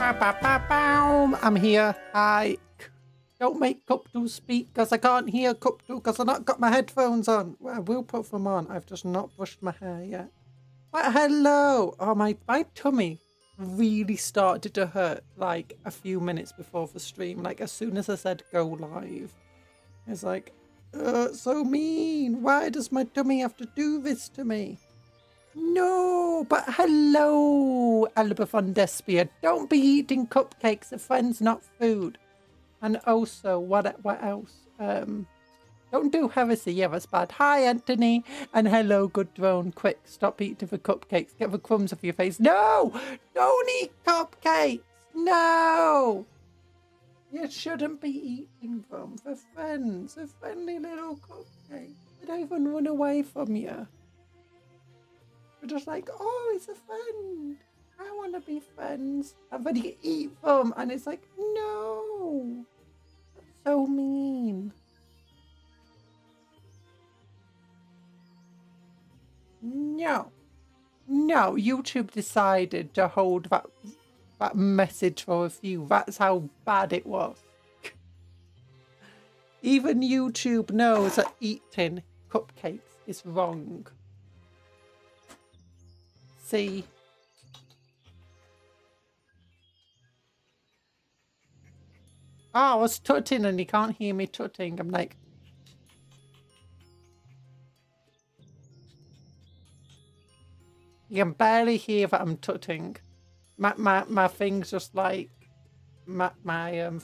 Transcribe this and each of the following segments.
I'm here. Hi. Don't make Cuptle speak because I can't hear Cuptle because I've not got my headphones on. Well, I will put them on. I've just not brushed my hair yet. But hello. Oh, my tummy really started to hurt like a few minutes before the stream. Like as soon as I said go live. It's like, so mean. Why does my tummy have to do this to me? No, but hello, Alabafon Despia. Don't be eating cupcakes. A friend's not food. And also, what else? Don't do heresy. Yeah, that's bad. Hi, Anthony. And hello, good drone. Quick, stop eating the cupcakes. Get the crumbs off your face. No! Don't eat cupcakes! No! You shouldn't be eating them. They're friends. They're friendly little cupcakes. They don't even run away from you. We're just like, oh, it's a friend. I want to be friends. And then you eat them, and it's like, no. That's so mean. No. No, YouTube decided to hold that message for a few. That's how bad it was. Even YouTube knows that eating cupcakes is wrong. See? Oh, I was tutting and you can't hear me tutting. I'm like... You can barely hear that I'm tutting. My things just like... My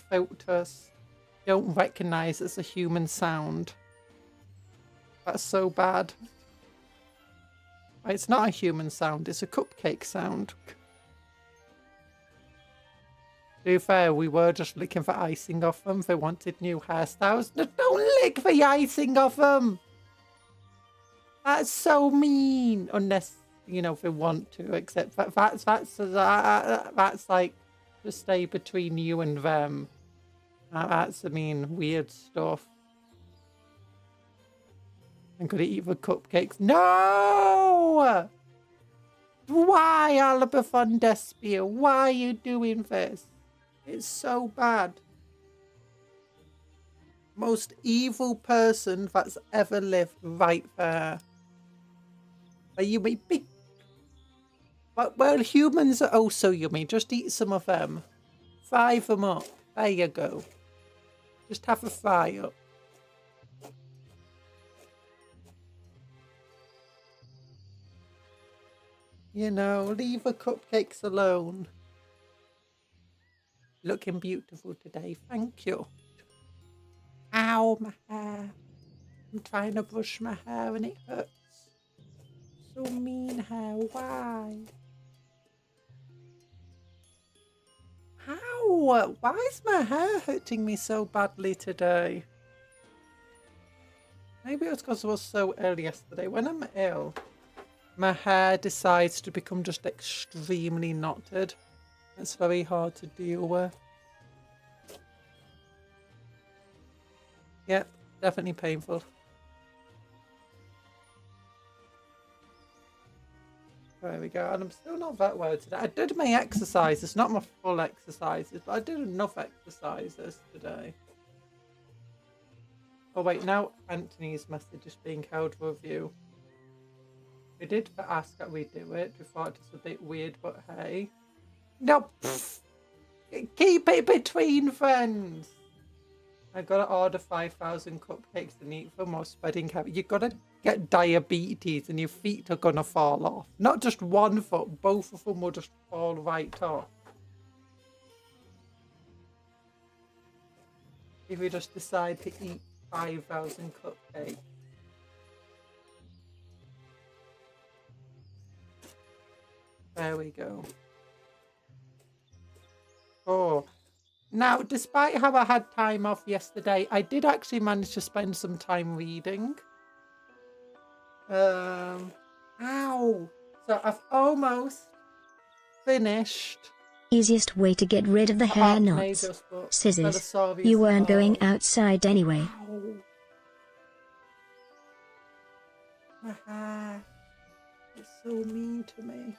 filters don't recognise it's a human sound. That's so bad. It's not a human sound, it's a cupcake sound. To be fair, we were just licking the icing off them. They wanted new hairstyles. No, don't lick the icing off them! That's so mean! Unless, you know, they want to, except that's like to stay between you and them. That's, I mean, weird stuff. I'm gonna eat the cupcakes. No! Why, Alabafon Despia? Why are you doing this? It's so bad. Most evil person that's ever lived right there. Are you may be... But, well, humans are also yummy. Just eat some of them. Fry them up. There you go. Just have a fry up. You know, leave the cupcakes alone. Looking beautiful today, thank you. Ow, my hair. I'm trying to brush my hair and it hurts. So mean hair, why? How? Why is my hair hurting me so badly today? Maybe it's because it was so early yesterday. When I'm ill, my hair decides to become just extremely knotted. It's very hard to deal with. Yep, definitely painful. There we go. And I'm still not that well today. I did my exercises, not my full exercises, but I did enough exercises today. Oh wait, now Anthony's message is being held for review. We did ask that we do it. We thought it was a bit weird, but hey. No, pff, keep it between friends. I gotta order 5,000 cupcakes and eat them or spreading habit. You gotta get diabetes and your feet are gonna fall off. Not just one foot, both of them will just fall right off. If you just decide to eat 5,000 cupcakes. There we go. Oh. Now, despite how I had time off yesterday, I did actually manage to spend some time reading. Ow. So I've almost finished. Easiest way to get rid of the hair knots. Scissors. You weren't going outside anyway. Ow. My hair is so mean to me.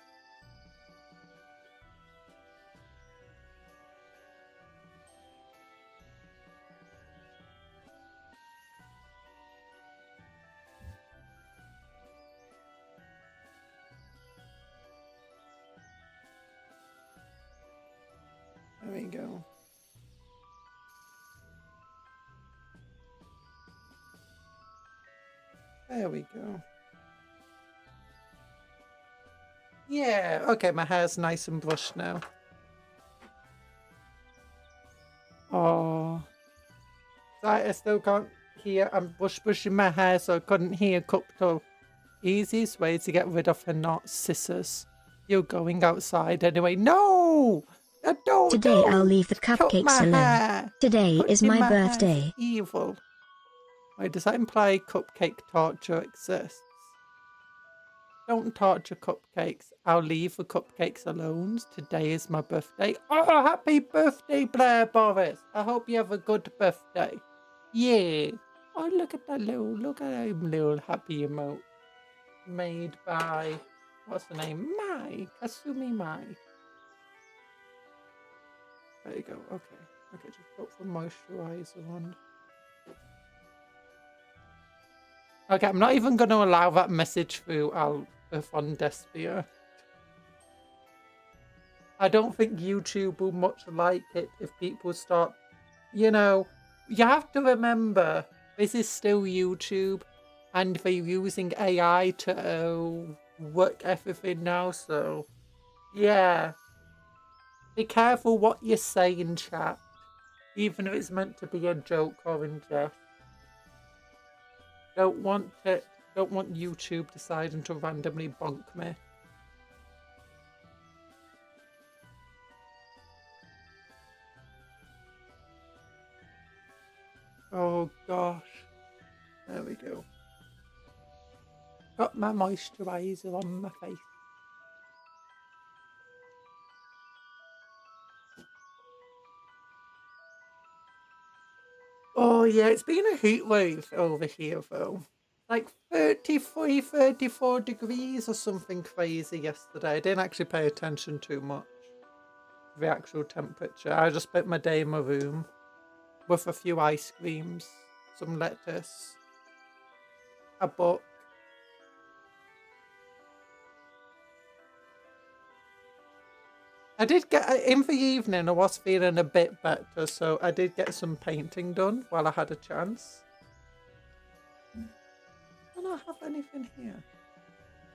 There we go. There we go. Yeah, okay, my hair's nice and brushed now. Oh. I still can't hear. I'm brushing my hair so I couldn't hear Cuptle. Easiest way to get rid of her not scissors. You're going outside anyway. No! Don't. Today I'll leave the cupcakes alone. Hair. Today is my birthday. Evil. Wait, does that imply cupcake torture exists? Don't torture cupcakes. I'll leave the cupcakes alone. Today is my birthday. Oh, happy birthday, Blair Boris. I hope you have a good birthday. Yeah. Oh, look at that look at that little happy emote. Made by, what's the name? Mai. Kasumi Mai. There you go. Okay. Okay, just put the moisturizer on. Okay, I'm not even going to allow that message through on Despia. I don't think YouTube will much like it if people start, you know, you have to remember, this is still YouTube, and they're using AI to work everything now, so, yeah. Be careful what you say in chat, even if it's meant to be a joke or in jest. Don't want YouTube deciding to randomly bonk me. Oh gosh. There we go. Got my moisturizer on my face. Oh yeah, it's been a heat wave over here though. Like 33, 34 degrees or something crazy yesterday. I didn't actually pay attention too much to the actual temperature. I just spent my day in my room with a few ice creams, some lettuce, a book. I did get, in the evening I was feeling a bit better, so I did get some painting done while I had a chance. I don't have anything here.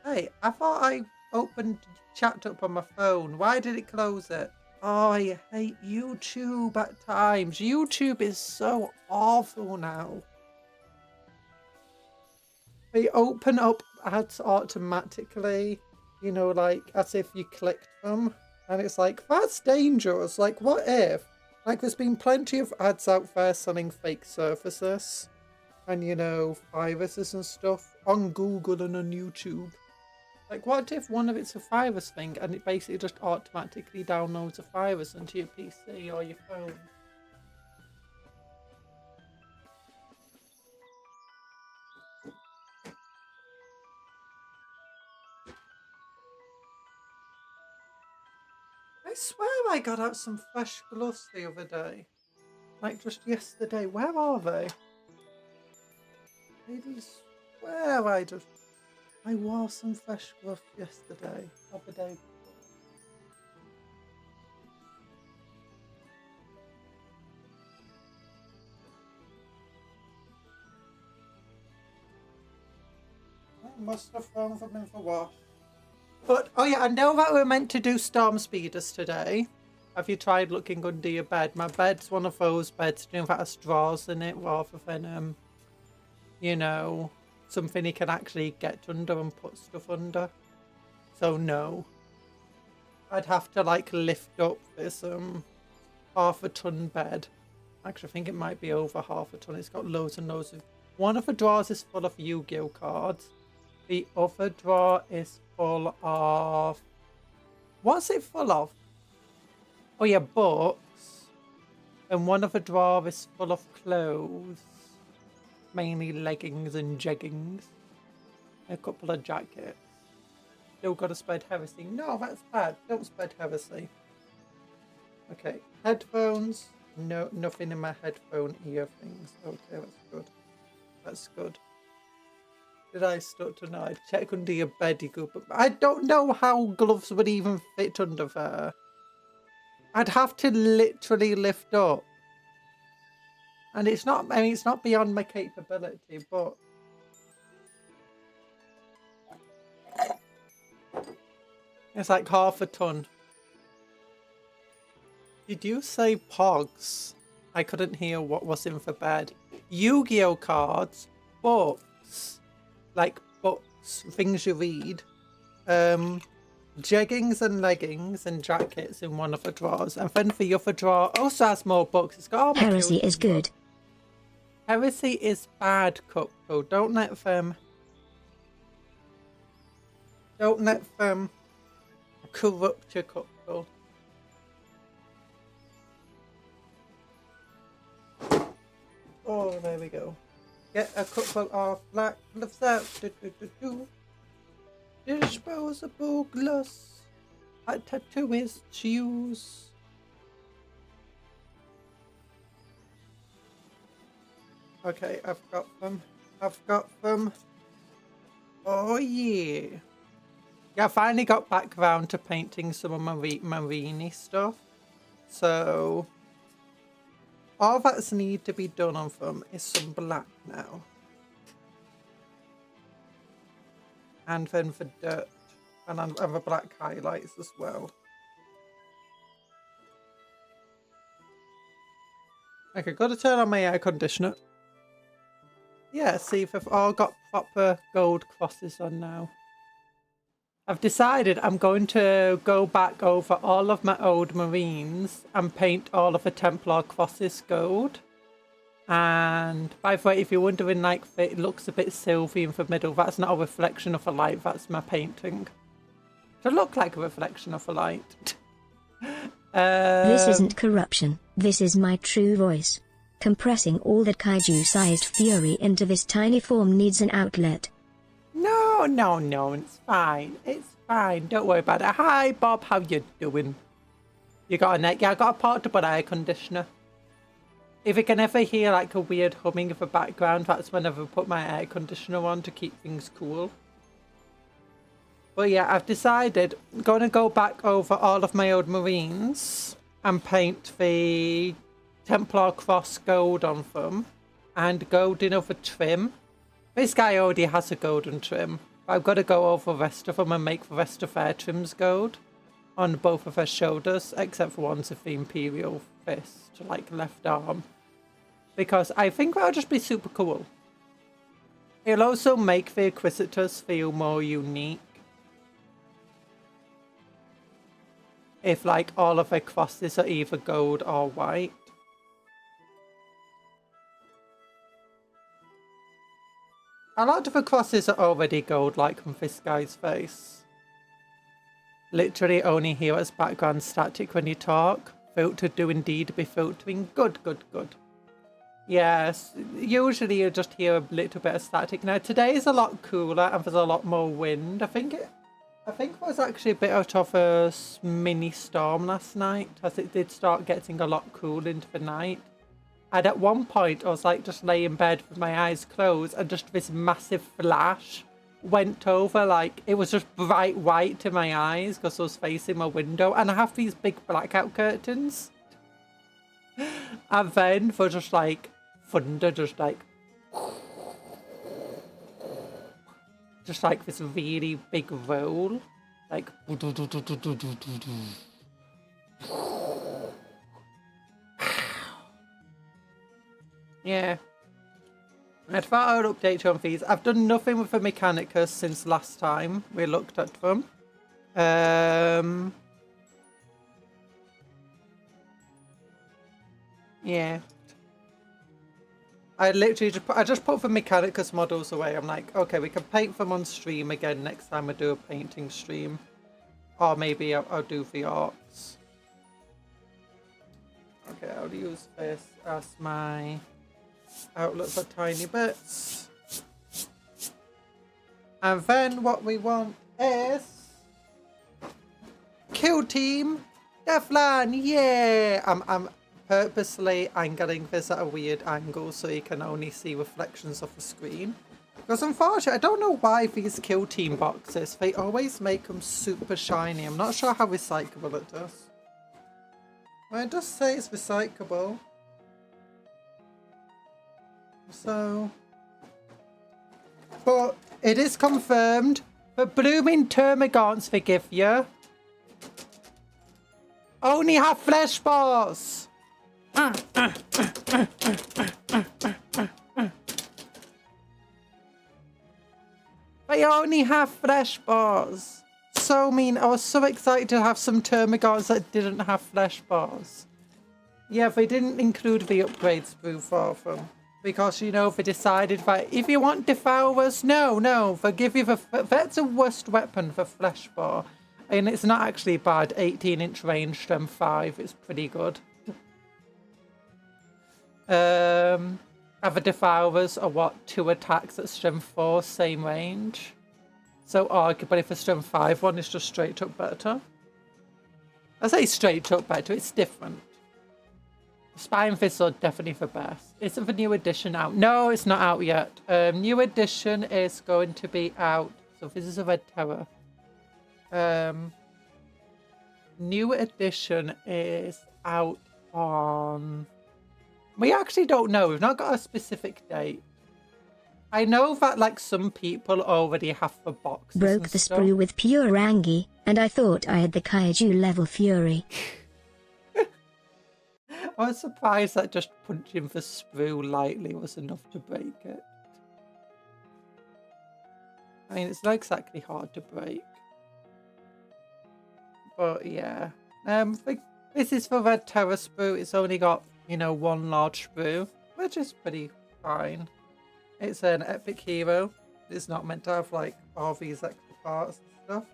Hey, I thought I opened chat up on my phone. Why did it close it? Oh, I hate YouTube at times. YouTube is so awful now. They open up ads automatically, you know, like as if you clicked them. And it's like, that's dangerous. Like, what if? Like, there's been plenty of ads out there selling fake services and, you know, viruses and stuff on Google and on YouTube. Like, what if one of it's a virus thing and it basically just automatically downloads a virus into your PC or your phone? I swear I got out some fresh gloves the other day. Like just yesterday. Where are they? I swear I wore some fresh gloves yesterday. Other day. I must have thrown them in the wash. But, oh yeah, I know that we're meant to do storm speeders today. Have you tried looking under your bed? My bed's one of those beds, you know, that has drawers in it rather than, you know, something you can actually get under and put stuff under. So no. I'd have to like lift up this half a ton bed. Actually, I think it might be over half a ton. It's got loads and loads of... One of the drawers is full of Yu-Gi-Oh cards. The other drawer is full of... What's it full of? Oh yeah, books. And one of the drawers is full of clothes. Mainly leggings and jeggings. A couple of jackets. Still got to spread heresy. No, that's bad. Don't spread heresy. Okay, headphones. No, nothing in my headphone ear things. Okay, that's good. That's good. Did I stutter? No, I check under your bed, you go, but I don't know how gloves would even fit under there. I'd have to literally lift up. And it's not, I mean, it's not beyond my capability, but... It's like half a ton. Did you say pogs? I couldn't hear what was in for bed. Yu-Gi-Oh cards, books, like books, things you read, jeggings and leggings and jackets in one of the drawers. And then the other drawer also has more books. It's got all my Heresy is good. Books. Heresy is bad, Cuptle. Don't let them corrupt your Cuptle. Oh, there we go. Get a couple of black gloves out. Disposable gloves. A tattooist shoes. Okay, I've got them. I've got them. Oh yeah. Yeah, I finally got back around to painting some of my marine stuff. So all that's need to be done on them is some black now. And then the dirt. And the black highlights as well. Okay, gotta turn on my air conditioner. Yeah, see if I've all got proper gold crosses on now. I've decided I'm going to go back over all of my old Marines and paint all of the Templar crosses gold. And by the way, if you're wondering, like, it looks a bit silvery in the middle, that's not a reflection of the light, that's my painting. To look like a reflection of the light. This isn't corruption, this is my true voice. Compressing all that kaiju-sized fury into this tiny form needs an outlet. No, it's fine. It's fine. Don't worry about it. Hi, Bob. How you doing? You got a neck? Yeah, I got a portable air conditioner. If you can ever hear like a weird humming in the background, that's whenever I put my air conditioner on to keep things cool. But yeah, I've decided I'm going to go back over all of my old Marines and paint the Templar Cross gold on them and gold in other trim. This guy already has a golden trim. But I've got to go over the rest of them and make the rest of their trims gold on both of their shoulders, except for one's of the Imperial fist, like left arm. Because I think that'll just be super cool. It'll also make the Inquisitors feel more unique. If like all of their crosses are either gold or white. A lot of the crosses are already gold, like on this guy's face. Literally only hear as background static when you talk. Filtered do indeed be filtering. Good. Yes, usually you just hear a little bit of static. Now today is a lot cooler and there's a lot more wind. I think it was actually a bit out of a mini storm last night, as it did start getting a lot cool into the night. And at one point, I was like just laying in bed with my eyes closed and just this massive flash went over, like it was just bright white to my eyes because I was facing my window and I have these big blackout curtains. And then for just like thunder, just like this really big roll, like yeah. I thought I would update you on these. I've done nothing with the Mechanicus since last time we looked at them. Yeah. I literally just put the Mechanicus models away. I'm like, okay, we can paint them on stream again next time I do a painting stream. Or maybe I'll do the arts. Okay, I'll use this as my outlet for tiny bits. And then what we want is Kill Team Devlan. Yeah, I'm purposely angling this at a weird angle so you can only see reflections of the screen. Because unfortunately, I don't know why these Kill Team boxes, they always make them super shiny. I'm not sure how recyclable it does. Well, it does say it's recyclable. So... But it is confirmed that blooming termagants forgive you. Only have flesh bars. They only have flesh bars. So mean. I was so excited to have some termagants that didn't have flesh bars. Yeah, they didn't include the upgrades through far from. Because, you know, they decided that if you want devourers, no, they'll give you the... That's a worst weapon for flesh bar. And it's not actually bad. 18-inch range, strength 5. It's pretty good. Other devourers are what? 2 attacks at strength 4, same range. So arguably if the strength 5 one is just straight up better. I say straight up better, it's different. Spine fists are definitely the best. Isn't the new edition out? No, it's not out yet. New edition is going to be out. So this is a Red Terror. New edition is out on... We actually don't know. We've not got a specific date. I know that like some people already have the boxes. Broke the sprue with pure Angie, and I thought I had the kaiju level fury. I was surprised that just punching the sprue lightly was enough to break it. I mean, it's not exactly hard to break. But yeah. This is for Red Terror sprue. It's only got, you know, 1 large sprue, which is pretty fine. It's an epic hero. It's not meant to have like all these extra parts and stuff.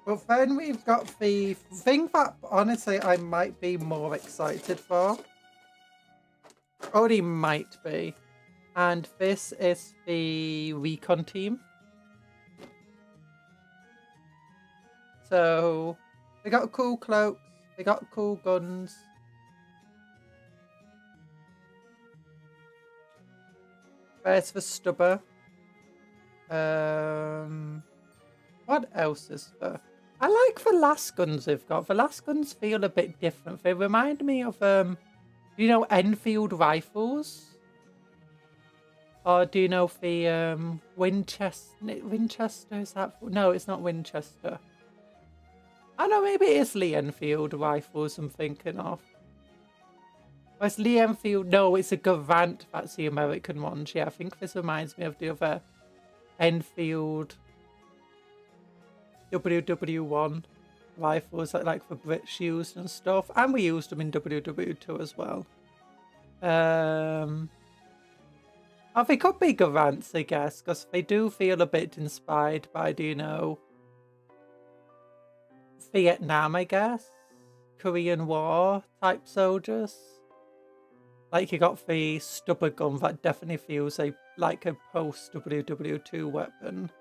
But then we've got the thing that honestly I might be more excited for. Only might be. And this is the recon team. So they got cool cloaks, they got cool guns. There's the stubber. What else is there? I like the last guns they've got. The last guns feel a bit different. They remind me of, you know, Enfield rifles? Or do you know the Winchester? Is that? No, it's not Winchester. I know, maybe it is Lee Enfield rifles I'm thinking of. Or it's Lee Enfield. No, it's a Garand. That's the American ones. Yeah, I think this reminds me of the other Enfield WW1 rifles that like the Brits used and stuff. And we used them in WW2 as well. Oh, they could be Garands, I guess, because they do feel a bit inspired by, do you know, Vietnam, I guess? Korean War type soldiers. Like you got the stubber gun that definitely feels like a post WW2 weapon.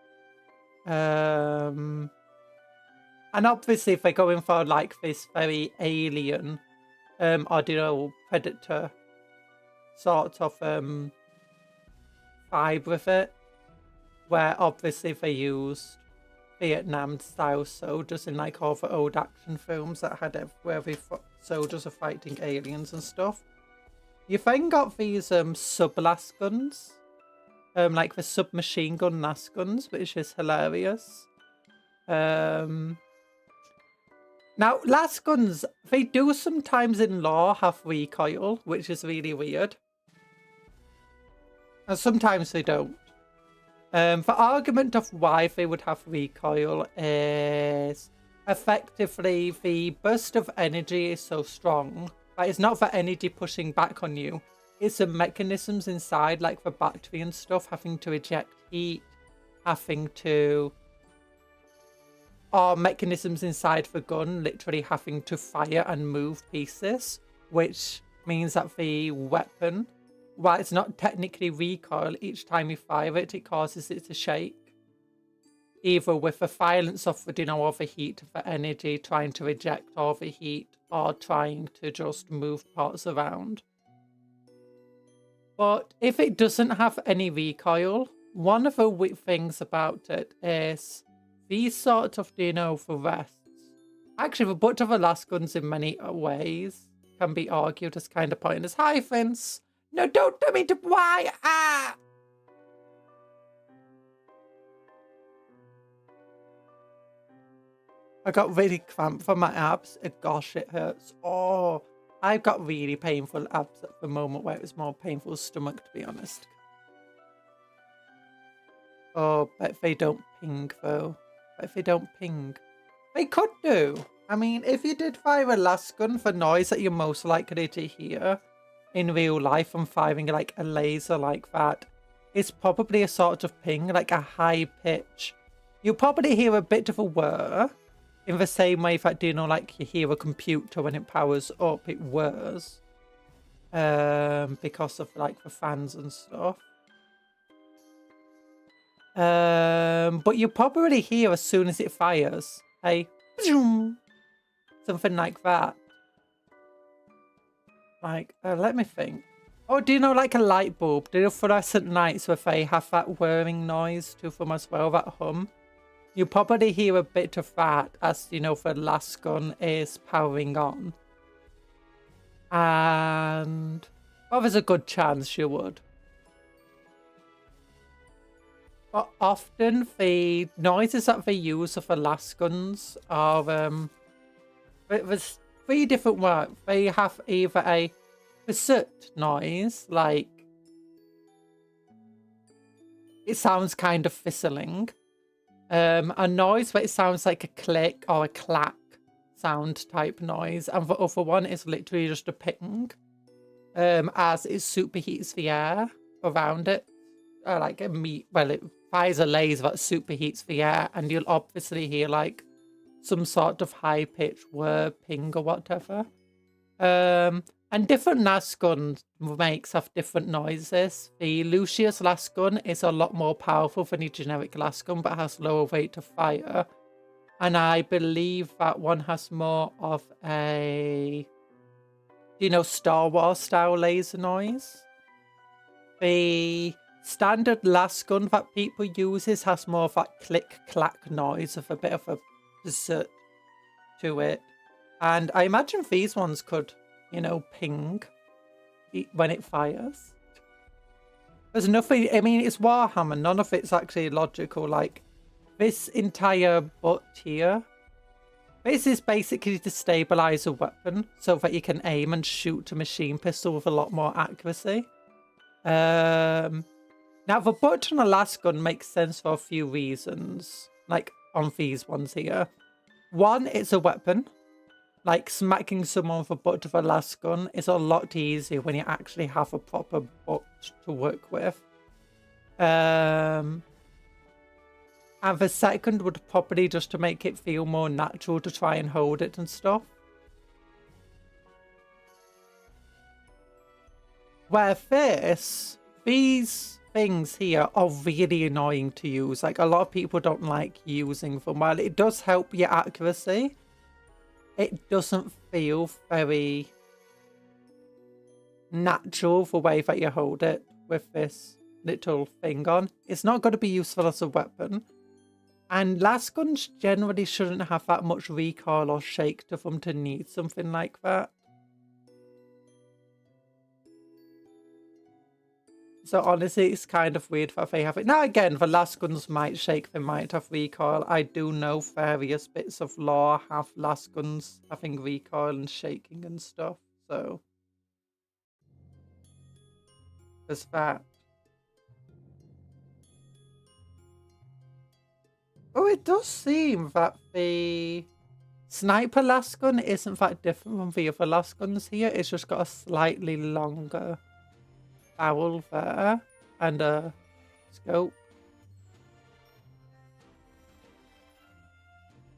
And obviously if they're going for like this very alien, or do you know, Predator sort of vibe with it, where obviously they used Vietnam style soldiers in like all the old action films that had where the soldiers are fighting aliens and stuff. You then got these sub-las guns, like the submachine gun las guns, which is hilarious. Now, las guns, they do sometimes in lore have recoil, which is really weird. And sometimes they don't. The argument of why they would have recoil is effectively the burst of energy is so strong. But it's not the energy pushing back on you. It's the mechanisms inside, like the battery and stuff, having to eject heat, having to... Or mechanisms inside the gun literally having to fire and move pieces, which means that the weapon, while it's not technically recoil, each time you fire it, it causes it to shake. Either with the violence of, you know, all the heat of the energy, trying to eject all the heat, or trying to just move parts around. But if it doesn't have any recoil, one of the things about it is these sort of, you know, the rests Actually, the butt of a lasgun's in many ways can be argued as kind of pointless. Hi, Vince. No, don't tell me to why. Ah! I got really cramped for my abs. Gosh, it hurts. Oh, I've got really painful abs at the moment where it was more painful stomach, to be honest. Oh, but if they don't ping, though. But if they don't ping. They could do. I mean, if you did fire a lasgun for noise that you're most likely to hear in real life and firing like a laser like that, it's probably a sort of ping, like a high pitch. You'll probably hear a bit of a whir in the same way that, you know, like you hear a computer when it powers up, it whirs. Because of like the fans and stuff. But you probably hear as soon as it fires. Hey, something like that. Like, let me think. Oh, do you know like a light bulb? Do you know fluorescent lights where they have that whirring noise to them as well, that hum? You probably hear a bit of that as, you know, the lasgun is powering on. And, well, there's a good chance you would. But often the noises that they use for lasguns are, there's three different words. They have either a pursuit noise, like it sounds kind of fizzling. A noise where it sounds like a click or a clack sound type noise, and the other one is literally just a ping, as it superheats the air around it, like it fires a laser that superheats the air, and you'll obviously hear like some sort of high pitched whir, ping, or whatever. And different lasgun makes have different noises. The Lucius lasgun is a lot more powerful than the generic lasgun, but has lower rate of fire. And I believe that one has more of a, you know, Star Wars style laser noise. The standard lasgun that people uses has more of that click clack noise of a bit of a zut to it. And I imagine these ones could, you know, ping when it fires. There's nothing, I mean, it's Warhammer, none of it's actually logical. Like, this entire butt here, this is basically to stabilize a weapon so that you can aim and shoot a machine pistol with a lot more accuracy. Now, the butt on a lasgun makes sense for a few reasons, like on these ones here. One, it's a weapon. Like, smacking someone with a butt of a lasgun is a lot easier when you actually have a proper butt to work with. And the second would probably just to make it feel more natural to try and hold it and stuff. Where these things here are really annoying to use. Like, a lot of people don't like using them. While it does help your accuracy, it doesn't feel very natural the way that you hold it with this little thing on. It's not going to be useful as a weapon. And lasguns generally shouldn't have that much recoil or shake to them to need something like that. So honestly, it's kind of weird that they have it. Now again, the lasguns might shake, they might have recoil. I do know various bits of lore have lasguns having recoil and shaking and stuff. So there's that. Oh, it does seem that the sniper lasgun isn't that different from the other lasguns here. It's just got a slightly longer barrel there and a scope.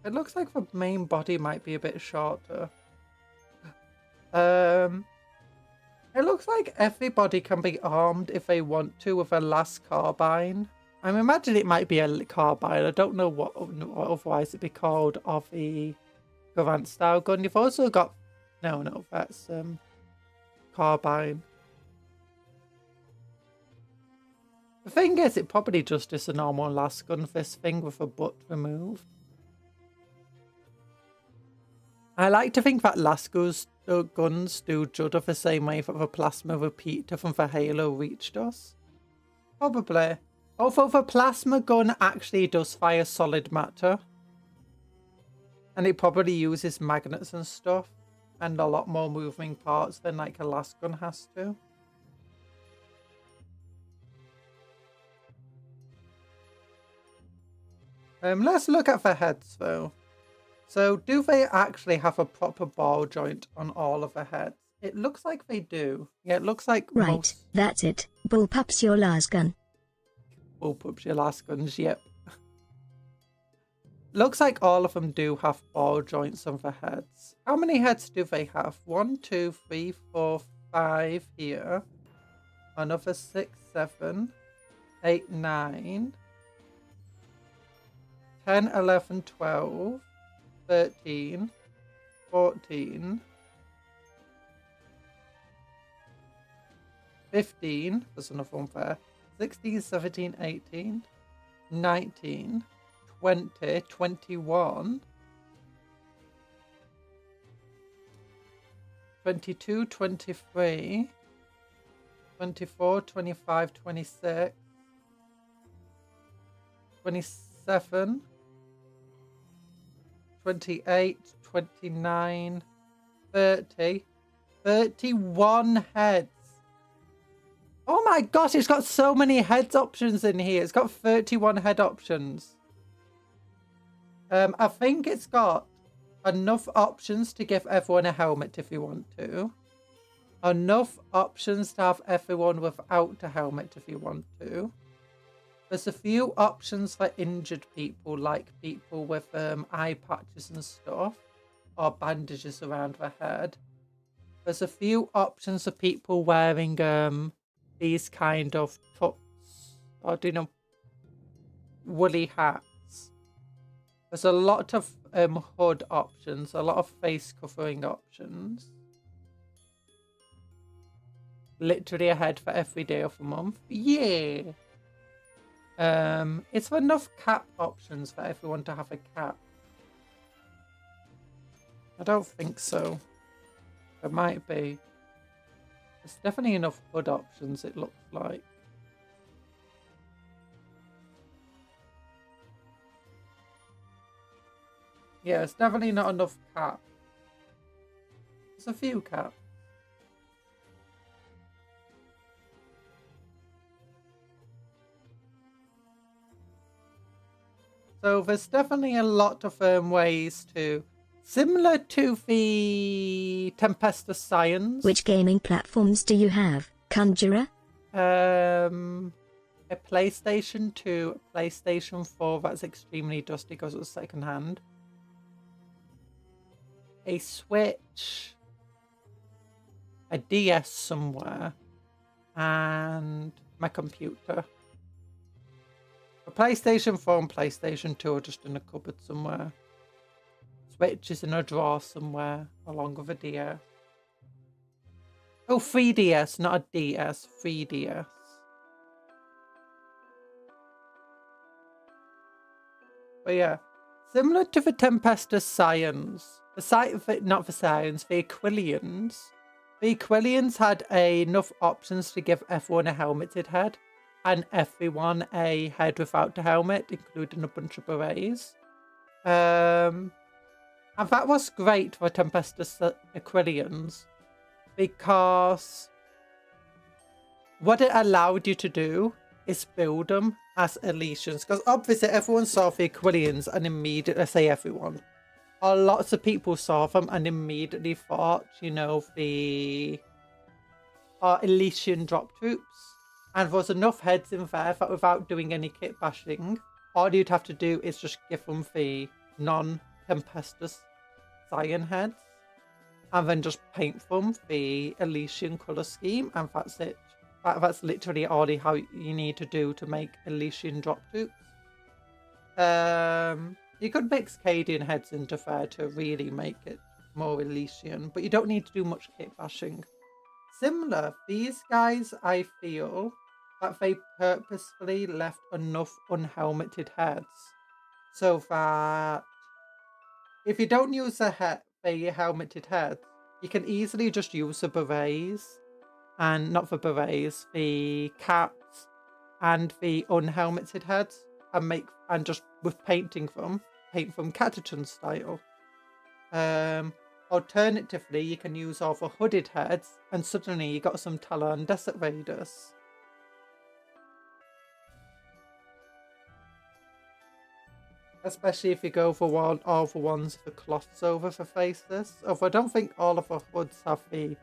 It looks like the main body might be a bit shorter. It looks like everybody can be armed if they want to with a las carbine. I imagine it might be a carbine. I don't know what otherwise it'd be called of the Garant style gun. You've also got no, that's carbine. The thing is, it probably just is a normal lasgun, this thing with a butt removed. I like to think that Lasco's guns do judder the same way that the plasma repeater from the Halo reached us. Probably. Although the plasma gun actually does fire solid matter. And it probably uses magnets and stuff. And a lot more moving parts than like a las gun has to. Let's look at the heads though. So do they actually have a proper ball joint on all of the heads? It looks like they do. Yeah, it looks like right, that's it. Bullpups your last gun. Bullpups your last guns, yep. Looks like all of them do have ball joints on the heads. How many heads do they have? 1, 2, 3, 4, 5 here. Another 6, 7, 8, 9, 10, 11, 12, 13, 14, 15, there's another one there, 16, 17, 18, 19, 20, 21, 22, 23, 24, 25, 26, 27, 28, 29, 30, 31 heads. Oh my gosh, it's got so many heads options in here. It's got 31 head options. I think it's got enough options to give everyone a helmet if you want to. Enough options to have everyone without a helmet if you want to. There's a few options for injured people, like people with eye patches and stuff, or bandages around their head. There's a few options for people wearing these kind of tucks, or woolly hats. There's a lot of hood options, a lot of face covering options. Literally a head for every day of the month. Yeah. Is there enough cap options for everyone to have a cap? I don't think so. There might be. There's definitely enough hood options, it looks like. Yeah, it's definitely not enough cap. There's a few caps. So there's definitely a lot of ways to... Similar to the Tempestus Science. Which gaming platforms do you have, Conjurer? A PlayStation 2, a PlayStation 4 that's extremely dusty because it was secondhand. A Switch. A DS somewhere. And my computer. A PlayStation 4 and PlayStation 2 are just in a cupboard somewhere. Switch is in a drawer somewhere, along with a DS. Oh, 3DS, not a DS, 3DS. But yeah, similar to the Tempestus Science, not the Science, the Aquilians. The Aquilians had enough options to give everyone a helmeted head, and everyone a head without a helmet, including a bunch of berets. And that was great for Tempestus Aquilians, because what it allowed you to do is build them as Elysians. Because obviously everyone saw the Aquilians and immediately, I say everyone, lots of people saw them and immediately thought, you know, the Elysian drop troops. And there was enough heads in there that without doing any kit bashing, all you'd have to do is just give them the non-Tempestus Scion heads, and then just paint them the Elysian colour scheme, and that's it. That's literally all how you need to do to make Elysian drop troops. You could mix Cadian heads into there to really make it more Elysian, but you don't need to do much kit bashing. Similar, these guys, I feel that they purposefully left enough unhelmeted heads so that if you don't use the the helmeted heads, you can easily just use the berets, and not the berets, the caps and the unhelmeted heads, and just with paint them Catachan style. Alternatively, you can use all the hooded heads, and suddenly you got some Talon Desert Raiders. Especially if you go for all the ones with the cloths over the faces. Although I don't think all of the hoods have the...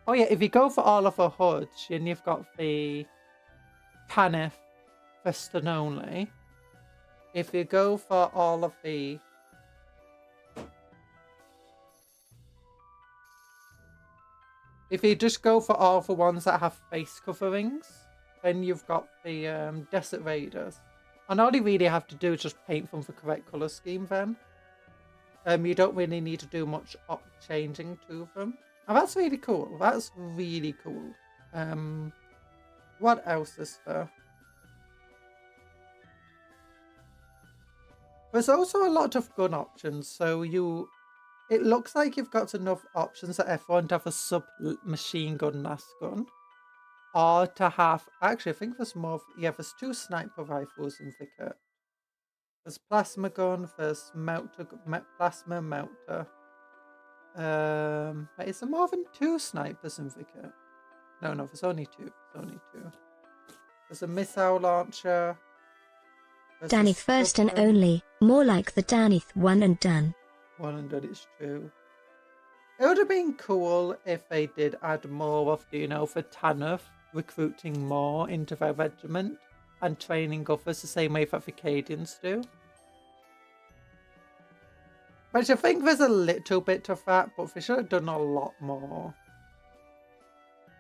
Oh yeah, if you go for all of the hoods, and you've got the Tanith Feston only. If you go for all of the... If you just go for all the ones that have face coverings, then you've got the Desert Raiders. And all you really have to do is just paint them the correct colour scheme then. You don't really need to do much changing to them. And that's really cool. That's really cool. What else is there? There's also a lot of gun options. So it looks like you've got enough options that everyone to have a sub-machine gun last gun. Or to have... Actually, I think there's more... Yeah, there's 2 sniper rifles in the kit. There's plasma gun, there's plasma melter. Wait, is there more than 2 snipers in the kit? No, there's only 2. There's a missile launcher. Danith first and only, more like the Danith one and done. One and done, it's true. It would have been cool if they did add more of, the Tanith, recruiting more into their regiment and training others the same way that the Cadians do. Which I think there's a little bit of that, but they should have done a lot more.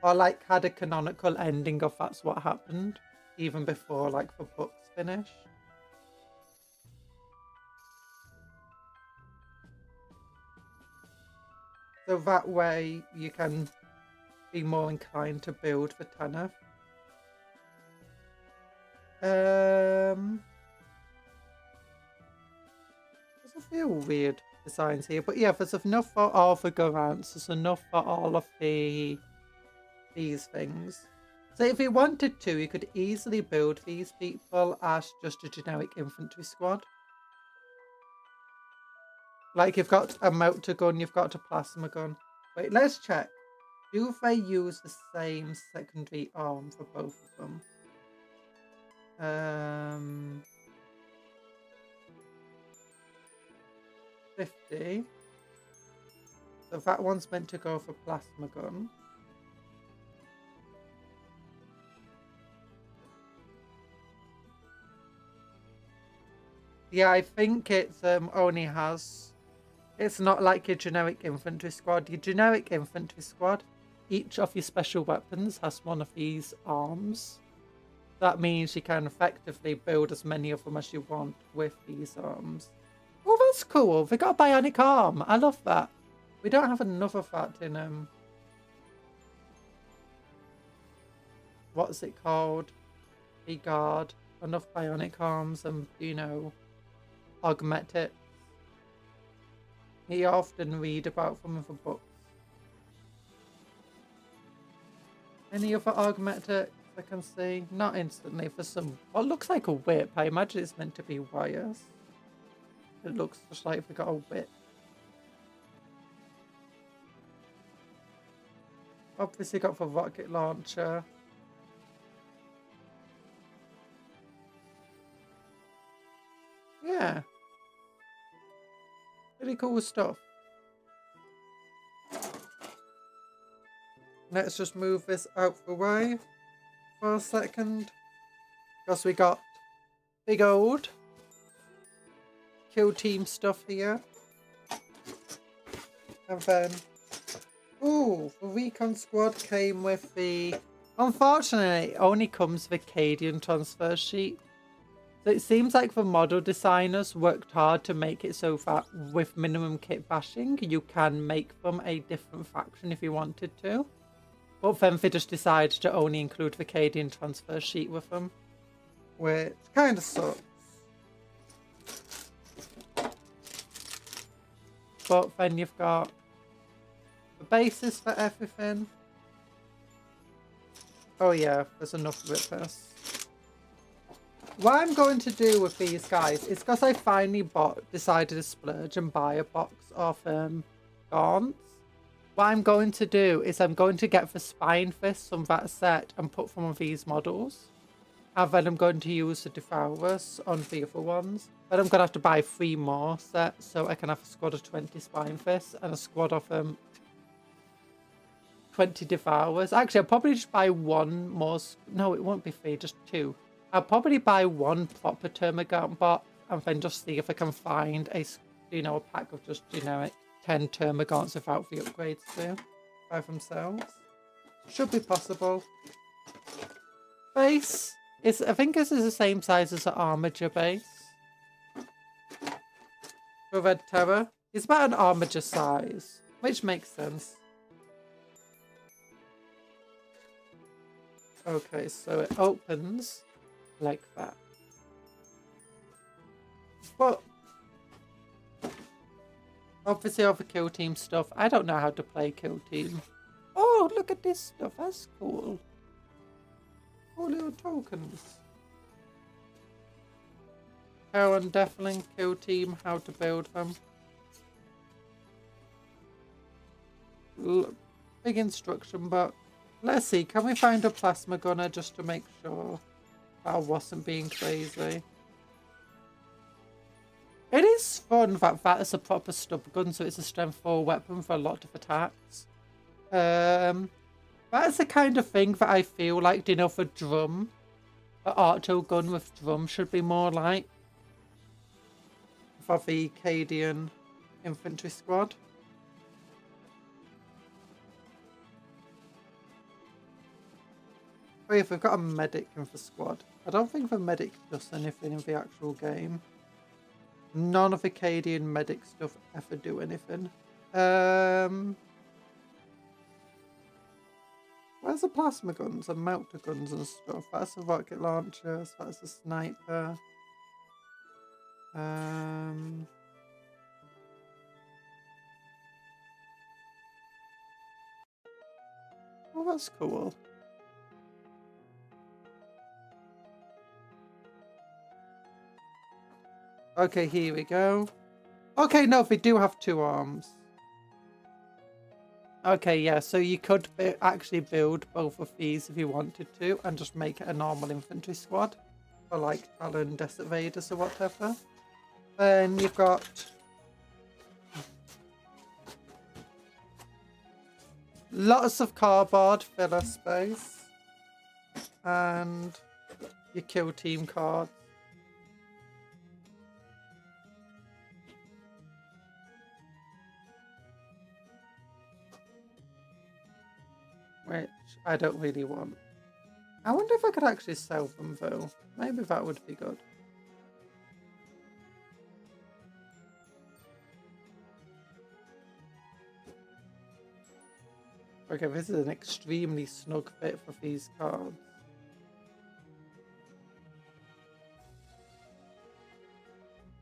Or like had a canonical ending of that's what happened, even before like the books finish. So that way you can be more inclined to build for Tanith. There's a few weird designs here, but yeah, there's enough for all the Garants, there's enough for all of these things. So if you wanted to, you could easily build these people as just a generic infantry squad. Like you've got a melter gun, you've got a plasma gun. Wait, let's check. Do they use the same secondary arm for both of them? 50. So that one's meant to go for plasma gun. Yeah, I think it's only has... It's not like your generic infantry squad. Your generic infantry squad, each of your special weapons has one of these arms. That means you can effectively build as many of them as you want with these arms. Oh, that's cool. They got a bionic arm. I love that. We don't have enough of that in... What's it called? The guard. Enough bionic arms and, augmentics. You often read about them in the books. Any other augmentics I can see? Not instantly. For some, what looks like a whip. I imagine it's meant to be wires. It looks just like we got a whip. Obviously got the rocket launcher. Yeah. Pretty cool stuff. Let's just move this out the way for a second. Because we got big old kill team stuff here. And then, ooh, the recon squad came with the... Unfortunately, it only comes with Cadian transfer sheet. So it seems like the model designers worked hard to make it so that with minimum kit bashing, you can make them a different faction if you wanted to. But then they just decided to only include the Cadian transfer sheet with them. Which kind of sucks. but then you've got the bases for everything. Oh yeah, there's enough rippers. What I'm going to do with these guys is because I finally decided to splurge and buy a box of gaunts. What I'm going to do is I'm going to get the spine fists from that set and put them on these models. And then I'm going to use the Devourers on the other ones. Then I'm going to have to buy 3 more sets so I can have a squad of 20 spine fists and a squad of 20 Devourers. Actually, I'll probably just buy 1 more. No, it won't be 3, just 2. I'll probably buy 1 proper Termagant bot and then just see if I can find a, a pack of just generic 10 Termagants without the upgrades too by themselves. Should be possible. Base is, I think this is the same size as the Armiger base. For Red Terror. It's about an Armiger size, which makes sense. Okay, so it opens like that. But obviously all the kill team stuff, I don't know how to play kill team. Oh, look at this stuff, that's cool. Cool little tokens. Heron Devlan kill team, how to build them. Big instruction book. Let's see, can we find a plasma gunner just to make sure that I wasn't being crazy? It is fun that that is a proper stub gun, so it's a strength 4 weapon for a lot of attacks. That is the kind of thing that I feel like, for drum, an auto gun with drum should be more like for the Cadian infantry squad. Wait, we've got a medic in the squad. I don't think the medic does anything in the actual game. None of the Cadian medic stuff ever do anything. Where's the plasma guns and melter guns and stuff? That's the rocket launchers. That's the sniper. Oh, that's cool. Okay, here we go. Okay, no, they do have 2 arms. Okay, yeah, so you could actually build both of these if you wanted to and just make it a normal infantry squad. For like Talon Desert Raiders or whatever. Then you've got lots of cardboard filler space. And your kill team cards. Which I don't really want. I wonder if I could actually sell them though. Maybe that would be good. Okay, this is an extremely snug fit for these cards.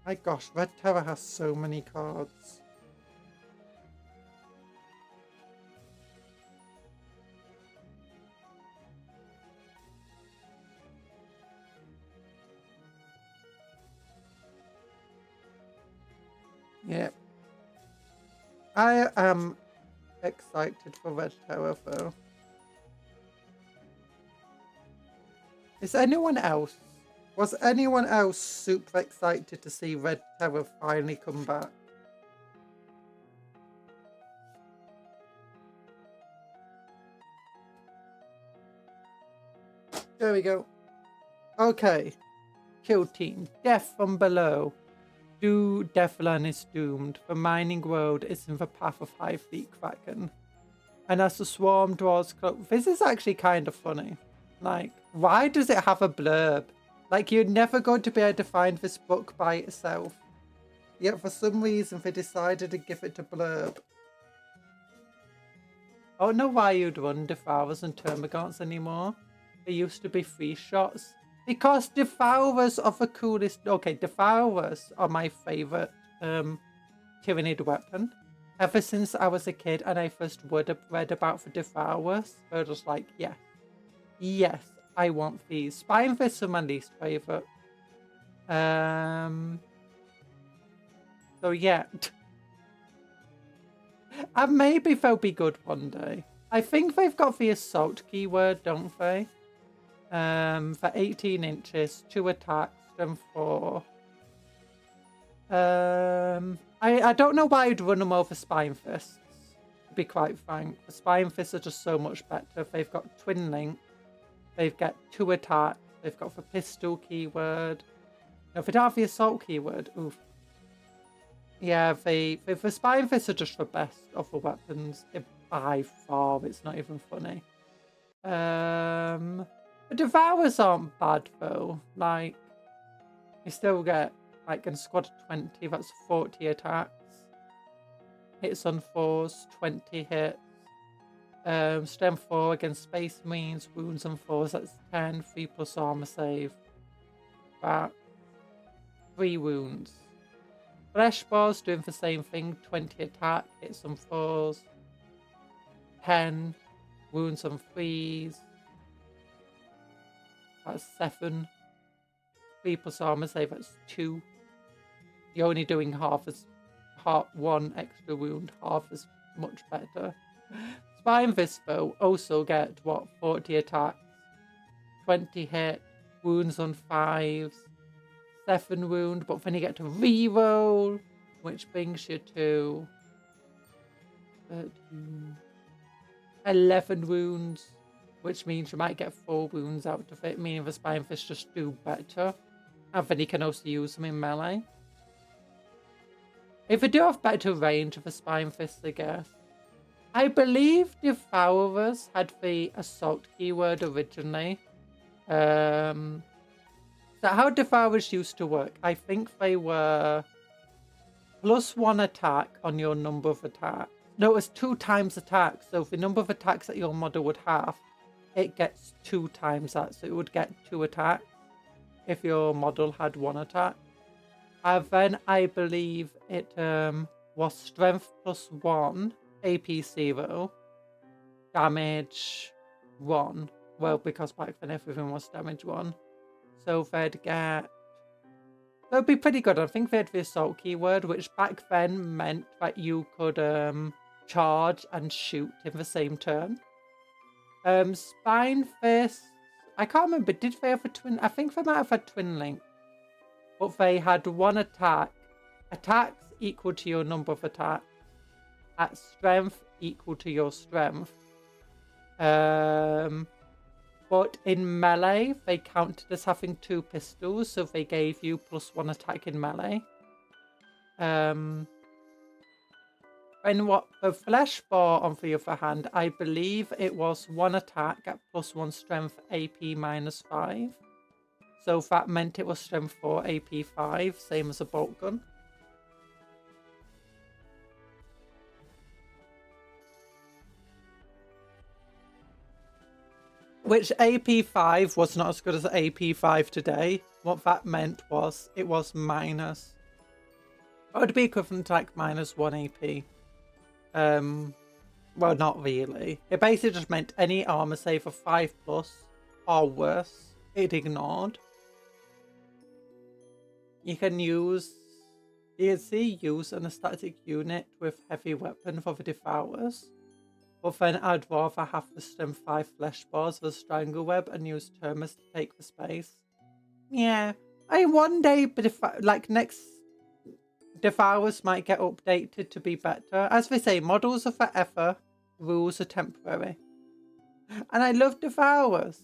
My gosh, Red Terror has so many cards. Yep. I am excited for Red Terror though. Was anyone else super excited to see Red Terror finally come back? There we go. Okay. Kill team. Death from below. Devlan is doomed. The mining world is in the path of High Fleet Kraken. And as the swarm draws close... This is actually kind of funny. Like, why does it have a blurb? Like, you're never going to be able to find this book by itself. Yet for some reason they decided to give it a blurb. I don't know why you'd run Devourers and Termagants anymore. They used to be 3-shots. Because Devourers are the coolest... Okay, Devourers are my favourite Tyrannid weapon. Ever since I was a kid and I first read about the Devourers, I was just like, yeah. Yes, I want these. Spine Fists are my least favourite. So yeah. And maybe they'll be good one day. I think they've got the assault keyword, don't they? For 18 inches, 2 attacks, strength 4. I don't know why I'd run them over Spine Fists, to be quite frank. The Spine Fists are just so much better. They've got Twin Link. They've got 2 attacks. They've got the pistol keyword. No, if they don't have the assault keyword, oof. Yeah, the Spine Fists are just the best of the weapons. By far, it's not even funny. The Devourers aren't bad though. Like, you still get, like, in squad 20, that's 40 attacks. Hits on 4s, 20 hits. Strength 4 against Space Marines, wounds on 4s, that's 10, 3 plus armor save. That. 3 wounds. Flesh Bars doing the same thing, 20 attack, hits on 4s. 10, wounds on 3s. That's 7. 3 plus armor save, that's 2. You're only doing half 1 extra wound, half as much better. Spine Fist though also get 40 attacks, 20 hit, wounds on 5s, 7 wound, but then you get to reroll, which brings you to 13, 11 wounds, which means you might get 4 wounds out of it, meaning the Spine Fists just do better. And then you can also use them in melee. If they do have better range of the Spine Fists, I guess. I believe Devourers had the assault keyword originally. So how Devourers used to work, I think they were +1 attack on your number of attacks. No, it was 2 times attack. So the number of attacks that your model would have, it gets 2 times that. So it would get 2 attacks if your model had 1 attack. And then I believe it was strength +1, AP 0, damage 1. Well, because back then everything was damage 1. So they'd get... That'd be pretty good. I think they had the assault keyword, which back then meant that you could charge and shoot in the same turn. Spine Fist, I can't remember, did they have a twin? I think they might have had Twin Link. But they had 1 attack. Attacks equal to your number of attacks. At strength equal to your strength. But in melee, they counted as having 2 pistols, so they gave you +1 attack in melee. And what the Flesh Bar, on the other hand, I believe it was 1 attack at +1 strength, AP -5. So that meant it was strength 4, AP 5, same as a bolt gun. Which AP 5 was not as good as AP 5 today. What that meant was it was minus. It would be equivalent to like -1 AP. Well, not really. It basically just meant any armor save of 5+ or worse, it ignored. You can use use an static unit with heavy weapon for the Devourers. But then I'd rather have the strength 5 Flesh Bars with Strangle Web and use Terminus to take the space. Yeah, one day, like next Devourers might get updated to be better. As they say, models are forever, rules are temporary. And I love Devourers.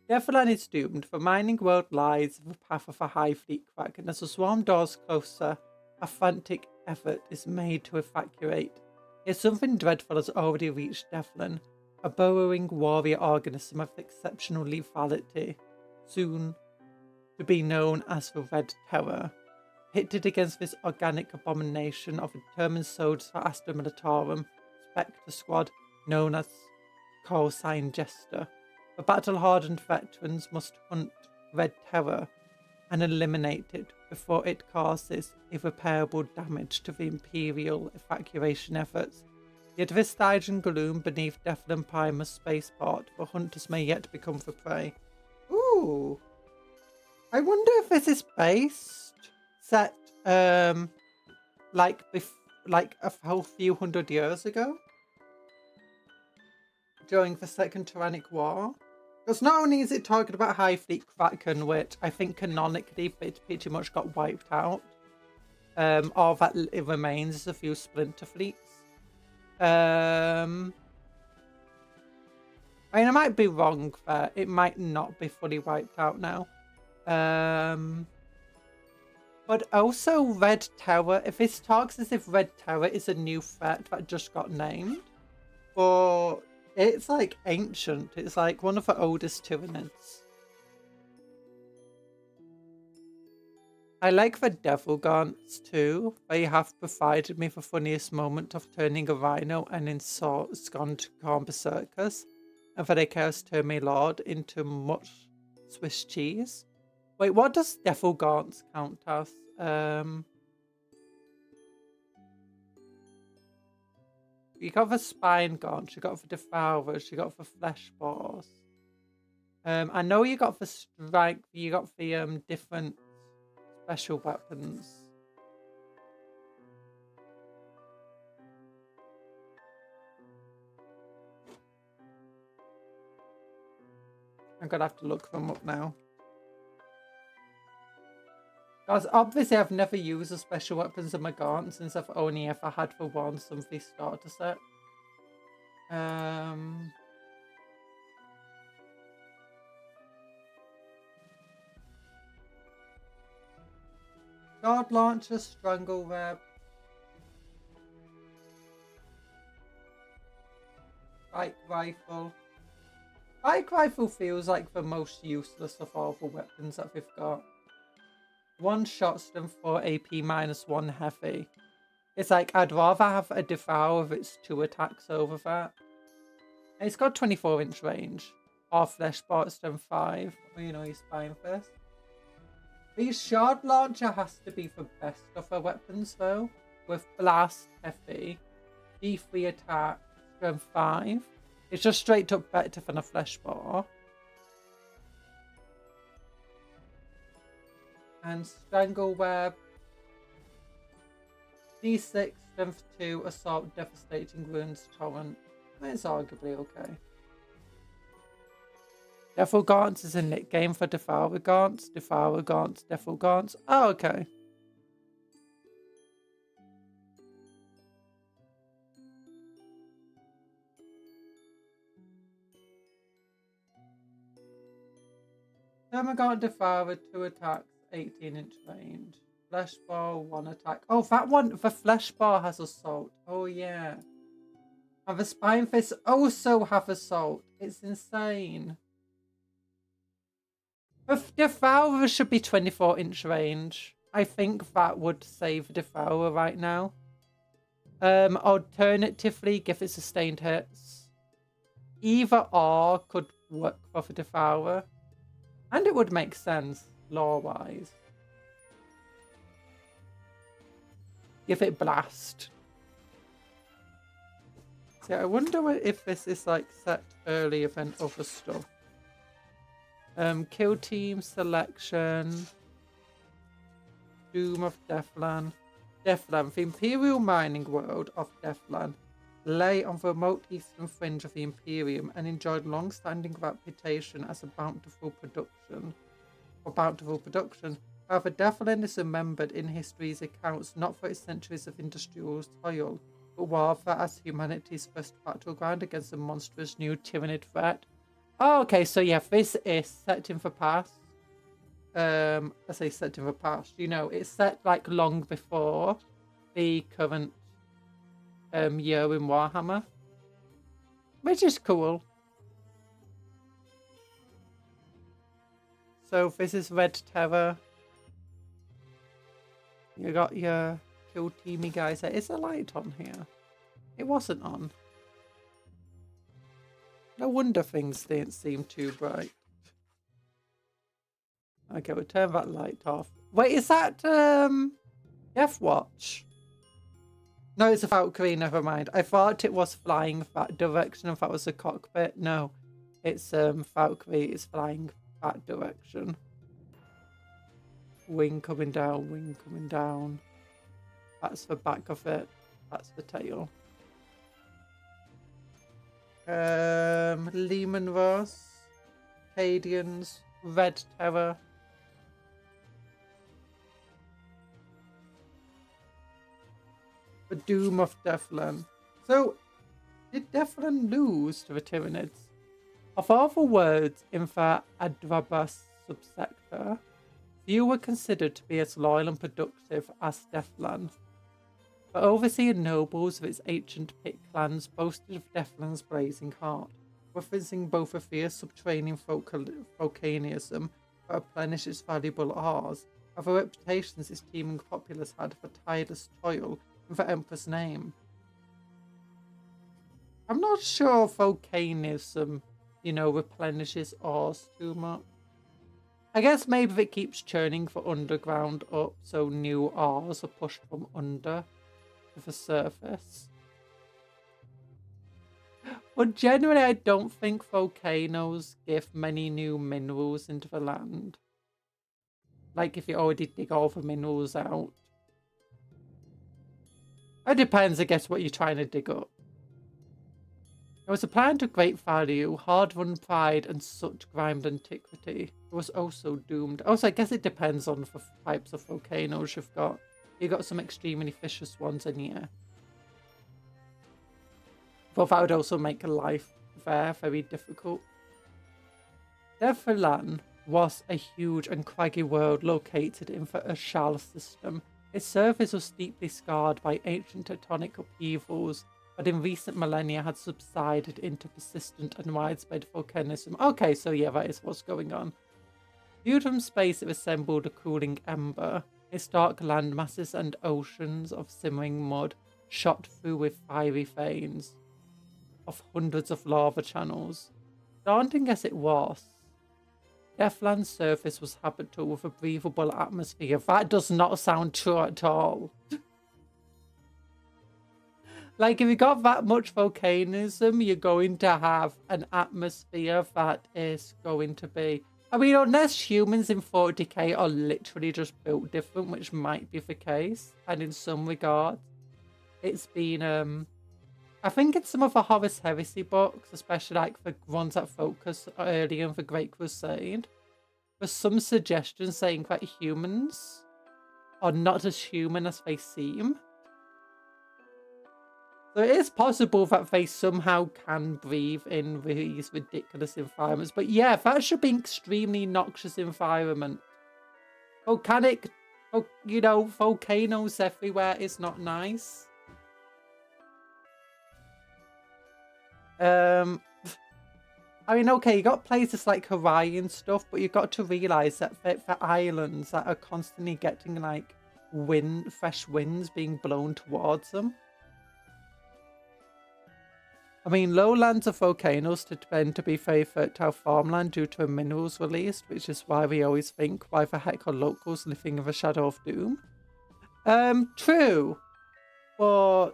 Devlan is doomed. The mining world lies in the path of a high fleet crack, and as the swarm draws closer, a frantic effort is made to evacuate. Yet something dreadful has already reached Devlan, a burrowing warrior organism of exceptional lethality, soon to be known as the Red Terror. Pitted against this organic abomination of a determined soldiers for Astra Militarum, Spectre Squad, known as Call Sign Jester. The battle-hardened veterans must hunt Red Terror and eliminate it before it causes irreparable damage to the Imperial evacuation efforts. Yet this died in gloom beneath Devlan Primer's spaceport, the hunters may yet become the prey. Ooh. I wonder if this is based set like a whole few hundred years ago during the Second Tyrannic War. Because not only is it talking about High Fleet Kraken, which I think canonically it pretty much got wiped out. All that it remains is a few splinter fleets. I mean, I might be wrong there. It might not be fully wiped out now. But also Red Terror. If this talks as if Red Terror is a new threat that just got named. But it's like ancient. It's like one of the oldest tyranids. I like the Devil Gaunts too. They have provided me the funniest moment of turning a rhino and ensconced corn berserkers. And for they chaos turn my lord into much Swiss cheese. Wait, what does Devil Gaunts count as? You got the Spine Gaunts, you got the Devourers, you got the Flesh Boars. I know you got the Strike, you got the different special weapons. I'm gonna have to look them up now. Because obviously I've never used the special weapons in my Gaunt since I've only ever had the ones from the starter set. Guard Launcher, Strangle Web. Spike Rifle. Spike Rifle feels like the most useless of all the weapons that we've got. 1 shot stun 4 AP -1 heavy. It's like I'd rather have a Devour with its 2 attacks over that. And it's got 24-inch range. Or Flesh Bolt stun 5. Well, you know, your Spine Fist. The Shard Launcher has to be the best of her weapons though. With Blast Heavy, D3 attack, stun 5. It's just straight up better than a Flesh Bolt. And Strangle Web, D6, Strength 2, Assault, Devastating Wounds, Torrent. It's arguably okay. Devil Gaunts is a nick game for Devourer Gaunts. Devourer Gaunts, Devil Gaunts. Oh, okay. Termagant Devourer, 2 attacks. 18-inch range. Flesh Ball, 1 attack. Oh, that one, the Flesh Ball has Assault. Oh, yeah. And the Spine Fists also have Assault. It's insane. The Devourer should be 24-inch range. I think that would save Devourer right now. Alternatively, give it sustained hits. Either or could work for the Devourer. And it would make sense. Lore-wise. Give it Blast. See, I wonder if this is like set earlier than other stuff. Kill Team Selection. Doom of Devlan. Devlan, the Imperial mining world of Devlan, lay on the remote eastern fringe of the Imperium and enjoyed long-standing reputation as a bountiful production. However, Devlan is remembered in history's accounts not for its centuries of industrial toil, but rather as humanity's first battleground against a monstrous new tyrannid threat. Oh, okay, so yeah, this is set in the past. I say set in the past, you know, it's set like long before the current year in Warhammer, which is cool. So this is Red Terror. You got your kill teamy guys there. Is the light on here? It wasn't on. No wonder things didn't seem too bright. Okay, we'll turn that light off. Wait, is that Death Watch? No, it's a Valkyrie, never mind. I thought it was flying that direction if that was a cockpit. No, it's Valkyrie is flying that direction. Wing coming down, wing coming down. That's the back of it. That's the tail. Lehman Ross, Cadians, Red Terror. The Doom of Devlan. So, did Devlan lose to the Tyranids? Of all the words in the Adrabas subsector, few were considered to be as loyal and productive as Devlan. The overseer nobles of its ancient pit clans boasted of Devlan's blazing heart, referencing both a fierce subterranean volcanism that replenished its valuable ores, and the reputations its teeming populace had for tireless toil in the Emperor's name. I'm not sure volcanism, replenishes ores too much. I guess maybe if it keeps churning the underground up, so new ores are pushed from under to the surface. But generally, I don't think volcanoes give many new minerals into the land. Like if you already dig all the minerals out. It depends, I guess, what you're trying to dig up. It was a plant of great value, hard-won pride, and such grimed antiquity. It was also doomed. Also, I guess it depends on the types of volcanoes you've got. You've got some extremely vicious ones in here. But that would also make life there very difficult. Devlan was a huge and craggy world located in the Ashal system. Its surface was deeply scarred by ancient tectonic upheavals, but in recent millennia had subsided into persistent and widespread volcanism. Okay, so yeah, that is what's going on. Viewed from space, it resembled a cooling ember. Its dark land masses and oceans of simmering mud shot through with fiery veins of hundreds of lava channels. Daunting as it was, Devlan's surface was habitable with a breathable atmosphere. That does not sound true at all. Like, if you got that much volcanism, you're going to have an atmosphere that is going to be... I mean, unless humans in 40k are literally just built different, which might be the case. And in some regards, it's been... I think in some of the Horus Heresy books, especially like the ones that focus earlier in the Great Crusade, there's some suggestions saying that humans are not as human as they seem. So it is possible that they somehow can breathe in these ridiculous environments. But yeah, that should be an extremely noxious environment. Volcanoes everywhere is not nice. I mean, okay, you got places like Hawaii and stuff, but you've got to realise that the islands that are constantly getting like fresh winds being blown towards them. I mean, lowlands of volcanoes tend to be very fertile farmland due to minerals released, which is why we always think, why the heck are locals living in the shadow of doom? True, but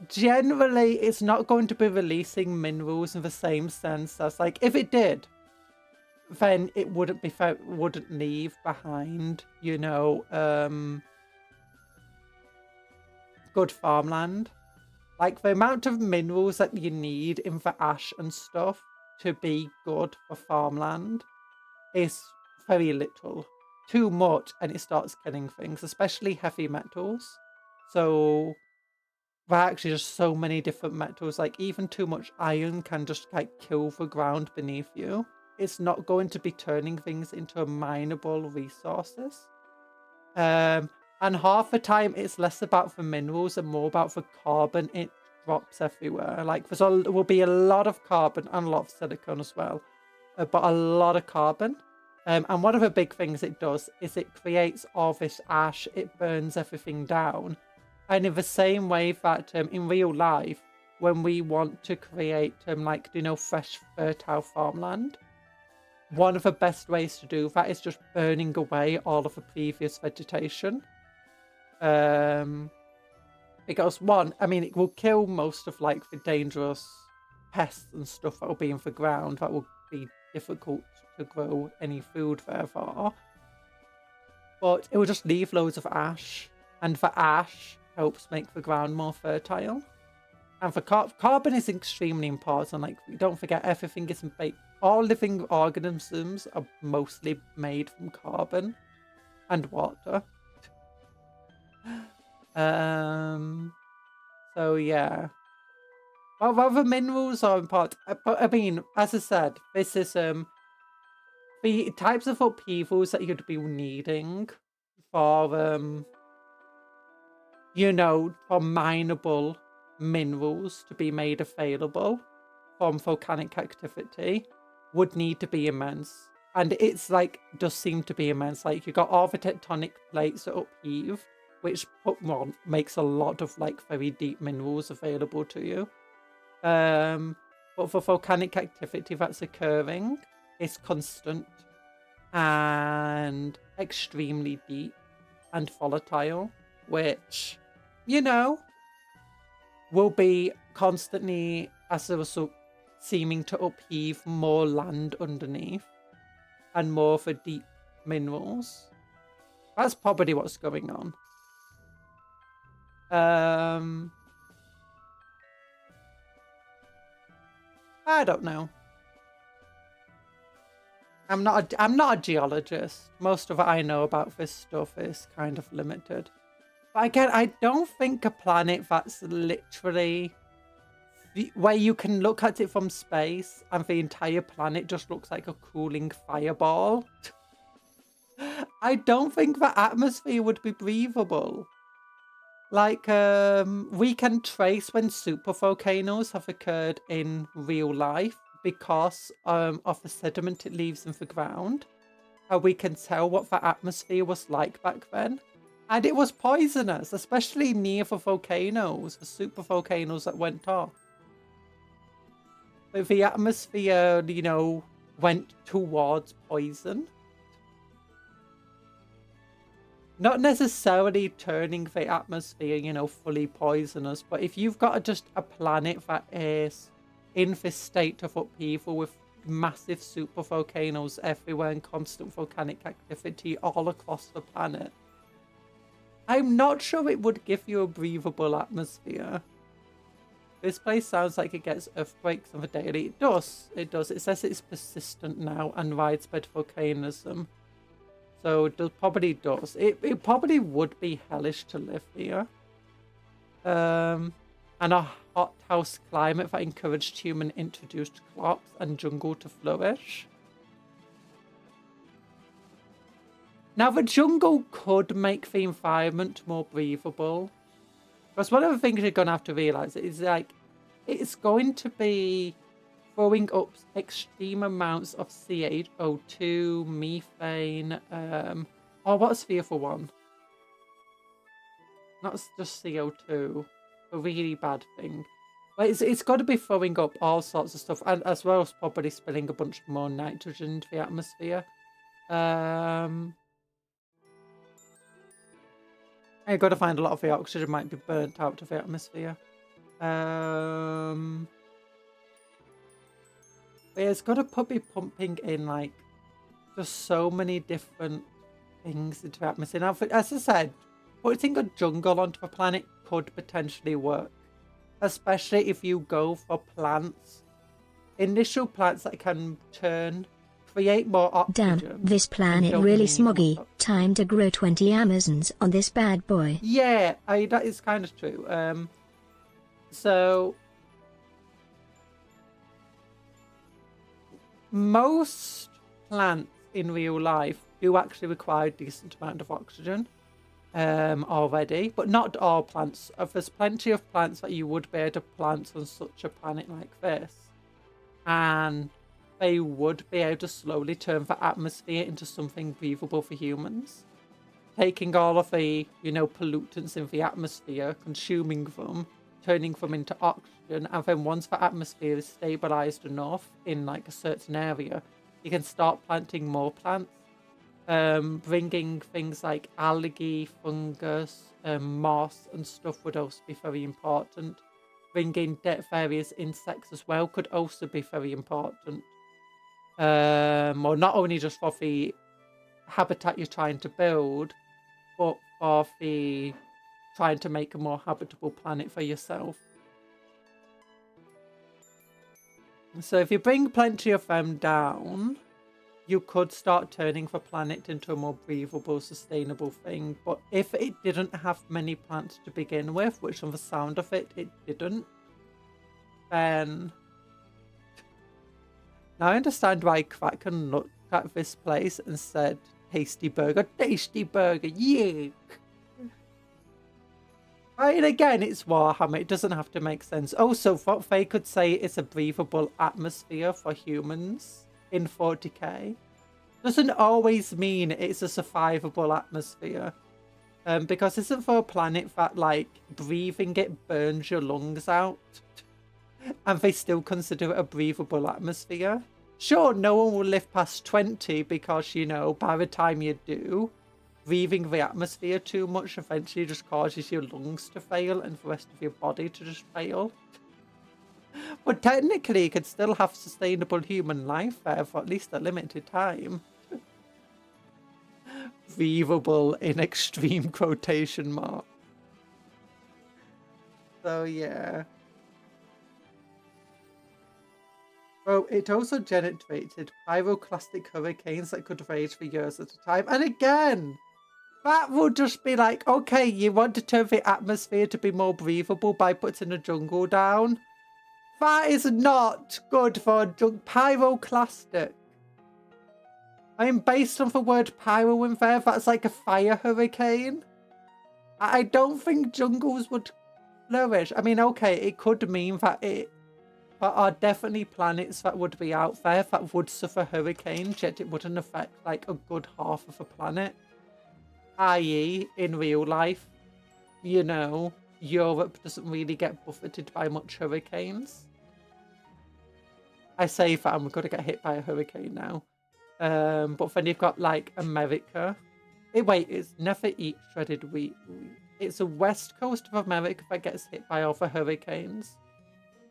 generally it's not going to be releasing minerals in the same sense as, like, if it did, then it wouldn't leave behind, good farmland. Like, the amount of minerals that you need in the ash and stuff to be good for farmland is very little. Too much and it starts killing things, especially heavy metals. So there are actually just so many different metals. Like, even too much iron can just like kill the ground beneath you. It's not going to be turning things into mineable resources. And half the time, it's less about the minerals and more about the carbon it drops everywhere. Like, there will be a lot of carbon and a lot of silicon as well, but a lot of carbon. And one of the big things it does is it creates all this ash. It burns everything down. And in the same way that in real life, when we want to create like, you know, fresh fertile farmland, one of the best ways to do that is just burning away all of the previous vegetation. Because one, I mean, it will kill most of like the dangerous pests and stuff that will be in the ground that will be difficult to grow any food there for. But it will just leave loads of ash, and the ash helps make the ground more fertile. And for carbon is extremely important. Like, don't forget, everything is made. All living organisms are mostly made from carbon and water. So yeah. Well, the minerals are important. But I mean, as I said, this is the types of upheavals that you'd be needing for you know, for mineable minerals to be made available from volcanic activity would need to be immense. And it's like, does seem to be immense. Like, you got all the tectonic plates that upheave, which makes a lot of like very deep minerals available to you. But for volcanic activity that's occurring, it's constant and extremely deep and volatile, which, you know, will be constantly, as a result, seeming to upheave more land underneath and more for deep minerals. That's probably what's going on. I don't know. I'm not a geologist. Most of what I know about this stuff is kind of limited. But again, I don't think a planet that's literally where you can look at it from space and the entire planet just looks like a cooling fireball. I don't think the atmosphere would be breathable. Like, we can trace when supervolcanoes have occurred in real life because of the sediment it leaves in the ground. And we can tell what the atmosphere was like back then. And it was poisonous, especially near the volcanoes, the supervolcanoes that went off. But the atmosphere, you know, went towards poison. Not necessarily turning the atmosphere, you know, fully poisonous, but if you've got just a planet that is in this state of upheaval with massive supervolcanoes everywhere and constant volcanic activity all across the planet, I'm not sure it would give you a breathable atmosphere. This place sounds like it gets earthquakes on the daily. It does. It does. It says it's persistent now and widespread volcanism. So it probably does. It probably would be hellish to live here. And a hothouse climate that encouraged human-introduced crops and jungle to flourish. Now, the jungle could make the environment more breathable. Because one of the things you're going to have to realise is, like, it's going to be throwing up extreme amounts of CO2, methane, oh, what's the other one? Not just CO2, a really bad thing. But it's got to be throwing up all sorts of stuff, and as well as probably spilling a bunch more nitrogen into the atmosphere. I've got to find a lot of the oxygen might be burnt out of the atmosphere. But yeah, it's got to be pumping in like just so many different things into the atmosphere. Now, as I said, putting a jungle onto the planet could potentially work, especially if you go for plants, initial plants that can create more oxygen. Damn, this planet really smoggy. Time to grow 20 Amazons on this bad boy. Yeah, that is kind of true. So most plants in real life do actually require a decent amount of oxygen already, but not all plants. There's plenty of plants that you would be able to plant on such a planet like this, and they would be able to slowly turn the atmosphere into something breathable for humans, taking all of the, you know, pollutants in the atmosphere, consuming them, turning them into oxygen, and then once the atmosphere is stabilized enough in like a certain area, you can start planting more plants. Bringing things like algae, fungus, moss and stuff would also be very important. Bringing various insects as well could also be very important. Or not only just for the habitat you're trying to build, but for the trying to make a more habitable planet for yourself. So if you bring plenty of them down, you could start turning the planet into a more breathable, sustainable thing. But if it didn't have many plants to begin with, which on the sound of it, it didn't, then now I understand why Kraken looked at this place and said, tasty burger, yeah. And again, it's Warhammer, it doesn't have to make sense. Also, what they could say is a breathable atmosphere for humans in 40k doesn't always mean it's a survivable atmosphere. Because isn't there a planet that, like, breathing it burns your lungs out? And they still consider it a breathable atmosphere? Sure, no one will live past 20 because, you know, by the time you do, breathing the atmosphere too much eventually just causes your lungs to fail and the rest of your body to just fail. But technically, you could still have sustainable human life there for at least a limited time. Breathable in extreme quotation mark. So, yeah. Well, it also generated pyroclastic hurricanes that could rage for years at a time. And again, that would just be like, okay, you want to turn the atmosphere to be more breathable by putting a jungle down? That is not good for a pyroclastic. I mean, based on the word pyro in there, that's like a fire hurricane. I don't think jungles would flourish. I mean, okay, it could mean that there are definitely planets that would be out there that would suffer hurricanes, yet it wouldn't affect like a good half of the planet. I.e., in real life, you know, Europe doesn't really get buffeted by much hurricanes. I say that I'm going to get hit by a hurricane now. But then you've got like America. Wait, it's never eat shredded wheat. It's the west coast of America that gets hit by all the hurricanes.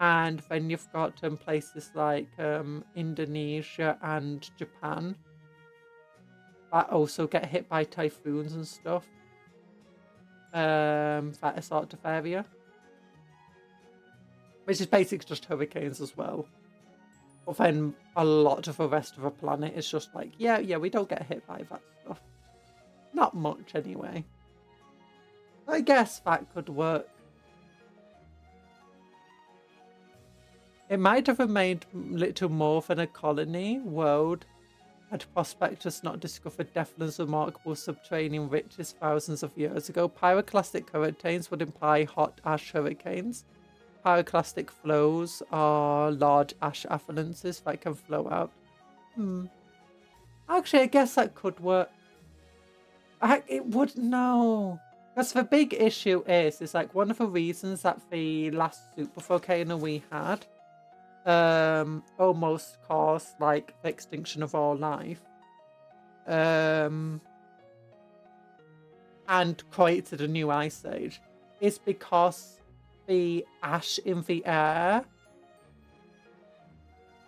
And then you've got places like Indonesia and Japan that also get hit by typhoons and stuff. That sort of area. Which is basically just hurricanes as well. But then a lot of the rest of the planet is just like, yeah, we don't get hit by that stuff. Not much anyway. I guess that could work. It might have remained little more than a colony world had Prospectus not discovered Devlan's remarkable subterranean riches thousands of years ago. Pyroclastic hurricanes would imply hot ash hurricanes. Pyroclastic flows are large ash affluences that can flow out. Actually, I guess that could work. It would, no. Because the big issue is like one of the reasons that the last super volcano we had almost caused like the extinction of all life. And created a new ice age is because the ash in the air,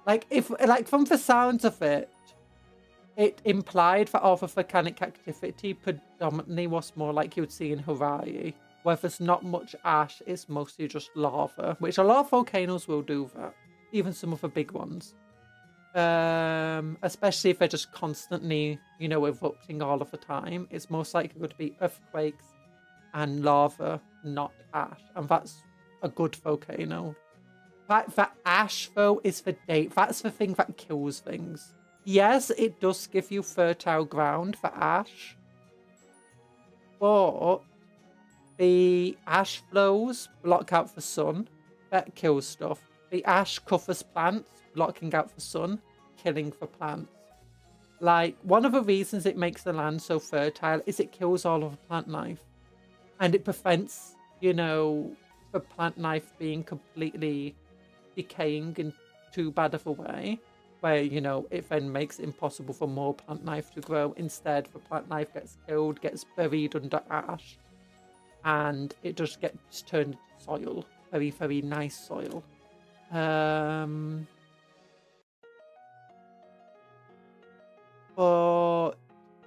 like from the sounds of it, it implied that all the volcanic activity predominantly was more like you would see in Hawaii, where there's not much ash, it's mostly just lava, which a lot of volcanoes will do that, even some of the big ones. Especially if they're just constantly, you know, erupting all of the time. It's most likely going to be earthquakes and lava, not ash, and that's a good volcano. That ash though is that's the thing that kills things. Yes, it does give you fertile ground for ash, but the ash flows block out the sun, that kills stuff. The ash covers plants, blocking out the sun, killing the plants. Like, one of the reasons it makes the land so fertile is it kills all of the plant life. And it prevents, you know, for plant life being completely decaying in too bad of a way, where, you know, it then makes it impossible for more plant life to grow. Instead, the plant life gets killed, gets buried under ash, and it just gets turned into soil. Very, very nice soil. But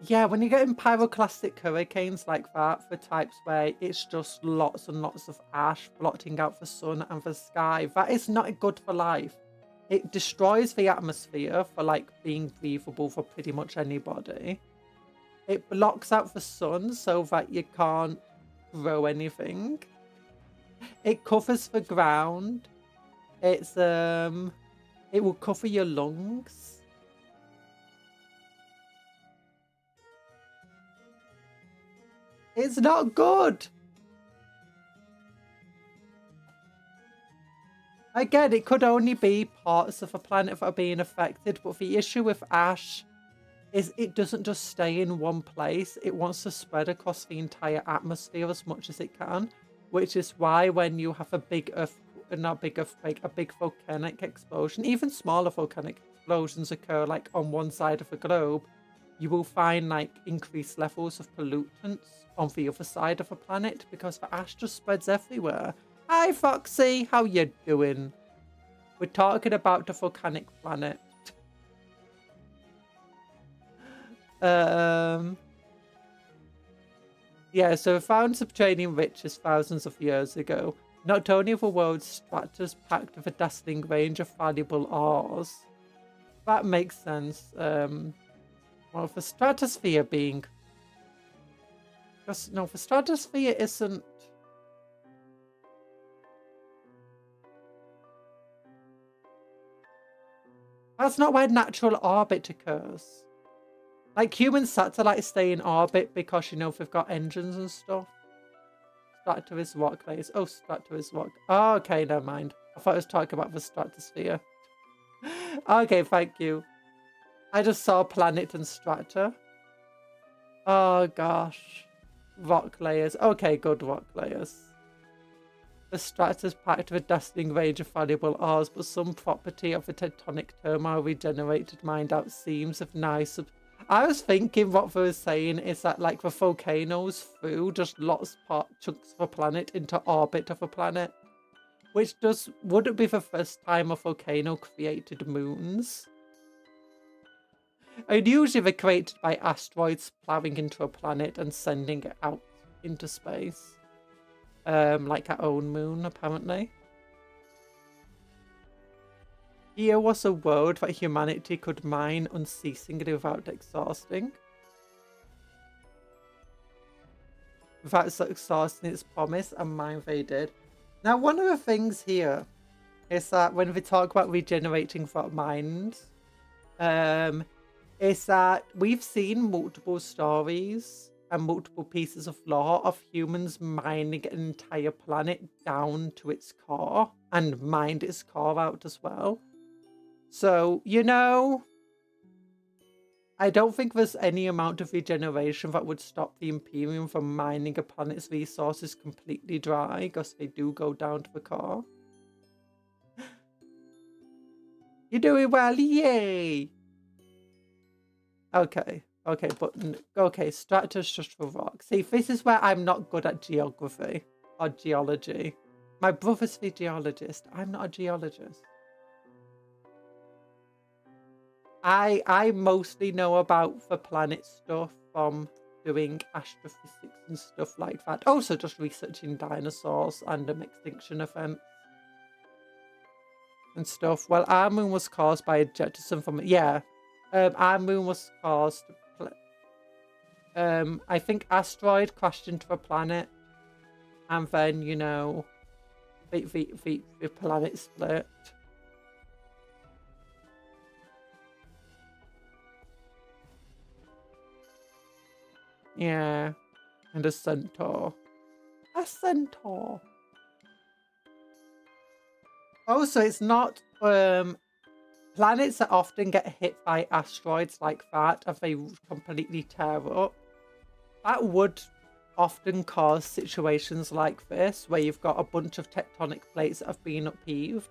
yeah, when you get in pyroclastic hurricanes like that, for types where it's just lots and lots of ash blotting out the sun and the sky, that is not good for life. It destroys the atmosphere for like being breathable for pretty much anybody. It blocks out the sun so that you can't grow anything. It covers the ground. It's it will cover your lungs. It's not good. Again, it could only be parts of a planet that are being affected, but the issue with ash is it doesn't just stay in one place. It wants to spread across the entire atmosphere as much as it can, which is why when you have a big a big volcanic explosion, even smaller volcanic explosions occur like on one side of the globe, you will find like increased levels of pollutants on the other side of the planet because the ash just spreads everywhere. Hi Foxy, how you doing? We're talking about the volcanic planet. Yeah, so found subterranean riches thousands of years ago. Not only the world's stratus packed with a dazzling range of valuable ores. That makes sense. Well, the stratosphere being... No, the stratosphere isn't... That's not where natural orbit occurs. Like, human satellites stay in orbit because, you know, they've got engines and stuff. Strato is rock layers. Oh, strato is rock. Oh, okay, never mind. I thought I was talking about the stratosphere. Okay, thank you. I just saw planet and strata. Oh, gosh. Rock layers. Okay, good rock layers. The strata is packed with a dazzling range of valuable ores, but some property of the tectonic turmoil regenerated mined out seams of nice... I was thinking what they were saying is that like the volcanoes threw just lots of chunks of a planet into orbit of a planet, which wouldn't be the first time a volcano created moons. And usually they're created by asteroids plowing into a planet and sending it out into space. Like our own moon, apparently. Here was a world that humanity could mine unceasingly without exhausting. Without exhausting its promise, and mine they did. Now, one of the things here is that when we talk about regenerating that mines, is that we've seen multiple stories and multiple pieces of lore of humans mining an entire planet down to its core and mined its core out as well. So, you know, I don't think there's any amount of regeneration that would stop the Imperium from mining a planet's resources completely dry, because they do go down to the core. You're doing well, yay! Okay, but strata's just for rock. See, this is where I'm not good at geography or geology. My brother's the geologist. I'm not a geologist. I mostly know about the planet stuff from doing astrophysics and stuff like that. Also just researching dinosaurs and extinction events and stuff. Well, our moon was caused by a jettison from... Yeah, our moon was caused... I think asteroid crashed into a planet. And then, you know, the planet split. Yeah, and a centaur. A centaur. Oh, so it's not planets that often get hit by asteroids like that, if they completely tear up. That would often cause situations like this, where you've got a bunch of tectonic plates that have been upheaved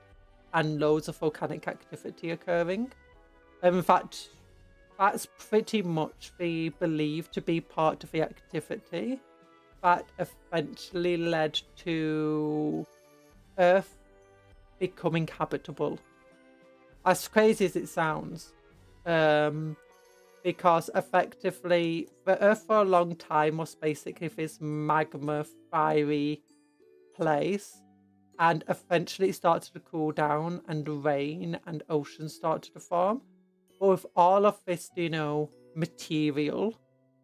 and loads of volcanic activity occurring. In fact, that's pretty much believed to be part of the activity that eventually led to Earth becoming habitable. As crazy as it sounds, because effectively the Earth for a long time was basically this magma fiery place, and eventually it started to cool down and rain and oceans started to form. But with all of this, you know, material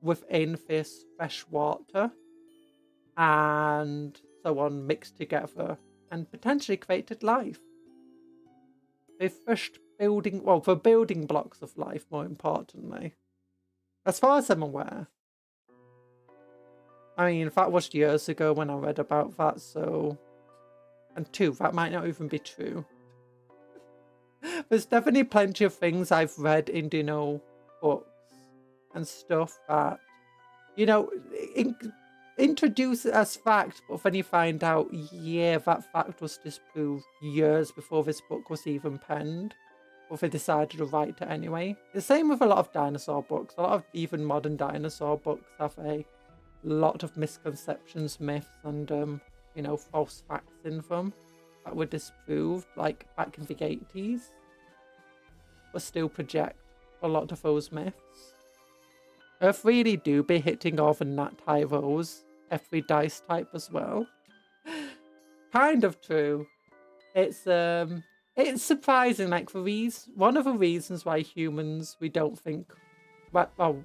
within this fresh water and so on mixed together and potentially created life. The first building, well, the building blocks of life, more importantly. As far as I'm aware. I mean, that was years ago when I read about that, so... And two, that might not even be true. There's definitely plenty of things I've read in, you know, books and stuff that, you know, introduce it as fact, but then you find out, yeah, that fact was disproved years before this book was even penned, but they decided to write it anyway. The same with a lot of dinosaur books. A lot of even modern dinosaur books have a lot of misconceptions, myths, and you know, false facts in them that were disproved, like back in the 80s, but still project a lot of those myths. Earth really do be hitting off in that high rolls every dice type as well. Kind of true. It's surprising, like one of the reasons why humans, we don't think, well,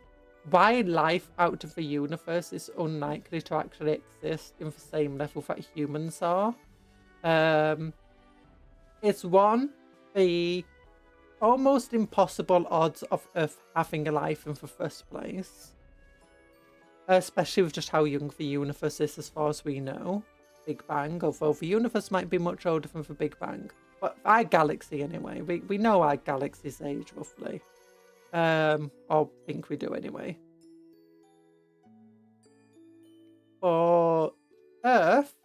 why life out of the universe is unlikely to actually exist in the same level that humans are. It's one, the almost impossible odds of Earth having a life in the first place. Especially with just how young the universe is as far as we know. Big Bang, although the universe might be much older than the Big Bang. But our galaxy anyway, we know our galaxy's age roughly. Or think we do anyway. For Earth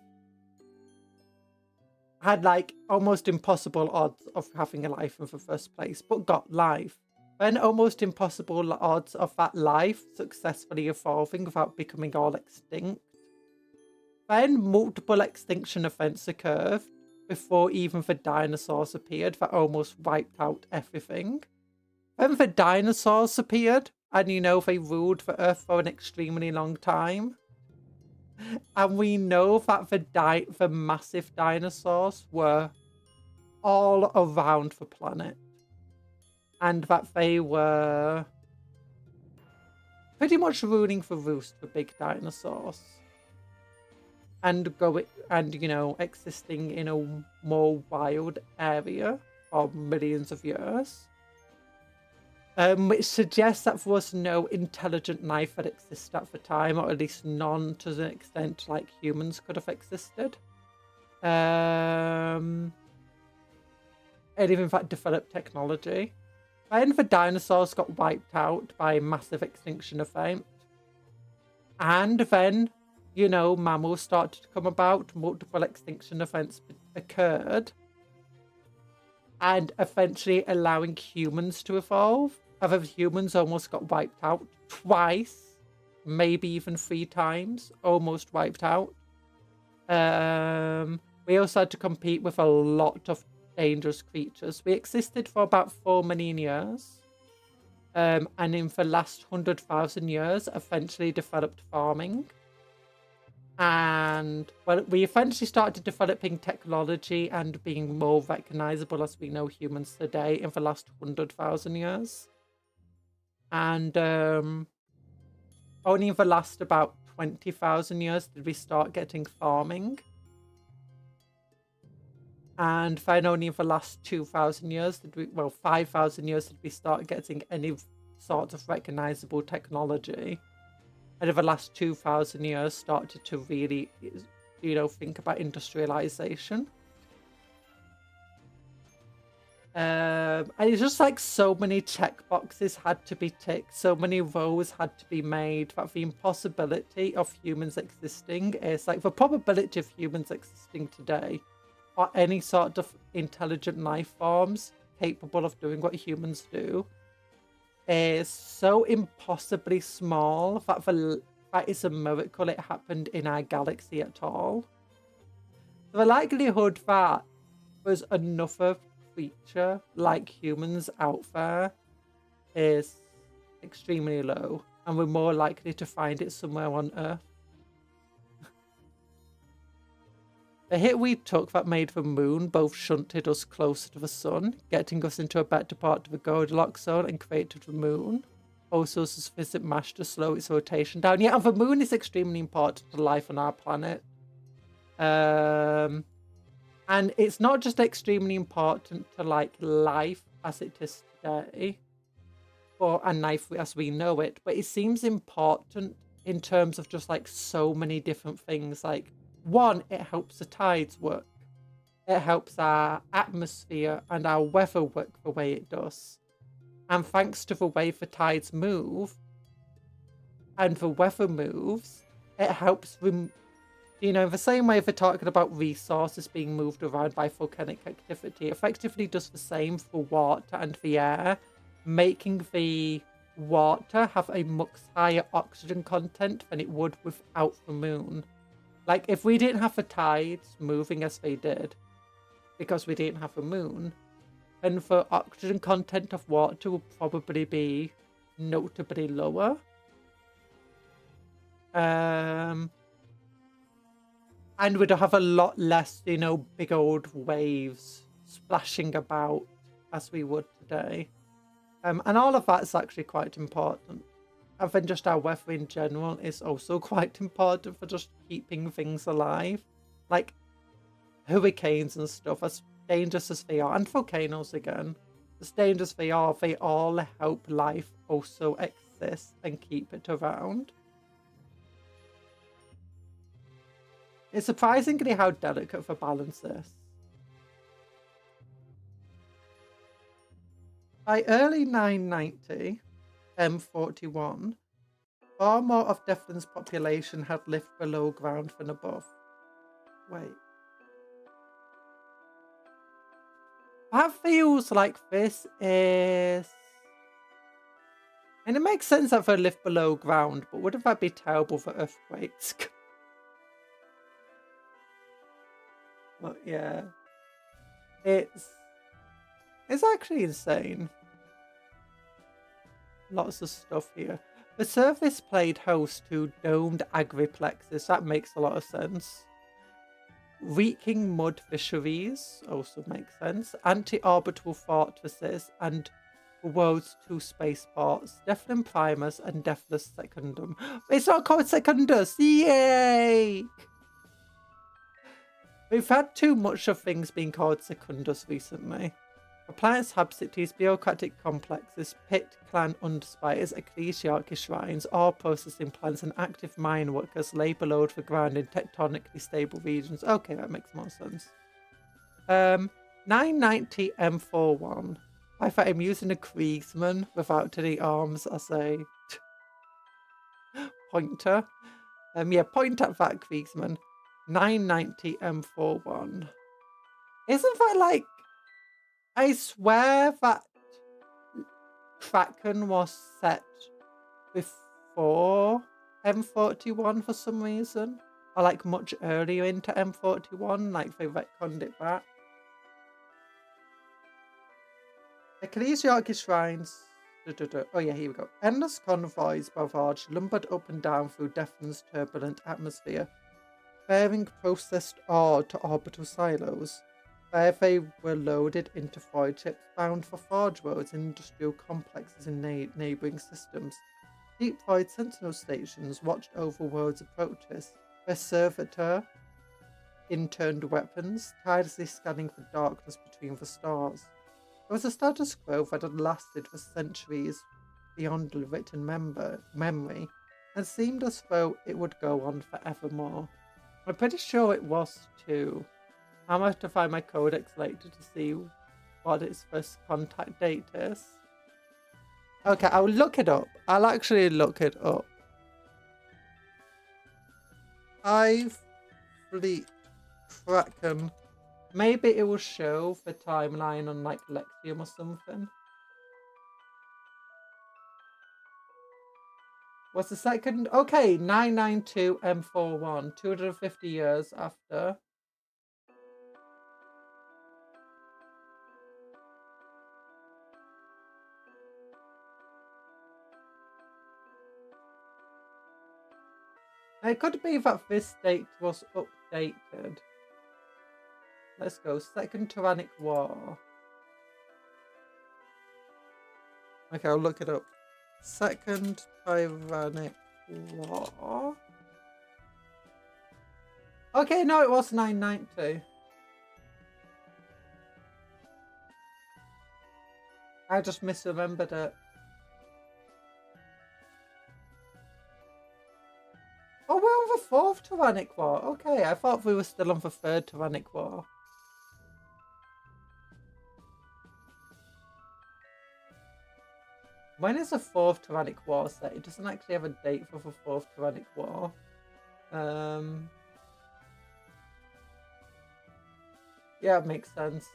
had like almost impossible odds of having a life in the first place, but got life. Then almost impossible odds of that life successfully evolving without becoming all extinct. Then multiple extinction events occurred before even the dinosaurs appeared that almost wiped out everything. Then the dinosaurs appeared, and you know, they ruled the Earth for an extremely long time. And we know that the massive dinosaurs were all around the planet. And that they were pretty much ruling the roost for big dinosaurs. And you know, existing in a more wild area for millions of years. Which suggests that there was no intelligent life that existed at the time, or at least none to the extent like humans could have existed. And even in fact developed technology. Then the dinosaurs got wiped out by a massive extinction event. And then, you know, mammals started to come about, multiple extinction events occurred. And eventually allowing humans to evolve. However, humans almost got wiped out twice, maybe even 3 times, almost wiped out. We also had to compete with a lot of dangerous creatures. We existed for about 4 million years. And in the last 100,000 years, eventually developed farming. And, well, we eventually started developing technology and being more recognizable as we know humans today in the last 100,000 years. And only in the last about 20,000 years did we start getting farming. And then only in the last 2,000 years did we, well, 5,000 years did we start getting any sort of recognizable technology. And in the last 2,000 years started to really, you know, think about industrialization. And it's just like so many checkboxes had to be ticked, so many rows had to be made that the impossibility of humans existing is like the probability of humans existing today, or any sort of intelligent life forms capable of doing what humans do, is so impossibly small that it's a miracle it happened in our galaxy at all. The likelihood that there's another creature like humans out there is extremely low, and we're more likely to find it somewhere on Earth. The hit we took that made the moon both shunted us closer to the sun, getting us into a better part of the Goldilocks zone, and created the moon. Also sufficient mass to slow its rotation down. Yeah, and the moon is extremely important to life on our planet. And it's not just extremely important to like life as it is today, and life as we know it, but it seems important in terms of just like so many different things. Like, one, it helps the tides work. It helps our atmosphere and our weather work the way it does. And thanks to the way the tides move and the weather moves, it helps you know, the same way they're talking about resources being moved around by volcanic activity, effectively does the same for water and the air, making the water have a much higher oxygen content than it would without the moon. Like, if we didn't have the tides moving as they did, because we didn't have the moon, then the oxygen content of water would probably be notably lower. And we'd have a lot less, you know, big old waves splashing about as we would today. And all of that's actually quite important. And then just our weather in general is also quite important for just keeping things alive. Like hurricanes and stuff, as dangerous as they are, and volcanoes again, as dangerous as they all help life also exist and keep it around. It's surprisingly how delicate the balance is. By early 990, M41, far more of Devlan's population had lived below ground than above. Wait. That feels like this is... And it makes sense that they live below ground, but wouldn't that be terrible for earthquakes? But yeah, it's actually insane. Lots of stuff here. The surface played host to domed agriplexes. That makes a lot of sense. Reeking mud fisheries also makes sense. Anti-orbital fortresses and the world's two spaceports, Devlan Primus and Devlan Secundum. It's not called Secundus! Yay! We've had too much of things being called Secundus recently. Appliance hub cities, bureaucratic complexes, pit clan underspires, ecclesiarchy shrines, ore processing plants, and active mine workers lay below the ground in tectonically stable regions. Okay, that makes more sense. 990 M41. I thought I'm using a Kriegsman without any arms as a pointer. Yeah, point at that Kriegsman. 990 M41. Isn't that like... I swear that Kraken was set before M41 for some reason. Or like much earlier into M41, like they retconned it back. Ecclesiarchy shrines. Oh yeah, here we go. Endless convoys barrage lumbered up and down through Devlan's turbulent atmosphere, bearing processed ore to orbital silos. There they were loaded into void ships bound for forge roads and industrial complexes in neighbouring systems. Deep void sentinel stations watched over worlds' approaches, their servitor interned weapons, tirelessly scanning for darkness between the stars. There was a status quo that had lasted for centuries beyond the written memory, and seemed as though it would go on forevermore. I'm pretty sure it was too. I might have to find my codex later to see what its first contact date is. Okay, I'll look it up. I'll actually look it up. Hive Fleet Kraken. Maybe it will show the timeline on like Lexium or something. What's the second? Okay, 992 M41, 250 years after. It could be that this date was updated. Let's go. Second Tyrannic War. Okay, I'll look it up. Second Tyrannic War. Okay, no, it was 990. I just misremembered it. Oh, we're on the fourth Tyrannic War. Okay, I thought we were still on the third Tyrannic War. When is the fourth Tyrannic War set? It doesn't actually have a date for the fourth Tyrannic War. Yeah, it makes sense.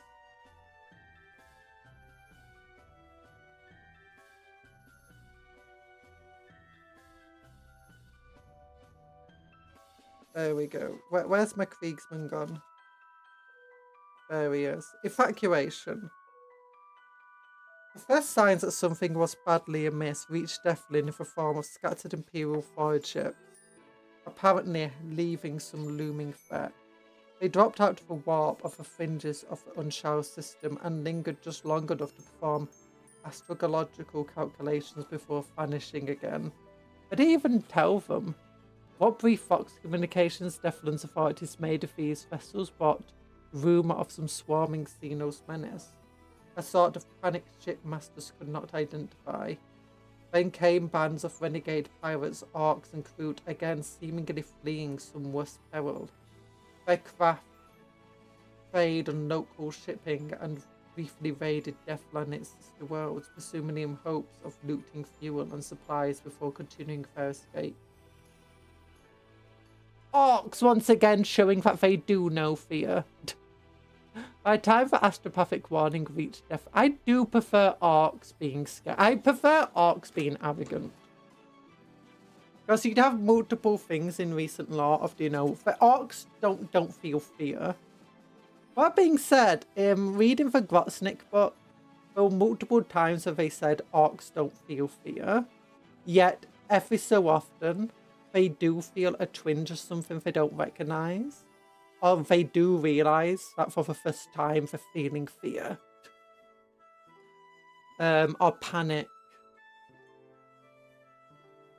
There we go. Where's my Kriegsman gone? There he is. Evacuation. The first signs that something was badly amiss reached Devlan in the form of scattered Imperial forage ships, apparently leaving some looming threat. They dropped out to the warp of the fringes of the Unshower system and lingered just long enough to perform astrological calculations before vanishing again. Did he even tell them? What brief Fox communications Devlan's authorities made of these vessels brought rumour of some swarming Xenos menace, a sort of panicked ship masters could not identify. Then came bands of renegade pirates, orcs and crude, again seemingly fleeing some worse peril. Their craft preyed on local shipping and briefly raided Devlan and its sister worlds, presumably in hopes of looting fuel and supplies before continuing their escape. Orcs once again showing that they do know fear. By the time the astropathic warning reached Death, I do prefer orcs being scared. I prefer orcs being arrogant. Because you'd have multiple things in recent lore of, you know, the orcs don't feel fear. That being said, reading the Grotznik book, there were multiple times where they said orcs don't feel fear. Yet, every so often, they do feel a twinge of something they don't recognise. Or they do realise that for the first time they're feeling fear. Or panic.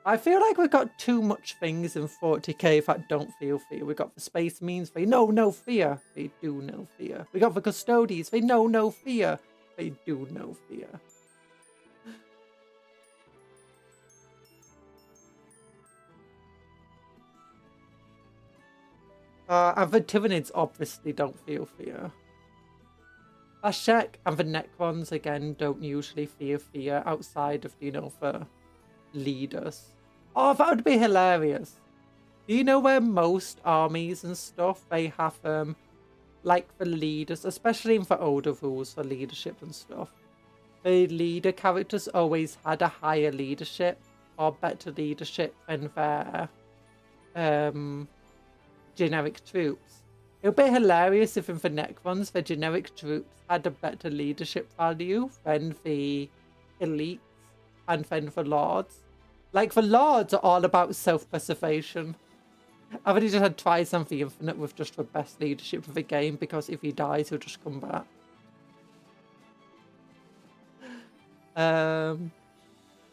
I feel like we've got too much things in 40k that don't feel fear. We've got the Space Marines, they know no fear. They do know fear. We got the Custodians, they know no fear. They do know fear. And the Tyranids obviously don't feel fear. Ashek and the Necrons again don't usually feel fear outside of, you know, the leaders. Oh, that would be hilarious. Do you know where most armies and stuff, they have like the leaders, especially in the older rules for leadership and stuff, the leader characters always had a higher leadership or better leadership than their generic troops. It would be hilarious if in the Necrons the generic troops had a better leadership value than the elites and then the lords. Like, the lords are all about self-preservation. I've already just had Tries on the Infinite with just the best leadership of the game, because if he dies he'll just come back.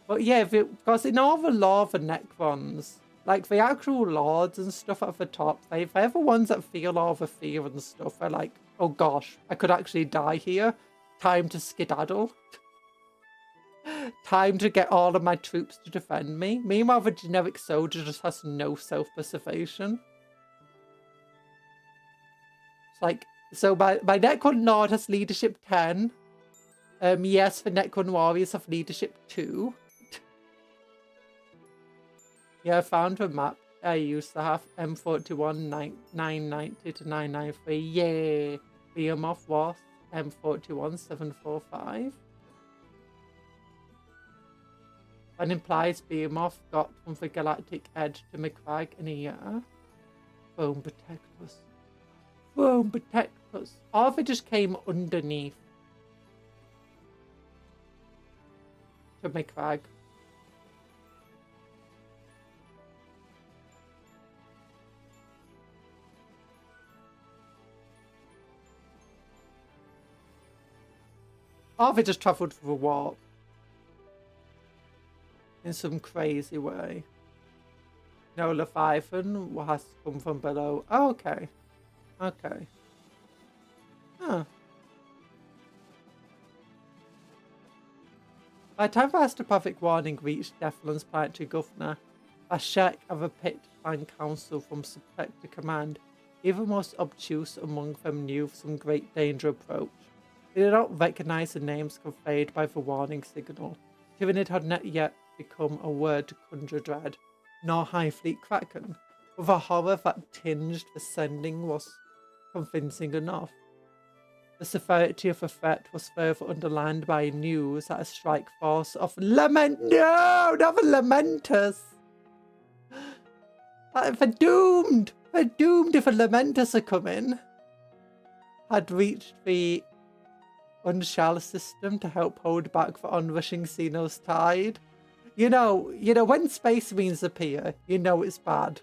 But yeah, because in all the lore of the Necrons, like, the actual lords and stuff at the top, they're the ones that feel all the fear and stuff. They're like, oh gosh, I could actually die here. Time to skedaddle. Time to get all of my troops to defend me. Meanwhile, the generic soldier just has no self-preservation. It's like, so my Necron Lord has leadership 10, Yes, for Necron Warriors of Leadership 2. Yeah, I found a map. I used to have M41 990 to 993. Yay! Behemoth was M41 745. That implies Behemoth got from the Galactic Edge to McCrag in a year. Foam protect us. Foam protect us. Or if it just came underneath to McCrag. Or if it just travelled through a warp. In some crazy way. No, Leviathan has to come from below. Oh, okay. Okay. Huh. By the time the astropathic warning reached Devlan's planetary governor, a check of a pit plan council from Subjector Command, even most obtuse among them knew some great danger approached. They did not recognise the names conveyed by the warning signal, given it had not yet become a word to conjure dread, nor High Fleet Kraken, but the horror that tinged the sending was convincing enough. The severity of the threat was further underlined by news that a strike force of no, not the Lamenters! They're doomed! They're doomed if the Lamenters are coming! Had reached the Unshall system to help hold back the onrushing Xenos tide. You know, when Space Marines appear, you know it's bad.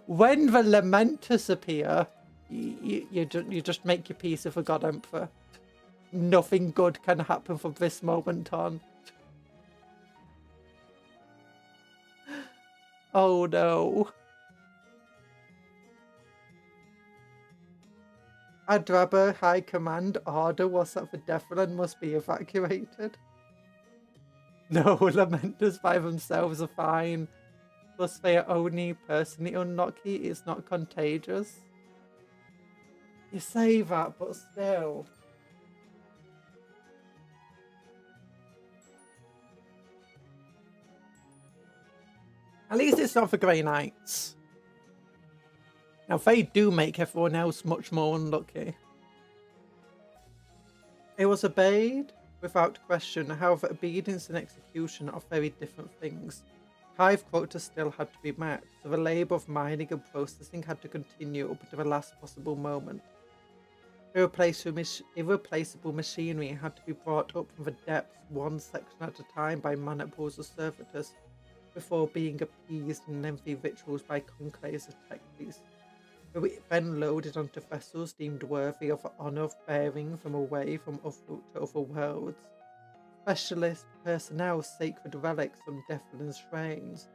When the Lamenters appear, you just make your peace with the God Emperor. Nothing good can happen from this moment on. Oh no. I'd rather High Command order was that the Devlan must be evacuated. No, Lamenters by themselves are fine. Plus they are only personally unlucky, it's not contagious. You say that, but still. At least it's not for Grey Knights. Now, they do make everyone else much more unlucky. It was obeyed without question. However, obedience and execution are very different things. Hive quota still had to be met, so the labour of mining and processing had to continue up to the last possible moment. Irreplaceable machinery had to be brought up from the depths one section at a time by maniples or servitors before being appeased in lengthy rituals by conclaves of tech priests. They were then loaded onto vessels deemed worthy of the honour of bearing them away from other to other worlds. Specialist personnel, sacred relics from Devlan's shrines.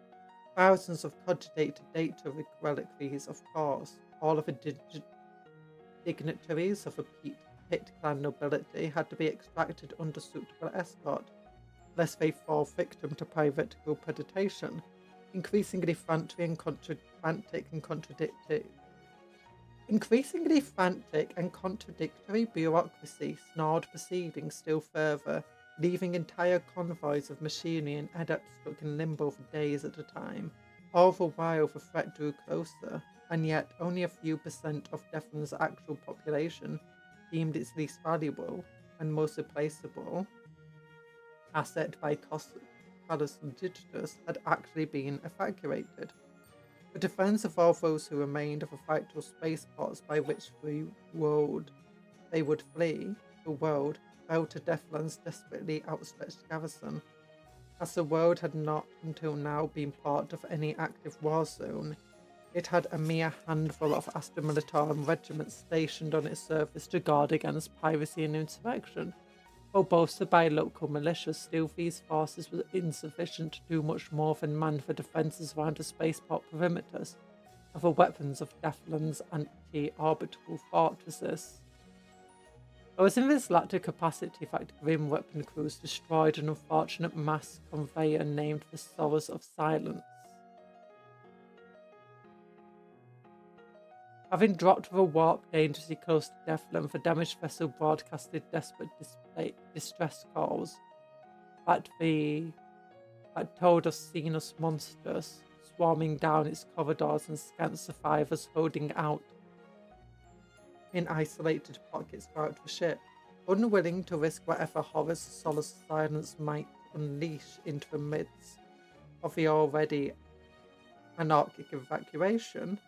Thousands of cogitated data reliquaries, of course. All of the dignitaries of the Pit clan nobility had to be extracted under suitable escort, lest they fall victim to piratical predation. Increasingly frantic and contradictory bureaucracy snarled proceedings still further, leaving entire convoys of machinery and adepts stuck in limbo for days at a time. All the while the threat drew closer, and yet only a few percent of Devlan's actual population, deemed its least valuable and most replaceable asset by Callus and Digitus, had actually been evacuated. The defense of all those who remained of the vital spaceports by which they would flee the world fell to Devlan's desperately outstretched garrison. As the world had not until now been part of any active war zone, it had a mere handful of Astra Militarum regiments stationed on its surface to guard against piracy and insurrection. While bolstered by local militias, still these forces were insufficient to do much more than man the defences around the spaceport perimeters of the weapons of Devlan's anti-orbital fortresses. It was in this latter capacity that grim weapon crews destroyed an unfortunate mass conveyor named the Sorrows of Silence. Having dropped the warp dangerously close to Devlan, the damaged vessel broadcasted desperate distress calls that told us seen us monsters swarming down its corridors and scant survivors holding out in isolated pockets throughout the ship, unwilling to risk whatever horrors Solace silence might unleash into the midst of the already anarchic evacuation.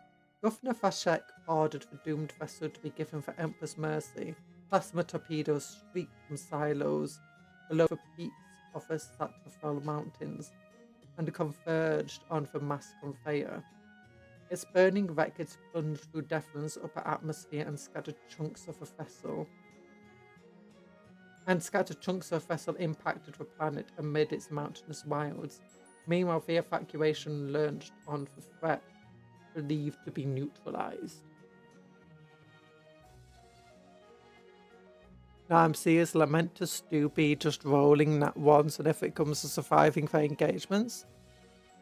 Governor Vashek ordered the doomed vessel to be given the Emperor's mercy. Plasma torpedoes streaked from silos below the peaks of the Satrafel Mountains and converged on the mass conveyor. Its burning wreckage plunged through Devlan's upper atmosphere and scattered chunks of the vessel. Impacted the planet amid its mountainous wilds. Meanwhile, the evacuation lurched on the threat, believed to be neutralized. Now I'm serious, Lamentus do be just rolling that once, and if it comes to surviving their engagements,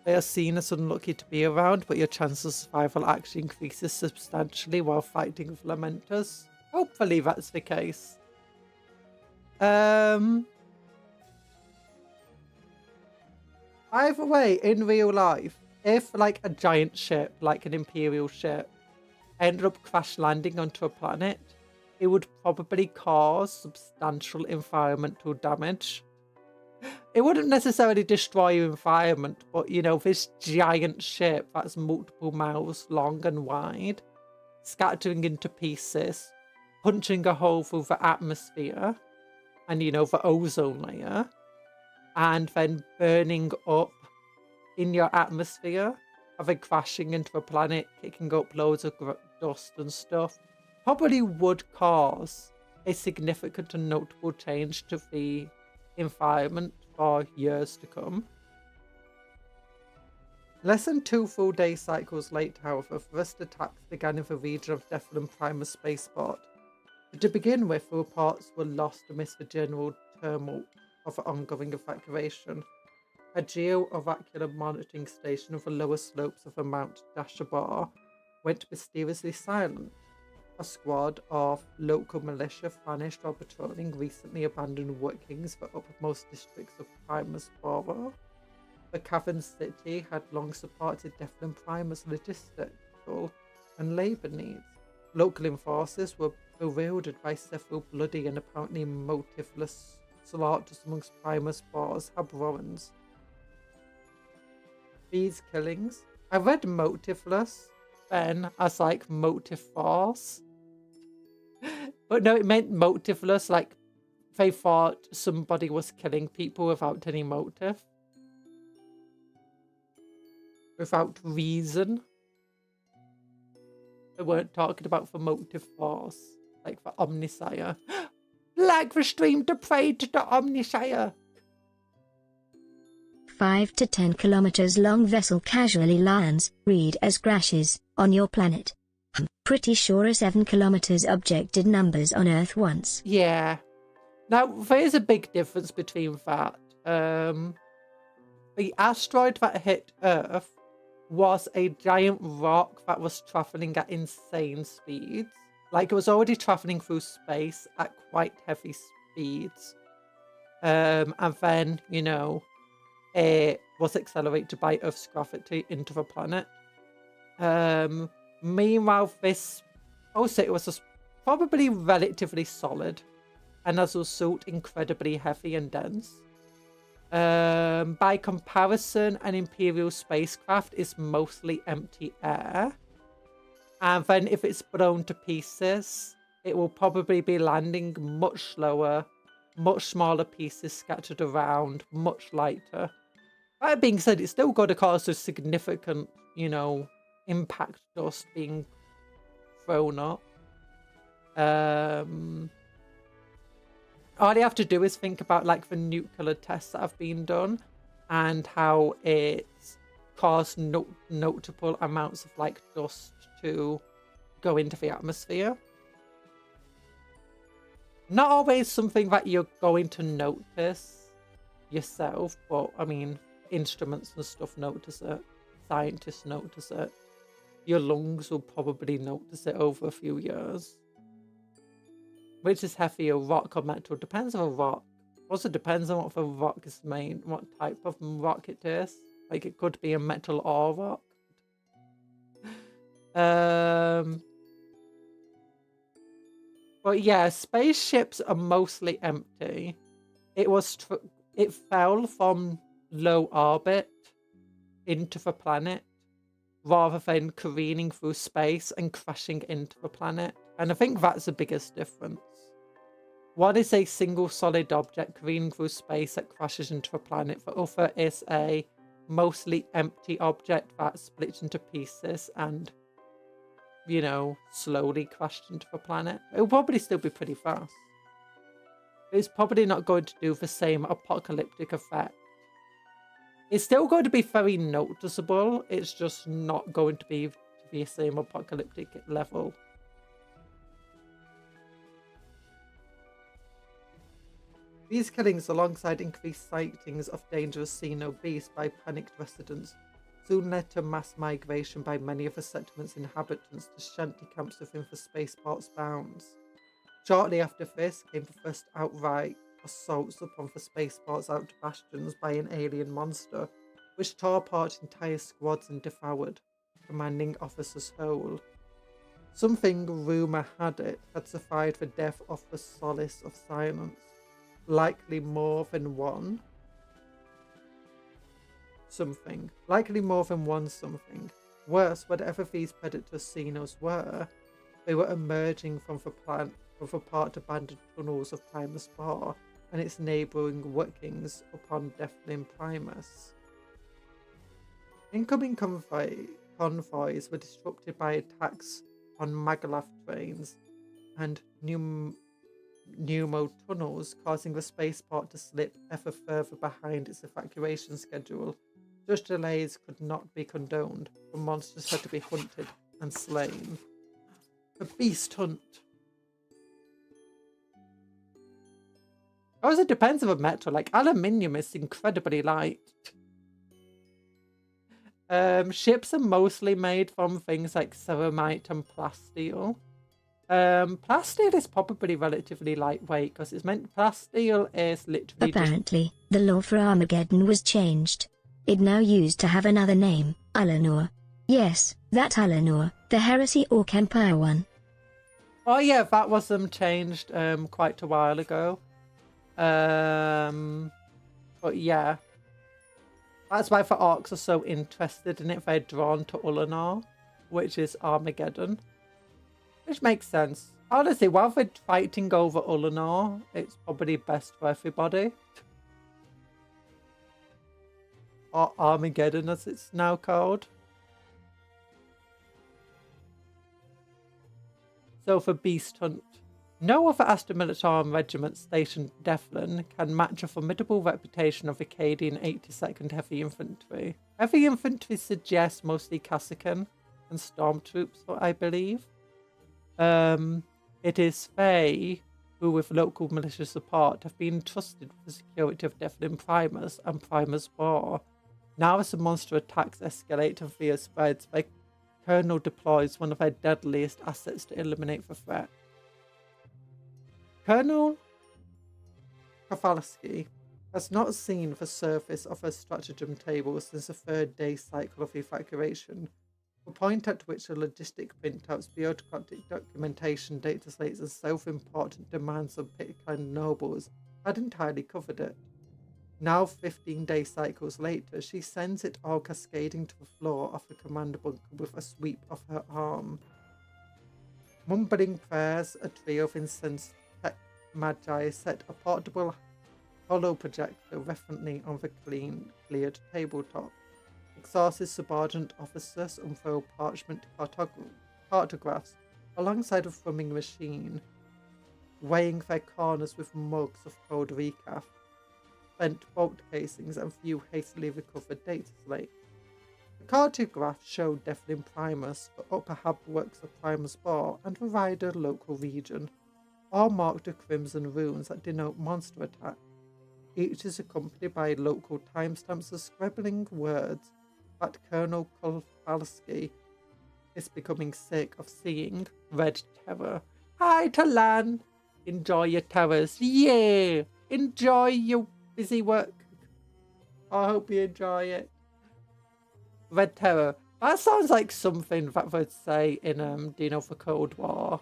they are seen as unlucky to be around, but your chance of survival actually increases substantially while fighting with Lamentus. Hopefully that's the case. Either way, in real life, if like a giant ship, like an Imperial ship, ended up crash landing onto a planet, it would probably cause substantial environmental damage. It wouldn't necessarily destroy your environment, but you know, this giant ship that's multiple miles long and wide, scattering into pieces, punching a hole through the atmosphere and, you know, the ozone layer, and then burning up in your atmosphere, and then crashing into a planet, kicking up loads of dust and stuff, probably would cause a significant and notable change to the environment for years to come. Less than 2 full day cycles later, however, first attacks began in the region of Devlan Primus Spaceport. To begin with, the reports were lost amidst the general turmoil of the ongoing evacuation. A geo-oracular monitoring station on the lower slopes of the Mount Dashabar went mysteriously silent. A squad of local militia vanished while patrolling recently abandoned workings for uppermost districts of Primus Borough. The Cavern City had long supported Devlan Primus logistical and labour needs. Local enforcers were bewildered by several bloody and apparently motiveless slaughters amongst Primus Bore's abhorrence. These killings, I read motiveless then as like motive force. But no, it meant motiveless, like they thought somebody was killing people without any motive. Without reason. They weren't talking about the motive force, like for Omnisire. Like the stream to pray to the Omnisire. 5 to 10 kilometers long vessel casually lands, read as crashes, on your planet. Pretty sure a 7 kilometers object did numbers on Earth once. Yeah. Now, there's a big difference between that. The asteroid that hit Earth was a giant rock that was traveling at insane speeds. Like, it was already traveling through space at quite heavy speeds. And then, you know, it was accelerated by Earth's gravity into the planet. Meanwhile, this also, it was just probably relatively solid, and as a result, incredibly heavy and dense. By comparison, an Imperial spacecraft is mostly empty air. And then if it's blown to pieces, it will probably be landing much slower, much smaller pieces scattered around, much lighter. That being said, it's still going to cause a significant, you know, impact dust being thrown up. All you have to do is think about like the nuclear tests that have been done and how it's caused notable amounts of like dust to go into the atmosphere. Not always something that you're going to notice yourself, but I mean, instruments and stuff notice it. Scientists notice it. your lungs will probably notice it over a few years. Which is heavier, rock or metal? Depends on a rock. Also depends on what the rock is made, what type of rock it is. Like it could be a metal or rock. But yeah, spaceships are mostly empty. It fell from low orbit into the planet rather than careening through space and crashing into the planet. And I think that's the biggest difference. One is a single solid object careening through space that crashes into the planet. The other is a mostly empty object that splits into pieces and, you know, slowly crashed into the planet. It'll probably still be pretty fast. It's probably not going to do the same apocalyptic effect. It's still going to be very noticeable. It's just not going to be the same apocalyptic level. These killings, alongside increased sightings of dangerous Xeno beasts by panicked residents, soon led to mass migration by many of the settlement's inhabitants to shanty camps within the spaceport's bounds. Shortly after this came the first outright assaults upon the spaceport's outer bastions by an alien monster, which tore apart entire squads and devoured commanding officers whole. Something, rumour had it, had survived the death of the Solace of Silence. Likely more than one something. Likely more than one something. Worse, whatever these predator Xenos were, they were emerging from the part abandoned tunnels of Primus Bar and its neighbouring workings upon Devlan Primus. Incoming convoys were disrupted by attacks on Magalath trains and pneumo tunnels, causing the spaceport to slip ever further behind its evacuation schedule. Such delays could not be condoned. The monsters had to be hunted and slain. The beast hunt. Also, it depends on the metal. Like, aluminium is incredibly light. Ships are mostly made from things like ceramite and plasteel. Plasteel is probably relatively lightweight because it's meant plasteel is literally Apparently, the law for Armageddon was changed. It now used to have another name, Alanor. Yes, that Alanor, the Heresy Orc Empire one. Oh yeah, that was changed quite a while ago. But yeah. That's why the orcs are so interested in it. They're drawn to Ulanor, which is Armageddon. Which makes sense. Honestly, while we're fighting over Ulanor, it's probably best for everybody. Or Armageddon, as it's now called. So for Beast Hunt. No other Astra Militarum regiment stationed in Devlan can match a formidable reputation of Acadian 82nd Heavy Infantry. Heavy Infantry suggests mostly Kassakan and Stormtroops, I believe. It is they who, with local militia support, have been trusted with the security of Devlan Primus and Primus Bar. Now as the monster attacks escalate and fear spreads, their colonel deploys one of their deadliest assets to eliminate the threat. Colonel Kowalski has not seen the surface of her stratagem table since the third day cycle of evacuation, the point at which the logistic printouts, bureaucratic documentation, data slates, and self-important demands of Pitcairn nobles had entirely covered it. Now, 15-day cycles later, she sends it all cascading to the floor of the command bunker with a sweep of her arm. Mumbling prayers, a trio of incensed tech magi set a portable hollow projector reverently on the cleared tabletop. Exorcist subordinate officers unfurl parchment cartographs alongside a thrumming machine, weighing their corners with mugs of cold recaf, bent bolt casings, and few hastily recovered data slates. The cartographs showed Devlan Primus, the upper hubworks of Primus Bar, and the wider local region, all marked with crimson runes that denote monster attack. Each is accompanied by local timestamps of scribbling words that Colonel Kowalski is becoming sick of seeing red terror. Hi, Talan. Enjoy your terrors. Yeah. Enjoy your busy work. I hope you enjoy it. Red terror. That sounds like something that would say in do you know, for Cold War?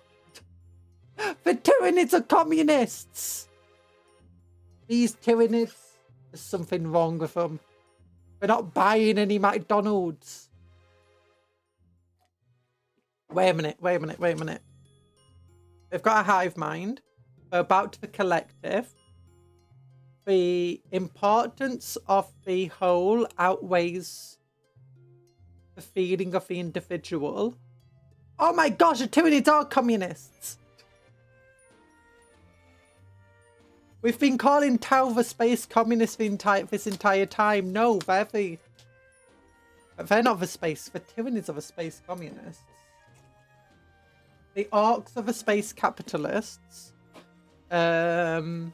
The Tyranids are communists. These Tyranids, there's something wrong with them. We're not buying any McDonald's. Wait a minute. We've got a hive mind. We're about the collective. The importance of the whole outweighs the feeling of the individual. Oh my gosh, the Tyranids are communists. We've been calling Tau the space communist this entire time. No, they're not the space. The Tyranids are the space communists. The Orcs are the space capitalists. The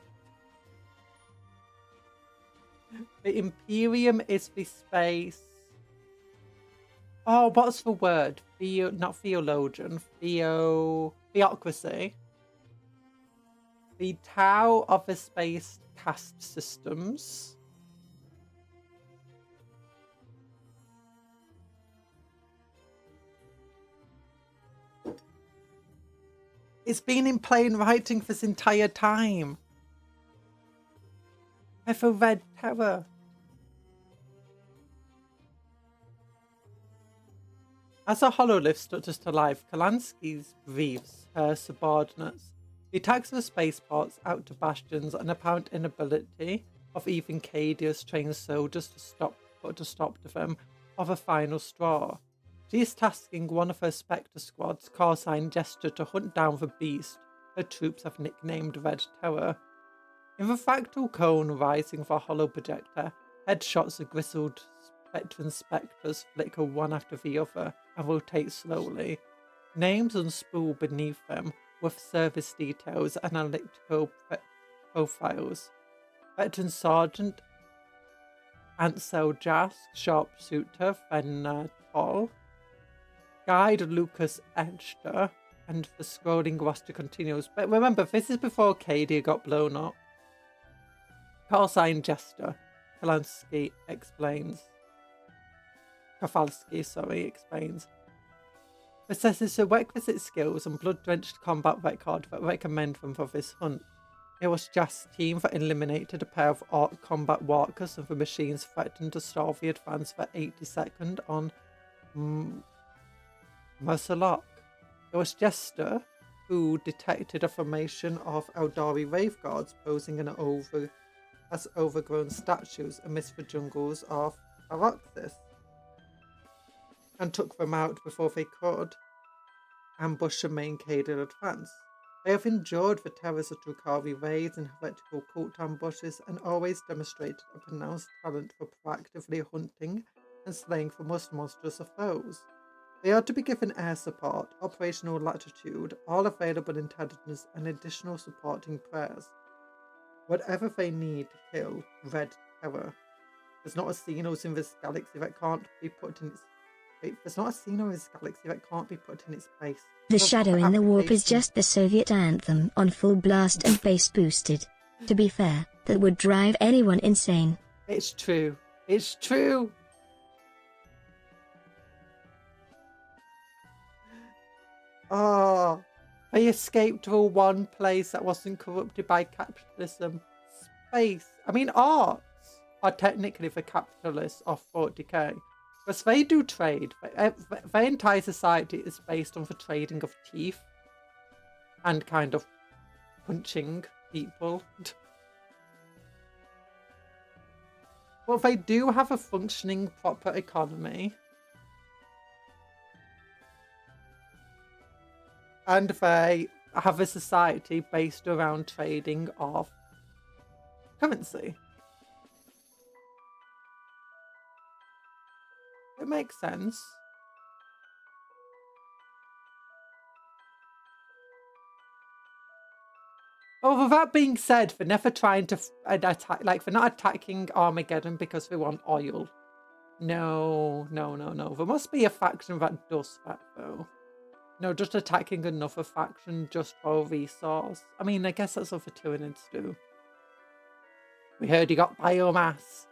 Imperium is the space. Oh, what's the word? Not theologian. Theocracy. The Tau of the space caste systems. It's been in plain writing for this entire time. I feel red terror. As a hololift stutters to life, Kalansky briefs her subordinates. The attacks of the spaceports out to bastions and apparent inability of even Cadia's trained soldiers to stop them of a final straw. She is tasking one of her Spectre squad's call sign gesture to hunt down the beast her troops have nicknamed Red Terror. In the fractal cone rising for a hollow projector, headshots of grizzled veteran spectres flicker one after the other and rotate slowly. Names unspool beneath them with service details and analytical profiles. Veteran Sergeant Ansel Jask, Sharpshooter Fenna Toll, Guide Lucas Edster, and the scrolling roster continues. But remember, this is before Cadia got blown up. Call sign Jester, Kafalski explains. Possesses the requisite skills and blood-drenched combat record that recommend them for this hunt. It was Jast's team that eliminated a pair of Orc combat walkers and the machines threatened to stall the advance for 82nd on Mersalok. It was Jester who detected a formation of Eldari Wraith Guards posing as overgrown statues amidst the jungles of Araxis, and took them out before they could ambush the main Cadian advance. They have endured the terrors of Drukhari raids and heretical cult ambushes and always demonstrated a pronounced talent for proactively hunting and slaying the most monstrous of foes. They are to be given air support, operational latitude, all available intelligence, and additional supporting prayers. Whatever they need to kill Red Terror. There's not a Xenos in this galaxy that can't be put in its There's not a Xeno in this galaxy that can't be put in its place. The Shadow in the Warp is just the Soviet anthem on full blast and bass boosted. To be fair, that would drive anyone insane. It's true. It's true. Oh, they escaped to one place that wasn't corrupted by capitalism. Space. I mean, arts are technically the capitalists of 40k. Because they do trade. Their entire society is based on the trading of teeth and kind of punching people. Well, they do have a functioning proper economy. And they have a society based around trading of currency. It makes sense. Oh, with that being said, they're never trying to attack, like, they're not attacking Armageddon because they want oil. No. There must be a faction that does that, though. No, just attacking another faction just for a resource. I mean, I guess that's what the Tyranids do. We heard you got biomass.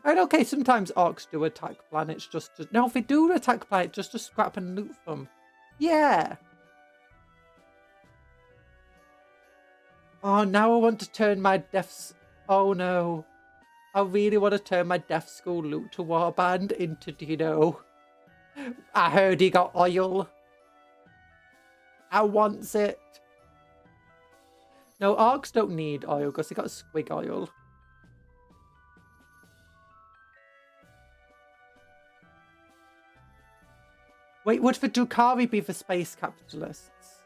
And okay, sometimes orcs do attack planets just to... No, if they do attack planets just to scrap and loot them. Yeah. Oh, now I want to turn my deaths... Oh no. I really want to turn my death school loot to warband into, you know... I heard he got oil. I wants it. No, orcs don't need oil because they got squig oil. Wait, would the Drukhari be the space capitalists?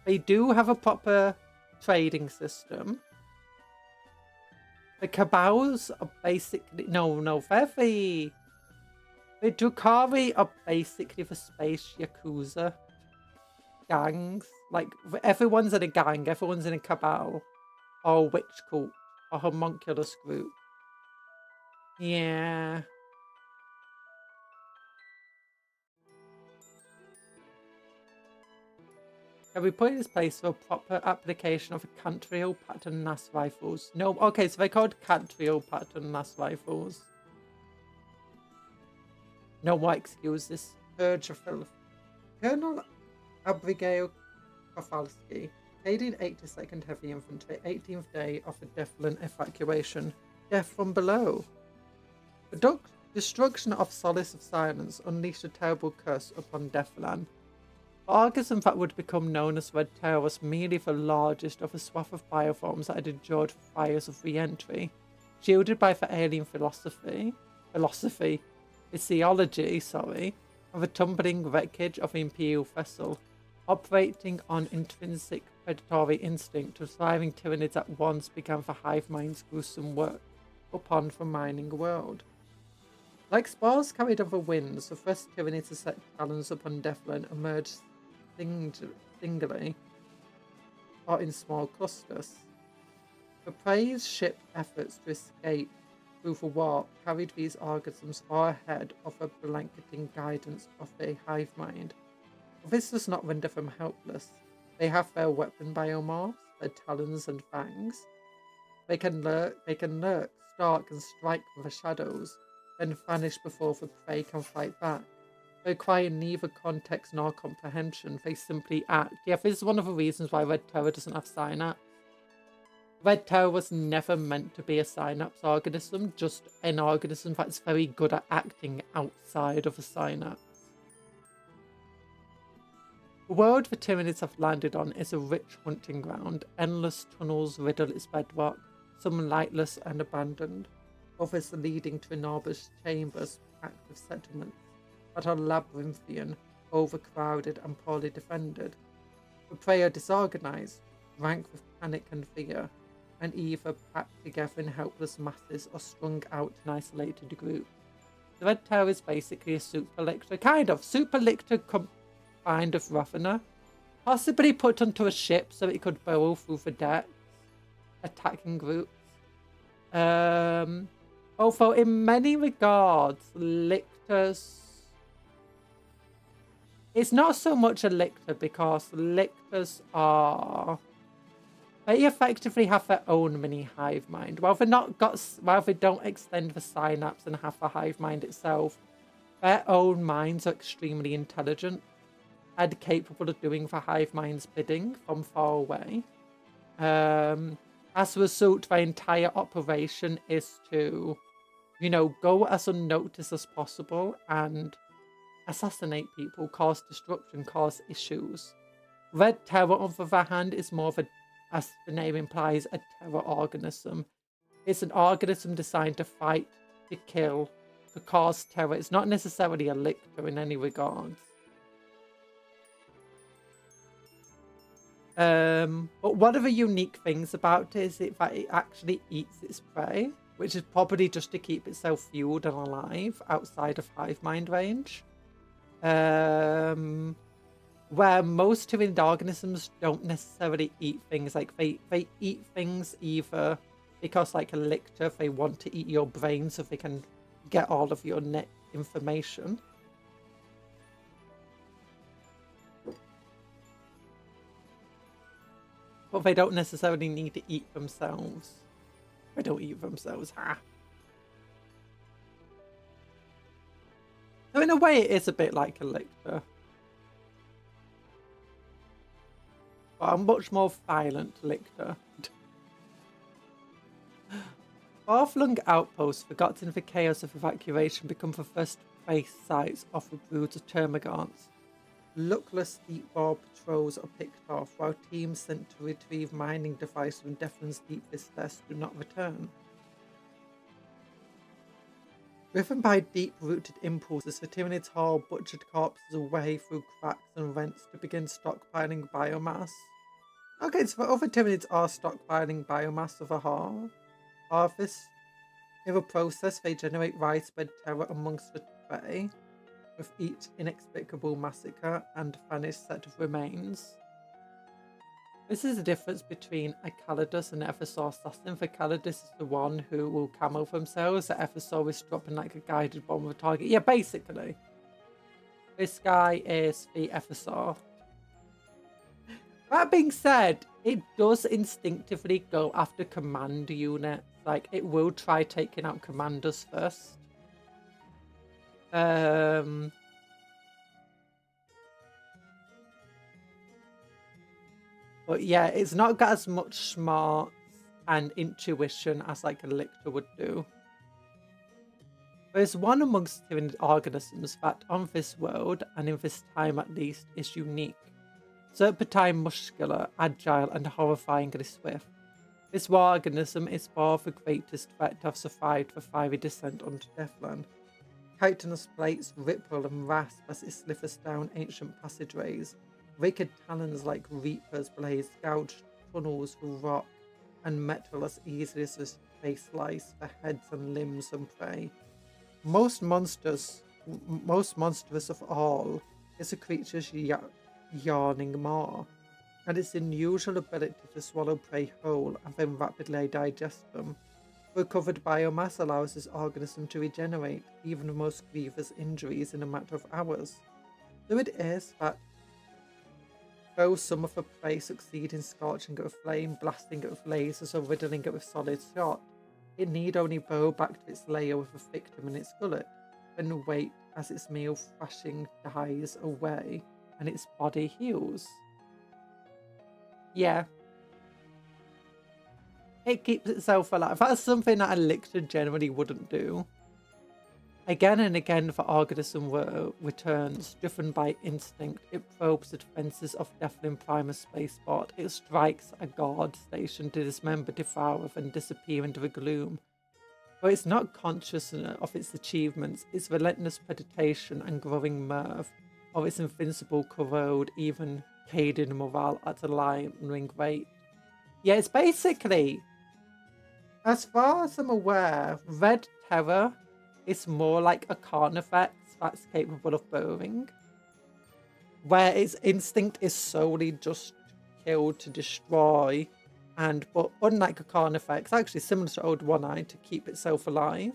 They do have a proper trading system. The Cabals are basically... No, they're the... The Drukhari are basically the space Yakuza gangs. Like, everyone's in a gang, everyone's in a cabal. Or a witch cult. Or a homunculus group. Yeah. Can we put in this place for a proper application of a Cantriel pattern NAS rifles? No, okay, so they're called Cantriel pattern NAS rifles. No more excuses. Urge of filth. Colonel Abigail Kowalski, Canadian 82nd Heavy Infantry, 18th day of the Devlan evacuation. Death from below. The destruction of Solace of Silence unleashed a terrible curse upon Devlan. The organism that would become known as Red Terror was merely the largest of a swath of bioforms that had endured fires of re-entry, shielded by the alien physiology, of a tumbling wreckage of an Imperial vessel, operating on intrinsic predatory instinct. The surviving Tyranids at once began the hive mind's gruesome work upon the mining world. Like spores carried over winds, the first Tyranids to set talons upon Devlan emerged singly or in small clusters. The prey's ship efforts to escape through the warp carried these organisms far ahead of the blanketing guidance of the hive mind. But this does not render them helpless. They have their weapon biomorphs, their talons and fangs. They can lurk, stalk and strike from the shadows, then vanish before the prey can fight back. They require neither context nor comprehension, they simply act. Yeah, this is one of the reasons why Red Terror doesn't have synapse. Red Terror was never meant to be a synapse organism, just an organism that's very good at acting outside of a synapse. The world the Tyranids have landed on is a rich hunting ground. Endless tunnels riddle its bedrock, some lightless and abandoned, others leading to enormous chambers packed with settlements that are labyrinthian, overcrowded and poorly defended. The prey are disorganized, rank with panic and fear, and either packed together in helpless masses or strung out in isolated groups. The Red Terror is basically a super lictor, super lictor combined with Ravener, possibly put onto a ship so it could burrow through the decks, attacking groups. Although in many regards, lictors... It's not so much a lictor because lictors are... They effectively have their own mini hive mind. While they don't extend the synapse and have the hive mind itself, their own minds are extremely intelligent and capable of doing the hive mind's bidding from far away. As a result, their entire operation is to, go as unnoticed as possible and assassinate people, cause destruction, cause issues. Red Terror, on the other hand, is more of a, as the name implies, a terror organism. It's an organism designed to fight, to kill, to cause terror. It's not necessarily a lictor in any regards. But one of the unique things about it is that it actually eats its prey, which is probably just to keep itself fueled and alive outside of hive mind range. Where most Tyranid organisms don't necessarily eat things, like they eat things either because like a lictor, they want to eat your brain so they can get all of your net information. But they don't necessarily need to eat themselves. They don't eat themselves, ha. So in a way it is a bit like a lictor. But a much more violent lictor. Far-flung outposts, forgotten in the chaos of evacuation, become the first base sites of the broods of termagants. Luckless deep bore patrols are picked off, while teams sent to retrieve mining devices from Devlan's deepest depths do not return. Driven by deep-rooted impulses, the Tyranids haul butchered corpses away through cracks and rents to begin stockpiling biomass. Okay, so the other Tyranids are stockpiling biomass of a harvest. In the process, they generate widespread terror amongst the prey, with each inexplicable massacre and vanished set of remains. This is the difference between a Calidus and an Eversaw assassin. The Calidus is the one who will camo themselves. The Eversaw is dropping like a guided bomb on a target. Yeah, basically. This guy is the Eversaw. That being said, it does instinctively go after command units. Like, it will try taking out commanders first. But yeah, it's not got as much smarts and intuition as like a lictor would do. There's one amongst Tyranid organisms that on this world, and in this time at least, is unique. Serpentine, muscular, agile, and horrifyingly swift. This war organism is far the greatest threat to have survived the fiery descent onto Devlan. Chitinous plates ripple and rasp as it slithers down ancient passageways. Wicked talons like reapers blaze, gouge tunnels through rock and metal as easily as they slice the heads and limbs and prey. Most monstrous of all is the creature's yawning maw, and its unusual ability to swallow prey whole and then rapidly digest them. Recovered biomass allows this organism to regenerate even the most grievous injuries in a matter of hours. So it is that though some of the prey succeed in scorching it with flame, blasting it with lasers, or riddling it with solid shot, it need only bow back to its lair with a victim in its gullet, then wait as its meal thrashing dies away and its body heals. Yeah. It keeps itself alive. That's something that a lictor generally wouldn't do. Again and again, the organism returns, driven by instinct. It probes the defences of Devlan Primus spaceport. It strikes a guard station to dismember, devour, and disappear into the gloom. But it's not conscious of its achievements, its relentless predation and growing mirth, or its invincible corrode, even Caden morale at a lightning rate. Yeah, it's basically, as far as I'm aware, Red Terror is more like a Carnifex that's capable of burrowing, where its instinct is solely just kill to destroy, but unlike a Carnifex, actually similar to Old One-Eye, to keep itself alive.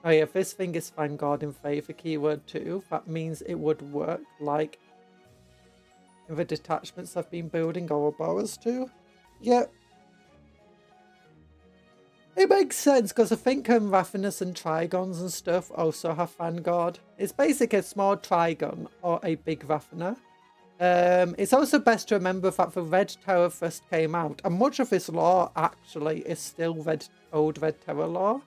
Oh yeah, this thing is Vanguard in favour keyword too. That means it would work like in the detachments I've been building Ouroboros too. Yep. It makes sense because I think Raffinus and Trigons and stuff also have Vanguard. It's basically a small Trigon or a big Raffiner. It's also best to remember that the Red Terror first came out, and much of this lore actually is still old Red Terror lore.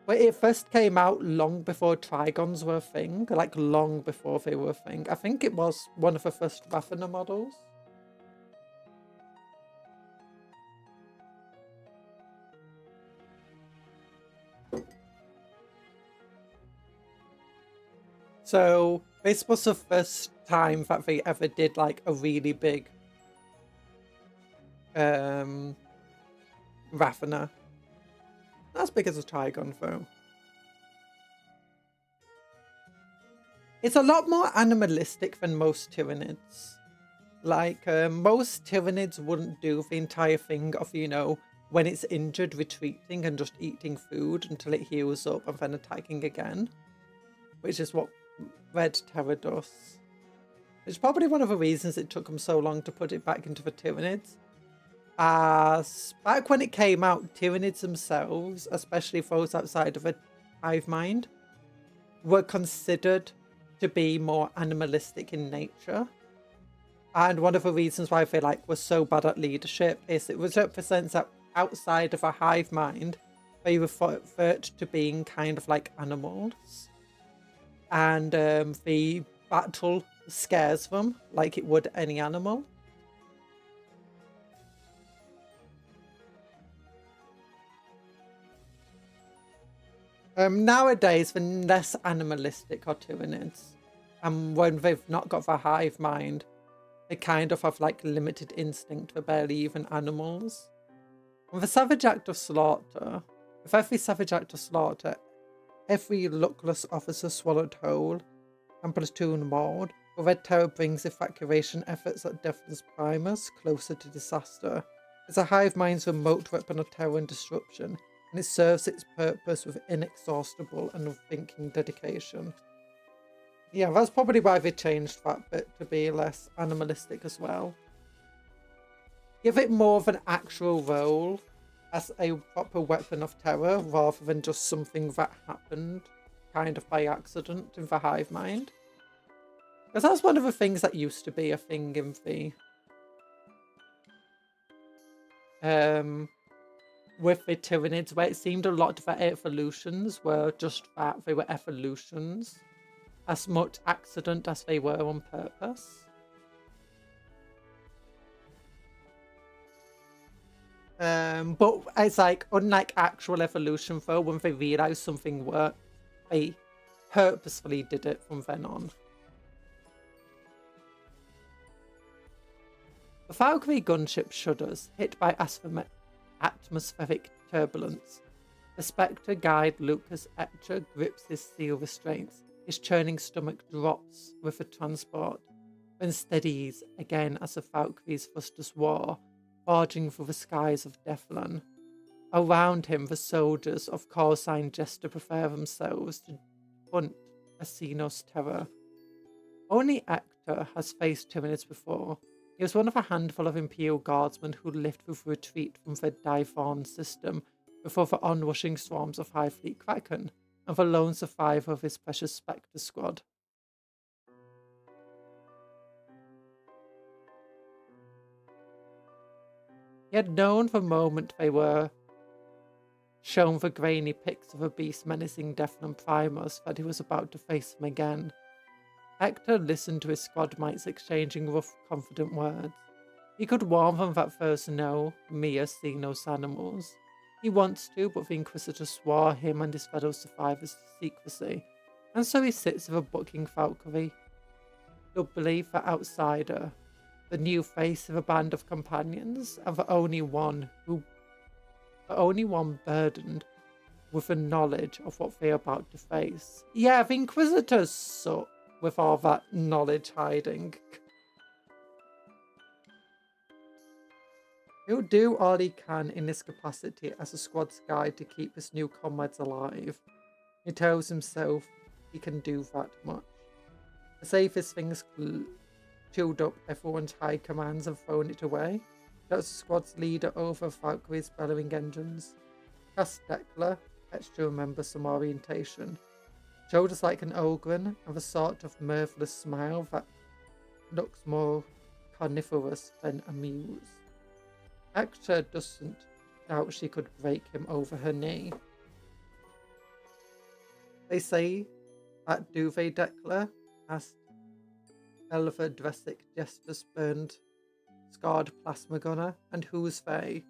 But it first came out long before Trigons were a thing, like long before they were a thing. I think it was one of the first Raffiner models. So this was the first time that they ever did like a really big Raffiner. Not as big as a Trigon though. It's a lot more animalistic than most Tyranids. Like, most Tyranids wouldn't do the entire thing of, you know, when it's injured, retreating and just eating food until it heals up and then attacking again. Which is what Red Terror does. It's probably one of the reasons it took them so long to put it back into the Tyranids. As back when it came out, Tyranids themselves, especially those outside of a hive mind, were considered to be more animalistic in nature. And one of the reasons why they were so bad at leadership is it was represents that outside of a hive mind, they revert to being kind of like animals. And the battle scares them like it would any animal. Nowadays, the less animalistic are Tyranids. And when they've not got the hive mind, they kind of have like limited instinct for barely even animals. And the Savage Act of Slaughter, with every Savage Act of Slaughter, every luckless officer swallowed whole and platoon mauled, the Red Terror brings evacuation efforts at Devlan's Primus closer to disaster. It's a hive mind's remote weapon of terror and disruption, and it serves its purpose with inexhaustible and unthinking dedication. Yeah, that's probably why they changed that bit to be less animalistic as well. Give it more of an actual role as a proper weapon of terror rather than just something that happened kind of by accident in the hive mind. Because that's one of the things that used to be a thing in the with the Tyranids, where it seemed a lot of their evolutions were just that, they were evolutions, as much accident as they were on purpose. But it's like, unlike actual evolution though, when they realised something worked, they purposefully did it from then on. The Valkyrie gunship shudders, hit by atmospheric turbulence. The Spectre guide Lucas Etcher grips his steel restraints. His churning stomach drops with the transport, then steadies again as the Valkyries thrusters war, barging through the skies of Devlan. Around him, the soldiers of Corsign Jester prepare themselves to hunt a Xenos terror. Only Ector has faced Tyranids before. He was one of a handful of Imperial Guardsmen who lived with retreat from the Divon system before the onrushing swarms of High Fleet Kraken, and the lone survivor of his precious Spectre squad. He had known the moment they were shown the grainy pics of a beast menacing Devlan Primus that he was about to face them again. Hector listened to his squad mates exchanging rough, confident words. He could warn them that there's no mere Xenos animals. He wants to, but the Inquisitor swore him and his fellow survivors to secrecy, and so he sits with a bucking Valkyrie. Doubly the outsider, the new face of a band of companions, and the only one burdened with the knowledge of what they're about to face. Yeah, the Inquisitors suck with all that knowledge hiding. He'll do all he can in his capacity as a squad's guide to keep his new comrades alive. He tells himself he can do that much. The safest thing is chewed up everyone's high commands and thrown it away. That's the squad's leader over Valkyrie's bellowing engines. Cast Decla, fetched to remember some orientation. Shoulders like an Ogren, and the sort of mirthless smile that looks more carnivorous than amused. Hector doesn't doubt she could break him over her knee. They say that Duvet Decla asked Elva Dressic Jester spurned scarred plasma gunner, and who's they?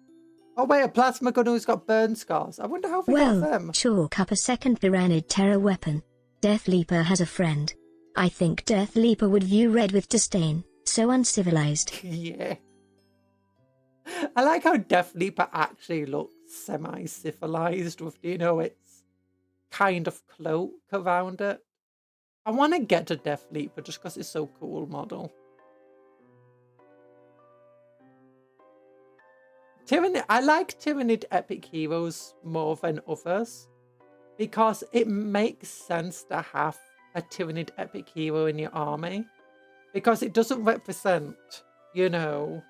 Oh wait, a plasma gunner who's got burn scars. I wonder how they got them. Chalk up a second Tyranid terror weapon. Death Leaper has a friend. I think Death Leaper would view red with disdain. So uncivilized. Yeah. I like how Death Leaper actually looks semi-civilized with, you know, its kind of cloak around it. I want to get a Death Leaper just because it's so cool model. I like Tyranid Epic Heroes more than others because it makes sense to have a Tyranid Epic Hero in your army because it doesn't represent, you know,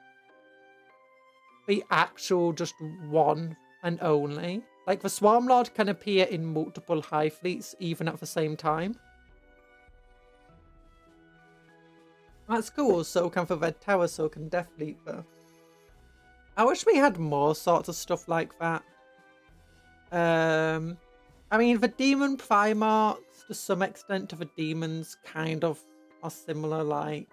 the actual just one and only. Like the Swarm Lord can appear in multiple high fleets even at the same time. That's cool. So can the Red Tower, so can Death Leaper. I wish we had more sorts of stuff like that. I mean, the Demon Primarchs, to some extent, to the Demons kind of are similar. Like,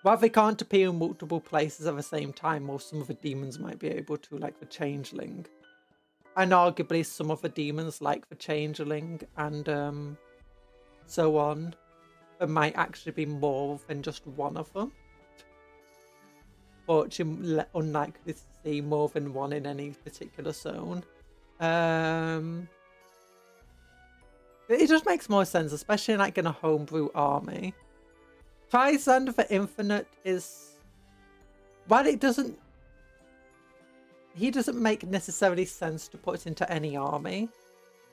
while they can't appear in multiple places at the same time, or some of the Demons might be able to, like the Changeling. And arguably some of the Demons, like the Changeling and so on, there might actually be more than just one of them. But you're unlikely to see more than one in any particular zone. It just makes more sense, especially like in a homebrew army. Trizand for Infinite is... While it doesn't... He doesn't make necessarily sense to put into any army.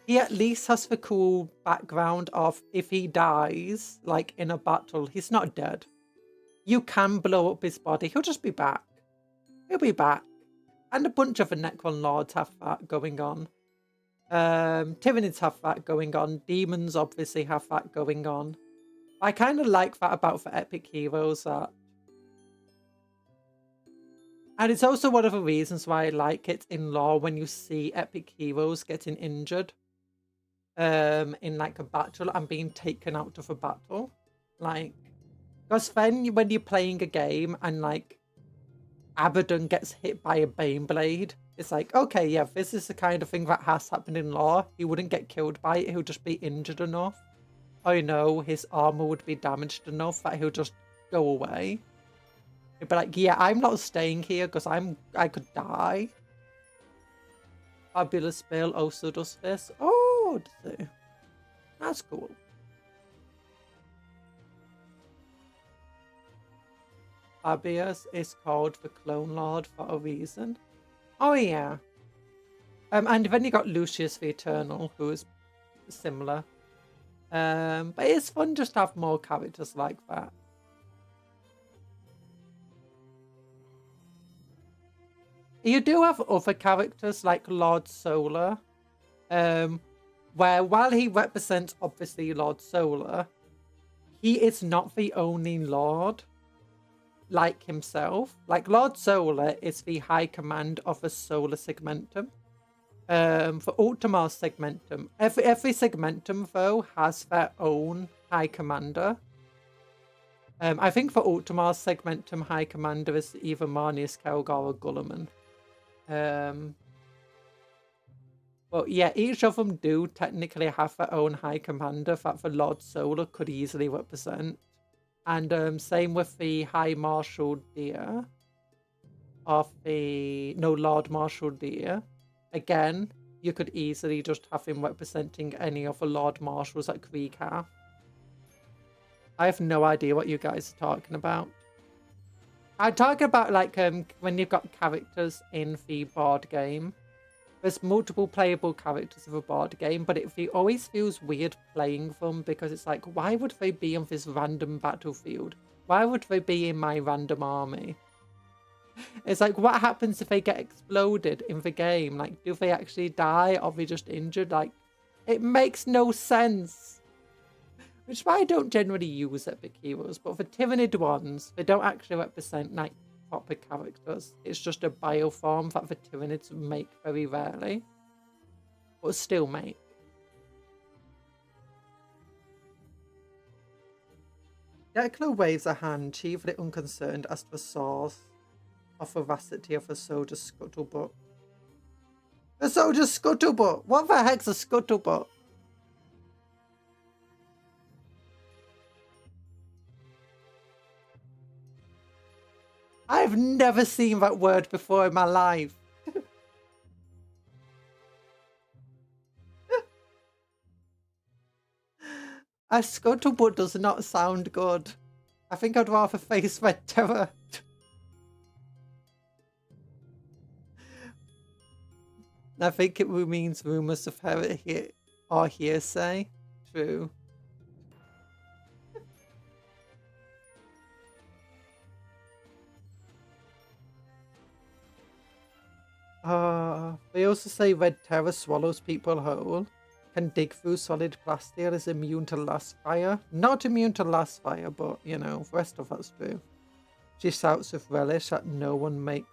He at least has the cool background of if he dies, like in a battle, he's not dead. You can blow up his body. He'll just be back. He'll be back. And a bunch of the Necron Lords have that going on. Tyranids have that going on. Demons obviously have that going on. I kind of like that about the Epic Heroes. That. And it's also one of the reasons why I like it in lore when you see Epic Heroes getting injured. In like a battle and being taken out of a battle. Like... Because then when you're playing a game and like Abaddon gets hit by a Baneblade, it's like, okay, yeah, this is the kind of thing that has happened in lore. He wouldn't get killed by it, he'll just be injured enough. I know his armor would be damaged enough that he'll just go away. He'd be like, yeah, I'm not staying here because I could die. Fabulous Bill also does this. Oh, does he? That's cool. Fabius is called the Clone Lord for a reason. Oh yeah. And then you got Lucius the Eternal, who is similar. But it's fun just to have more characters like that. You do have other characters like Lord Solar, where while he represents obviously Lord Solar, he is not the only Lord like himself. Like Lord Solar is the High Command of the Solar Segmentum. For Ultimar Segmentum, every Segmentum though has their own High Commander. I think for Ultimar Segmentum High Commander is either Marnius Kelgar or Gulliman. But yeah, each of them do technically have their own High Commander that the Lord Solar could easily represent. And same with the High Marshal Deer of the... No, Lord Marshal Deer. Again, you could easily just have him representing any of the Lord Marshals at Krieg have. I have no idea what you guys are talking about. I'm talking about like when you've got characters in the board game. There's multiple playable characters of a board game, but it always feels weird playing them because it's like, why would they be on this random battlefield? Why would they be in my random army? It's like, what happens if they get exploded in the game? Like, do they actually die or are they just injured? Like, it makes no sense. Which is why I don't generally use Epic Heroes, but for Tyranid ones, they don't actually represent like proper characters. It's just a bioform that the Tyranids make very rarely, but still make. Declan waves a hand, chiefly unconcerned as to the source of veracity of the soldier's scuttlebutt. The soldier's scuttlebutt? What the heck's a scuttlebutt? I've never seen that word before in my life. A scuttlebutt does not sound good. I think I'd rather face Red Terror. I think it means rumours of her or hearsay. True. They also say red terror swallows people whole. Can dig through solid plasteel, is immune to last fire. Not immune to last fire, but, you know, the rest of that's true. She shouts with relish that no one makes...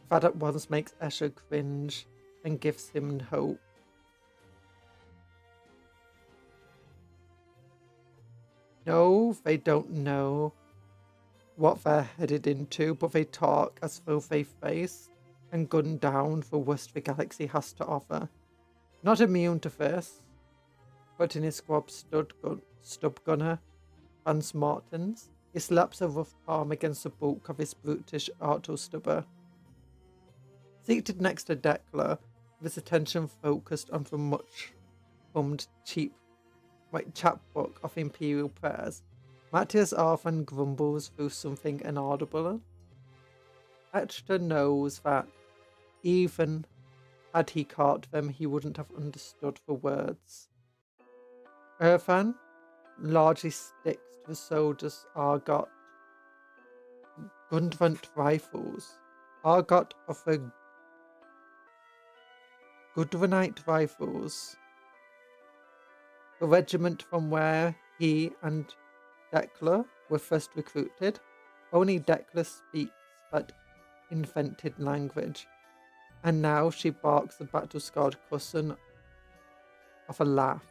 That at once makes Escher cringe and gives him hope. No, they don't know what they're headed into, but they talk as though they face and gun down the worst the galaxy has to offer. Not immune to this, but in his squab stub gunner, Hans Martins, he slaps a rough palm against the bulk of his brutish auto-stubber. Seated next to Dekla, with his attention focused on the much-hummed chapbook of Imperial prayers, Matthias often grumbles through something inaudible. Extra knows that even had he caught them, he wouldn't have understood the words. Irfan largely sticks to the soldiers Argot Gundvant rifles. Argot of the Gudvanite rifles. The regiment from where he and Dekla were first recruited. Only Dekla speaks that invented language, and now she barks the battle-scarred cousin of a laugh.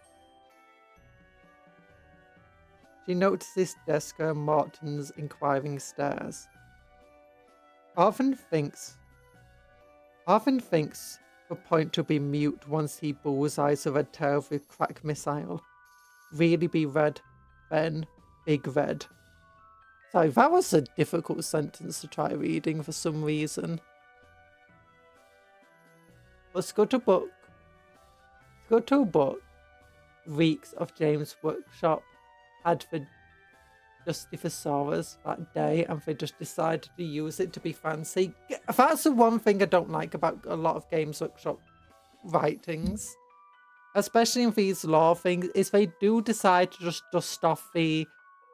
She notices Deska and Martin's inquiring stares. Often thinks the point to be mute once he bullseyes a red tail with crack missile. Really be red, Ben. Big red. Sorry, that was a difficult sentence to try reading for some reason. But Scuttlebook reeks of James' workshop had for Dusty Thesaurus that day, and they just decided to use it to be fancy. That's the one thing I don't like about a lot of Games Workshop writings, especially in these lore things, is they do decide to just dust off the...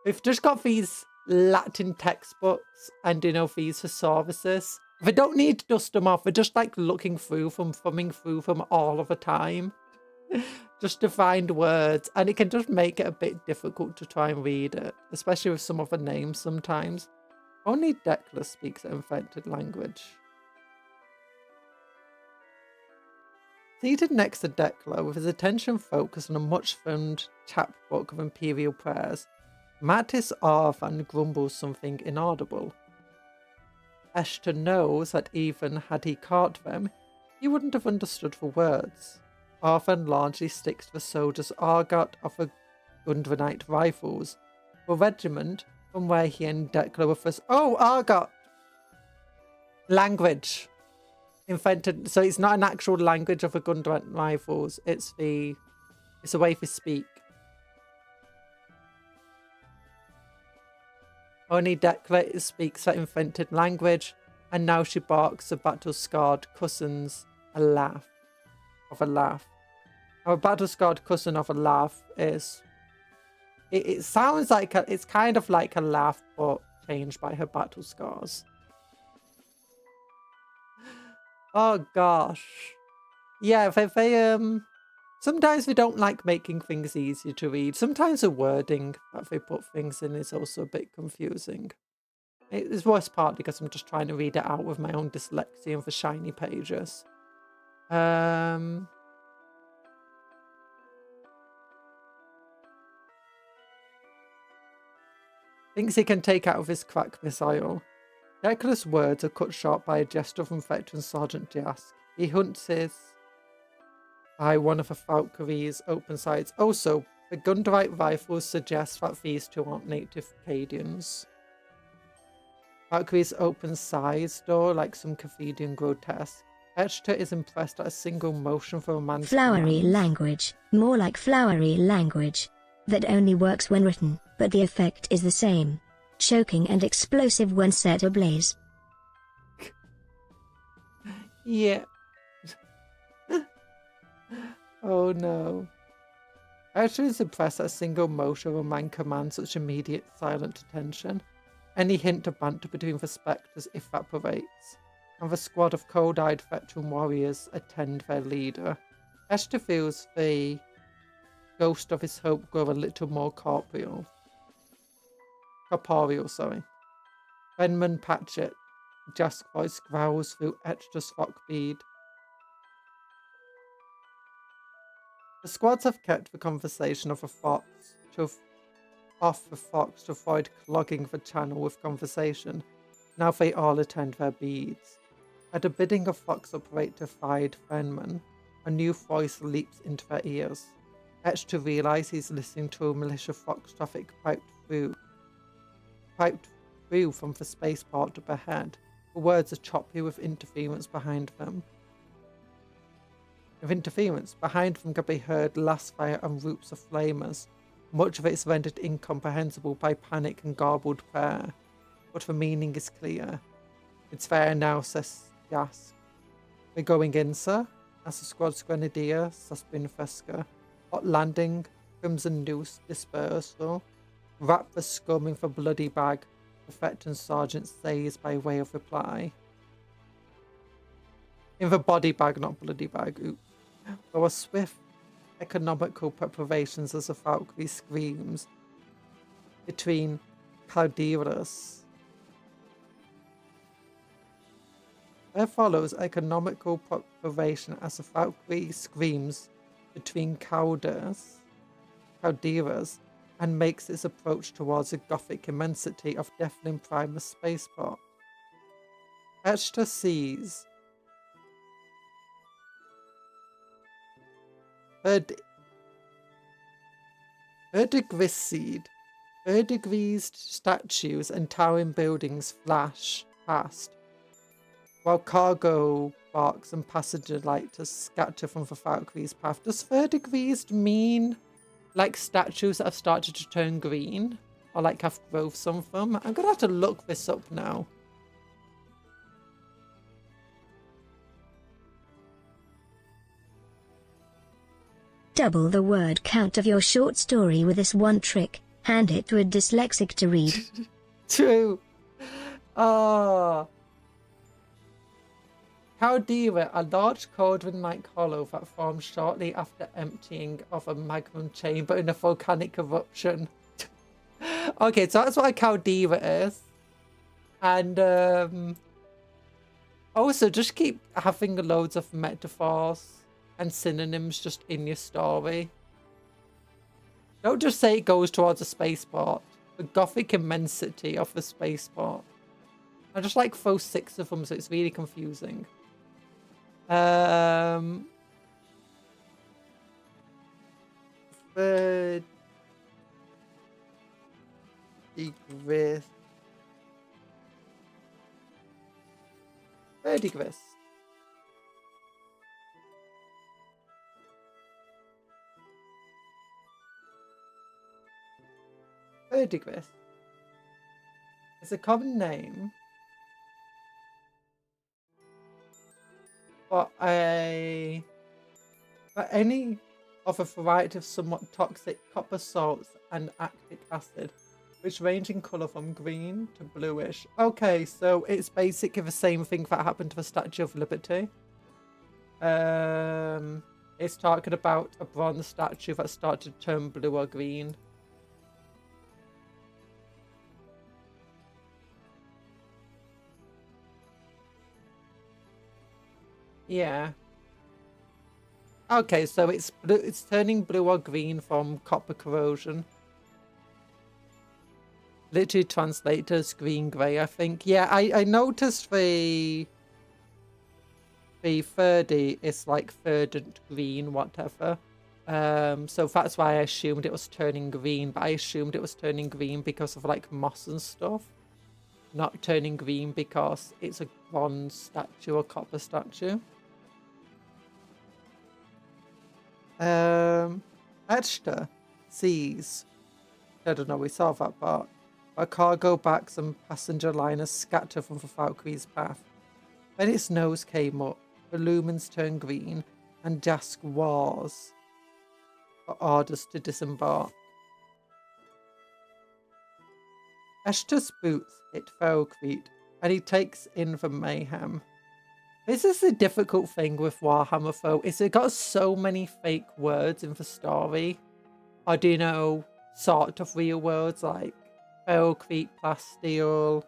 They've just got these Latin textbooks and, you know, these thesauruses. They don't need to dust them off. They're just like looking through them, thumbing through them all of the time. Just to find words. And it can just make it a bit difficult to try and read it. Especially with some of the names sometimes. Only Dekla speaks an invented language. Seated next to Dekla, with his attention focused on a much-filmed chapbook of Imperial prayers, Mattis Arvan grumbles something inaudible. Eshter knows that even had he caught them, he wouldn't have understood the words. Arvan largely sticks to the soldiers Argot of the Gundvanite rifles, the regiment from where he and Dekla were first... Oh, Argot! Language. Invented... So it's not an actual language of the Gundvanite rifles, it's a way to speak. Only Dekla speaks that invented language, and now she barks the battle-scarred cousins a laugh. Our battle-scarred cousin of a laugh is... It sounds like... It's kind of like a laugh, but changed by her battle scars. Oh, gosh. Yeah, sometimes they don't like making things easy to read. Sometimes the wording that they put things in is also a bit confusing. It's worse partly because I'm just trying to read it out with my own dyslexia and the shiny pages. Thinks he can take out of his crack missile. Dekla's words are cut short by a gesture from veteran Sergeant Jask. He hunts his... by one of the Valkyrie's open sights. Also, the Gundavite rifles suggest that these two aren't native Cadians. Valkyrie's open sides, though, like some Cathedian grotesque. Eshter is impressed at a single motion from a man's flowery language, more like flowery language. That only works when written, but the effect is the same. Choking and explosive when set ablaze. Yeah. Oh no. Archer is impressed that a single motion of a man commands such immediate silent attention. Any hint of banter between the spectres evaporates, and the squad of cold-eyed veteran warriors attend their leader. Esther feels the ghost of his hope grow a little more corporeal. Fenman Patchett, Jask's voice growls through Esther's rock bead. The squads have kept the conversation off the fox to avoid clogging the channel with conversation. Now they all attend their beads. At the bidding of Fox operator Fried Fenman, a new voice leaps into their ears. Etched to realise he's listening to a militia fox traffic piped through from the spaceport up ahead. The words are choppy with interference behind them. Behind them can be heard last fire and whoops of flamers. Much of it is rendered incomprehensible by panic and garbled prayer, but the meaning is clear. It's there now, says Jask. We're going in, sir, as the squad's grenadier, Suspin Fesca. Hot landing, crimson noose, dispersal. Wrap the scum in the bloody bag, the veteran sergeant says by way of reply. In the body bag, not bloody bag, oops. There were swift, economical preparations as the Valkyrie screams between calderas. There follows economical preparation as the Valkyrie screams between calderas and makes its approach towards the gothic immensity of Devlan Primus spaceport. Esther sees verdigrised statues and towering buildings flash past, while cargo barks and passenger lighters scatter from the Valkyrie's path. Does verdigrised mean like statues that have started to turn green? Or like have growths on them? I'm gonna have to look this up now. Double the word count of your short story with this one trick. Hand it to a dyslexic to read. True. Ah. Caldera, a large cauldron-like hollow that forms shortly after emptying of a magma chamber in a volcanic eruption. Okay, so that's what a caldera is. And also just keep having loads of metaphors and synonyms just in your story. Don't just say it goes towards a spaceport. The gothic immensity of the spaceport. I just like throw 6 of them, so it's really confusing. Third degree. Verdigris. Verdigris is a common name for any of a variety of somewhat toxic copper salts and lactic acid, which range in colour from green to bluish. Okay, so it's basically the same thing that happened to the Statue of Liberty. It's talking about a bronze statue that started to turn blue or green. Yeah. Okay, so it's turning blue or green from copper corrosion. Literally translated as green grey, I think. Yeah, I noticed the 30 is like verdant green, whatever. So that's why I assumed it was turning green, but I assumed it was turning green because of like moss and stuff. Not turning green because it's a bronze statue or copper statue. Edster sees, I don't know, we saw that part, where cargo bags and passenger liners scatter from the Valkyrie's path. When its nose came up, the lumens turn green, and Jask wars for orders to disembark. Eshta's boots hit Ferocrete, and he takes in the mayhem. This is the difficult thing with Warhammer though, is it got so many fake words in the story. Or do you know, sort of real words like Ferocrete, Plasteel,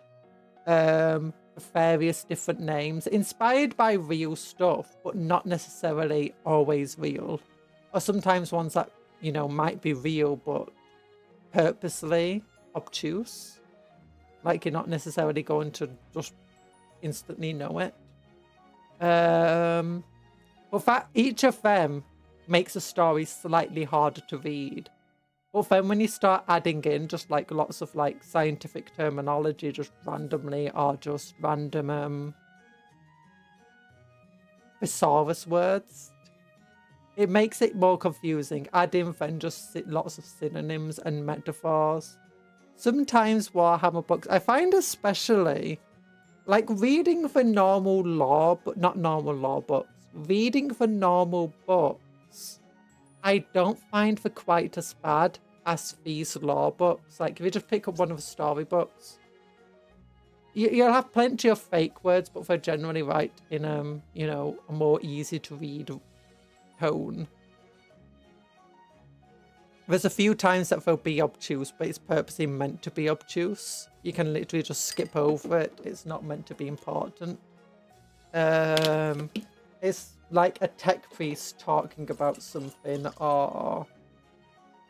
various different names, inspired by real stuff, but not necessarily always real. Or sometimes ones that, you know, might be real, but purposely obtuse. Like you're not necessarily going to just instantly know it. But that each of them makes a story slightly harder to read. But then when you start adding in just like lots of like scientific terminology just randomly, or just random thesaurus words, it makes it more confusing. Add in then just lots of synonyms and metaphors. Sometimes Warhammer books, I find especially, like reading the normal lore, but not normal lore books, reading the normal books, I don't find the quite as bad as these lore books. Like if you just pick up one of the story books, you'll have plenty of fake words, but they're generally right in you know, a more easy to read tone. There's a few times that they'll be obtuse, but it's purposely meant to be obtuse. You can literally just skip over it. It's not meant to be important. It's like a tech priest talking about something, or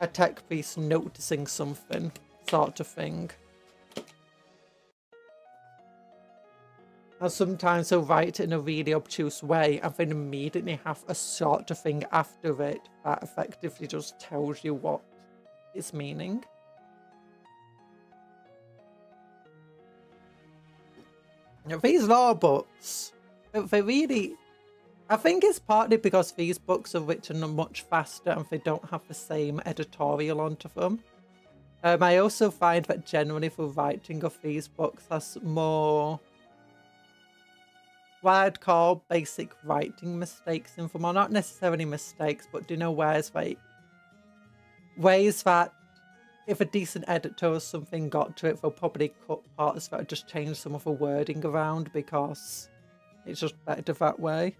a tech priest noticing something, sort of thing. And sometimes they'll write it in a really obtuse way and then immediately have a sort of thing after it that effectively just tells you what it's meaning. Now, these lore books, they really... I think it's partly because these books are written much faster and they don't have the same editorial onto them. I also find that generally the writing of these books has more... what I'd call basic writing mistakes in them, or not necessarily mistakes, but do you know ways that if a decent editor or something got to it, they'll probably cut parts that just change some of the wording around because it's just better that way.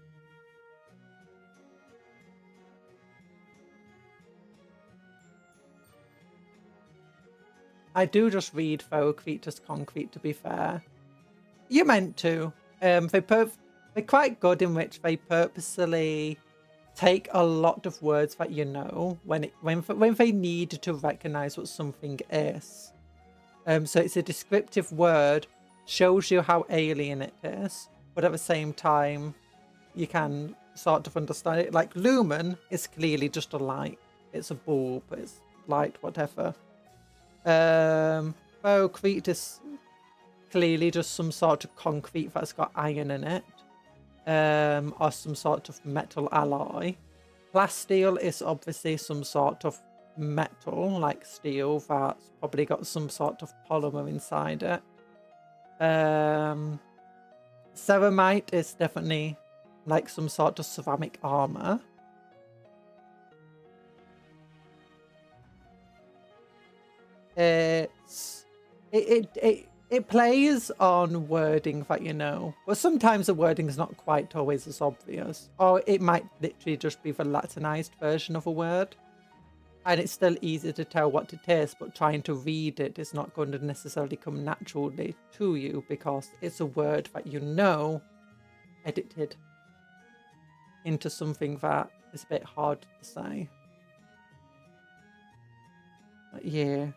I do just read Ferocrete as concrete, to be fair. You're meant to. They're quite good in which they purposely take a lot of words that you know when they need to recognize what something is. So it's a descriptive word, shows you how alien it is, but at the same time you can sort of understand it. Like lumen is clearly just a light. It's a bulb, it's light, whatever. Ferocrete is clearly just some sort of concrete that's got iron in it, or some sort of metal alloy. Plasteel is obviously some sort of metal, like steel, that's probably got some sort of polymer inside it. Ceramite is definitely like some sort of ceramic armor. It plays on wording that you know, but sometimes the wording is not quite always as obvious, or it might literally just be the Latinized version of a word, and it's still easy to tell what it is, but trying to read it is not going to necessarily come naturally to you because it's a word that you know edited into something that is a bit hard to say. But yeah.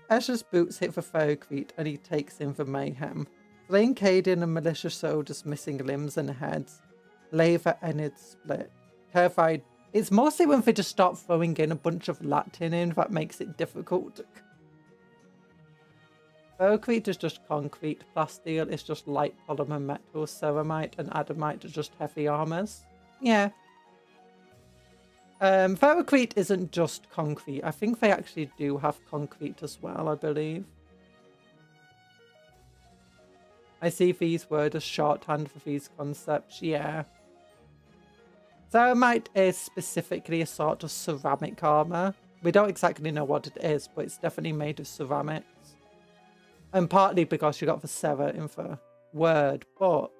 Escher's boots hit the Ferocrete and he takes in the mayhem. Slaying Cadian and militia soldiers missing limbs and heads. Lava Enid split. Terrified. It's mostly when they just start throwing in a bunch of Latin in that makes it difficult. Ferocrete is just concrete. Plasteel is just light polymer metal. Ceramite and Adamite are just heavy armors. Yeah. Ferocrete isn't just concrete. I think they actually do have concrete as well, I believe. I see these words as shorthand for these concepts, yeah. Ceramite is specifically a sort of ceramic armor. We don't exactly know what it is, but it's definitely made of ceramics. And partly because you got the Cera in the word, but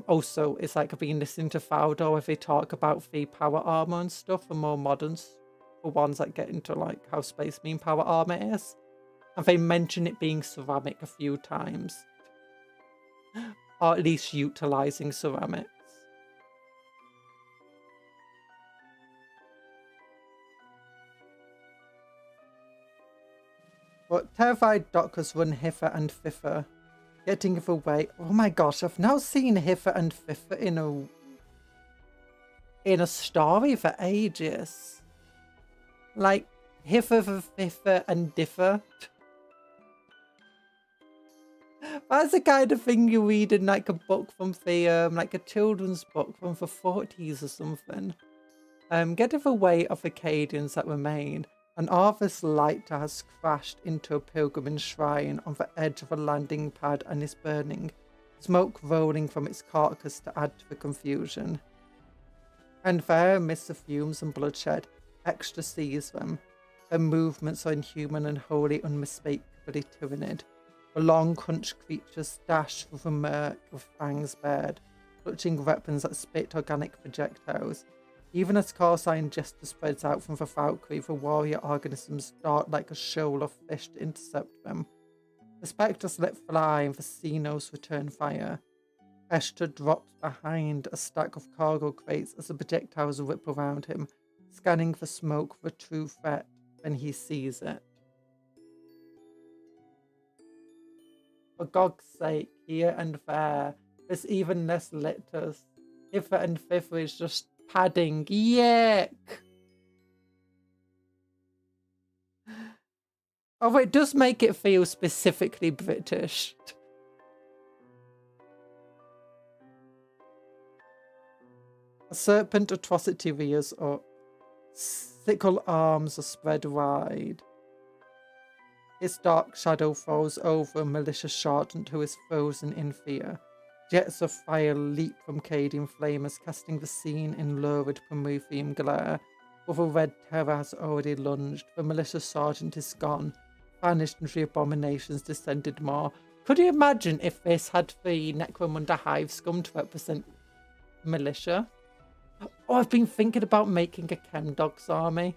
also it's like I've been listening to Faudo where they talk about the power armor and stuff, the more moderns, the ones that get into like how Space Marine power armor is. And they mention it being ceramic a few times. Or at least utilizing ceramics. But terrified dockers run hither and thither, getting in the way. Oh my gosh, I've now seen hither and thither in a story for ages. Like hither, thither, and differ. That's the kind of thing you read in like a book from the like a children's book from the 40s or something. Get in the way of the Acadians that remain. An Arthur's lighter has crashed into a pilgrim shrine on the edge of a landing pad and is burning, smoke rolling from its carcass to add to the confusion. And there, amidst the fumes and bloodshed, Extra sees them. Their movements are inhuman and wholly unmistakably tyrannid. The long, hunched creatures dash through the murk with fangs bared, clutching weapons that spit organic projectiles. Even as Corsair Jester spreads out from the Valkyrie, the warrior organisms dart like a shoal of fish to intercept them. The spectres let fly and the Xenos return fire. Esther drops behind a stack of cargo crates as the projectiles rip around him, scanning the smoke for a true threat when he sees it. For God's sake, here and there, there's even less letters. Hither and thither is just padding. Yuck! Oh, it does make it feel specifically British. A serpent atrocity rears up. Sickle arms are spread wide. Its dark shadow falls over a malicious sergeant who is frozen in fear. Jets of fire leap from Cadian flamers, casting the scene in lurid Promethean glare. With a red terror has already lunged, the malicious sergeant is gone, vanished into the abominations descended more. Could you imagine if this had the Necromunda hive scum to represent militia? Oh, I've been thinking about making a Chemdogs army.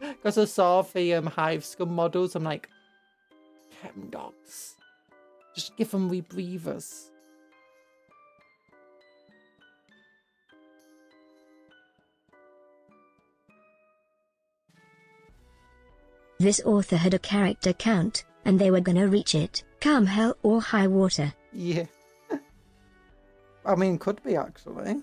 Because I saw the hive scum models, I'm like, Chemdogs. Just give them rebreathers. This author had a character count, and they were gonna reach it, come hell or high water. Yeah. I mean, could be actually.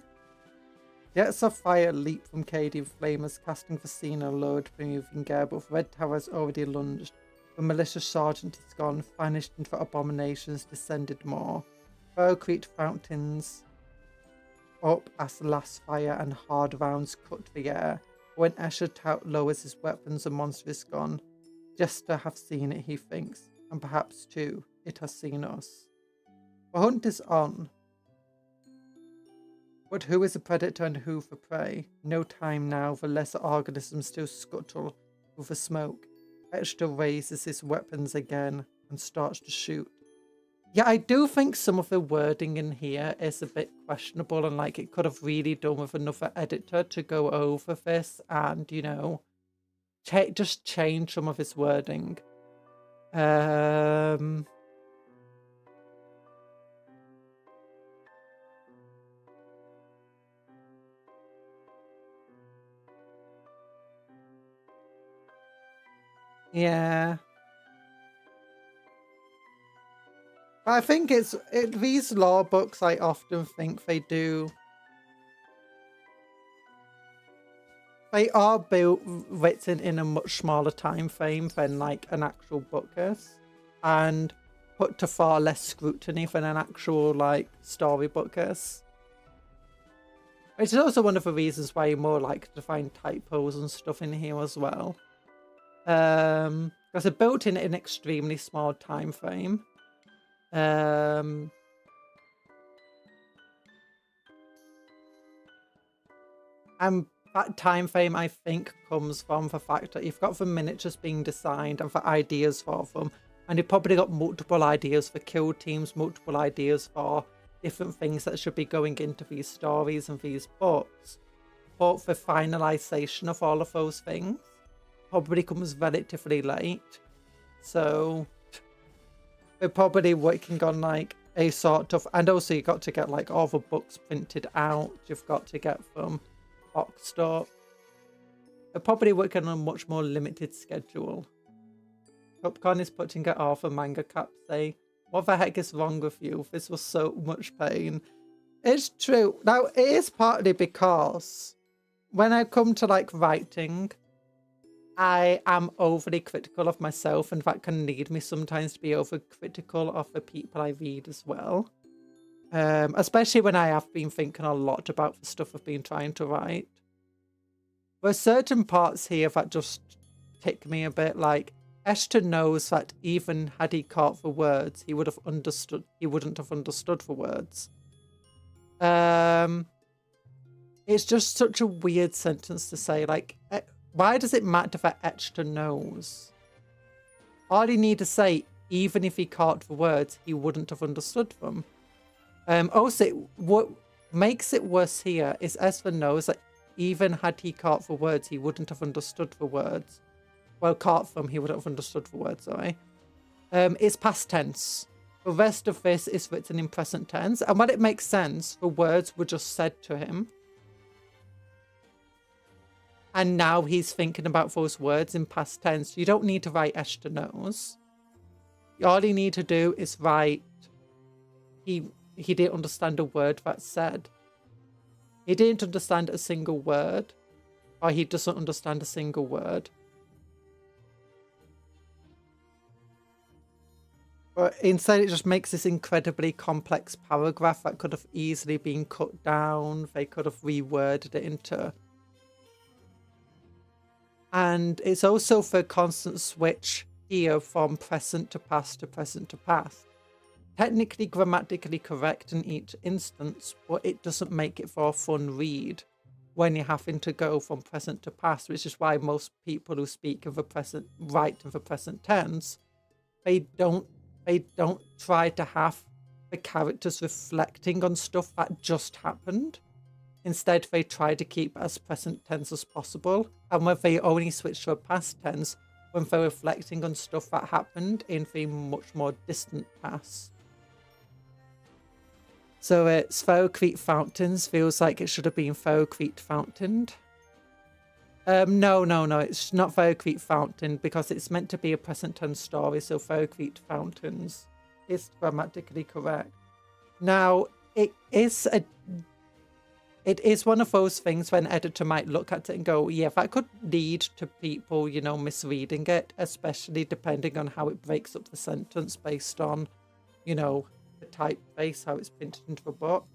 Jets of fire leap from Cadian flamers, casting the scene a lurid moving gare, but red tower has already lunged. The malicious sergeant is gone, vanished into abominations, descended more. Furcrete fountains up as last fire and hard rounds cut the air. When Escher Tout lowers his weapons, the monster is gone. Jester have seen it, he thinks, and perhaps too, it has seen us. The hunt is on. But who is the predator and who the prey? No time now, the lesser organisms still scuttle through the smoke. Escher raises his weapons again and starts to shoot. Yeah, I do think some of the wording in here is a bit questionable, and like it could have really done with another editor to go over this and, you know, just change some of his wording. Yeah. I think these law books, I often think they are written in a much smaller time frame than like an actual book is, and put to far less scrutiny than an actual like storybook is. Which is also one of the reasons why you're more likely to find typos and stuff in here as well. Because they're built in an extremely small time frame. And that time frame, I think, comes from the fact that you've got the miniatures being designed and the ideas for them, and you've probably got multiple ideas for kill teams, multiple ideas for different things that should be going into these stories and these books. But the finalization of all of those things probably comes relatively late. So we're probably working on like a sort of, and also you got to get like all the books printed out. You've got to get them boxed up. We're probably working on a much more limited schedule. Popcorn is putting it off a manga cap say, what the heck is wrong with you? This was so much pain. It's true. Now, it is partly because when I come to like writing, I am overly critical of myself, and that can lead me sometimes to be overcritical of the people I read as well. Especially when I have been thinking a lot about the stuff I've been trying to write. There are certain parts here that just tick me a bit, like Esther knows that even had he caught the words, he wouldn't have understood the words. It's just such a weird sentence to say, like, why does it matter that Esther knows? All you need to say, even if he caught the words, he wouldn't have understood them. Also, what makes it worse here is Esther knows that even had he caught the words, he wouldn't have understood the words. Well, caught them, he wouldn't have understood the words, sorry. It's past tense. The rest of this is written in present tense. And when it makes sense, the words were just said to him. And now he's thinking about those words in past tense. You don't need to write Esther knows. All you need to do is write, he didn't understand a word that's said. He didn't understand a single word. Or he doesn't understand a single word. But instead, it just makes this incredibly complex paragraph that could have easily been cut down. They could have reworded it into. And it's also for a constant switch here from present to past to present to past. Technically grammatically correct in each instance, but it doesn't make it for a fun read when you're having to go from present to past, which is why most people who speak of the present, write in the present tense, they don't try to have the characters reflecting on stuff that just happened. Instead, they try to keep as present tense as possible. And when they only switch to a past tense, when they're reflecting on stuff that happened in the much more distant past. So it's Ferrocrete Fountains feels like it should have been Ferrocrete Fountained. No, it's not Ferrocrete Fountain because it's meant to be a present tense story, so Ferrocrete Fountains is grammatically correct. Now, it is one of those things when an editor might look at it and go, yeah, that could lead to people, you know, misreading it, especially depending on how it breaks up the sentence based on, you know, the typeface, how it's printed into the book.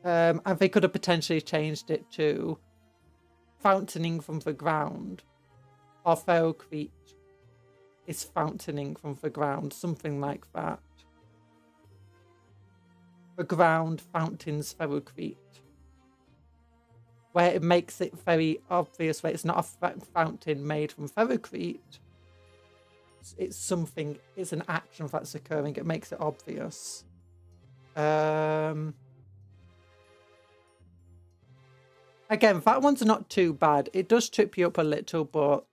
And they could have potentially changed it to fountaining from the ground, or Ferrocrete is fountaining from the ground, something like that. The ground fountains Ferrocrete. Where it makes it very obvious where it's not a fountain made from Ferrocrete. It's something, it's an action that's occurring. It makes it obvious. Again, that one's not too bad. It does trip you up a little, but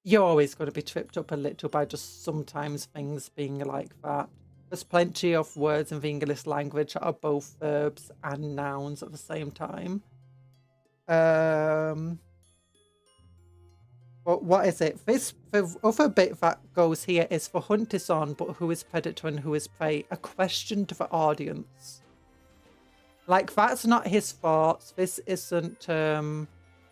you're always going to be tripped up a little by just sometimes things being like that. There's plenty of words in the English language that are both verbs and nouns at the same time. But what is it? The other bit that goes here is for hunt is on, but who is predator and who is prey? A question to the audience. Like, that's not his thoughts. This isn't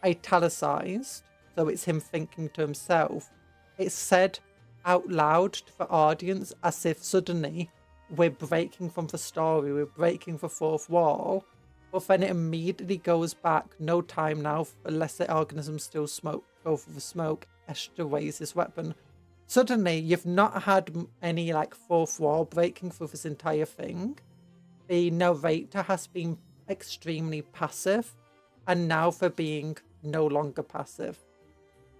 italicized, so it's him thinking to himself. It's said out loud to the audience as if suddenly we're breaking from the story, we're breaking the fourth wall. But then it immediately goes back, no time now, unless the organisms still go for the smoke. Esther weighs his weapon. suddenly you've not had any like fourth wall breaking through this entire thing. The narrator has been extremely passive, and now for being no longer passive.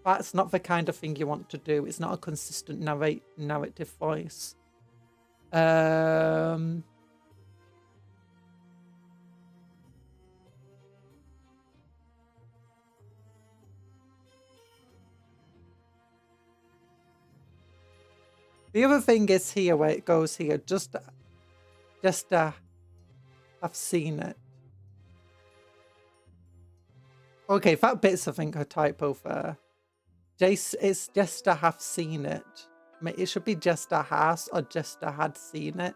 That's not the kind of thing you want to do. It's not a consistent narrative voice. The other thing is here where it goes here, just I've seen it. Okay, that bit's I think a typo there. Jace, it's just I have seen it. It should be just a has or just I had seen it.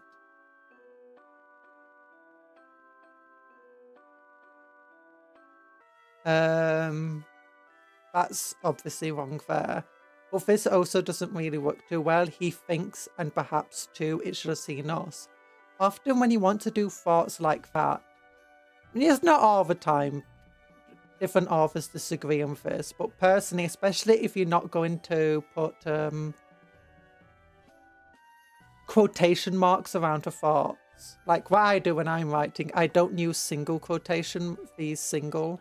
That's obviously wrong there. But this also doesn't really work too well. He thinks, and perhaps too, it should have seen us. Often when you want to do thoughts like that, I mean, it's not all the time. Different authors disagree on this, but personally, especially if you're not going to put quotation marks around the thoughts, like what I do when I'm writing, I don't use single quotation, these single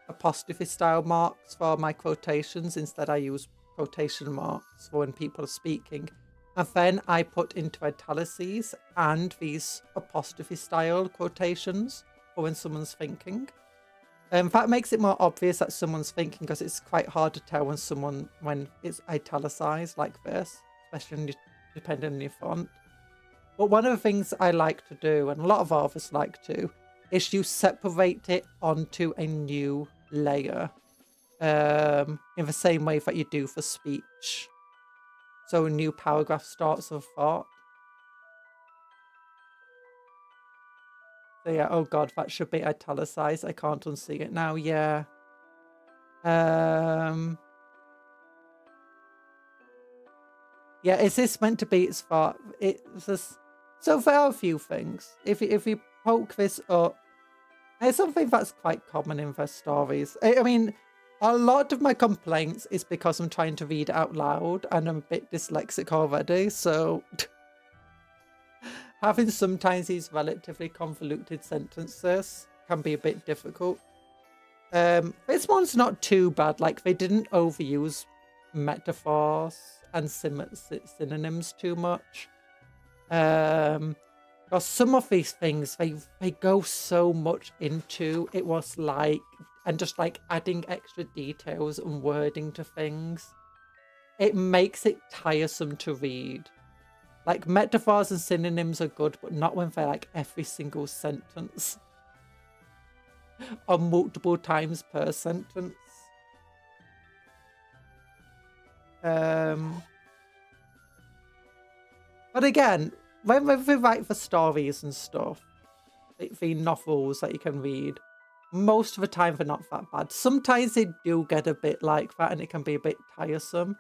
apostrophe style marks for my quotations. Instead, I use quotation marks for when people are speaking, and then I put into italices and these apostrophe style quotations for when someone's thinking. That makes it more obvious that someone's thinking, because it's quite hard to tell when it's italicized like this, especially depending on your font. But one of the things I like to do, and a lot of authors like to, is you separate it onto a new layer, in the same way that you do for speech. So a new paragraph starts with thought. So yeah, oh god, that should be italicized. I can't unsee it now. Yeah. Yeah, is this meant to be its thought? So there are a few things. If you poke this up, it's something that's quite common in their stories. I mean, a lot of my complaints is because I'm trying to read out loud and I'm a bit dyslexic already, so having sometimes these relatively convoluted sentences can be a bit difficult. This one's not too bad. Like, they didn't overuse metaphors and synonyms too much. Because some of these things, they go so much into it was like, and just like adding extra details and wording to things. It makes it tiresome to read. Like, metaphors and synonyms are good, but not when they're like every single sentence. Or multiple times per sentence. But again, when they write for stories and stuff, the novels that you can read, most of the time they're not that bad. Sometimes they do get a bit like that and it can be a bit tiresome.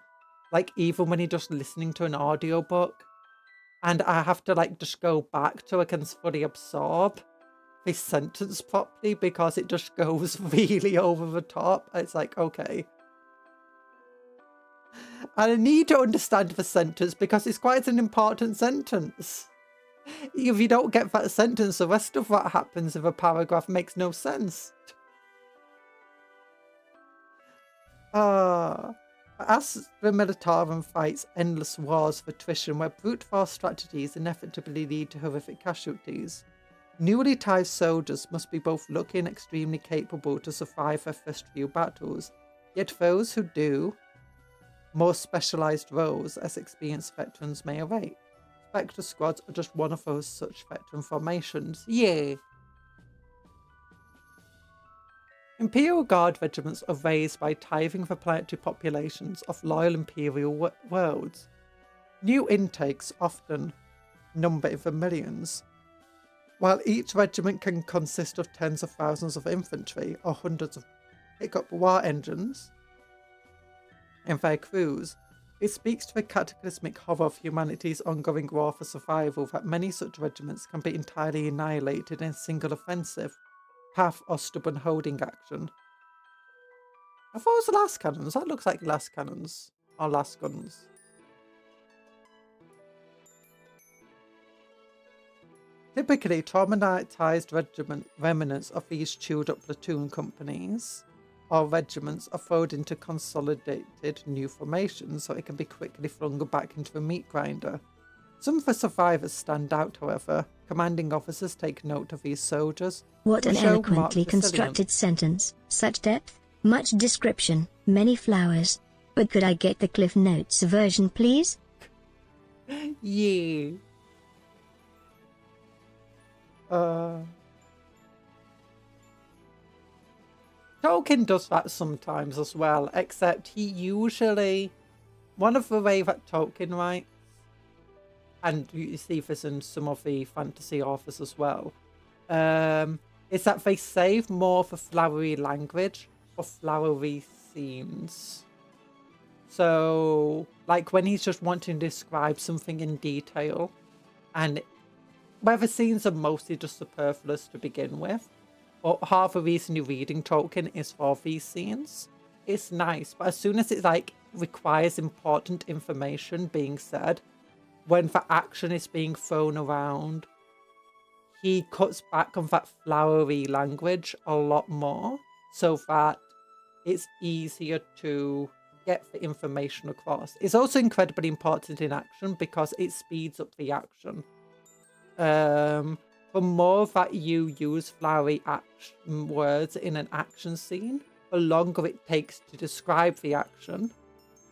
Like, even when you're just listening to an audiobook and I have to like just go back to I can fully absorb the sentence properly because it just goes really over the top. It's like, okay. And I need to understand the sentence because it's quite an important sentence. If you don't get that sentence, the rest of what happens in the paragraph makes no sense. As the Militarum fights endless wars of attrition where brute force strategies inevitably lead to horrific casualties, newly tied soldiers must be both lucky and extremely capable to survive their first few battles, yet those who do more specialised roles as experienced veterans may await. Spectre squads are just one of those such veteran formations. Yay! Imperial Guard regiments are raised by tithing the planetary populations of loyal Imperial worlds. New intakes often number in the millions. While each regiment can consist of tens of thousands of infantry or hundreds of pickup war engines in their crews, it speaks to the cataclysmic horror of humanity's ongoing war for survival that many such regiments can be entirely annihilated in a single offensive, path or stubborn holding action. I thought it was the last cannons. That looks like last cannons or last guns. Typically, traumatized remnants of these chewed up platoon companies or regiments are thrown into consolidated new formations so it can be quickly flung back into the meat grinder. Some of the survivors stand out, however. Commanding officers take note of these soldiers. What who an show eloquently marked constructed sentence. Such depth, much description, many flowers. But could I get the Cliff Notes version, please? Yeah. Tolkien does that sometimes as well, except he usually... One of the way that Tolkien writes, and you see this in some of the fantasy authors as well, is that they save more for flowery language or flowery scenes. So, like when he's just wanting to describe something in detail, and where the scenes are mostly just superfluous to begin with, or half the reason you're reading Tolkien is for these scenes, it's nice. But as soon as it like requires important information being said, when the action is being thrown around, he cuts back on that flowery language a lot more so that it's easier to get the information across. It's also incredibly important in action because it speeds up the action. The more that you use flowery action words in an action scene, the longer it takes to describe the action,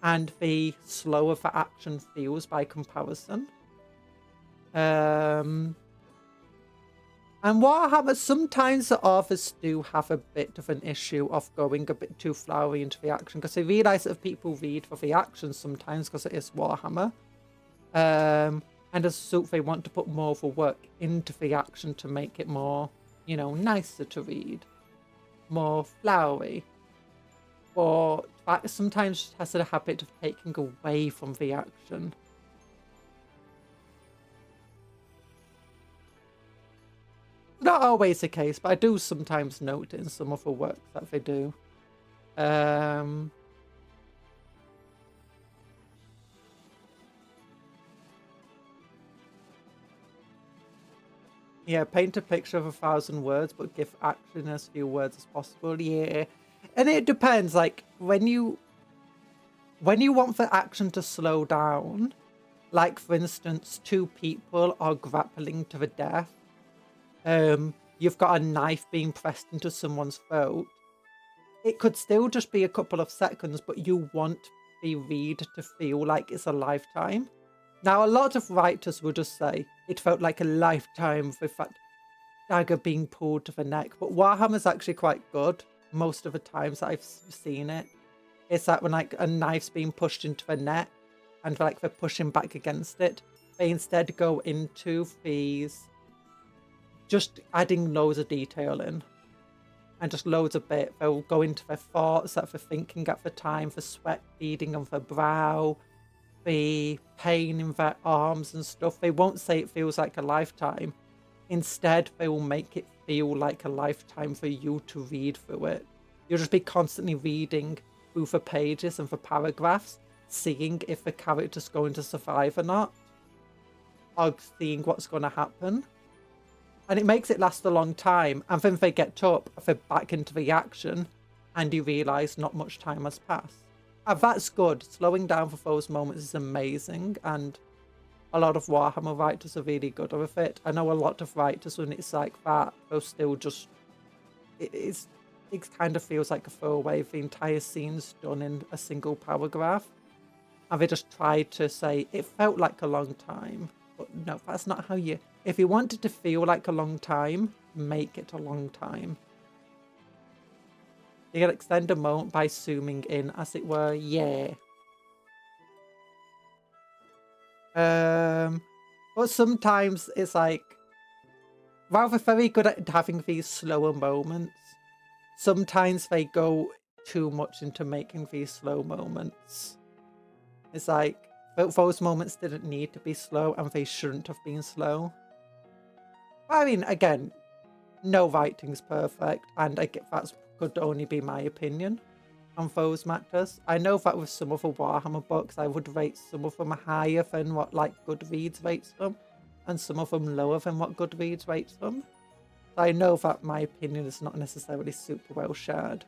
and the slower the action feels by comparison. And Warhammer, sometimes the authors do have a bit of an issue of going a bit too flowery into the action, because they realise that if people read for the action sometimes, because it is Warhammer, and as a result they want to put more of the work into the action to make it more, you know, nicer to read, more flowery. But that sometimes has a habit of taking away from the action. Not always the case, but I do sometimes note it in some of the work that they do. Yeah, paint a picture of 1,000 words, but give action as few words as possible. Yeah, and it depends. Like when you want the action to slow down, like for instance, two people are grappling to the death. You've got a knife being pressed into someone's throat. It could still just be a couple of seconds, but you want the read to feel like it's a lifetime. Now, a lot of writers will just say it felt like a lifetime with that dagger being pulled to the neck. But Warhammer's actually quite good most of the times that I've seen it. It's that when like a knife's being pushed into the neck and like they're pushing back against it, they instead go into these, just adding loads of detail in. And just loads of bit. They'll go into their thoughts that they're thinking at the time, the sweat beading on their brow, the pain in their arms and stuff. They won't say it feels like a lifetime. Instead, they will make it feel like a lifetime for you to read through it. You'll just be constantly reading through the pages and the paragraphs, seeing if the character's going to survive or not, or seeing what's going to happen. And it makes it last a long time. And then they get up, they're back into the action, and you realise not much time has passed. And that's good. Slowing down for those moments is amazing. And a lot of Warhammer writers are really good with it. I know a lot of writers, when it's like that, they'll still just... It kind of feels like a throwaway. The entire scene's done in a single paragraph. And they just try to say, it felt like a long time. But no, that's not how you... If you want it to feel like a long time, make it a long time. You can extend a moment by zooming in, as it were. Yeah. But sometimes it's like, while they're very good at having these slower moments, sometimes they go too much into making these slow moments. It's like, those moments didn't need to be slow and they shouldn't have been slow. I mean, again, no writing's perfect, and I get that could only be my opinion on those matters. I know that with some of the Warhammer books, I would rate some of them higher than what like Goodreads rates them. and some of them lower than what Goodreads rates them. So I know that my opinion is not necessarily super well shared.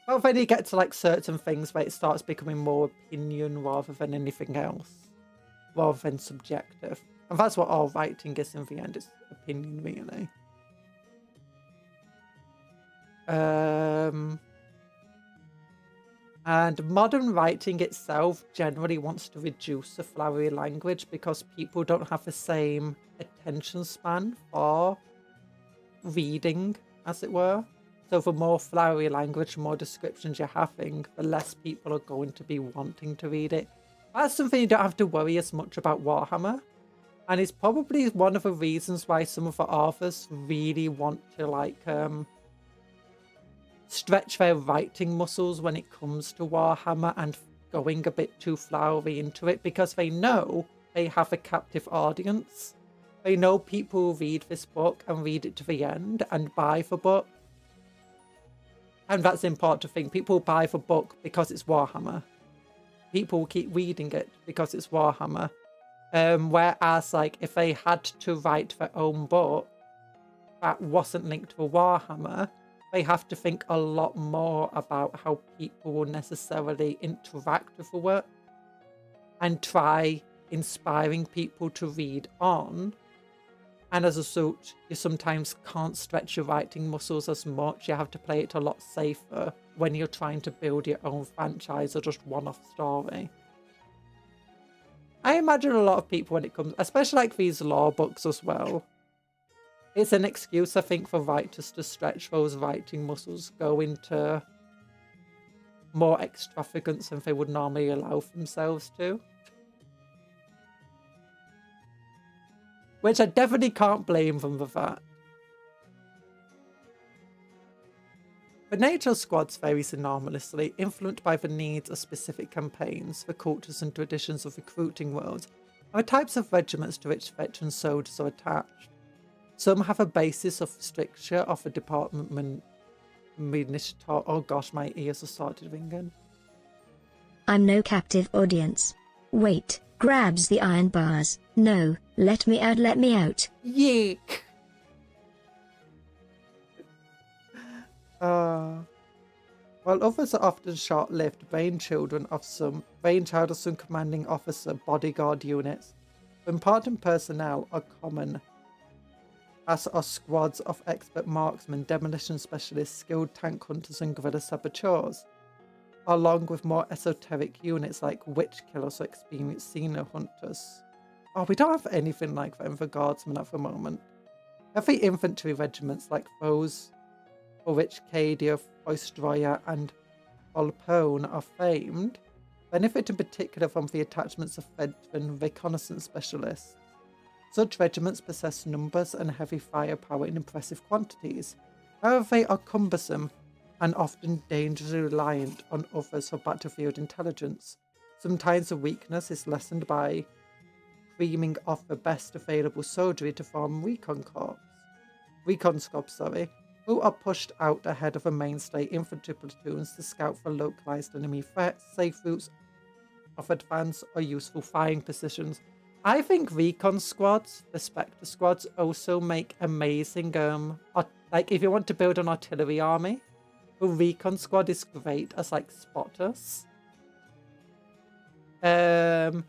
But then you get to like certain things where it starts becoming more opinion rather than anything else, rather than subjective. And that's what all writing is in the end, it's opinion really. And modern writing itself generally wants to reduce the flowery language because people don't have the same attention span for reading, as it were. So the more flowery language, the more descriptions you're having, the less people are going to be wanting to read it. That's something you don't have to worry as much about Warhammer. And it's probably one of the reasons why some of the authors really want to like stretch their writing muscles when it comes to Warhammer and going a bit too flowery into it, because they know they have a captive audience. They know people will read this book and read it to the end and buy the book. And that's the important thing. People buy the book because it's Warhammer. People will keep reading it because it's Warhammer. Whereas, like, if they had to write their own book that wasn't linked to a Warhammer, they have to think a lot more about how people will necessarily interact with the work and try inspiring people to read on. And as a result, you sometimes can't stretch your writing muscles as much. You have to play it a lot safer when you're trying to build your own franchise or just one-off story. I imagine a lot of people when it comes, especially like these lore books as well, it's an excuse, I think, for writers to stretch those writing muscles, go into more extravagance than they would normally allow themselves to. Which I definitely can't blame them for that. The nature of squads varies enormously, influenced by the needs of specific campaigns, the cultures and traditions of recruiting worlds, and the types of regiments to which veteran soldiers are attached. Some have a basis of stricture of a department minister. Oh gosh, my ears have started ringing. I'm no captive audience. Wait, grabs the iron bars. No, let me out, let me out. Yeek! While others are often short-lived, brainchild of some commanding officer bodyguard units, important personnel are common, as are squads of expert marksmen, demolition specialists, skilled tank hunters and guerrilla saboteurs, along with more esoteric units like witch killers or experienced senior hunters. Oh, we don't have anything like that in the guardsmen at the moment. Heavy infantry regiments like those for which Cadia, Foystroya and Olpone are famed, benefit in particular from the attachments of veteran reconnaissance specialists. Such regiments possess numbers and heavy firepower in impressive quantities. However, they are cumbersome and often dangerously reliant on others for battlefield intelligence. Sometimes the weakness is lessened by creaming off the best available soldiery to form recon squads, who are pushed out ahead of the mainstay infantry platoons to scout for localized enemy threats, safe routes of advance, or useful firing positions. I think recon squads, the Spectre squads, also make amazing, like if you want to build an artillery army, the recon squad is great as like spotters. And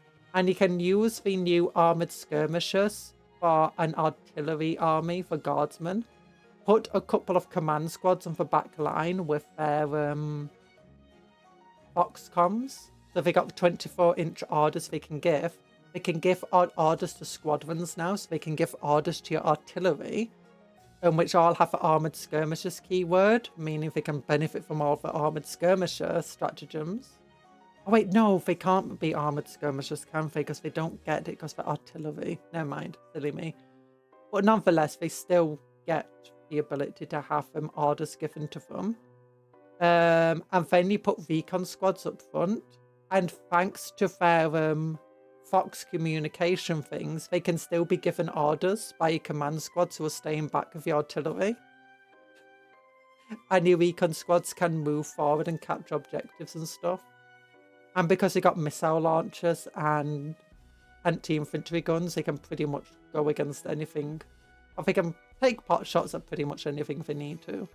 you can use the new armored skirmishers for an artillery army for guardsmen. Put a couple of command squads on the back line with their Foxcoms. So they got 24-inch orders they can give. They can give orders to squadrons now, so they can give orders to your artillery, which all have the armoured skirmishers keyword, meaning they can benefit from all the armoured skirmisher stratagems. Oh wait, no, they can't be armoured skirmishers, can they? Because they don't get it because they're artillery. Never mind, silly me. But nonetheless, they still get the ability to have orders given to them. And then you put recon squads up front, and thanks to their Fox communication things, they can still be given orders by your command squads who are staying back with the artillery. And your recon squads can move forward and capture objectives and stuff. And because they got missile launchers and anti-infantry guns, they can pretty much go against anything. Or they can take pot shots at pretty much anything they need to.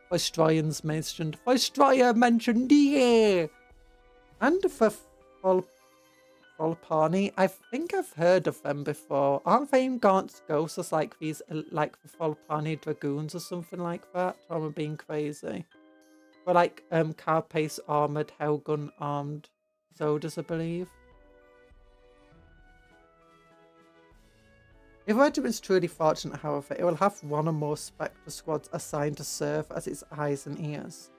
Viceroyans mentioned. Viceroy mentioned, yeah! And for Volpani, I think I've heard of them before. Aren't they in Gaunt's Ghosts as like these, like the Volpani Dragoons or something like that? Or am I being crazy? Or like carapace armoured, Hellgun armed soldiers, I believe. If Regiment is truly fortunate, however, it will have one or more Spectre squads assigned to serve as its eyes and ears.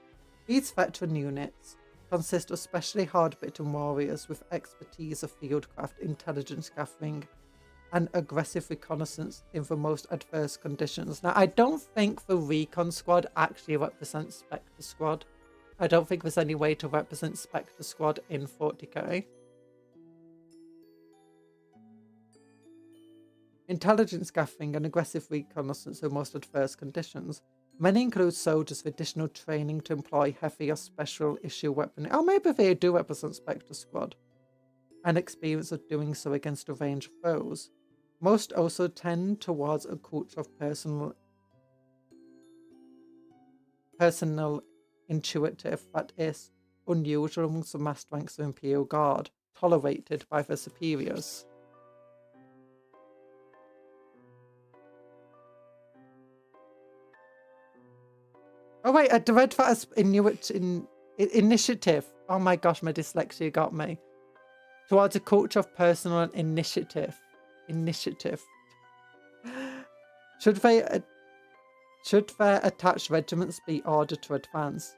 These veteran units consist of specially hard-bitten warriors with expertise of fieldcraft, intelligence gathering, and aggressive reconnaissance in the most adverse conditions. Now, I don't think the Recon Squad actually represents Spectre Squad. I don't think there's any way to represent Spectre Squad in 40k. Intelligence gathering and aggressive reconnaissance in most adverse conditions. Many include soldiers with additional training to employ heavy or special issue weaponry. Oh, maybe they do represent Spectre Squad. And experience of doing so against a range of foes. Most also tend towards a culture of personal intuitive that is unusual amongst the massed ranks of Imperial Guard, tolerated by their superiors. Oh wait, I read that as initiative. Oh my gosh, my dyslexia got me. Towards a culture of personal initiative. Should their attached regiments be ordered to advance?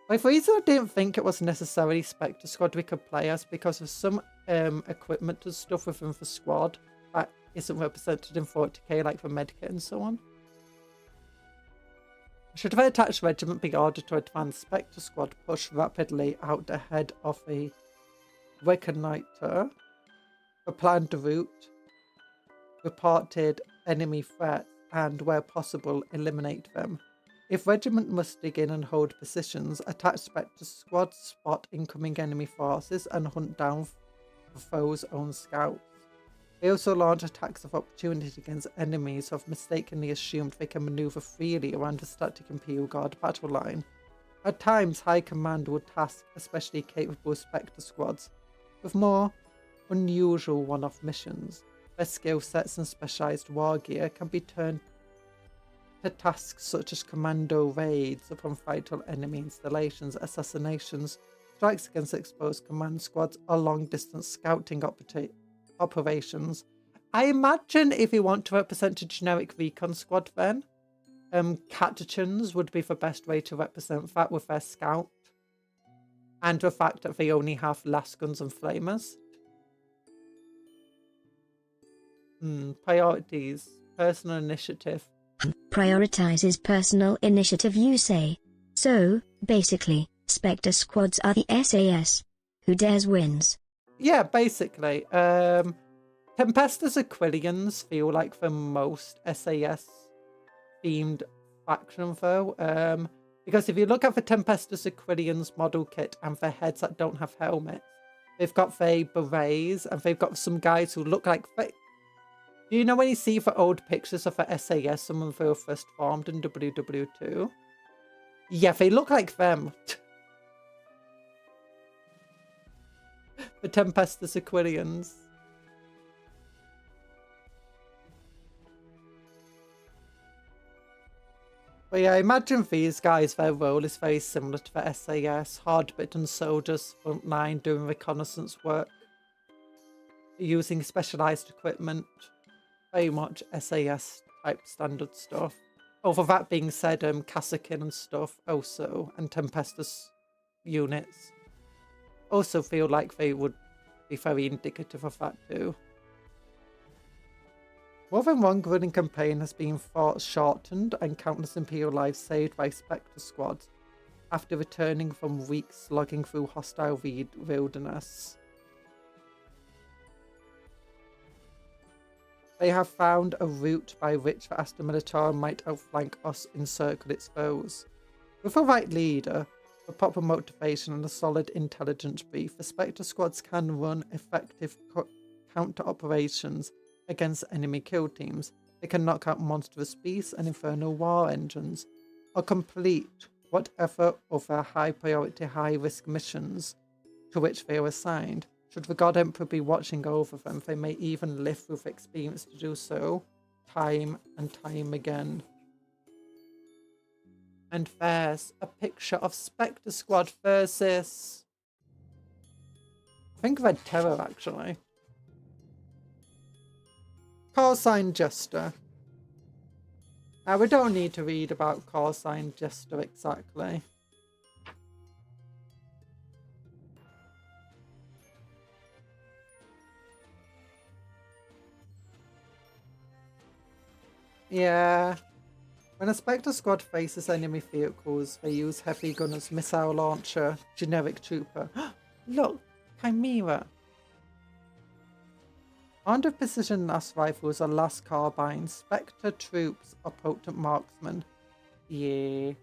Like, the reason I didn't think it was necessarily Spectre Squad we could play as, because of some equipment and stuff within the squad that isn't represented in 40k, like the medkit and so on. Should the attached regiment be ordered to advance, Spectre Squad push rapidly out ahead of the reconnoiter, the planned route, reported enemy threats, and where possible, eliminate them. If regiment must dig in and hold positions, attached Spectre Squad spot incoming enemy forces and hunt down the foe's own scouts. They also launch attacks of opportunity against enemies who have mistakenly assumed they can maneuver freely around the static Imperial Guard battle line. At times, High Command would task especially capable Spectre Squads with more unusual one-off missions. Their skill sets and specialised war gear can be turned to tasks such as commando raids upon vital enemy installations, assassinations, strikes against exposed command squads, or long-distance scouting operations. I imagine if you want to represent a generic recon squad, then Catachans would be the best way to represent that with their scout, and the fact that they only have lasguns and flamers. Priorities. Personal initiative. Prioritizes personal initiative, you say. So, basically, Spectre Squads are the SAS. Who dares wins. Yeah, basically. Tempestus Aquilians feel like the most SAS themed faction though. Because if you look at the Tempestus Aquilians model kit and their heads that don't have helmets, they've got their berets and they've got some guys who look like do you know when you see the old pictures of the SAS, some of them were first formed in WW2? Yeah, they look like them. The Tempestus Aquilians. But yeah, I imagine these guys, their role is very similar to the SAS. Hard-bitten soldiers, frontline, doing reconnaissance work. Using specialised equipment. Very much SAS type standard stuff. Over that being said, Kassakin and stuff also, and Tempestus units also feel like they would be very indicative of that too. More than one running campaign has been fought shortened and countless Imperial lives saved by Spectre Squads after returning from weeks slogging through hostile wilderness. They have found a route by which the Astra Militarum might outflank us, encircle its foes. With the right leader, With proper motivation and a solid intelligence brief, the Spectre squads can run effective counter operations against enemy kill teams. They can knock out monstrous beasts and infernal war engines, or complete whatever other high priority, high risk missions to which they are assigned. Should the God Emperor be watching over them, they may even live with experience to do so, time and time again. And there's a picture of Spectre Squad versus, I think, Red Terror, actually. Call sign Jester. Now, we don't need to read about call sign Jester exactly. Yeah. When a Spectre squad faces enemy vehicles, they use heavy gunners, missile launcher, generic trooper. Look, Chimera. Armed with precision las rifles or las carbines, Spectre troops are potent marksmen. Yeah.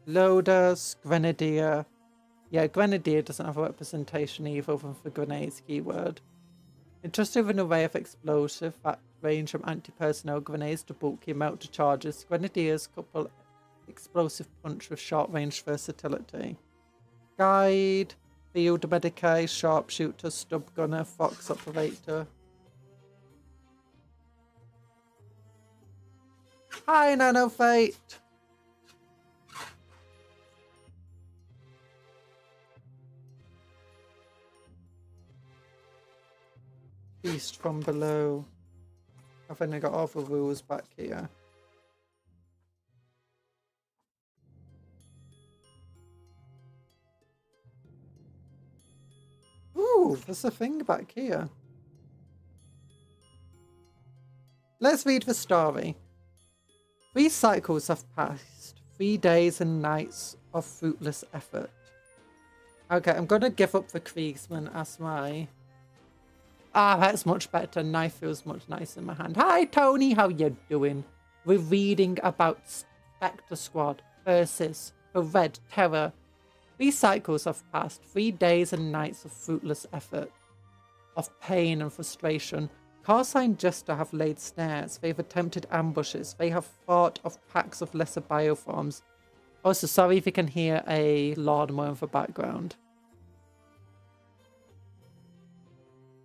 Loaders, Grenadier. Yeah, Grenadier doesn't have a representation either than for grenades keyword. Entrusted with an array of explosive that range from anti-personnel grenades to bulky melter charges, Grenadiers couple explosive punch with short-range versatility. Guide, field medicae, sharpshooter, stub gunner, fox operator. Hi, Nano Fate! Beast from below. I've only got all the rules back here. Ooh, there's a thing back here. Let's read the story. 3 cycles have passed. 3 days and nights of fruitless effort. Okay, I'm gonna give up the Kriegsman as my... Ah, that's much better. Knife feels much nicer in my hand. Hi, Tony. How you doing? We're reading about Spectre Squad versus the Red Terror. 3 cycles have passed. 3 days and nights of fruitless effort, of pain and frustration. Carsign Jester have laid snares. They've attempted ambushes. They have fought off packs of lesser bioforms. Also, sorry if you can hear a lawnmower in the background.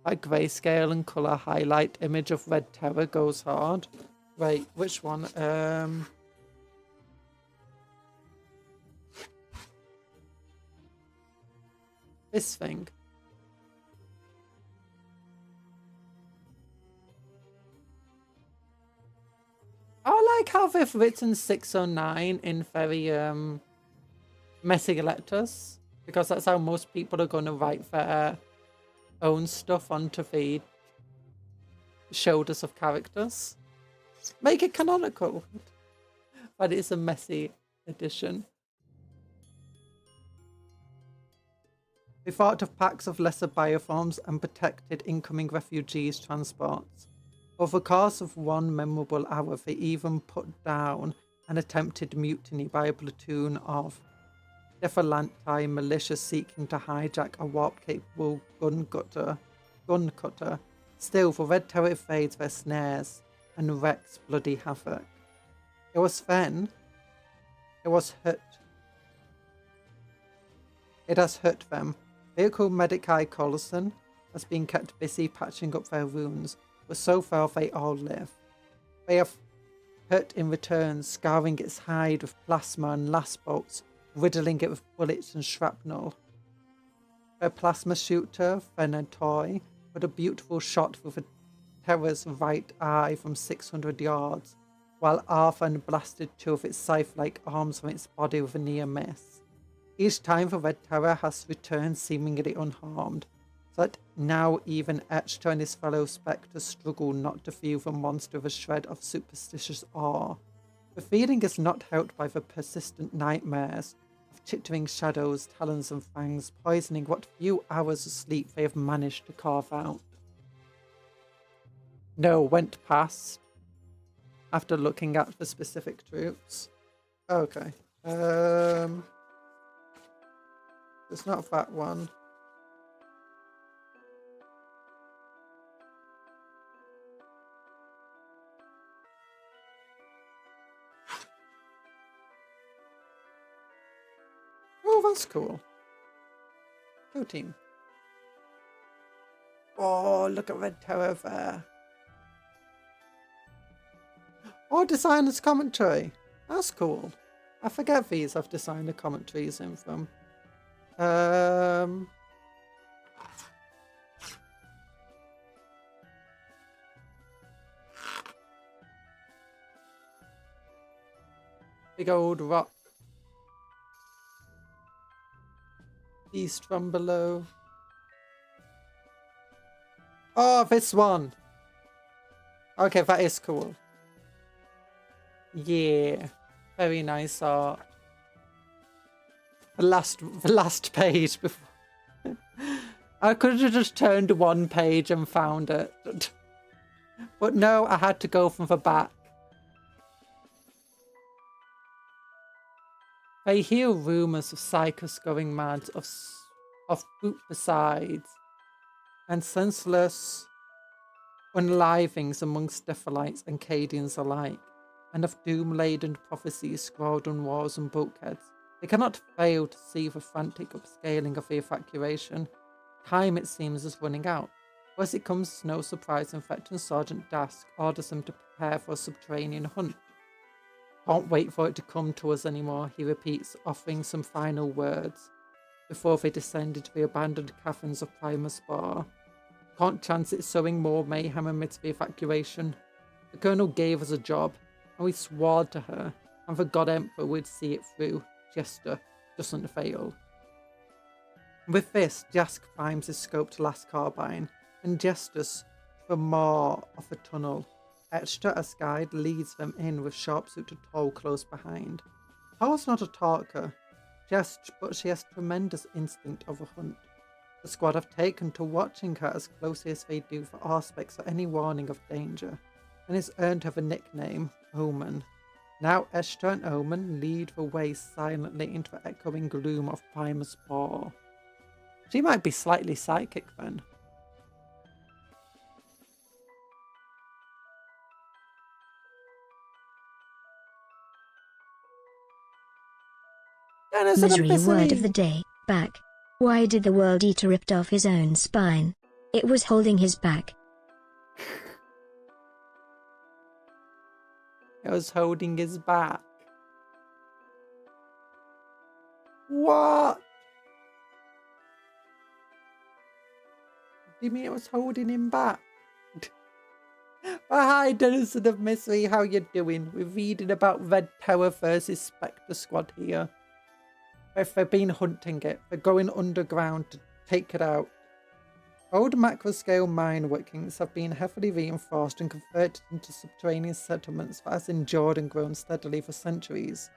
Like grayscale and colour highlight image of Red Terror goes hard. Wait, which one? This thing. I like how they've written 609 in very messy letters, because that's how most people are going to write their own stuff onto the shoulders of characters. Make it canonical. But it's a messy edition. We fought off packs of lesser bioforms and protected incoming refugees transports. Over the course of one memorable hour, they even put down an attempted mutiny by a platoon of Defalanti militia seeking to hijack a warp-capable gun cutter. Still, the Red Terror evades their snares and wreaks bloody havoc. It was then. It has hurt them. Vehicle Medicae Coulson has been kept busy patching up their wounds, but so far they all live. They have hurt in return, scouring its hide with plasma and las bolts, riddling it with bullets and shrapnel. Their plasma shooter, Venatoy, put a beautiful shot with a Terror's right eye from 600 yards, while Arthur blasted 2 of its scythe-like arms from its body with a near miss. Each time the Red Terror has returned seemingly unharmed, so that now even Etchter and his fellow Spectres struggle not to feel the monster with a shred of superstitious awe. The feeling is not helped by the persistent nightmares of chittering shadows, talons and fangs, poisoning what few hours of sleep they have managed to carve out. No, went past. after looking at the specific troops. Okay. It's not that one. Oh, that's cool. Go team. Oh, look at Red Tower there. Oh, designer's commentary. That's cool. I forget these I've designer commentaries in from. Big old rock. East from below. Oh, this one. Okay, that is cool. Yeah, very nice art. The last page before. I could have just turned one page and found it, but no, I had to go from the back. I hear rumours of Psychos going mad, of boot besides, and senseless unlivings amongst Dephilites and Cadians alike, and of doom-laden prophecies scrawled on walls and bulkheads. They cannot fail to see the frantic upscaling of the evacuation. Time, it seems, is running out. But as it comes as no surprise, Infecting Sergeant Dask orders them to prepare for a subterranean hunt. Can't wait for it to come to us anymore, he repeats, offering some final words before they descend into the abandoned caverns of Primus Bar. Can't chance it sowing more mayhem amidst the evacuation. The Colonel gave us a job, and we swore to her, and the God Emperor would see it through. Jester doesn't fail. With this, Jask primes his scoped last carbine, and gestures for more of a tunnel. Extra as guide leads them in with sharpshooter Toll close behind. Toll's not a talker, but she has tremendous instinct of a hunt. The squad have taken to watching her as closely as they do for aspects or any warning of danger, and has earned her the nickname Omen. Now Estra and Omen lead the way silently into the echoing gloom of Primus Bar. She might be slightly psychic then. Misery word of the day, back. Why did the World Eater ripped off his own spine? It was holding his back. It was holding his back. What? Do you mean it was holding him back? Hi, Denizen of Misery, how you doing? We're reading about Red Tower versus Spectre Squad here. If they've been hunting it, they're going underground to take it out. Old macro-scale mine workings have been heavily reinforced and converted into subterranean settlements that has endured and grown steadily for centuries.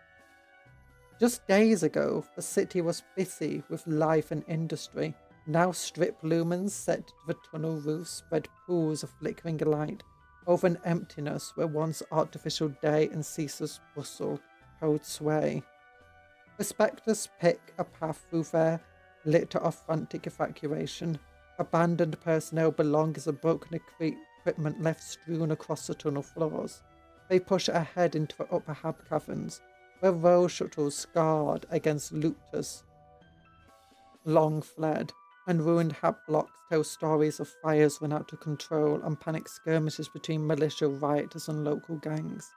Just days ago, the city was busy with life and industry. Now strip lumens set to the tunnel roofs spread pools of flickering light over an emptiness where once artificial day and ceaseless bustle hold sway. The spectres pick a path through their litter of frantic evacuation. Abandoned personnel belong as a broken equipment left strewn across the tunnel floors. They push ahead into the upper hab caverns, where row shuttles scarred against looters long fled, and ruined hab blocks tell stories of fires run out of control and panic skirmishes between militia rioters and local gangs.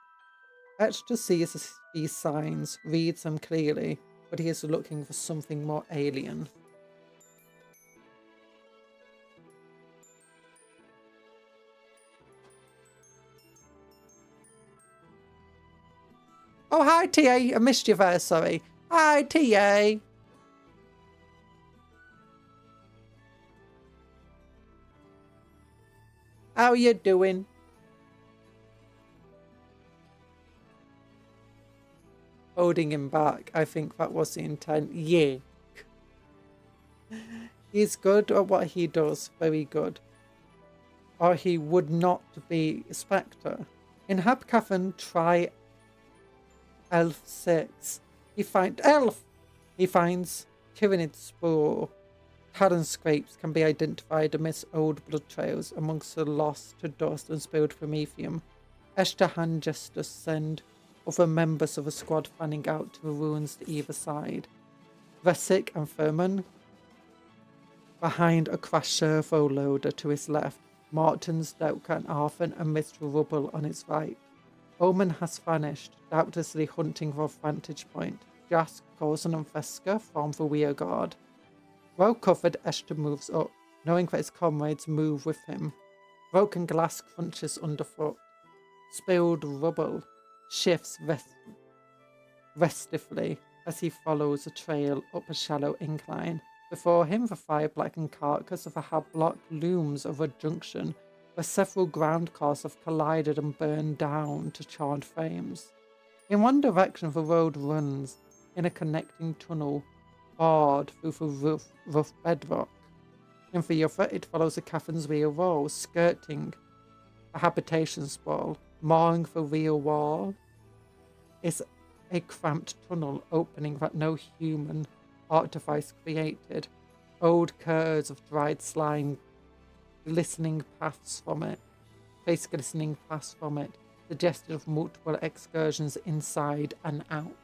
Extra sees these signs, reads them clearly, but he is looking for something more alien. Oh, hi, TA. I missed you there, sorry. Hi, TA. How you doing? Holding him back. I think that was the intent. Yeah. He's good at what he does. Very good. Or he would not be a Spectre. In Habcathon, try Elf 6. He finds Tyrannid Spore. Talon scrapes can be identified amidst old blood trails amongst the lost to dust and spilled promethium. Esther and Justice send other members of a squad fanning out to the ruins to either side. Vesic and Furman behind a crashed servo loader to his left. Martins, Delka and Arthur amidst the rubble on its right. Omen has vanished, doubtlessly hunting for a vantage point. Jask, Coulson and Veska form the rear guard. Well covered, Esther moves up, knowing that his comrades move with him. Broken glass crunches underfoot. Spilled rubble shifts restively as he follows a trail up a shallow incline. Before him, the fire-blackened carcass of a hab-block looms over a junction where several ground cars have collided and burned down to charred frames. In one direction, the road runs in a connecting tunnel barred through the rough bedrock. In the other, it follows a cavern's rear wall, skirting a habitation sprawl. Marring the rear wall is a cramped tunnel opening that no human artifice created. Old curds of dried slime glistening paths from it, suggestive of multiple excursions inside and out.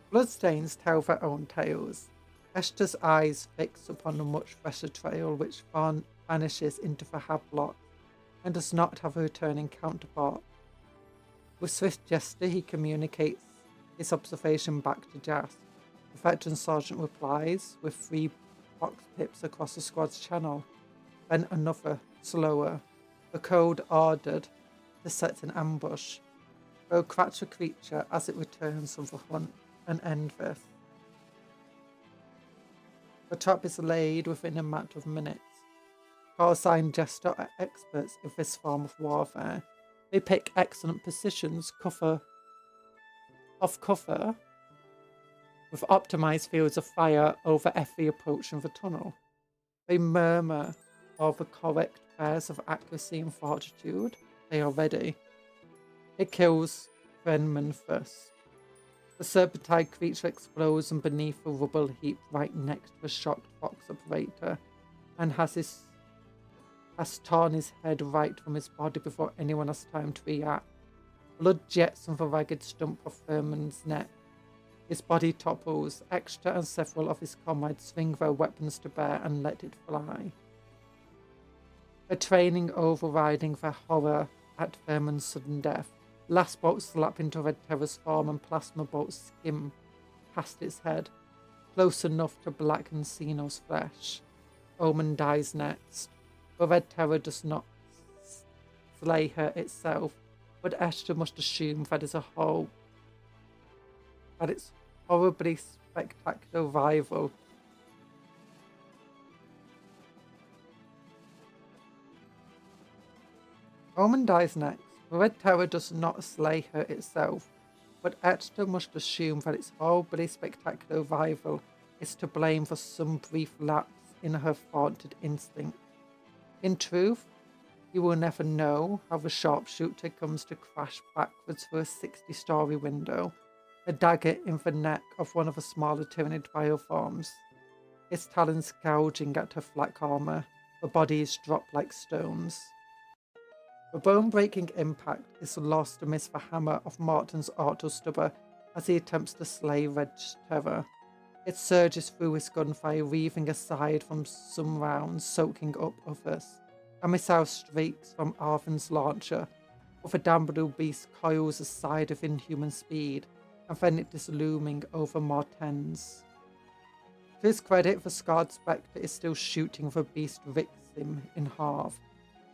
Bloodstains tell their own tales. Esther's eyes fix upon a much fresher trail which vanishes into the hab-block and does not have a returning counterpart. With swift gesture, he communicates his observation back to Jas. The veteran sergeant replies with 3 box pips across the squad's channel, then another, slower. The code ordered to set an ambush. They'll catch the creature as it returns from the hunt and end this. The trap is laid within a matter of minutes. Callsign Jester are experts in this form of warfare. They pick excellent positions, cover with optimized fields of fire over every approach in the tunnel. They murmur over correct pairs of accuracy and fortitude. They are ready. It kills Brenman first. The serpentine creature explodes and beneath a rubble heap right next to the shocked fox operator and has torn his head right from his body before anyone has time to react. Blood jets from the ragged stump of Furman's neck. His body topples. Extra and several of his comrades swing their weapons to bear and let it fly. A training overriding their horror at Furman's sudden death. Last bolts slap into Red Terror's form and plasma bolts skim past its head, close enough to blacken Xeno's flesh. Omen dies next. The Red Terror does not slay her itself, but Esther must assume that its horribly spectacular rival Omen dies next. The Red Terror does not slay her itself, but Esther must assume that its horribly spectacular rival is to blame for some brief lapse in her thwarted instinct. In truth, you will never know how the sharpshooter comes to crash backwards through a 60-story window, a dagger in the neck of one of the smaller Tyrannid bioforms, its talons gouging at her flak armor. The bodies drop like stones. The bone-breaking impact is lost amidst the hammer of Martin's auto-stubber as he attempts to slay Red Terror. It surges through his gunfire, weaving aside from some rounds, soaking up others. A missile streaks from Arvin's launcher, but the damn blue beast coils aside with inhuman speed, and then it is looming over Martens. To his credit, the scarred Spectre is still shooting. The beast rips him in half.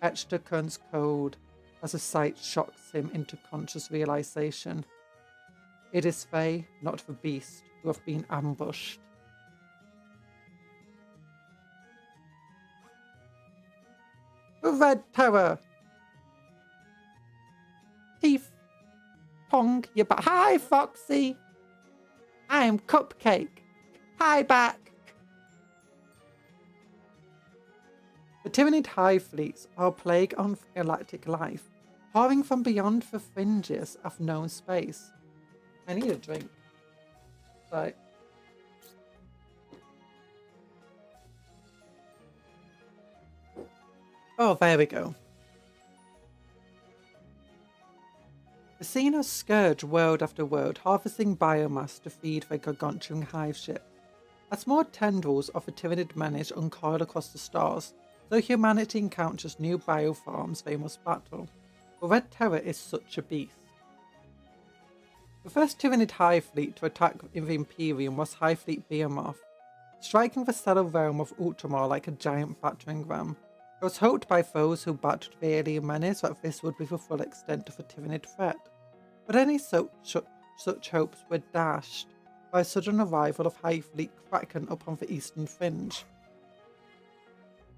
Extra turns cold as a sight shocks him into conscious realization. It is they, not the beast, who have been ambushed. The Red Terror! Teeth! Pong, you back. Hi, Foxy! I am Cupcake. Hi, back! The Tyranid hive fleets are a plague on galactic life, pouring from beyond the fringes of known space. I need a drink. Right. Oh, there we go. The Xenos scourge world after world, harvesting biomass to feed their gargantuan hive ship. As more tendrils of the Tyranid menace uncoil across the stars, so humanity encounters new biofarms they must battle. The Red Terror is such a beast. The first Tyranid hive fleet to attack in the Imperium was Hive Fleet Behemoth, striking the stellar realm of Ultramar like a giant battering ram. It was hoped by those who battled the alien menace that this would be the full extent of the Tyranid threat, but any such hopes were dashed by a sudden arrival of Hive Fleet Kraken upon the eastern fringe.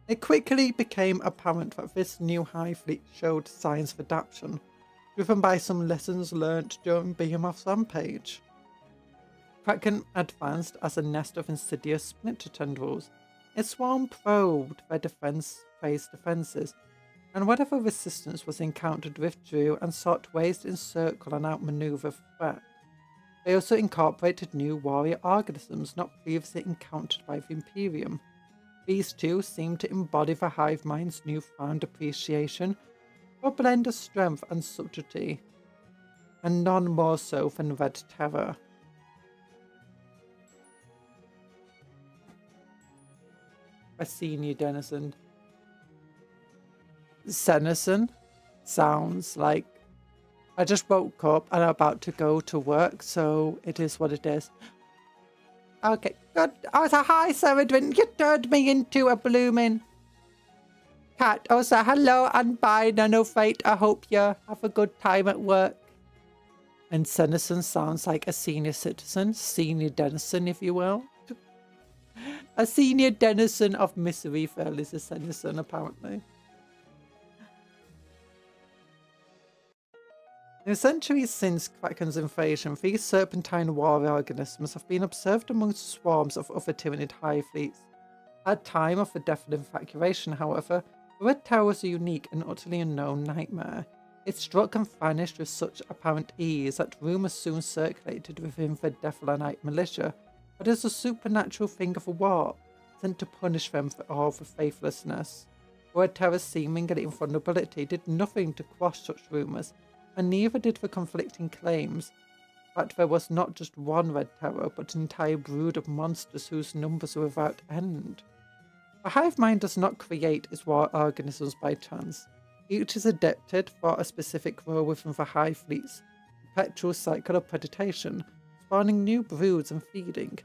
It quickly became apparent that this new Hive Fleet showed signs of adaptation, driven by some lessons learnt during Behemoth's rampage. Kraken advanced as a nest of insidious splinter tendrils. Its swarm probed their defences, and whatever resistance was encountered withdrew and sought ways to encircle and outmaneuver the threat. They also incorporated new warrior organisms not previously encountered by the Imperium. These two seemed to embody the hive mind's newfound appreciation for a blend of strength and subtlety, and none more so than Red Terror. A senior denizen. Seneson sounds like I just woke up and I'm about to go to work, so it is what it is. Okay, good. Oh, so hi, Seredwin. You turned me into a blooming cat. Oh, so hello and bye, Nanofate. I hope you have a good time at work. And Seneson sounds like a senior citizen, senior denizen, if you will. A senior denizen of Miseryville is a Seneson, apparently. In the centuries since Kraken's invasion, these serpentine warrior organisms have been observed amongst swarms of other Tyranid hive fleets. At the time of the Devlan evacuation, however, the Red Tower was a unique and utterly unknown nightmare. It struck and vanished with such apparent ease that rumours soon circulated within the Devlanite militia that it was a supernatural thing of a war, sent to punish them for all the faithlessness. The Red Tower's seeming invulnerability did nothing to quash such rumours, and neither did the conflicting claims that there was not just one Red Terror, but an entire brood of monsters whose numbers were without end. The hive mind does not create its war organisms by chance. Each is adapted for a specific role within the hive fleet's perpetual cycle of predation, spawning new broods and feeding.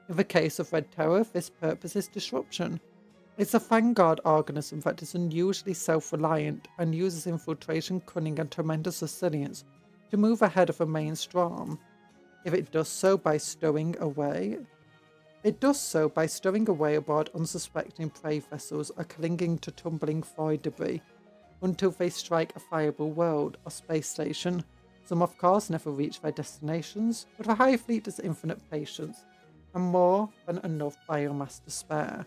In the case of Red Terror, this purpose is disruption. It's a vanguard organism that is unusually self-reliant and uses infiltration, cunning and tremendous resilience to move ahead of the main swarm. It does so by stowing away aboard unsuspecting prey vessels or clinging to tumbling void debris until they strike a viable world or space station. Some of course never reach their destinations, but the Hive Fleet has infinite patience and more than enough biomass to spare.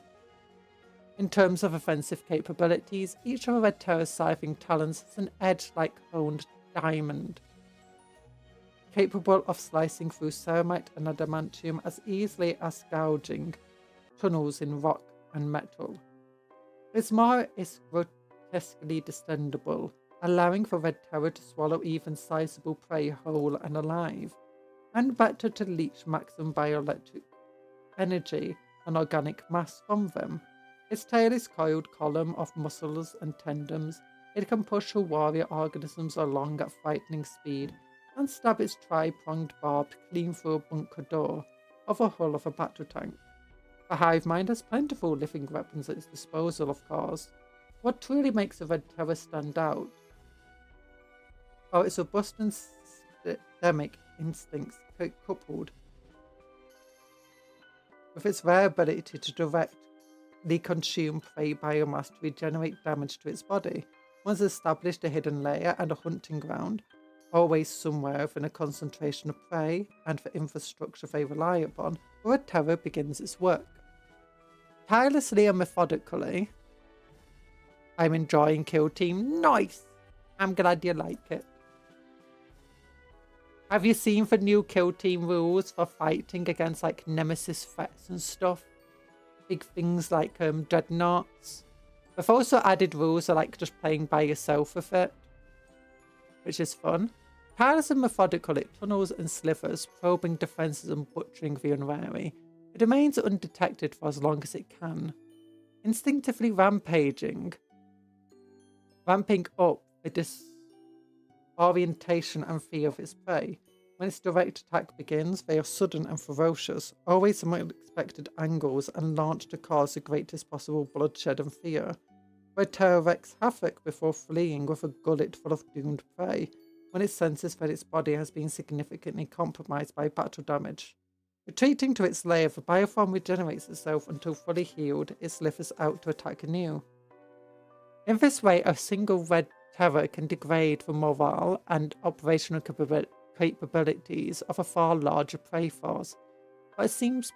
In terms of offensive capabilities, each of the Red Terror's scything talons has an edge like honed diamond, capable of slicing through ceramite and adamantium as easily as gouging tunnels in rock and metal. Its maw is grotesquely distendable, allowing the Red Terror to swallow even sizable prey whole and alive, and better to leach maximum bioelectric energy and organic mass from them. Its tail is coiled column of muscles and tendons. It can push her warrior organisms along at frightening speed and stab its tri-pronged barb clean through a bunker door of a hull of a battle tank. The hive mind has plentiful living weapons at its disposal, of course. What truly makes the Red Terror stand out are its robust and systemic instincts coupled with its rare ability to directly consume prey biomass to regenerate damage to its body. Once established a hidden lair and a hunting ground, always somewhere within a concentration of prey and the infrastructure they rely upon, the Red Terror begins its work. Tirelessly and methodically, I'm enjoying Kill Team. Nice! I'm glad you like it. Have you seen the new Kill Team rules for fighting against like Nemesis threats and stuff? Big things like dreadnoughts. They've also added rules for like just playing by yourself with it, which is fun. Tireless and methodical, it tunnels and slithers, probing defences and butchering the unwary. It remains undetected for as long as it can. Instinctively ramping up the disorientation and fear of its prey. When its direct attack begins, they are sudden and ferocious, always from unexpected angles and launched to cause the greatest possible bloodshed and fear. Red Terror wreaks havoc before fleeing with a gullet full of doomed prey, when it senses that its body has been significantly compromised by battle damage. Retreating to its lair, the bioform regenerates itself until fully healed. It slithers out to attack anew. In this way, a single Red Terror can degrade the morale and operational capabilities of a far larger prey force, but it seems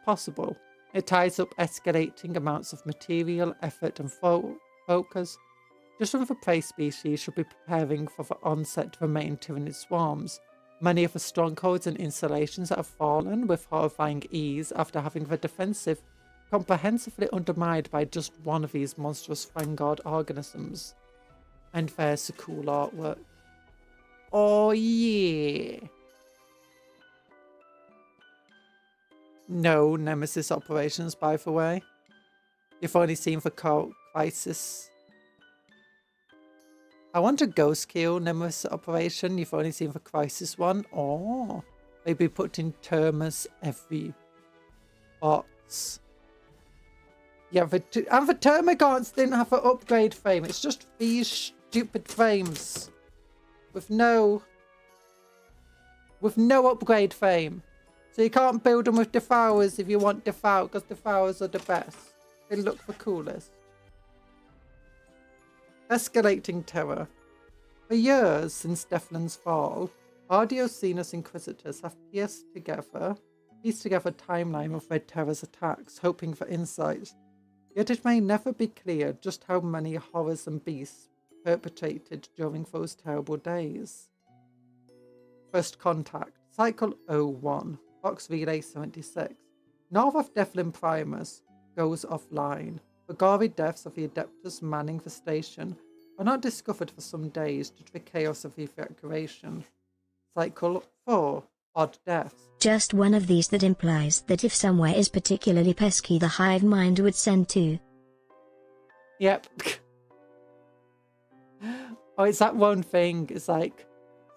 possible. It ties up escalating amounts of material, effort, and focus. Just when the prey species should be preparing for the onset of the main tyrannid swarms, many of the strongholds and installations that have fallen with horrifying ease after having their defensive comprehensively undermined by just one of these monstrous vanguard organisms. And there's the cool artwork. Oh yeah! No Nemesis operations, by the way. You've only seen the Crisis. I want a Ghost Kill Nemesis operation. You've only seen the Crisis one. Oh, maybe put in Terminus every box. Yeah, and the Termagants didn't have an upgrade frame. It's just these stupid frames with no upgrade frame. So you can't build them with Devourers if you want Devour, because Devourers are the best. They look the coolest. Escalating terror. For years since Devlan's fall, Ardiosinus Inquisitors have pieced together a timeline of Red Terror's attacks, hoping for insight. Yet it may never be clear just how many horrors and beasts perpetrated during those terrible days. First contact. Cycle 01. Box Relay 76. North of Devlan Primus goes offline. The gory deaths of the Adeptus manning the station are not discovered for some days due to the chaos of the evacuation. Cycle 4. Odd deaths. Just one of these that implies that if somewhere is particularly pesky, the hive mind would send to. Yep. Oh, it's that one thing. It's like,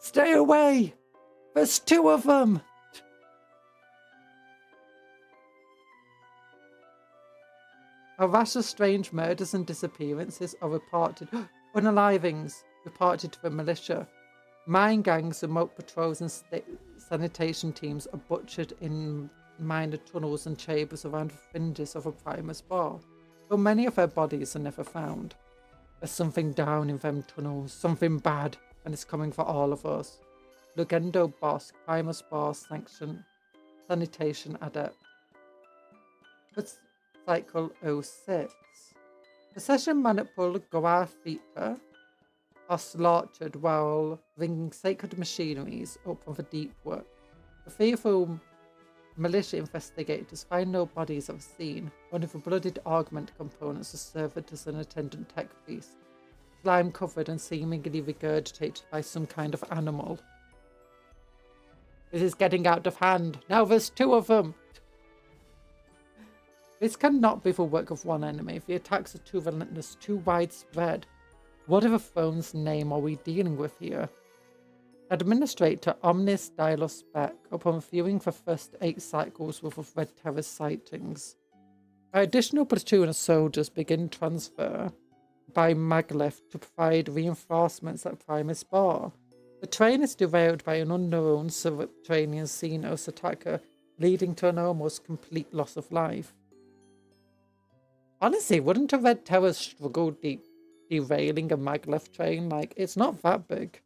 stay away! There's 2 of them! A rash of strange murders and disappearances are reported. Unalivings reported to the militia. Mine gangs, remote patrols and sanitation teams are butchered in minor tunnels and chambers around the fringes of a Primus bar, though many of their bodies are never found. There's something down in them tunnels, something bad, and it's coming for all of us. Lugendo Boss, Primus Bar, Sanitation Adept. What's Cycle 06. The session manipul Goathita are slaughtered while bringing sacred machineries up from the deep work. The fearful militia investigators find no bodies of the scene. One of the blooded augment components is served as an attendant tech piece, slime covered and seemingly regurgitated by some kind of animal. This is getting out of hand. Now there's 2 of them. This cannot be the work of one enemy. The attacks are too relentless, too widespread. Whatever phone's name are we dealing with here? Administrator Omnis Dialos Spec, upon viewing the first 8 cycles worth of Red Terror sightings. An additional platoon of soldiers begin transfer by maglev to provide reinforcements at Primus Bar. The train is derailed by an unknown subterranean Xenos attacker, leading to an almost complete loss of life. Honestly, wouldn't a Red Terror struggle derailing a maglev train? Like, it's not that big.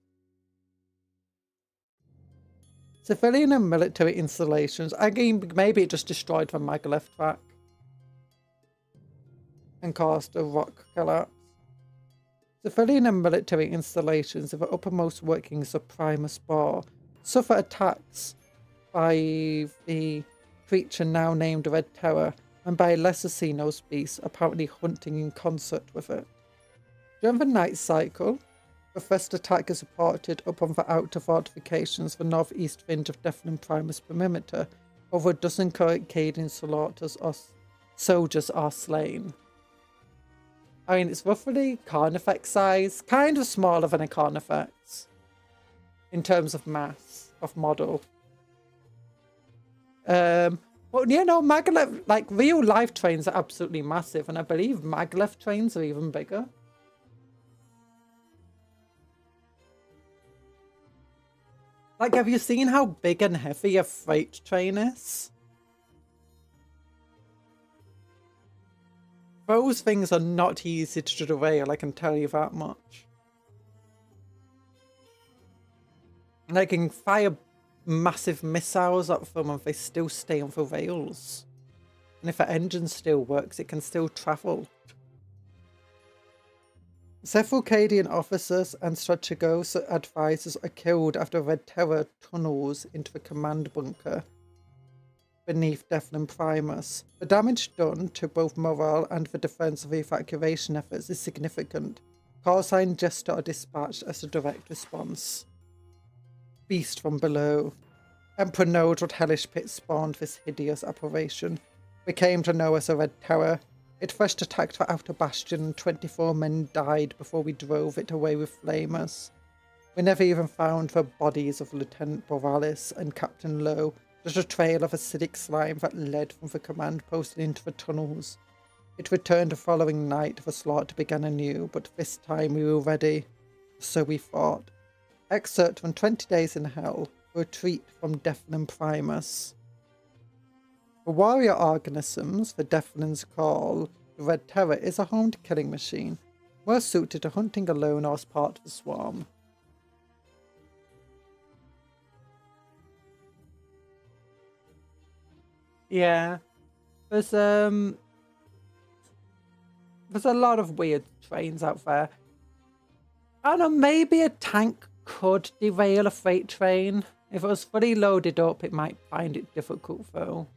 Civilian and military installations. Again, maybe it just destroyed the maglev track. and caused a rock collapse. Civilian and military installations of the uppermost workings of Primus Spore suffer attacks by the creature now named Red Terror and by lesser Xenos beasts apparently hunting in concert with it. During the night cycle, the first attack is reported upon the outer fortifications, the northeast fringe of Devlan Primus perimeter. Over a dozen Cadian soldiers are slain. I mean, it's roughly Carnifex size, kind of smaller than a Carnifex in terms of mass of model. Well, you know, Maglev, like real life trains are absolutely massive, and I believe Maglev trains are even bigger. Like, have you seen how big and heavy a freight train is? Those things are not easy to derail, I can tell you that much. They can fire massive missiles at them and they still stay on the rails. And if the engine still works, it can still travel. Several Cadian officers and Strategos advisors are killed after Red Terror tunnels into the command bunker beneath Devlan Primus. The damage done to both morale and the defense of the evacuation efforts is significant. Callsign Jester are dispatched as a direct response. Beast from below. Emperor knows what hellish pit spawned this hideous apparition. We came to know as a Red Terror. It first attacked the outer bastion and 24 men died before we drove it away with flamers. We never even found the bodies of Lieutenant Boralis and Captain Lowe, just a trail of acidic slime that led from the command post into the tunnels. It returned the following night, the slaughter began anew, but this time we were ready. So we fought. Excerpt from 20 Days in Hell, Retreat from Devlan Primus. For warrior organisms, the Devlan's call, the Red Terror is a homed killing machine, well suited to hunting alone or as part of a swarm. Yeah, there's a lot of weird trains out there. I don't know, maybe a tank could derail a freight train. If it was fully loaded up, it might find it difficult though.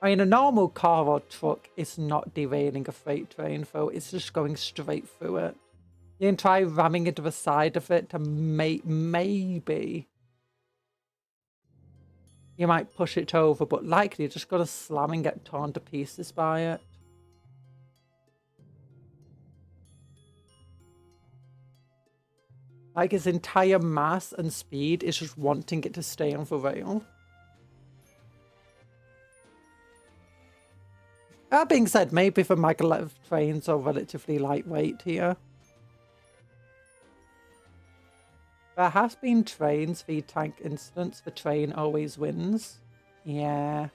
I mean, a normal car or truck is not derailing a freight train though, it's just going straight through it. You can try ramming into the side of it to maybe you might push it over, but likely you're just going to slam and get torn to pieces by it. Like its entire mass and speed is just wanting it to stay on the rail. That being said, maybe the maglev trains are relatively lightweight here. There has been trains v tank incidents. The train always wins. Yeah.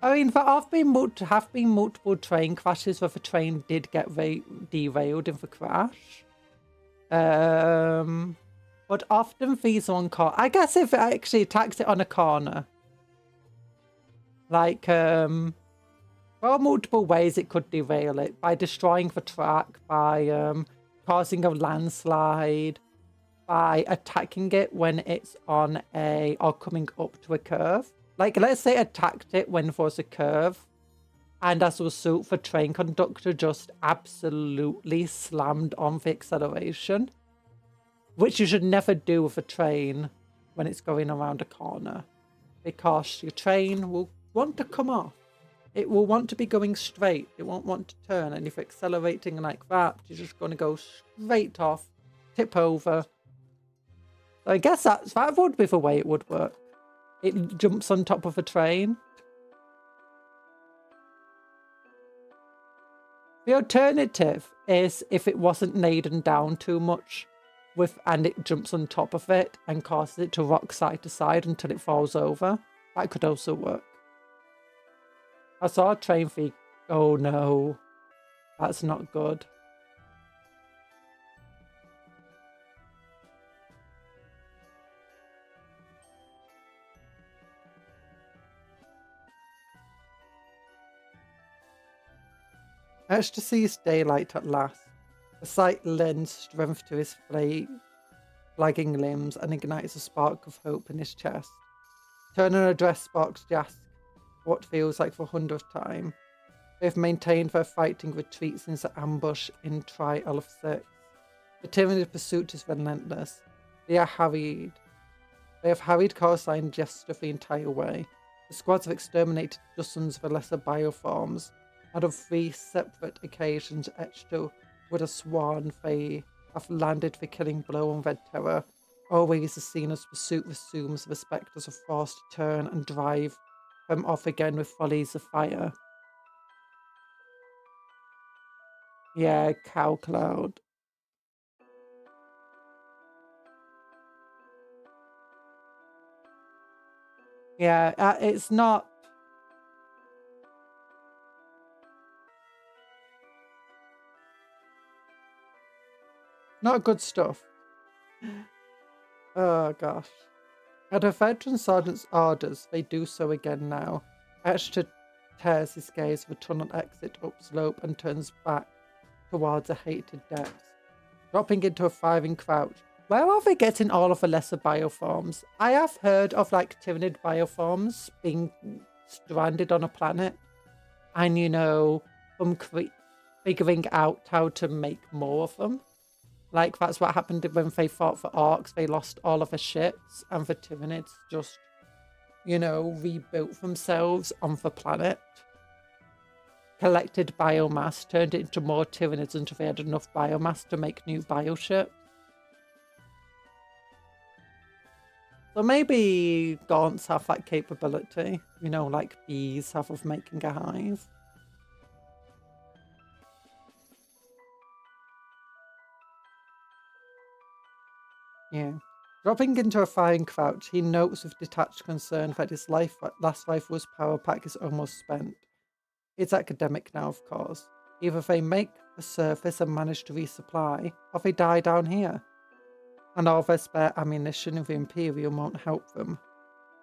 I mean, there have been multiple train crashes where the train did get derailed in the crash. But often these are on car. I guess if it actually attacks it on a corner. Like, there are multiple ways it could derail it. By destroying the track, by causing a landslide, by attacking it when it's on a, or coming up to a curve. Like, let's say it attacked it when there was a curve, and as a result, the train conductor just absolutely slammed on the acceleration, which you should never do with a train when it's going around a corner, because your train will want to come off. It will want to be going straight. It won't want to turn, and if accelerating like that, you're just going to go straight off, tip over. So I guess that would be the way it would work. It jumps on top of a train. The alternative is if it wasn't laden down too much and it jumps on top of it and causes it to rock side to side until it falls over. That could also work. I saw a train feed. Oh no, that's not good. Extra sees daylight at last. The sight lends strength to his flagging limbs and ignites a spark of hope in his chest. Turner addressed Sparks to ask what feels like for 100th time. They've maintained their fighting retreat since the ambush in Tri-Elf 6. The Tyranid pursuit is relentless. They have harried Coruscant Jester the entire way. The squads have exterminated dozens of the lesser bioforms, and on 3 separate occasions Etched with a sworn they have landed the killing blow on Red Terror. Always the scene as pursuit resumes, the spectres are forced to turn and drive them off again with volleys of fire. Yeah, Cow Cloud. Yeah, it's not... Not good stuff. Oh, gosh. At a veteran sergeant's orders, they do so again now. Etched tears his gaze of a tunnel exit upslope and turns back towards a hated depths. Dropping into a firing crouch. Where are they getting all of the lesser bioforms? I have heard of like Tyranid bioforms being stranded on a planet. And you know, figuring out how to make more of them. Like, that's what happened when they fought for orcs. They lost all of their ships, and the Tyranids just, you know, rebuilt themselves on the planet. Collected biomass, turned it into more Tyranids until they had enough biomass to make new bioships. So maybe Gaunts have that capability, you know, like bees have of making a hive. Yeah. Dropping into a firing crouch, he notes with detached concern that his last rifle's power pack is almost spent. It's academic now, of course. Either they make the surface and manage to resupply, or they die down here. And all their spare ammunition of the Imperium won't help them.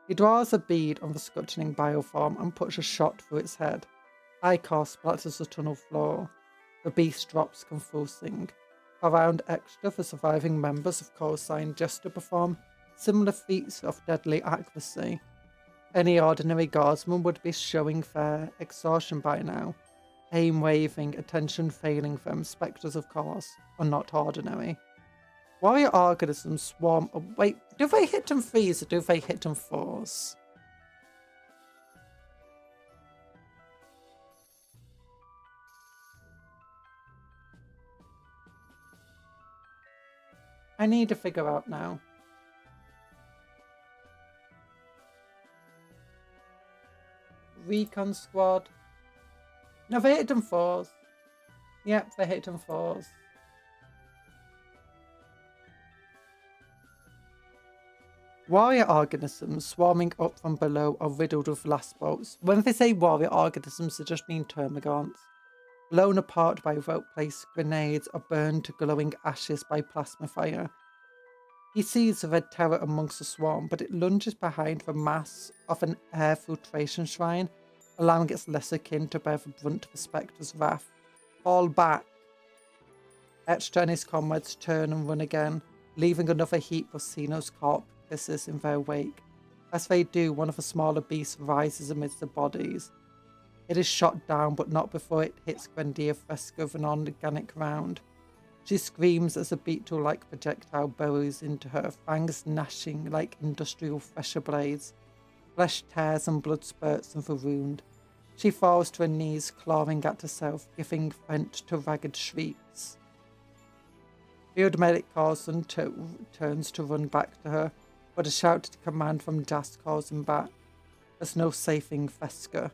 He draws a bead on the scuttling bioform and puts a shot through its head. Ichor splatters the tunnel floor. The beast drops convulsing. Around Extra, the surviving members of Coruscant Jester perform similar feats of deadly accuracy. Any ordinary guardsman would be showing their exhaustion by now. Aim waving, attention failing them, spectres of course, are not ordinary. Warrior organisms swarm... Oh, wait, do they hit them 3s or do they hit them 4s? I need to figure out now. Recon squad. No, they hit them 4s. Yep, they hit them 4s. Warrior organisms swarming up from below are riddled with blast bolts. When they say warrior organisms, they just mean termagants. Blown apart by rope-placed grenades or burned to glowing ashes by plasma fire. He sees the red terror amongst the swarm, but it lunges behind the mass of an air filtration shrine, allowing its lesser kin to bear the brunt of the spectre's wrath. Fall back. Etched and his comrades turn and run again, leaving another heap of Xenos corpses in their wake. As they do, one of the smaller beasts rises amidst the bodies. It is shot down, but not before it hits Grandia Fresca with an organic round. She screams as a beetle-like projectile burrows into her, fangs gnashing like industrial thresher blades. Flesh tears and blood spurts from the wound. She falls to her knees, clawing at herself, giving vent to ragged shrieks. Field medic Carson turns to run back to her, but a shouted command from Jas calls him back. There's no saving Fresca,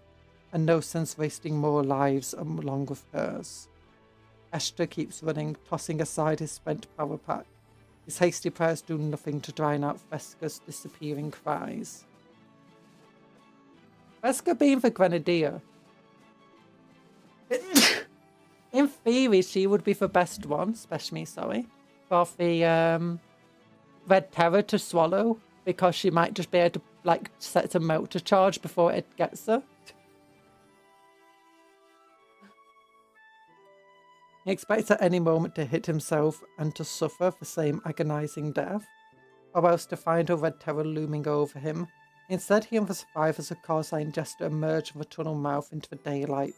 and no sense wasting more lives along with hers. Esther keeps running, tossing aside his spent power pack. His hasty prayers do nothing to drown out Fresca's disappearing cries. Fresca being the Grenadier. In theory, she would be the best one, especially, for the Red Terror to swallow, because she might just be able to, like, set a motor charge before it gets her. He expects at any moment to hit himself and to suffer the same agonizing death, or else to find a red terror looming over him. Instead, he and the survivors of Cosine Jester emerge from the tunnel mouth into the daylight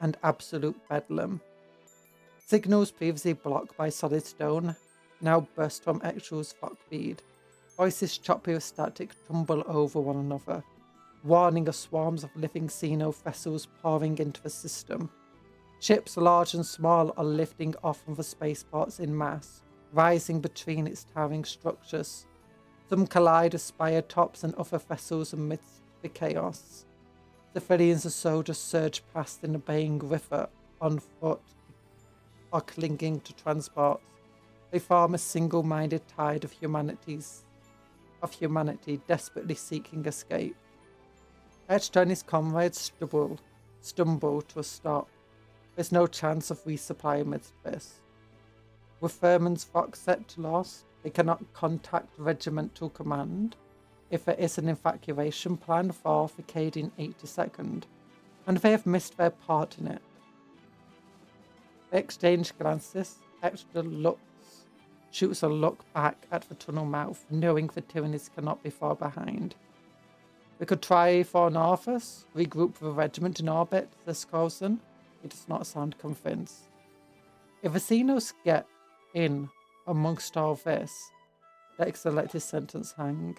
and absolute bedlam. Signals previously blocked by solid stone now burst from Extra's fog bead. Voices choppy with static tumble over one another, warning of swarms of living Xeno vessels pouring into the system. Ships large and small are lifting off from the spaceports in mass, rising between its towering structures. Some collide with spire tops and other vessels amidst the chaos. Civilians and soldiers surge past in a baying river, on foot or clinging to transports. They form a single-minded tide of humanity desperately seeking escape. Etched and his comrades stumble to a stop. There's no chance of resupply amidst this. With Furman's Fox set to loss, they cannot contact regimental command if there is an evacuation plan for Facadian 82nd, and they have missed their part in it. They exchange glances. Extra shoots a look back at the tunnel mouth, knowing the Tyranids cannot be far behind. We could try for an office, regroup the regiment in orbit, says Coulson. He does not sound convinced. If the Xenos get in amongst all this, Dexter let his sentence hang.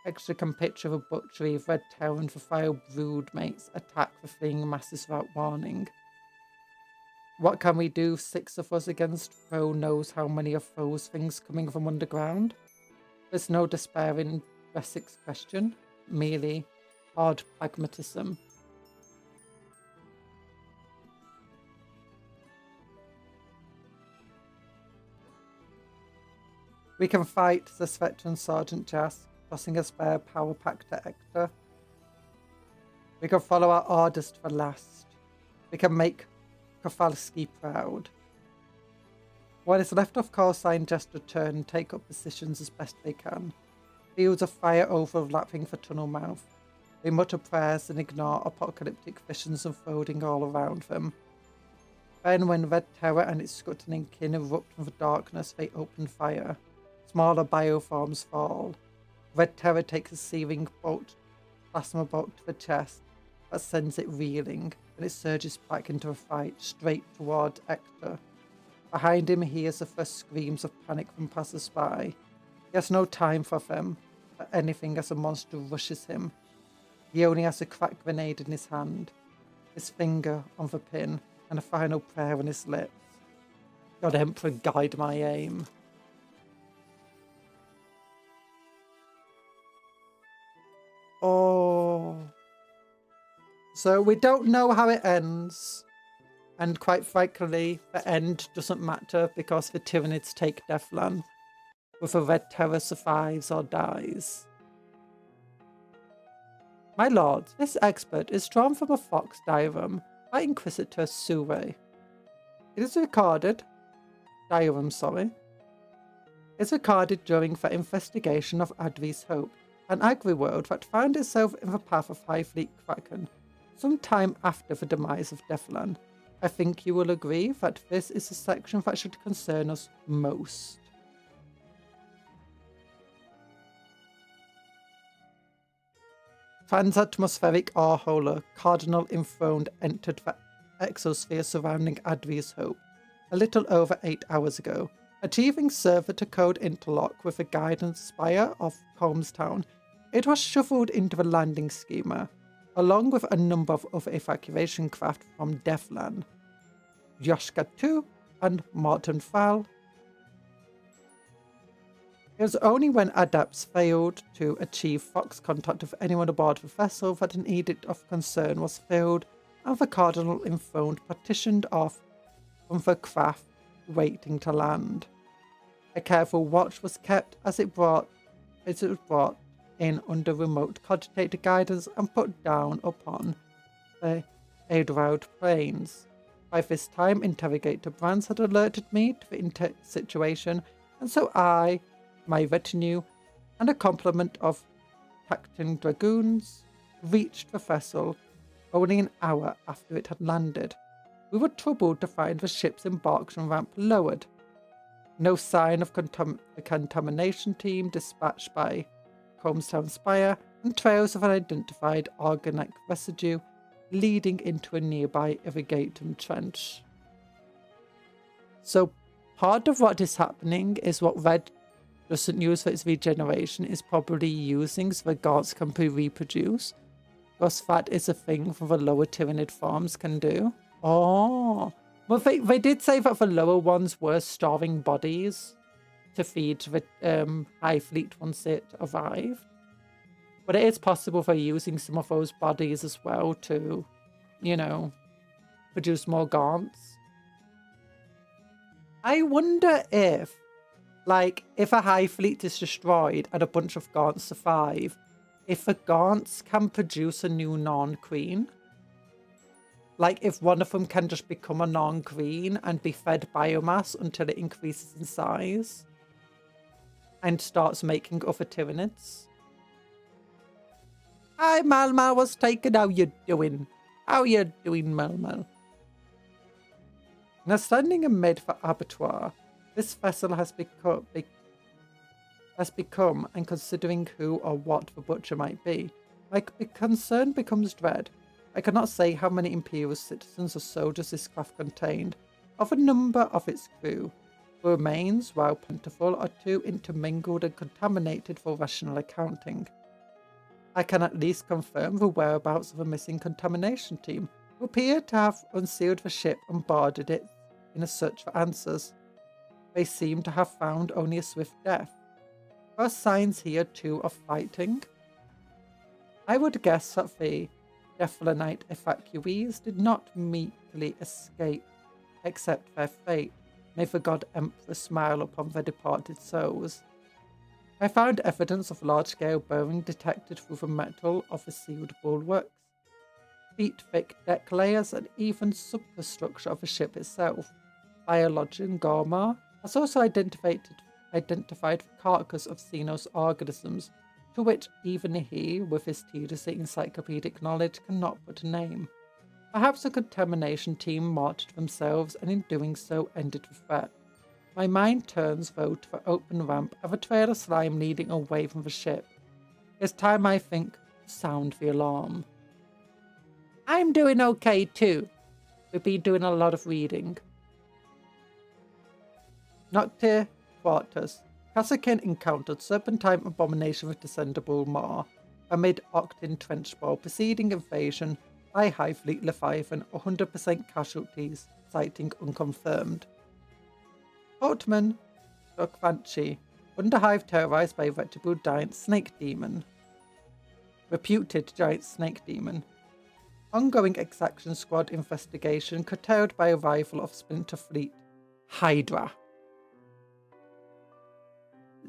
Extra can picture the butchery of Red Terror and the vile broodmates attack the fleeing masses without warning. What can we do, 6 of us against Foe knows how many of those things coming from underground? There's no despair in Resic's question, merely hard pragmatism. We can fight, says veteran Sergeant Jas, tossing a spare power pack to Hector. We can follow our orders to the last. We can make Kowalski proud. What is left of Cosine just return and take up positions as best they can. Fields of fire overlapping the tunnel mouth. They mutter prayers and ignore apocalyptic visions unfolding all around them. Then when Red Terror and its scuttling kin erupt from the darkness, they open fire. Smaller bioforms fall. Red Terror takes a searing plasma bolt to the chest that sends it reeling, and it surges back into a fight, straight toward Hector. Behind him he hears the first screams of panic from passers-by. He has no time for them, for anything as a monster rushes him. He only has a cracked grenade in his hand, his finger on the pin, and a final prayer on his lips. God Emperor, guide my aim. Oh. So we don't know how it ends. And quite frankly, the end doesn't matter because the Tyranids take Devlan. Whether Red Terror survives or dies. My lord, this expert is drawn from a fox diagram by Inquisitor Sue. It is recorded... It's recorded during the investigation of Advi's Hope, an agri-world that found itself in the path of High Fleet Kraken, sometime after the demise of Devlan. I think you will agree that this is the section that should concern us most. Transatmospheric Orhola, Cardinal Enthroned, entered the exosphere surrounding Advi's Hope a little over 8 hours ago, achieving server-to-code interlock with the guidance spire of Holmestown. It was shuffled into the landing schema, along with a number of other evacuation craft from Devlan, Yoshka 2 and Morton Fall. It was only when adepts failed to achieve Fox contact with anyone aboard the vessel that an edict of concern was filled and the Cardinal Enthroned partitioned off from the craft waiting to land. A careful watch was kept as it was brought in under remote cogitator guidance and put down upon the Adroud plains. By this time, Interrogator Brands had alerted me to the situation, and so I, my retinue, and a complement of Tactin Dragoons reached the vessel only an hour after it had landed. we were troubled to find the ship's embarkation ramp lowered. No sign of the contamination team dispatched by Combstown Spire, and trails of unidentified organic residue leading into a nearby irrigating trench. So part of what is happening is what Red doesn't use for its regeneration is probably using so the guards can be reproduced. Because that is a thing that the lower Tyranid farms can do. Oh. Well, they did say that the lower ones were starving bodies to feed the High Fleet once it arrived. But it is possible they're using some of those bodies as well to, you know, produce more Gaunts. I wonder if, like, if a High Fleet is destroyed and a bunch of Gaunts survive, if the Gaunts can produce a new non-queen. Like, if one of them can just become a non-queen and be fed biomass until it increases in size and starts making other Tyranids. Hi, Malmal was taken. How you doing? How you doing, Malmal? Now, standing amid the abattoir, this vessel has become, and considering who or what the butcher might be, my concern becomes dread. I cannot say how many Imperial citizens or soldiers this craft contained, of a number of its crew. The remains, while plentiful, are too intermingled and contaminated for rational accounting. I can at least confirm the whereabouts of a missing contamination team, who appear to have unsealed the ship and boarded it in a search for answers. They seem to have found only a swift death. There are signs here too of fighting. I would guess that the Devlanite evacuees did not meekly escape, accept their fate. May the God Emperor smile upon their departed souls. I found evidence of large-scale burning detected through the metal of the sealed bulwarks, feet-thick deck layers, and even superstructure of the ship itself. Biologian Gormar has also identified the carcass of Xenos organisms, to which even he, with his tediously encyclopedic knowledge, cannot put a name. Perhaps a contamination team martyred themselves, and in doing so ended the threat. My mind turns, though, to the open ramp of a trail of slime leading away from the ship. It's time, I think, to sound the alarm. I'm doing okay, too. We've been doing a lot of reading. Noctir Quartus. Kassakin encountered Serpentine Abomination with Descendable Mar amid Octin Trenchball, preceding invasion by High Fleet Leviathan, 100% casualties, citing unconfirmed. Holtman Dokvanchi, Underhive terrorized by reputable giant snake demon. Reputed giant snake demon. Ongoing Exaction Squad investigation curtailed by arrival of Splinter Fleet Hydra.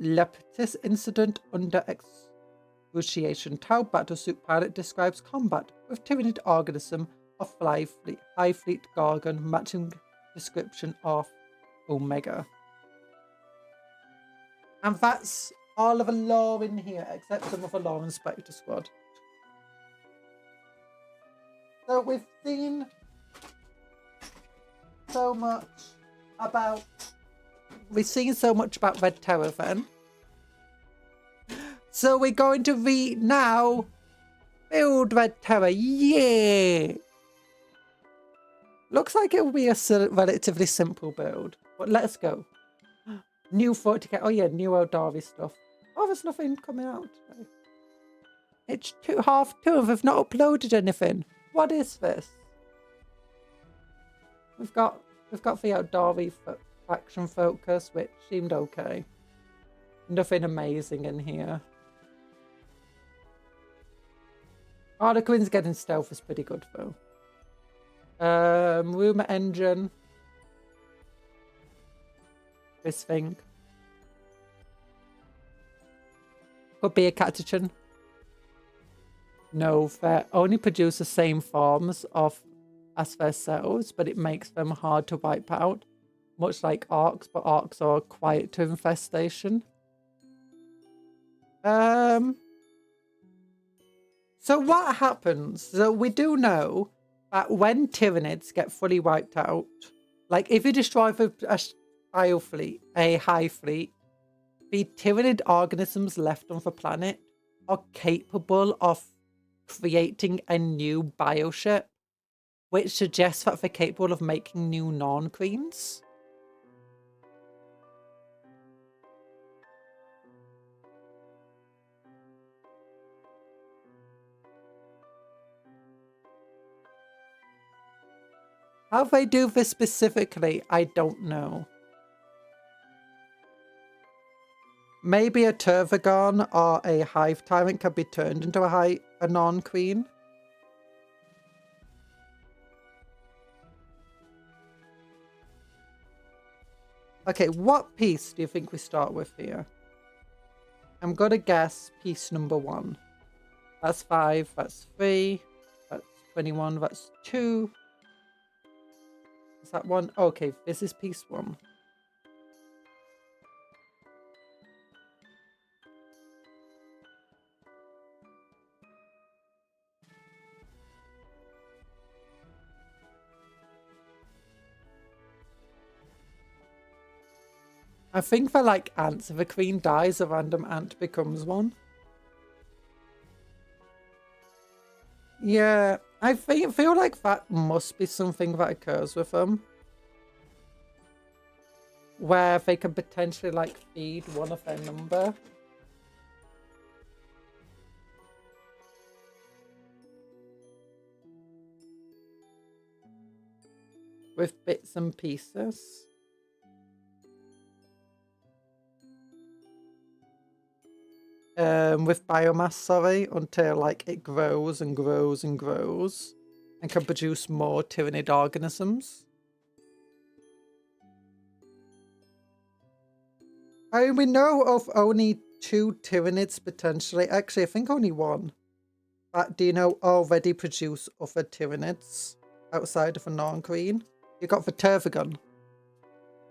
Leptis incident under excruciation. Tau Battlesuit pilot describes combat with Tyranid organism of High Fleet Gargan, matching description of Omega. And that's all of the lore in here, except some of the lore in Spectre Squad. So we've seen so much about Red Terror then. So we're going to read now. Build Red Terror, yeah! Looks like it will be a relatively simple build, but let's go. New 40k, oh yeah, new Eldari stuff. Oh, there's nothing coming out today. It's 2:30 and they've not uploaded anything. What is this? We've got the Eldari faction focus, which seemed okay. Nothing amazing in here. Harlequin's getting stealth is pretty good though. Rumor engine. This thing. Could be a catechin. No, they only produce the same forms as their cells, but it makes them hard to wipe out. Much like orcs, but orcs are quiet to infestation. So what happens? So we do know that when Tyranids get fully wiped out, like if you destroy a hive fleet, the Tyranid organisms left on the planet are capable of creating a new bioship, which suggests that they're capable of making new non-queens. How they do this specifically, I don't know. Maybe a Tervagon or a Hive Tyrant can be turned into a non-queen. Okay, what piece do you think we start with here? I'm gonna guess piece number 1. That's 5, that's 3, that's 21, that's 2. Is that 1? Okay, this is piece 1. I think they're like ants. If a queen dies, a random ant becomes one. Yeah, I feel like that must be something that occurs with them. Where they can potentially like feed one of their number. With bits and pieces. With biomass, sorry, until like it grows and grows and grows and can produce more Tyranid organisms. I mean, we know of only 2 Tyranids potentially. Actually, I think only 1. But do you know already produce other Tyranids outside of a non-queen? You got the Tervagon.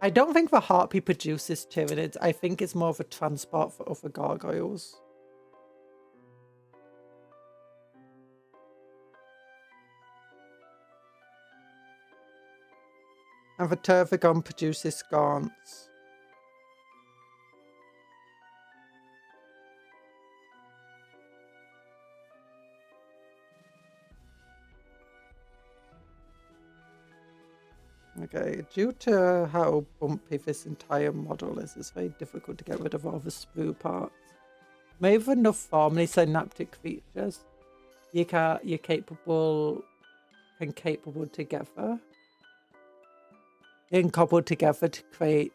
I don't think the Harpy produces Tyranids. I think it's more of a transport for other gargoyles. And the Tervagon produces Gaunts. Okay, due to how bumpy this entire model is, it's very difficult to get rid of all the sprue parts. Maybe with enough formally synaptic features, you're capable together. You can cobble together to create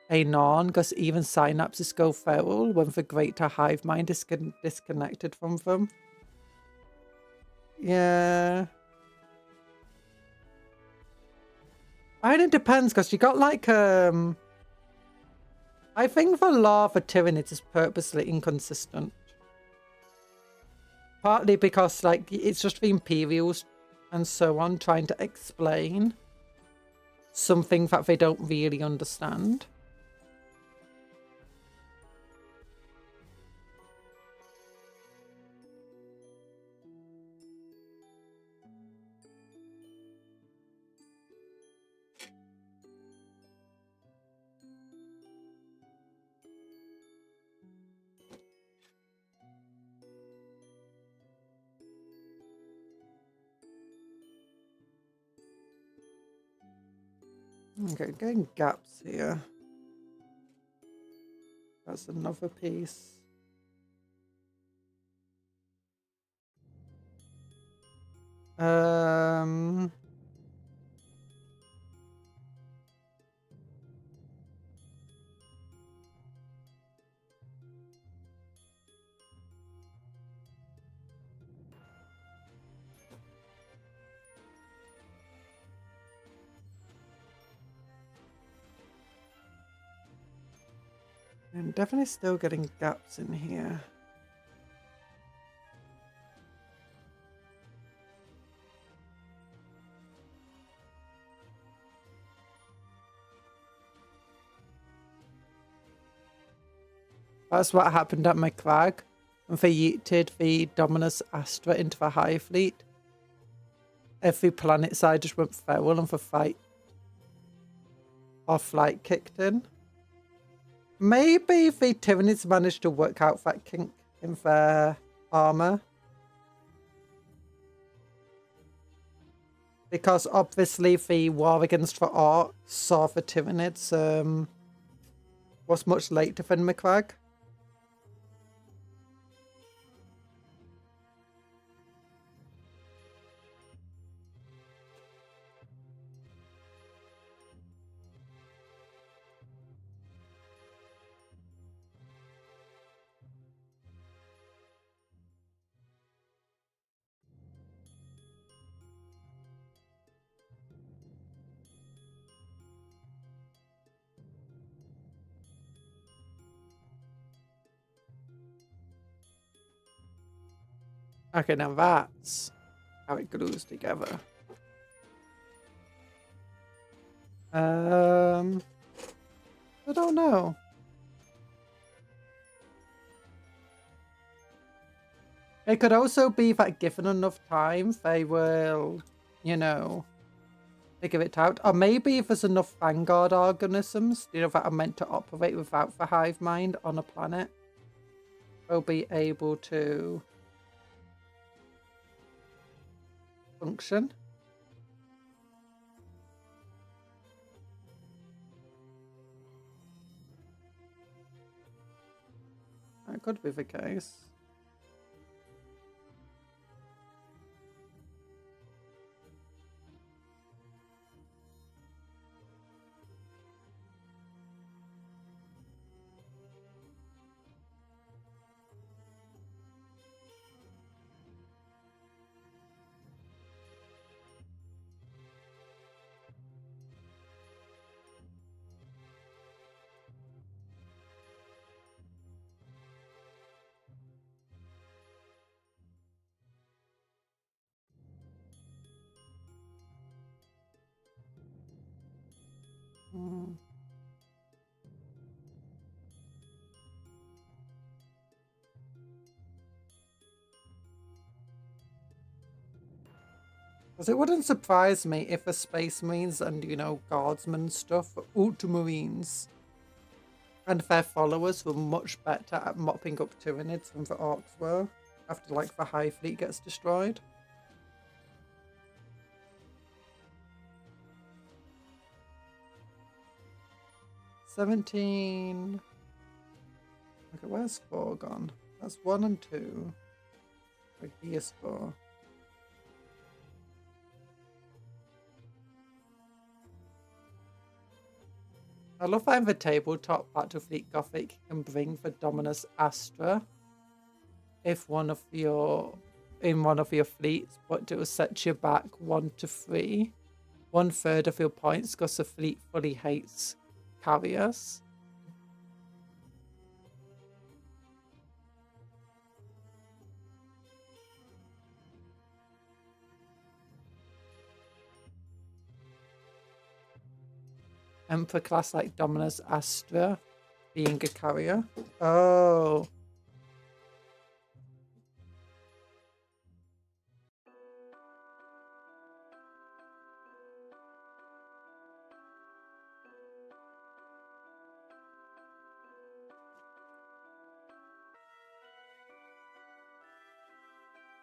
a non, because even synapses go feral when the greater hive mind is disconnected from them. Yeah. I mean, it depends, because you got like, I think the law of a Tyranid is purposely inconsistent. Partly because, like, it's just the Imperials and so on trying to explain something that they don't really understand. Okay, getting gaps here. That's another piece. I'm definitely still getting gaps in here. That's what happened at my crag when they yeeted the Dominus Astra into the Hive Fleet. every planet side just went feral and the fight or flight kicked in. Maybe the Tyranids managed to work out that kink in their armor. Because obviously the war against the Orcs saw the Tyranids was much later than McCrag. Okay, now that's how it glues together. I don't know. It could also be that given enough time, they will, you know, figure it out. Or maybe if there's enough Vanguard organisms, you know, that are meant to operate without the hive mind on a planet, they'll be able to function. That could be the case. Because it wouldn't surprise me if the Space Marines and, you know, Guardsmen stuff, Ultramarines, and their followers were much better at mopping up Tyranids than the Orcs were, after, like, the High Fleet gets destroyed. $17. Okay, where's 4 gone? That's 1 and 2. Like, here's 4. I love how in the tabletop Battlefleet Gothic can bring the Dominus Astra if in one of your fleets, but it will set you back 1 to 3, 1/3 of your points because the fleet fully hates carriers. Emperor class like Dominus Astra being a carrier. Oh.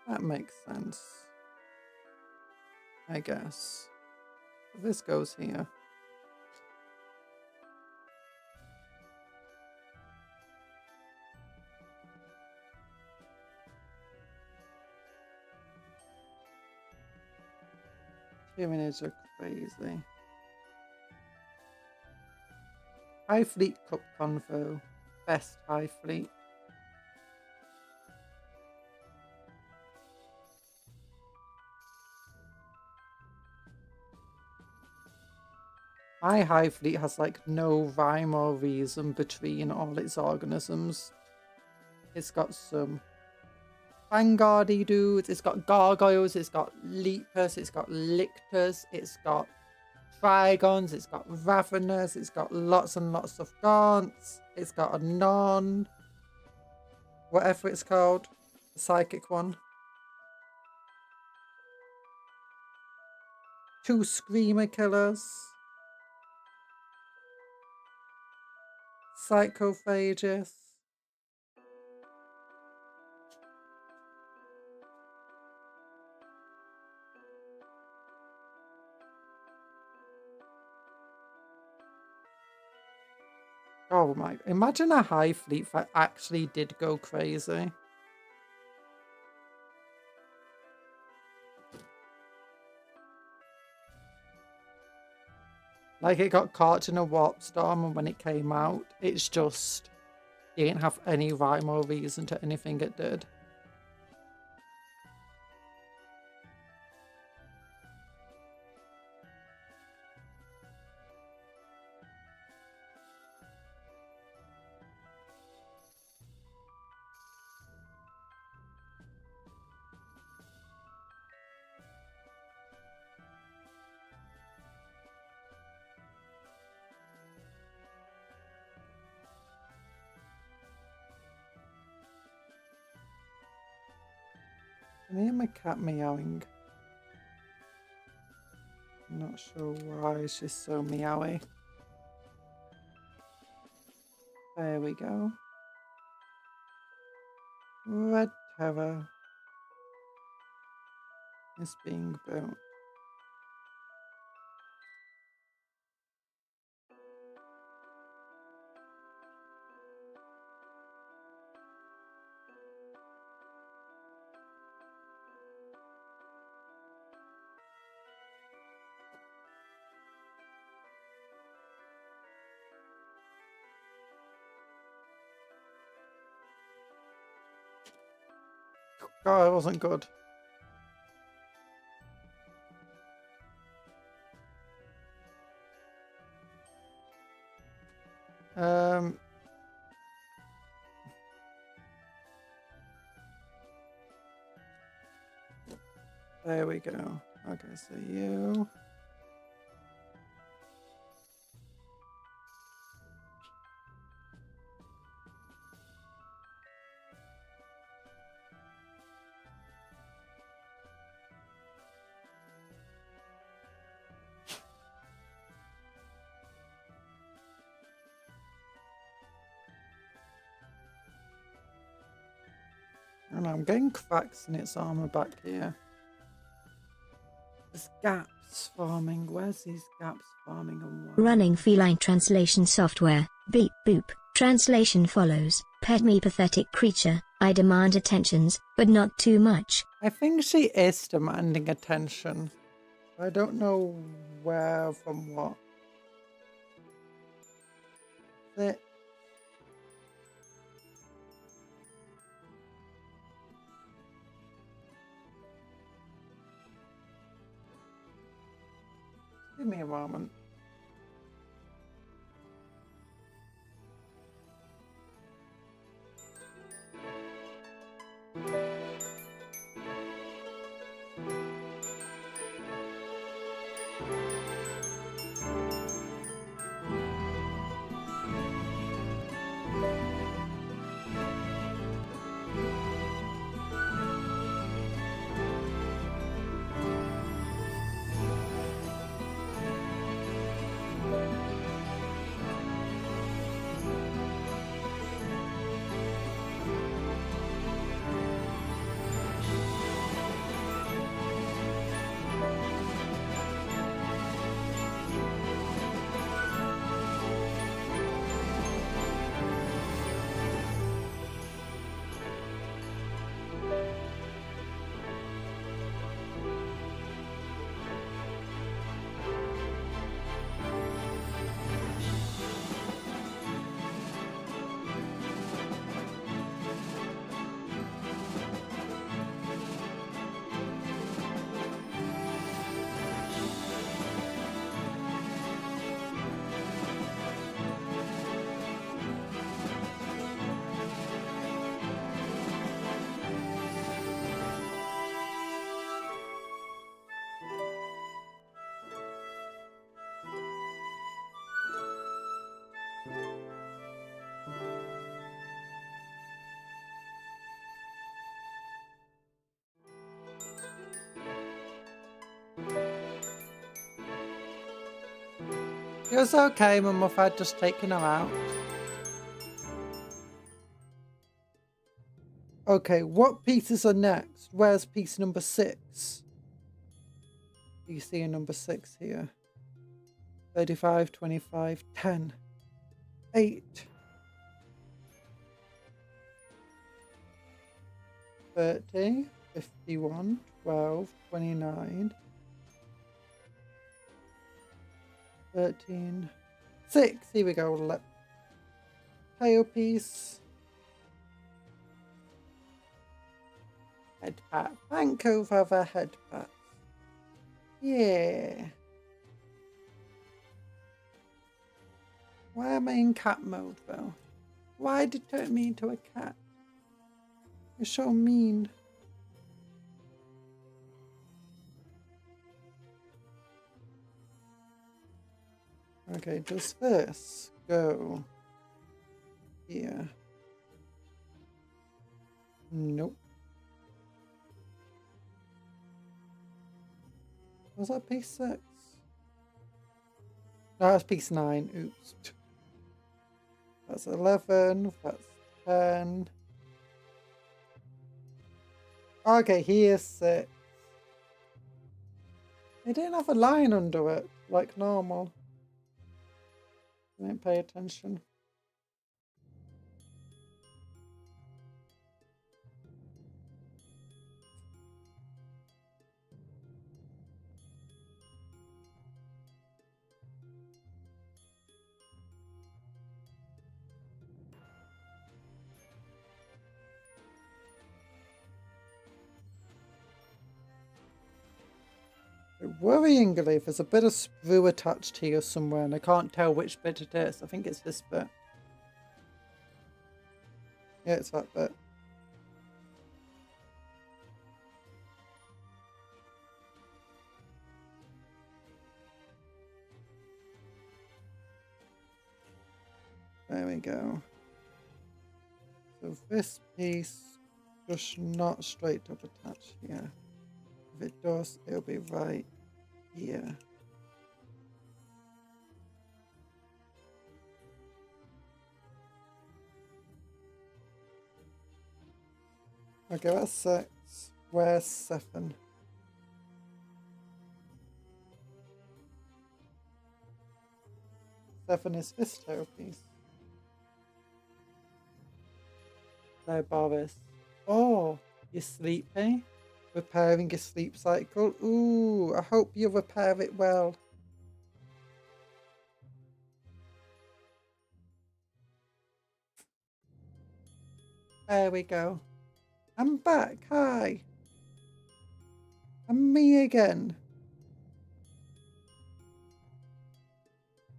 That makes sense, I guess. This goes here. Tyranids are crazy. High Fleet Cup Convo. Best High Fleet. My High Fleet has like no rhyme or reason between all its organisms. It's got some Vanguardy dudes, it's got Gargoyles, it's got Leapers, it's got Lictors, it's got Trigons, it's got Raveners, it's got lots and lots of Gaunts, it's got a Non, whatever it's called, the psychic one. 2 screamer killers. Psychophagus. Oh my, imagine a high fleet that actually did go crazy. Like it got caught in a warp storm and when it came out, it's just, it didn't have any rhyme or reason to anything it did. Can you hear my cat meowing? I'm not sure why she's so meowy. There we go. Red Terror is being built. God, it wasn't good. There we go. Okay, so you. And I'm getting cracks in its armor back here. There's gaps forming. Where's these gaps forming and why? Running feline translation software. Beep boop. Translation follows. Pet me pathetic creature. I demand attentions, but not too much. I think she is demanding attention. I don't know where from what. That. Give me a moment. It was okay, my mother had just taken her out. Okay, what pieces are next? Where's piece number 6? You see a number 6 here. 35, 25, 10, 8, 30, 51, 12, 29, 13, 6. Here we go. Tail piece. Head pat. Thank you for the head pat. Yeah. Why am I in cat mode though? Why did it turn me into a cat? You're so mean. Okay, does this go here? Nope. Was that piece 6? No, that's piece 9. Oops. That's 11. That's 10. Okay, here's 6. It didn't have a line under it, like normal. Didn't pay attention. Worryingly, there's a bit of sprue attached here somewhere, and I can't tell which bit it is. I think it's this bit. Yeah, it's that bit. There we go. So this piece does not straight up attach here. If it does, it'll be right here. Okay, that's 6. Where's 7? Seven is this tail piece. No bothers. Oh, you're sleepy? Repairing your sleep cycle? Ooh, I hope you repair it well. There we go. I'm back. Hi. I'm me again.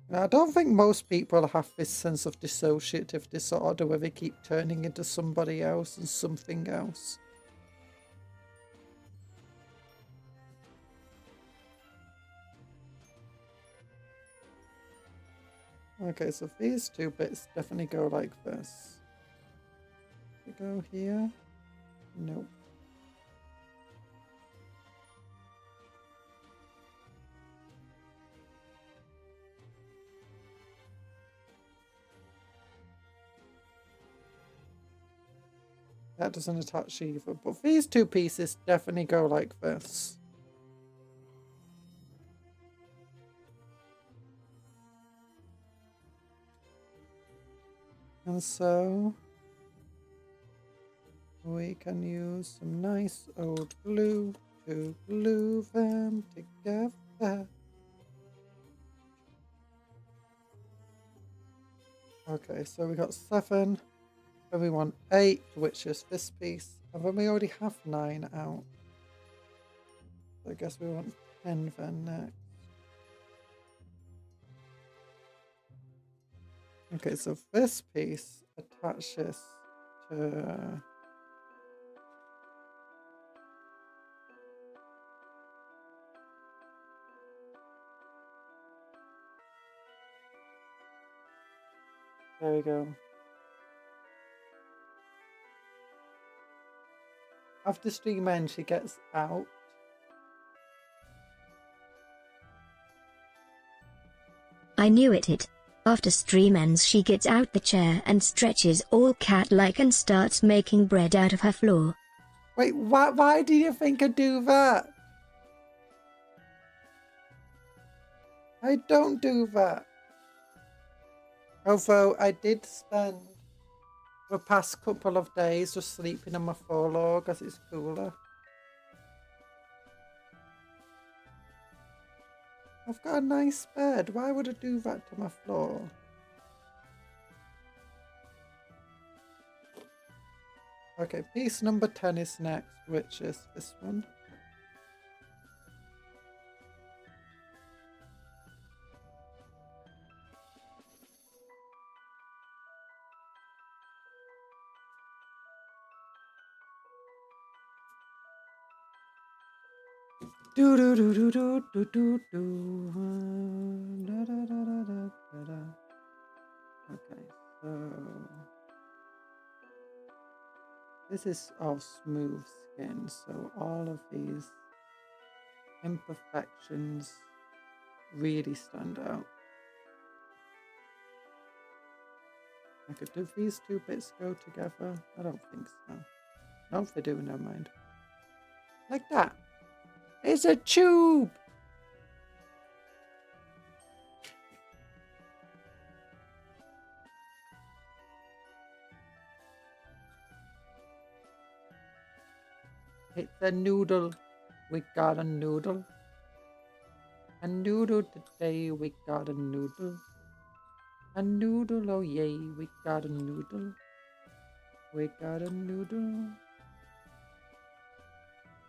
Now, I don't think most people have this sense of dissociative disorder where they keep turning into somebody else and something else. Okay, so these two bits definitely go like this. They go here? Nope. That doesn't attach either, but these two pieces definitely go like this. And so we can use some nice old glue to glue them together. Okay, so we got 7. And we want 8, which is this piece. And then we already have 9 out. So I guess we want 10 then next. Okay, so this piece attaches to... There we go. After stream ends, she gets out. I knew it. After stream ends she gets out the chair and stretches all cat-like and starts making bread out of her floor. Wait, why do you think I do that? I don't do that. Although I did spend the past couple of days just sleeping on my floor because it's cooler. I've got a nice bed. Why would I do that to my floor? Okay, piece number 10 is next, which is this one. Do do do do do do do do. Da, da, da, da, da, da, da. Okay, so this is all smooth skin, so all of these imperfections really stand out. Okay, do these two bits go together? I don't think so. No, if they do, never mind. Like that. It's a tube! It's a noodle. We got a noodle. A noodle today, we got a noodle. A noodle, oh yay, we got a noodle. We got a noodle.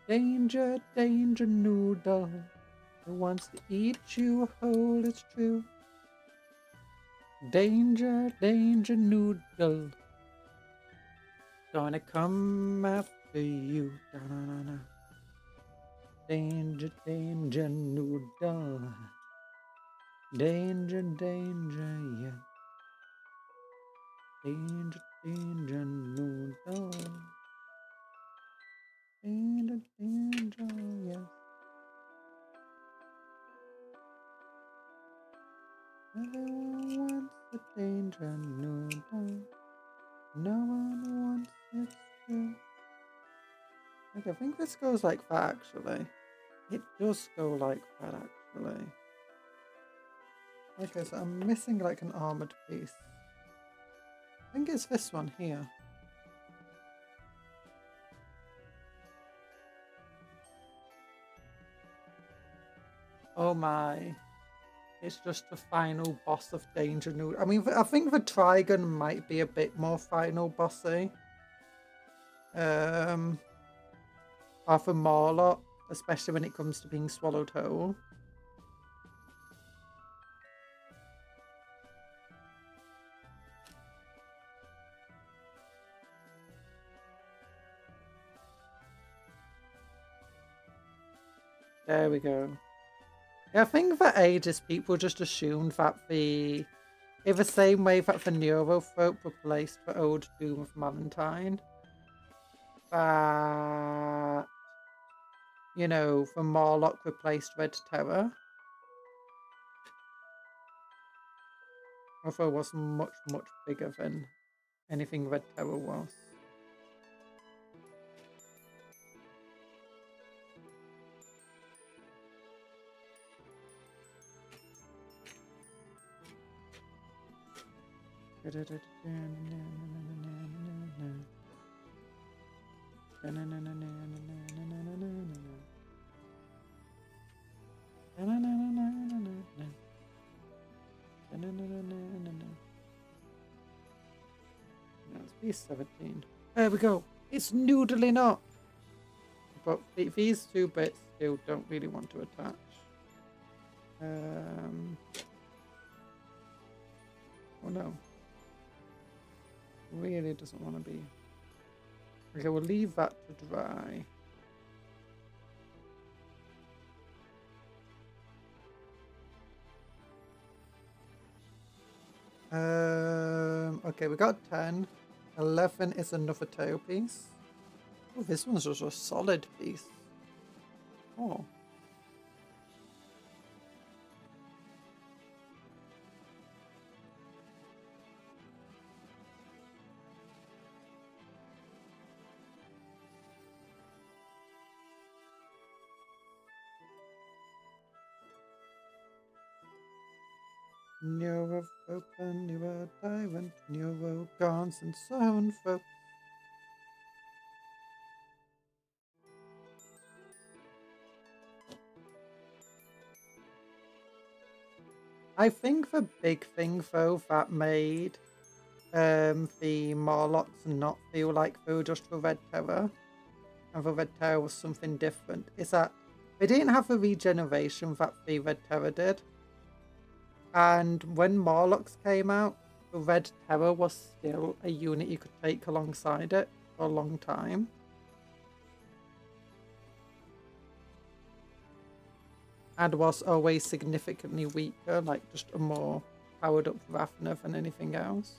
Danger, danger, noodle. Who wants to eat you whole, it's true. Danger, danger, noodle. Gonna come after you. Da-na-na-na. Danger, danger, noodle. Danger, danger, yeah. Danger, danger, noodle. Danger, danger, yeah. Everyone wants the danger noodle. No one wants it too. Okay, I think this goes like that actually. It does go like that actually. Okay, so I'm missing like an armored piece. I think it's this one here. Oh my. It's just the final boss of Danger Noodle. I mean, I think the Trigon might be a bit more final bossy. Or for Morlock, especially when it comes to being swallowed whole. There we go. Yeah, I think for ages people just assumed that in the same way that the Neurothrope replaced the old Doom of Valentine, that, you know, the Morlock replaced Red Terror. Although it was much, much bigger than anything Red Terror was. Piece 17. There we go. It's noodling up. But these two bits still don't really want to attach. Oh no. Really doesn't want to be. Okay, we'll leave that to dry. Okay, we got 10. 11 is another tail piece. Oh, this one's just a solid piece. Oh. Neuro open, neuro tyrant, neuro guns and so on, folks. I think the big thing though that made the Morlocks not feel like they were just the Red Terror, and the Red Terror was something different, is that they didn't have the regeneration that the Red Terror did. And when Morlocks came out, the Red Terror was still a unit you could take alongside it for a long time. And was always significantly weaker, like just a more powered up Ravner than anything else.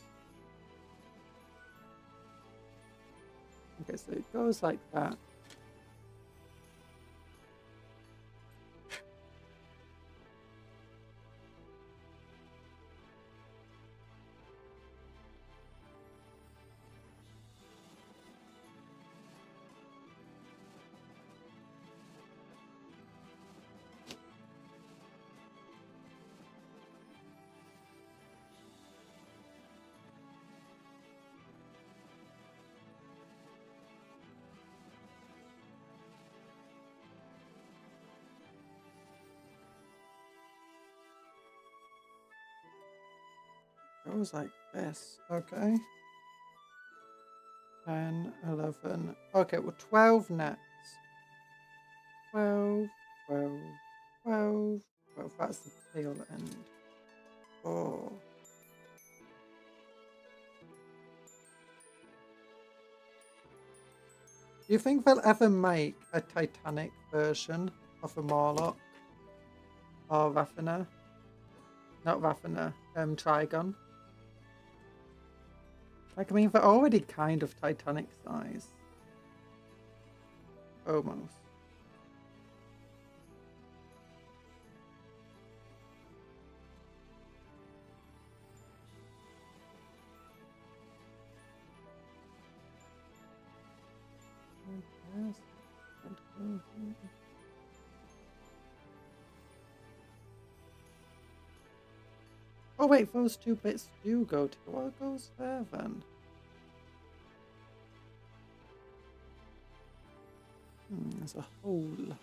Okay, so it goes like that. Goes like this, okay. 10, 11, okay, well 12 next. 12, 12, 12, 12, that's the tail end. Oh. Do you think they'll ever make a Titanic version of a Morlock? Or Raffiner? Not Raffiner, Trigon. Like, I mean, they're already kind of Titanic size. Almost. Oh wait, those two bits do go to what goes there then? There's a hole.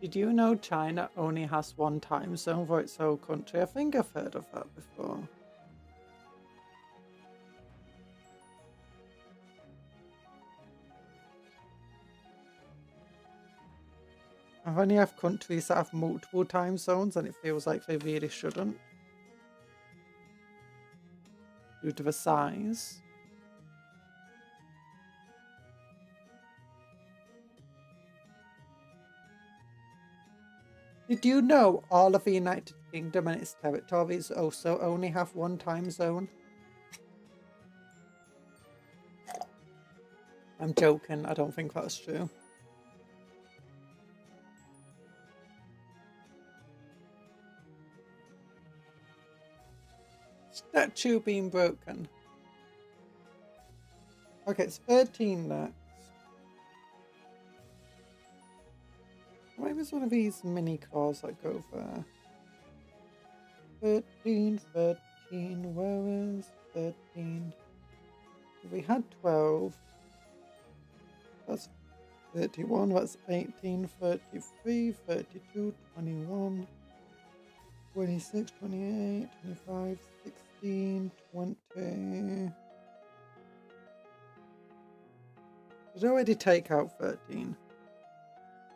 Did you know China only has one time zone for its whole country? I think I've heard of that before. I've only have countries that have multiple time zones and it feels like they really shouldn't. Due to the size. Did you know all of the United Kingdom and its territories also only have one time zone? I'm joking, I don't think that's true. Statue being broken. Okay, it's 13 next. Why was one of these mini cars that go there? 13, 13, where is 13? We had 12. That's 31, that's 18, 33, 32, 21, 26, 28, 25, 16, 20. Did I already take out 13?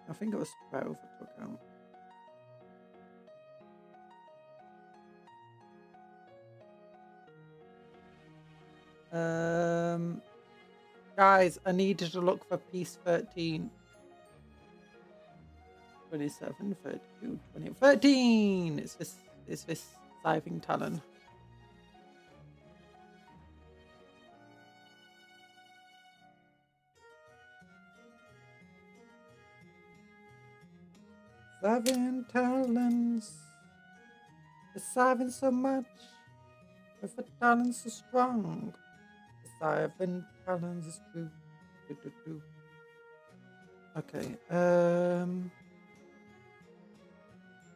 I think it was 12 I took out. Guys, I needed to look for piece 13. 27, 32, 20, 13! It's this scything talon. Scything talons. The scything so much. If the talons so strong. The scything talons is true. Okay,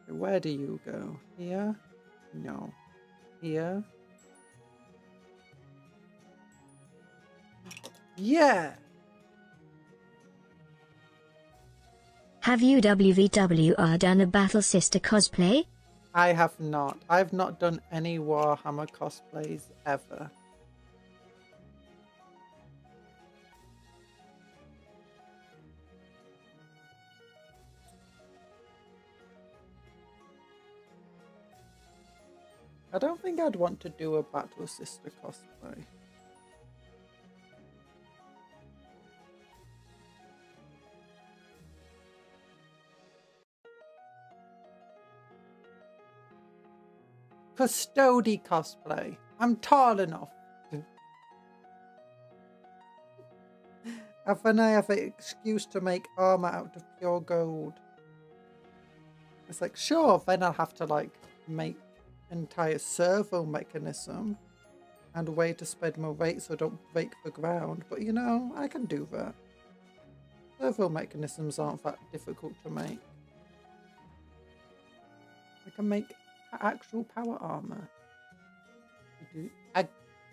where do you go? Here? No. Here? Yeah! Have you WVWR done a Battle Sister cosplay? I have not. I've not done any Warhammer cosplays ever. I don't think I'd want to do a Battle Sister cosplay. Custody cosplay. I'm tall enough. And then I have an excuse to make armor out of pure gold. It's like, sure, then I'll have to like make entire servo mechanism and a way to spread my weight so I don't break the ground. But you know, I can do that. Servo mechanisms aren't that difficult to make. I can make actual power armor. I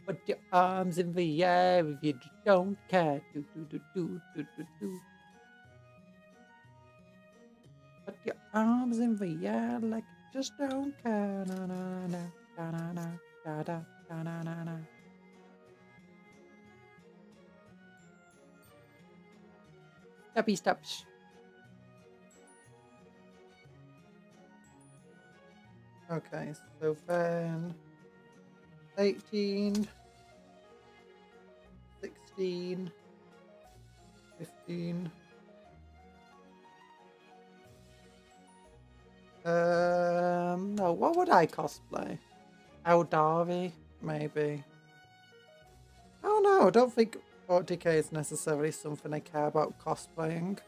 put your arms in the air if you don't care. Do, do, do, do, do, do, do. Put your arms in the air like you just don't care. Na na na na na na da da da na na na. Steppy steps. Okay, so then 18, 16, 15. No, what would I cosplay? Eldari, maybe. I don't know, I don't think 40k is necessarily something I care about cosplaying.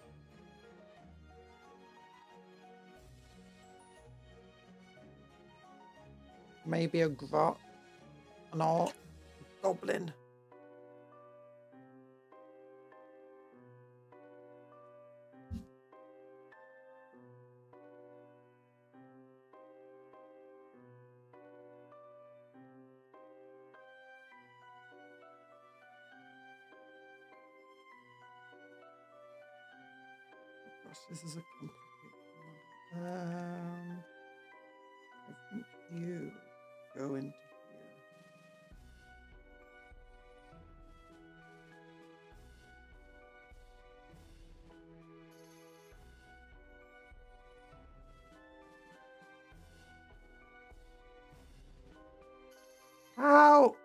Maybe a grot, an orc, a goblin. Gosh, this is a complicated one. I think you go into here. Ow!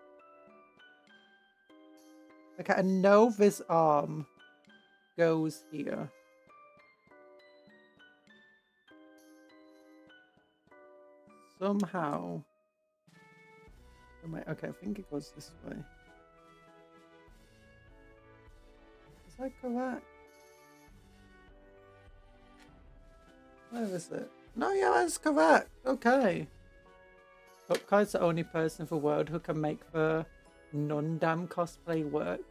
Okay, I know this arm goes here. Somehow. Okay, I think it goes this way. Is that correct? Where is it? No, yeah, that's correct. Okay. Upkai's the only person in the world who can make the Nundam cosplay work.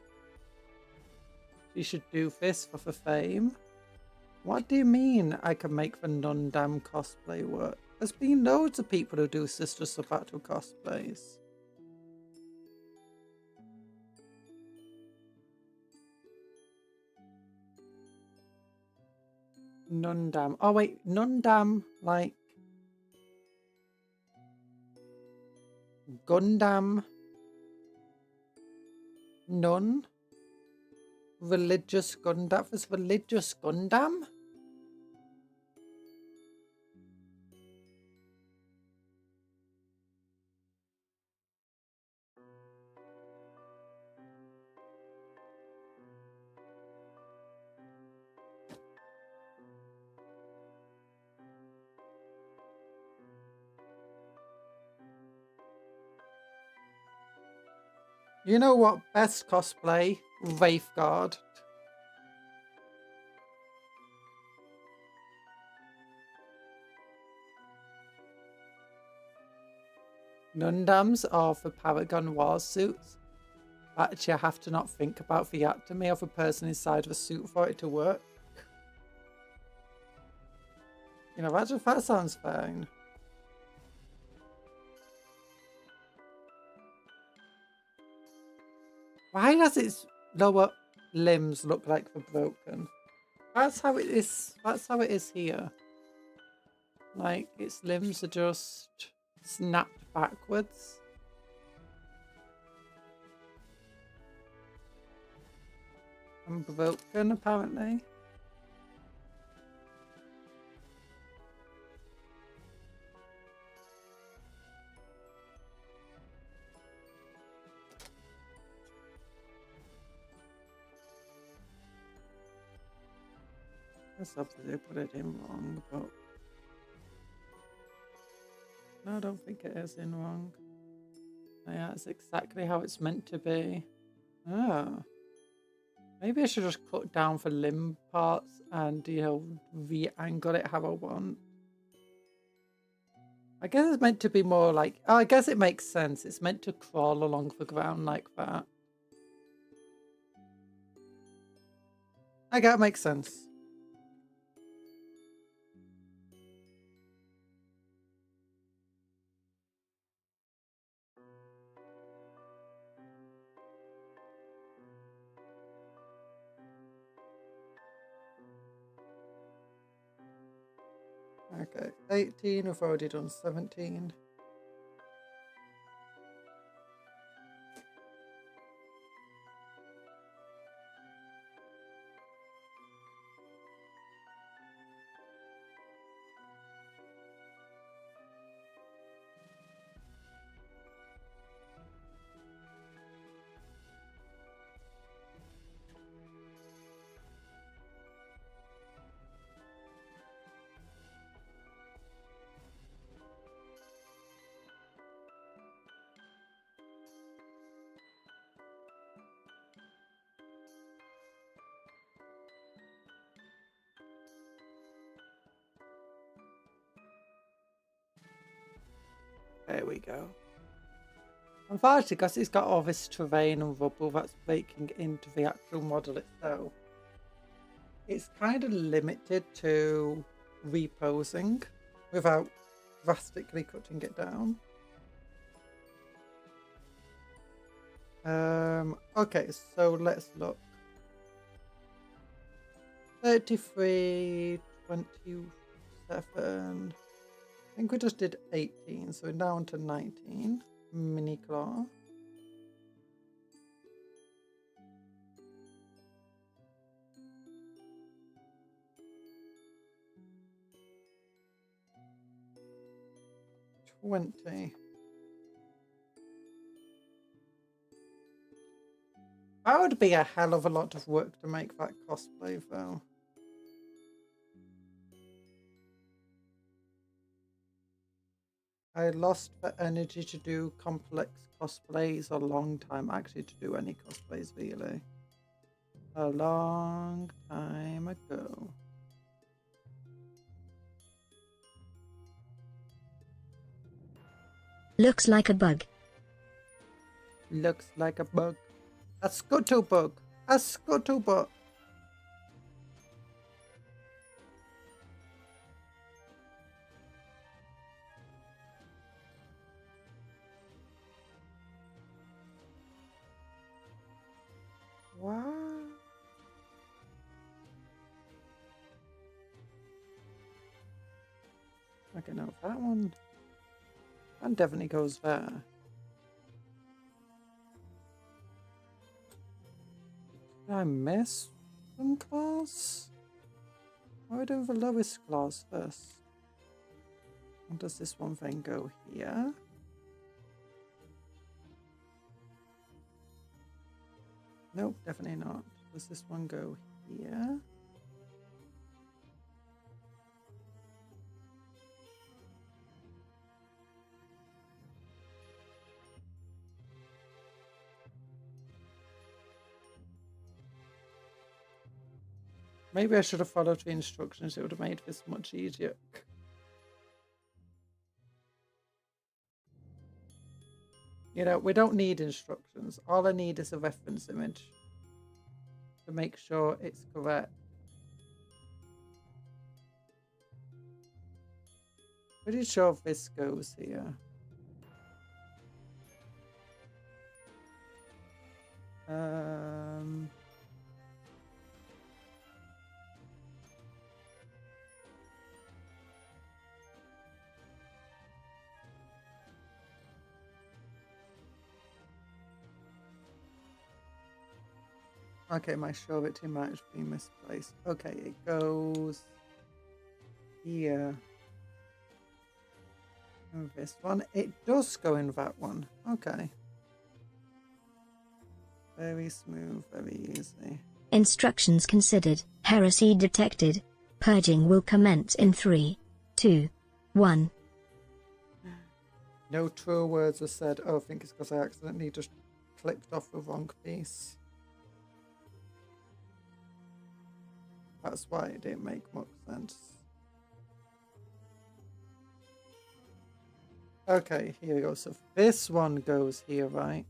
You should do this for the fame. What do you mean I can make the Nundam cosplay work? There's been loads of people who do Sister Sabato cosplays. Nundam. Oh wait, Nundam, like Gundam Nun? religious Gundam. Is religious Gundam? You know what? Best cosplay? Wraithguard. Nundams are for Paragon War suits. That you have to not think about the anatomy of a person inside of a suit for it to work. You know, that sounds fine. Why does its lower limbs look like they're broken? That's how it is. That's how it is here. Like, its limbs are just snapped backwards. And broken, apparently. That's obviously put it in wrong, but no, I don't think it is in wrong. Yeah, it's exactly how it's meant to be. Oh. Maybe I should just cut down for limb parts and, you know, re-angle it how I want. I guess it's meant to be more like... Oh, I guess it makes sense. It's meant to crawl along the ground like that. I guess it makes sense. Okay, 18, I've already done 17. There we go. Unfortunately, because it's got all this terrain and rubble that's breaking into the actual model itself, it's kind of limited to reposing without drastically cutting it down. Okay, so let's look. 33, 27. I think we just did 18, so we're down to 19. Mini claw. $20. That would be a hell of a lot of work to make that cosplay, though. I lost the energy to do complex cosplays a long time. Actually, to do any cosplays, really. A long time ago. Looks like a bug. Looks like a bug. A scuttlebug. A scuttlebug. What? Okay, no, that one definitely goes there. I miss some claws? Why are we doing the lowest claws first? And does this one thing go here? Nope, definitely not. Does this one go here? Maybe I should have followed the instructions. It would have made this much easier. You know, we don't need instructions. All I need is a reference image to make sure it's correct. Pretty sure this goes here. Okay, my surety might have been misplaced. Okay, it goes here. And this one. It does go in that one. Okay. Very smooth, very easy. Instructions considered. Heresy detected. Purging will commence in 3, 2, 1. No true words were said. Oh, I think it's because I accidentally just clicked off the wrong piece. That's why it didn't make much sense. Okay, here we go. So this one goes here, right?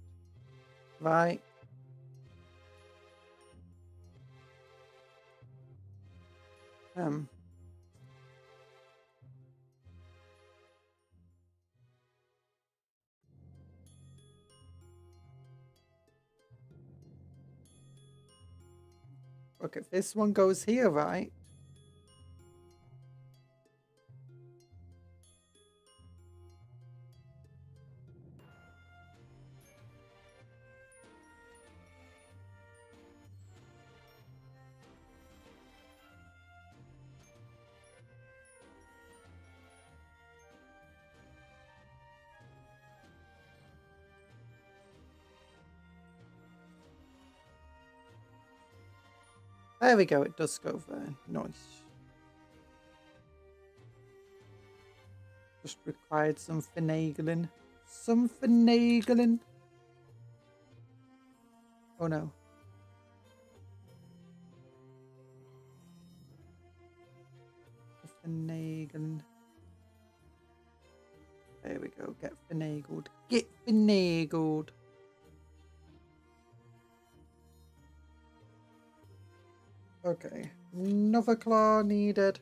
Right. Okay, this one goes here, right? There we go, it does go there. Nice. Just required some finagling. Some finagling. Oh no. Finagling. There we go, get finagled. Get finagled. Okay, another claw needed.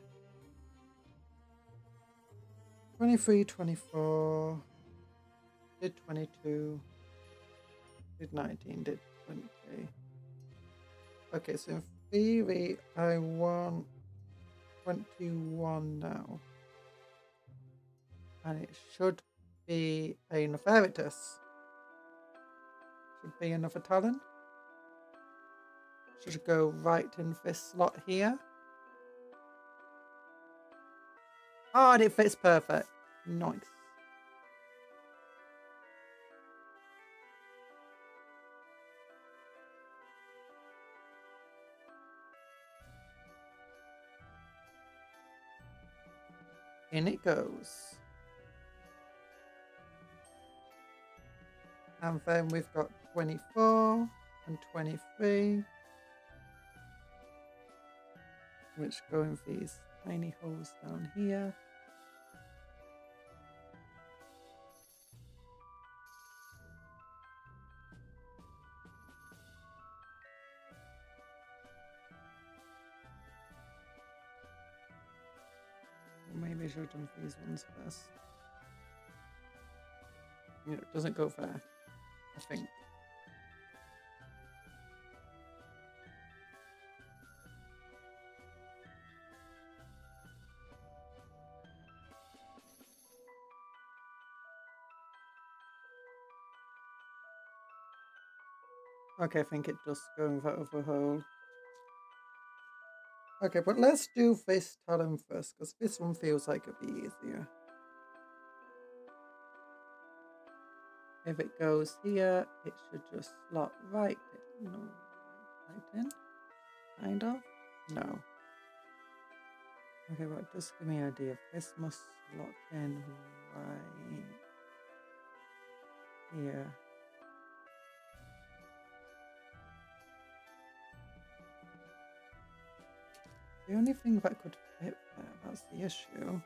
23, 24. Did 22. Did 19, did 20. Okay, so in theory, I want 21 now. And it should be enough Veritas. Should be another talent. Should go right in this slot here. Oh, and it fits perfect. Nice. In it goes. And then we've got 24 and 23. Which go in these tiny holes down here. Maybe I should have done these ones first. You know, it doesn't go there, I think. Okay, I think it does go in that other hole. Okay, but let's do this talon first, because this one feels like it'd be easier. If it goes here, it should just slot right in. No, right in? Kind of? No. Okay, well, just give me an idea. This must slot in right here. The only thing that could fit there, that's the issue.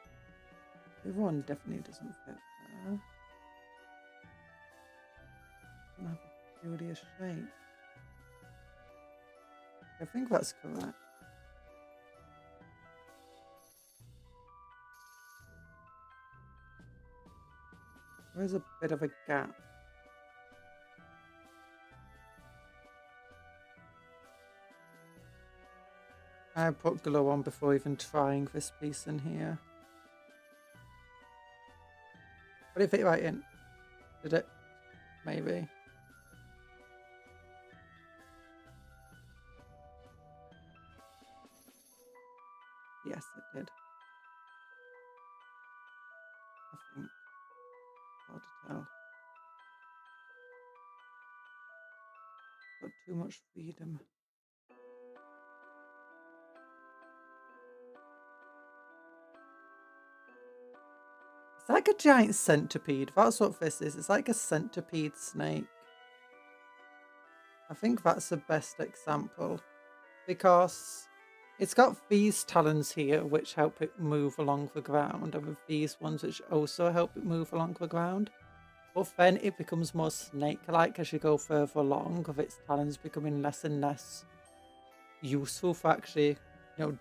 The other one definitely doesn't fit there. Doesn't have a peculiar shape. I think that's correct. There's a bit of a gap. I put glow on before even trying this piece in here. But it fit right in. Did it? Maybe. Yes, it did. I think. Hard to tell. Got too much freedom. It's like a giant centipede. That's what this is. It's like a centipede snake. I think that's the best example because it's got these talons here which help it move along the ground, and with these ones which also help it move along the ground. But then it becomes more snake-like as you go further along, with its talons becoming less and less useful for actually,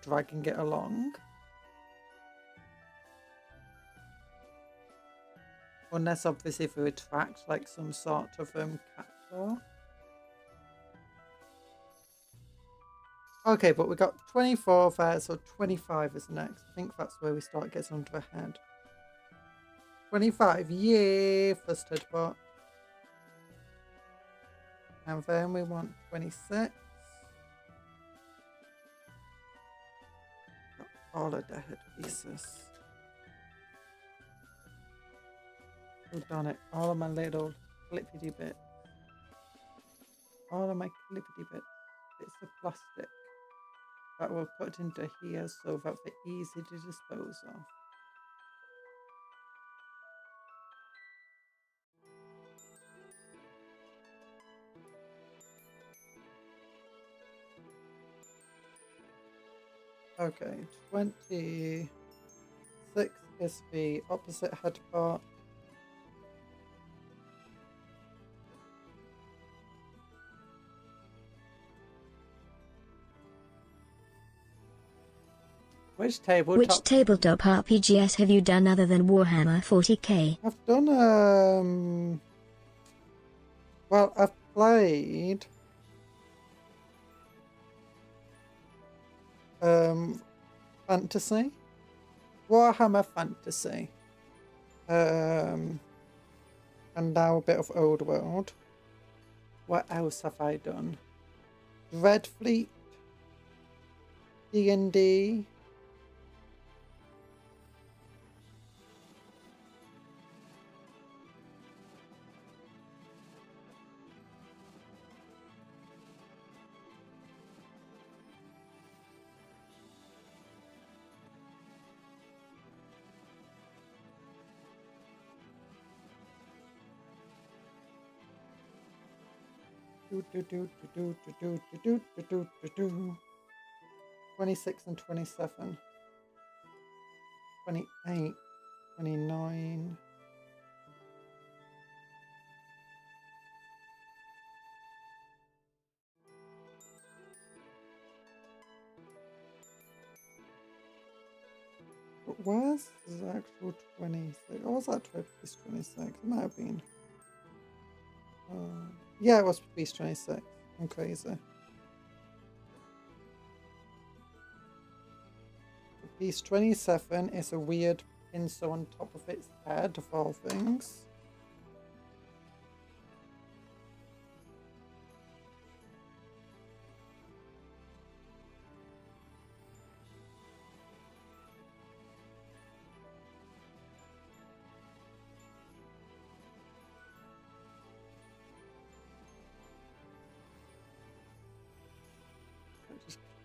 dragging it along. Unless obviously if we attract like some sort of captor. Okay, but we got 24 there, so 25 is next. I think that's where we start getting onto the head. 25, yay! First headbutt. And then we want 26. Got all of the head pieces. Oh, darn it. All of my little clippity bits. All of my clippity bits of plastic that we'll put into here so that they're easy to dispose of. Okay, 26 is the opposite head part. Which tabletop RPGs have you done other than Warhammer 40k? I've done, well, I've played, fantasy, Warhammer Fantasy, and now a bit of Old World. What else have I done? Dreadfleet, D&D, do 26 and 27, 28, 29. But where's the actual 26? Or was that piece 26? It might have been. Yeah, it was piece 26. I'm crazy. Piece 27 is a weird pincer on top of its head, of all things.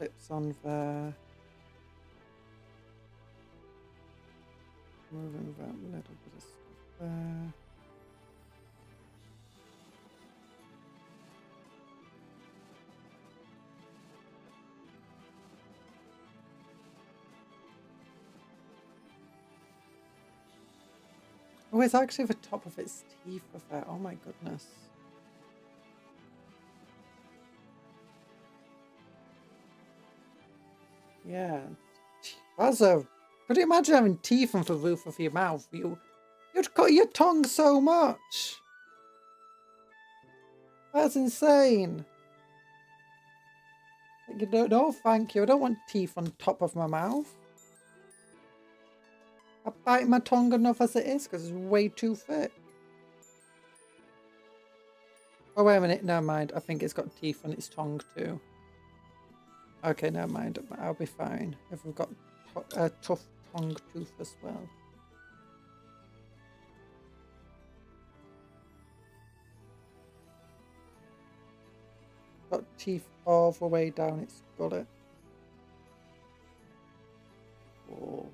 clips on there. Moving that little bit of stuff there. Oh, it's actually the top of its teeth of that. Oh my goodness. Yeah. That's a... Could you imagine having teeth on the roof of your mouth? You'd cut your tongue so much. That's insane. Like, you don't, no, thank you. I don't want teeth on top of my mouth. I bite my tongue enough as it is because it's way too thick. Oh, wait a minute. Never mind. I think it's got teeth on its tongue too. Okay, never mind. I'll be fine if we've got a tough tongue tooth as well. Got teeth all the way down its gullet. Oh,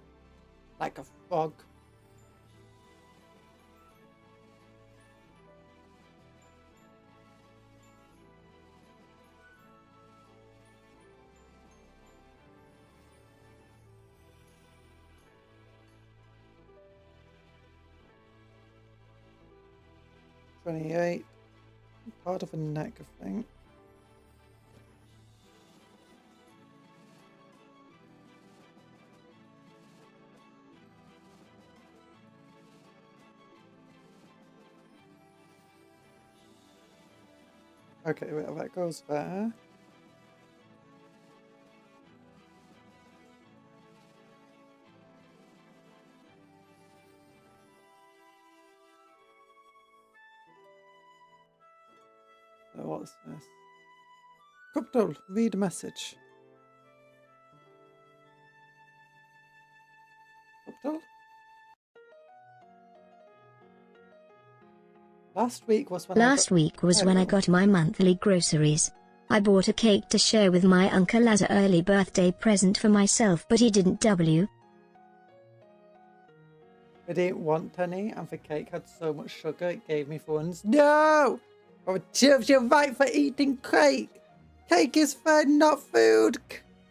like a frog. $28. Part of a neck, I think. Okay, well, that goes there. So what's this? Cuptle, read a message. Cuptle? Last week was when I got my monthly groceries. I bought a cake to share with my uncle as an early birthday present for myself, but he didn't W. I didn't want any, and the cake had so much sugar it gave me funds. No! Oh, you're right for eating cake! Cake is fun, not food!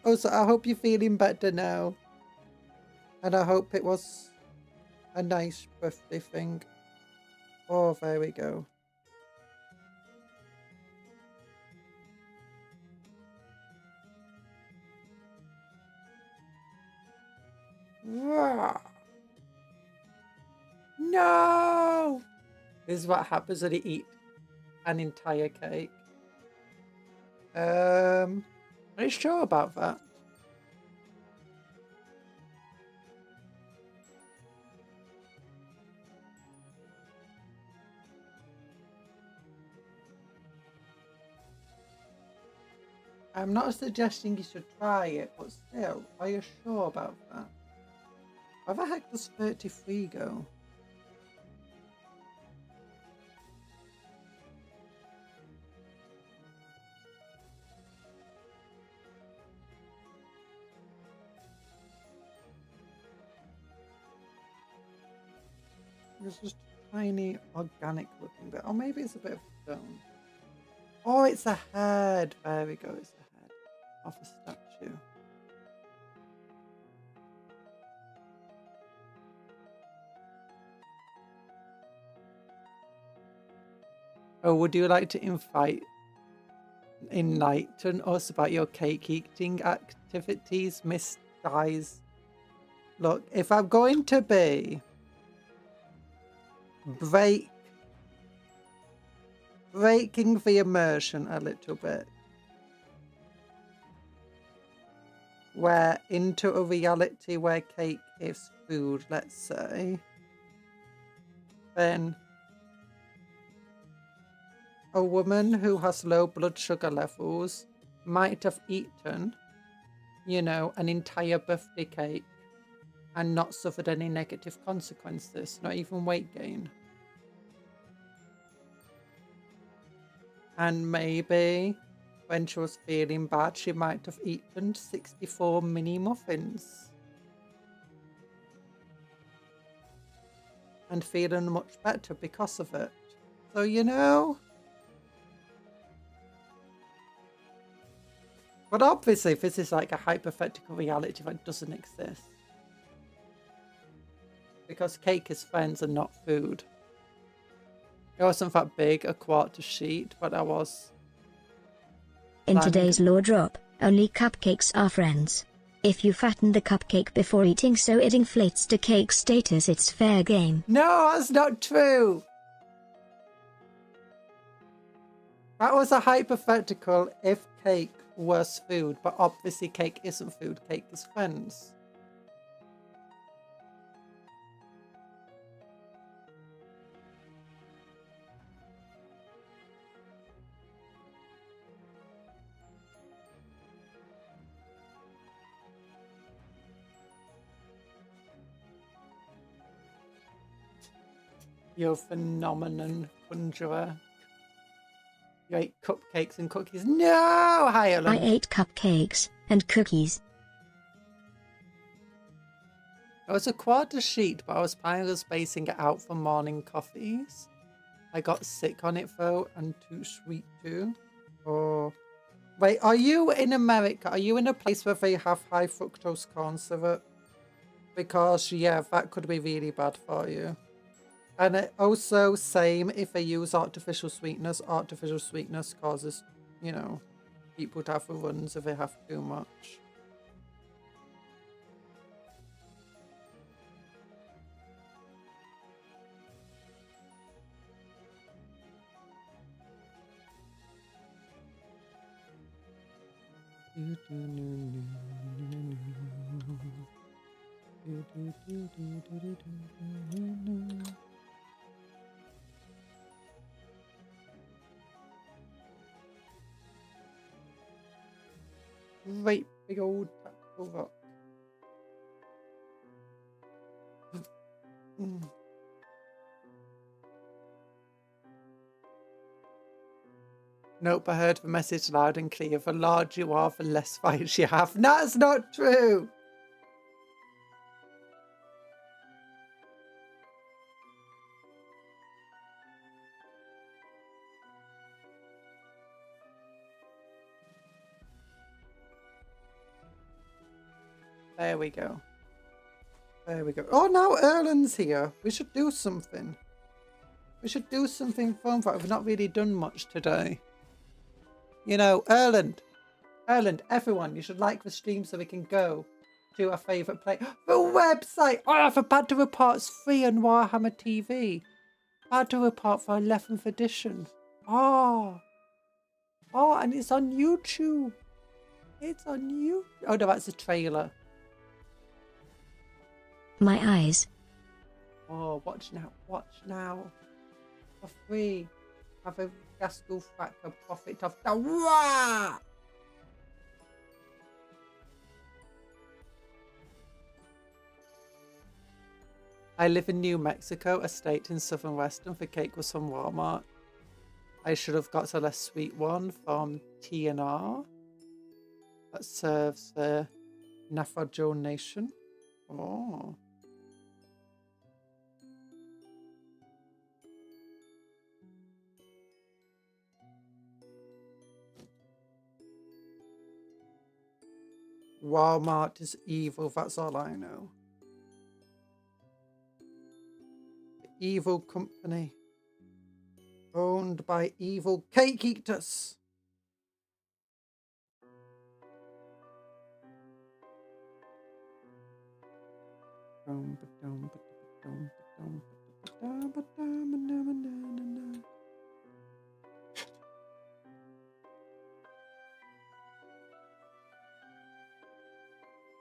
Also, I hope you're feeling better now. And I hope it was a nice birthday thing. Oh, there we go. No! This is what happens when you eat an entire cake. Are you sure about that? I'm not suggesting you should try it, but still, are you sure about that? Where the heck does 33 go? It's just a tiny organic looking bit. Or maybe it's a bit of stone. Oh, it's a head. There we go, it's the head of a statue. Oh, would you like to enlighten us about your cake eating activities, Miss Dies? Look, if I'm going to be breaking the immersion a little bit, where into a reality where cake is food, let's say, then a woman who has low blood sugar levels might have eaten, you know, an entire birthday cake and not suffered any negative consequences, not even weight gain. And maybe when she was feeling bad, she might have eaten 64 mini muffins. And feeling much better because of it. So, you know. But obviously, this is like a hypothetical reality that doesn't exist. Because cake is friends and not food. It wasn't that big, a quarter sheet, but I was... In today's law drop, only cupcakes are friends. If you fatten the cupcake before eating so it inflates to cake status, it's fair game. No, that's not true! That was a hypothetical if cake was food, but obviously cake isn't food, cake is friends. You're a phenomenon, conjurer. You ate cupcakes and cookies. No, Ireland. I ate cupcakes and cookies. It was a quarter sheet, but I was planning on spacing it out for morning coffees. I got sick on it though, and too sweet too. Oh, wait, are you in America? Are you in a place where they have high fructose corn syrup? Because yeah, that could be really bad for you. And it also, same if they use artificial sweetness. Artificial sweetness causes, you know, people to have the runs if they have too much. Great big old tactical rock. Nope, I heard the message loud and clear. The larger you are, the less fights you have. That's not true! There we go. There we go. Oh, now Erlen's here. We should do something. We should do something fun for it. We've not really done much today. You know, Erland, everyone, you should like the stream so we can go to our favourite place. The website! Oh, the Bad to Report's free on Warhammer TV. Bad to Report for 11th edition. Oh. Oh, and it's on YouTube. It's on YouTube. Oh, no, that's a trailer. My eyes. Oh, watch now. Watch now. For free. Have a Gaskell Fracker profit of the Wah! I live in New Mexico, a state in southern western. The cake was from Walmart. I should have got a less sweet one from TNR. That serves the Navajo Nation. Oh. Walmart is evil, that's all I know. The evil company. Owned by evil cake eaters.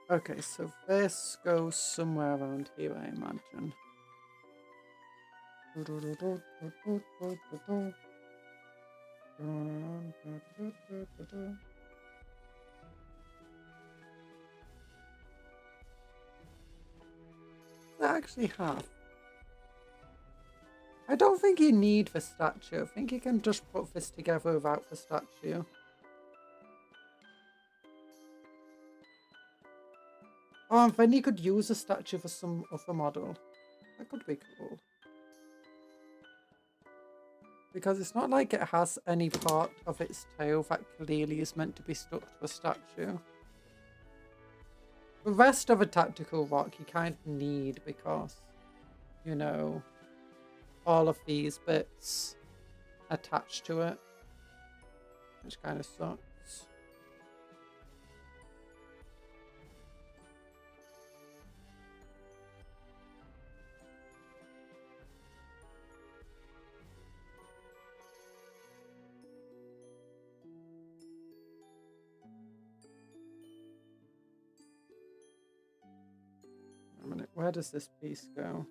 Okay, so this goes somewhere around here, I imagine. I actually have. I don't think you need the statue. I think you can just put this together without the statue. Oh, and then you could use a statue for some other model. That could be cool. Because it's not like it has any part of its tail that clearly is meant to be stuck to a statue. The rest of a tactical rock you kind of need because, you know, all of these bits attached to it, which kind of sucks. A minute, where does this piece go?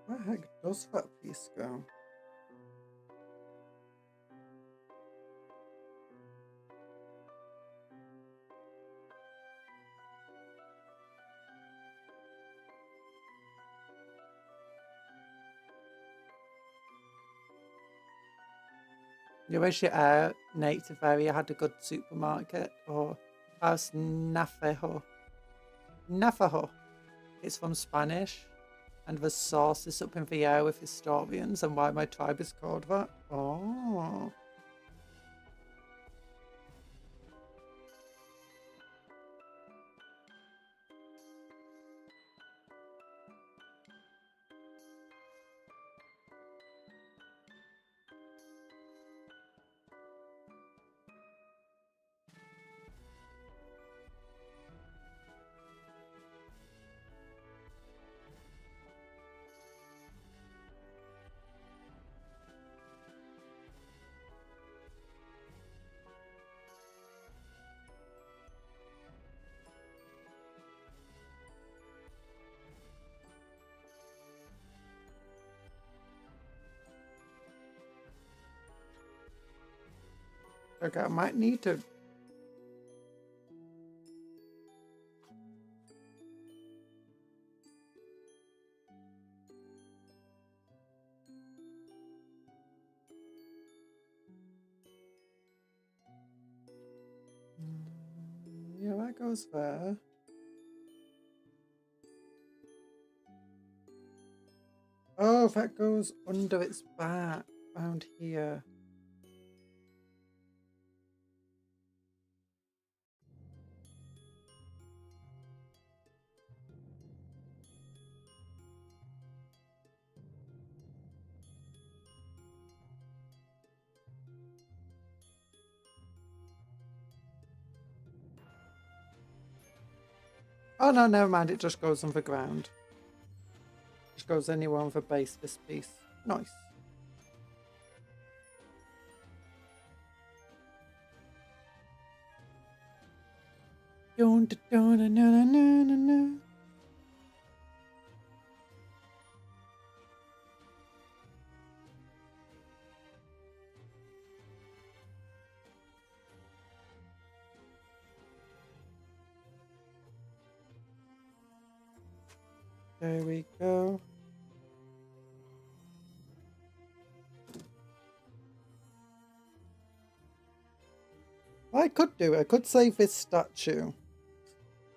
Where the heck does that piece go? You wish your native area had a good supermarket or house Navajo. Navajo. It's from Spanish, and the source is up in the air with historians and why my tribe is called that. Oh. Okay, I might need to... Yeah, that goes there. Oh, that goes under its back, around here. Oh no, never mind, it just goes on the ground. It just goes anywhere on the base of this piece. Nice. Dun, dun, dun, dun, dun, dun, dun, dun. There we go. What I could do, I could save this statue,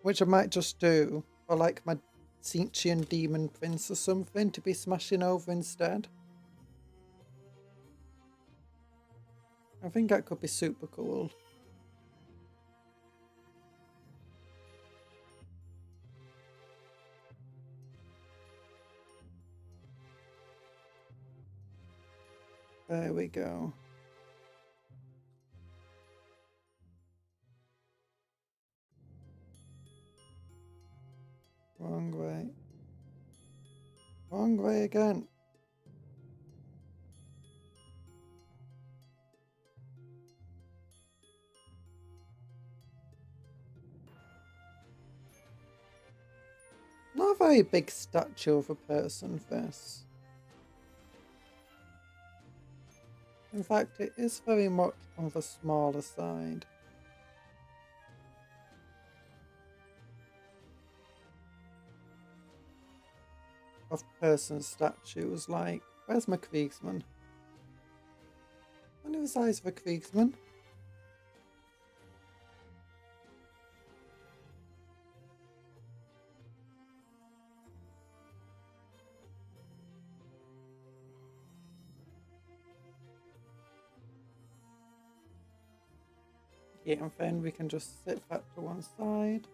which I might just do, or like my Cinchian demon prince or something to be smashing over instead. I think that could be super cool. There we go. Wrong way. Wrong way again. Not that very big statue of a person, this. In fact, it is very much on the smaller side. Of person statues, like, where's my Kriegsman? I wonder the size of a Kriegsman. Yeah, and then we can just sit back to one side.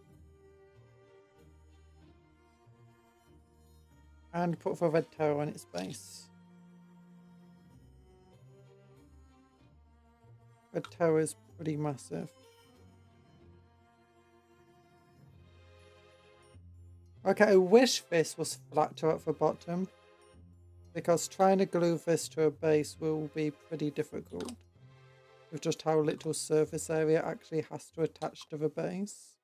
And put the red tower on its base. Red tower is pretty massive. Okay, I wish this was flatter at the bottom, because trying to glue this to a base will be pretty difficult with just how little surface area actually has to attach to the base.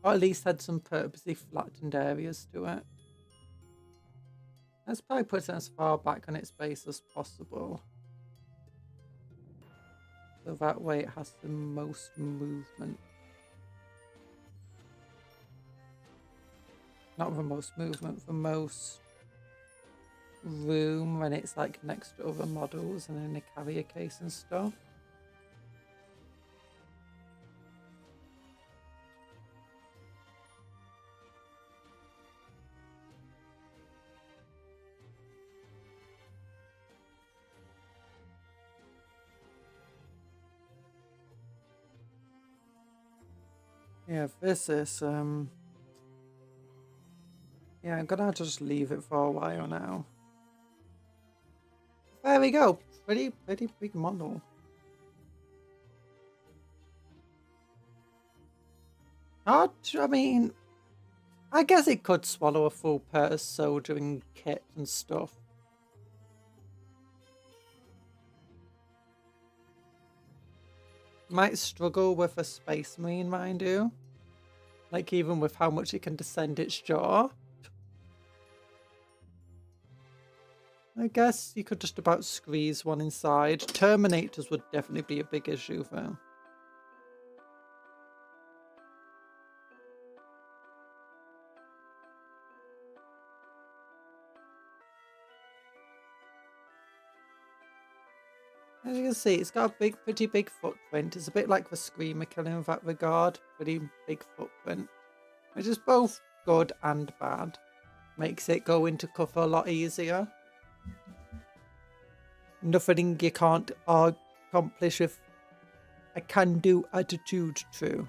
Or at least had some purposely flattened areas to it. Let's probably put it as far back on its base as possible. So that way it has the most movement. Not the most movement, the most room when it's like next to other models and in the carrier case and stuff. Yeah, this is, yeah, I'm gonna have to just leave it for a while now. There we go. Pretty big model. I mean, I guess it could swallow a full pair of soldering kit and stuff. Might struggle with a Space Marine, mind you. Like, even with how much it can descend its jaw. I guess you could just about squeeze one inside. Terminators would definitely be a big issue, though. As you can see, it's got a pretty big footprint. It's a bit like the Screamer Killer in that regard. Pretty big footprint. Which is both good and bad. Makes it go into cover a lot easier. Nothing you can't accomplish with a can-do attitude, true.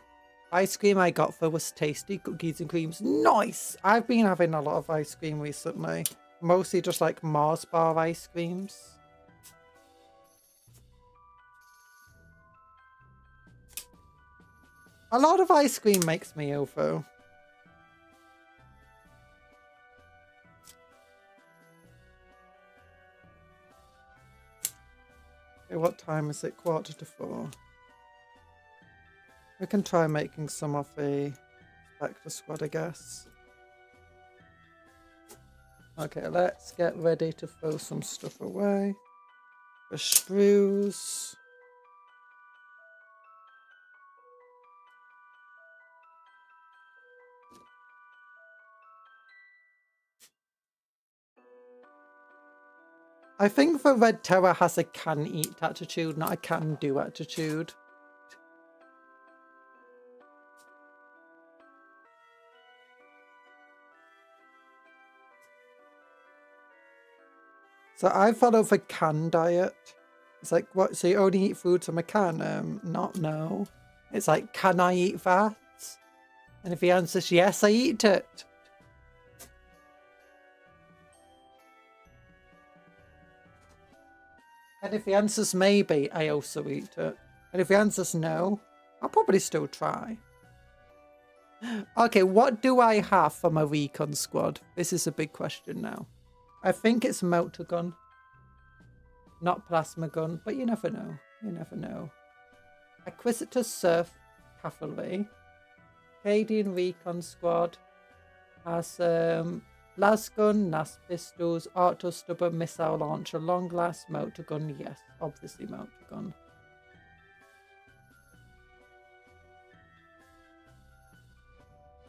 Ice cream I got for was tasty. Cookies and creams. Nice! I've been having a lot of ice cream recently. Mostly just like Mars bar ice creams. A lot of ice cream makes me ill, though. Okay, what time is it? 3:45. We can try making some of the Spectre squad, I guess. Okay, let's get ready to throw some stuff away. The sprues. I think the Red Terror has a can-eat attitude, not a can-do attitude. So I follow the can diet. It's like, what? So you only eat food from a can? Not no. It's like, can I eat that? And if the answer's yes, I eat it. And if the answer's maybe, I also eat it. And if the answer's no, I'll probably still try. Okay, what do I have for my recon squad? This is a big question now. I think it's melter gun. Not plasma gun, but you never know. You never know. Acquisitor Surf Cavalry. Cadian Recon Squad has las gun, nas pistols, auto stubber, missile launcher, long last, motor gun. Yes, obviously motor gun.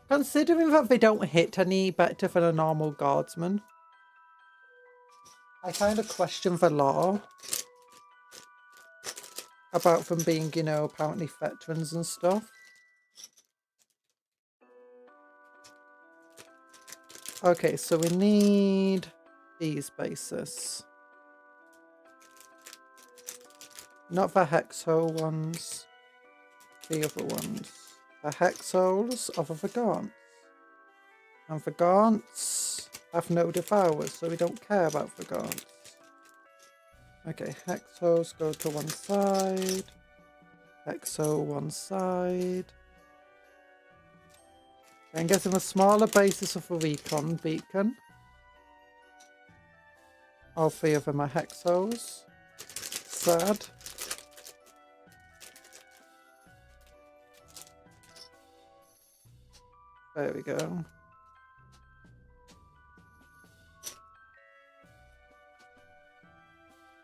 Considering that they don't hit any better than a normal guardsman, I kind of question the law about them being, you know, apparently veterans and stuff. Okay, so we need these bases. Not the hexhole ones, the other ones. The hexholes of the Gaunts. And the Gaunts have no devourers, so we don't care about the Gaunts. Okay, hexholes go to one side. Hexhole one side. I'm getting a smaller basis of a recon beacon. All three of them are hexholes. Sad. There we go.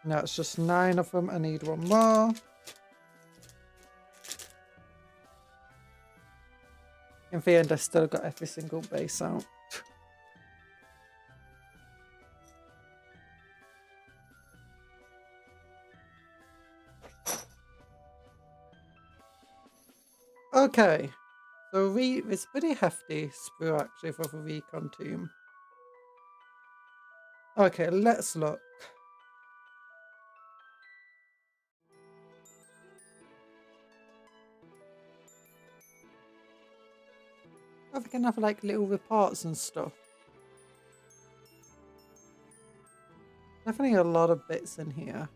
Now it's just 9 of them. I need one more. In the end, I still got every single base out. Okay. So it's pretty hefty sprue actually for the recon team. Okay, let's look. Oh, we can have like little reports and stuff. Definitely a lot of bits in here.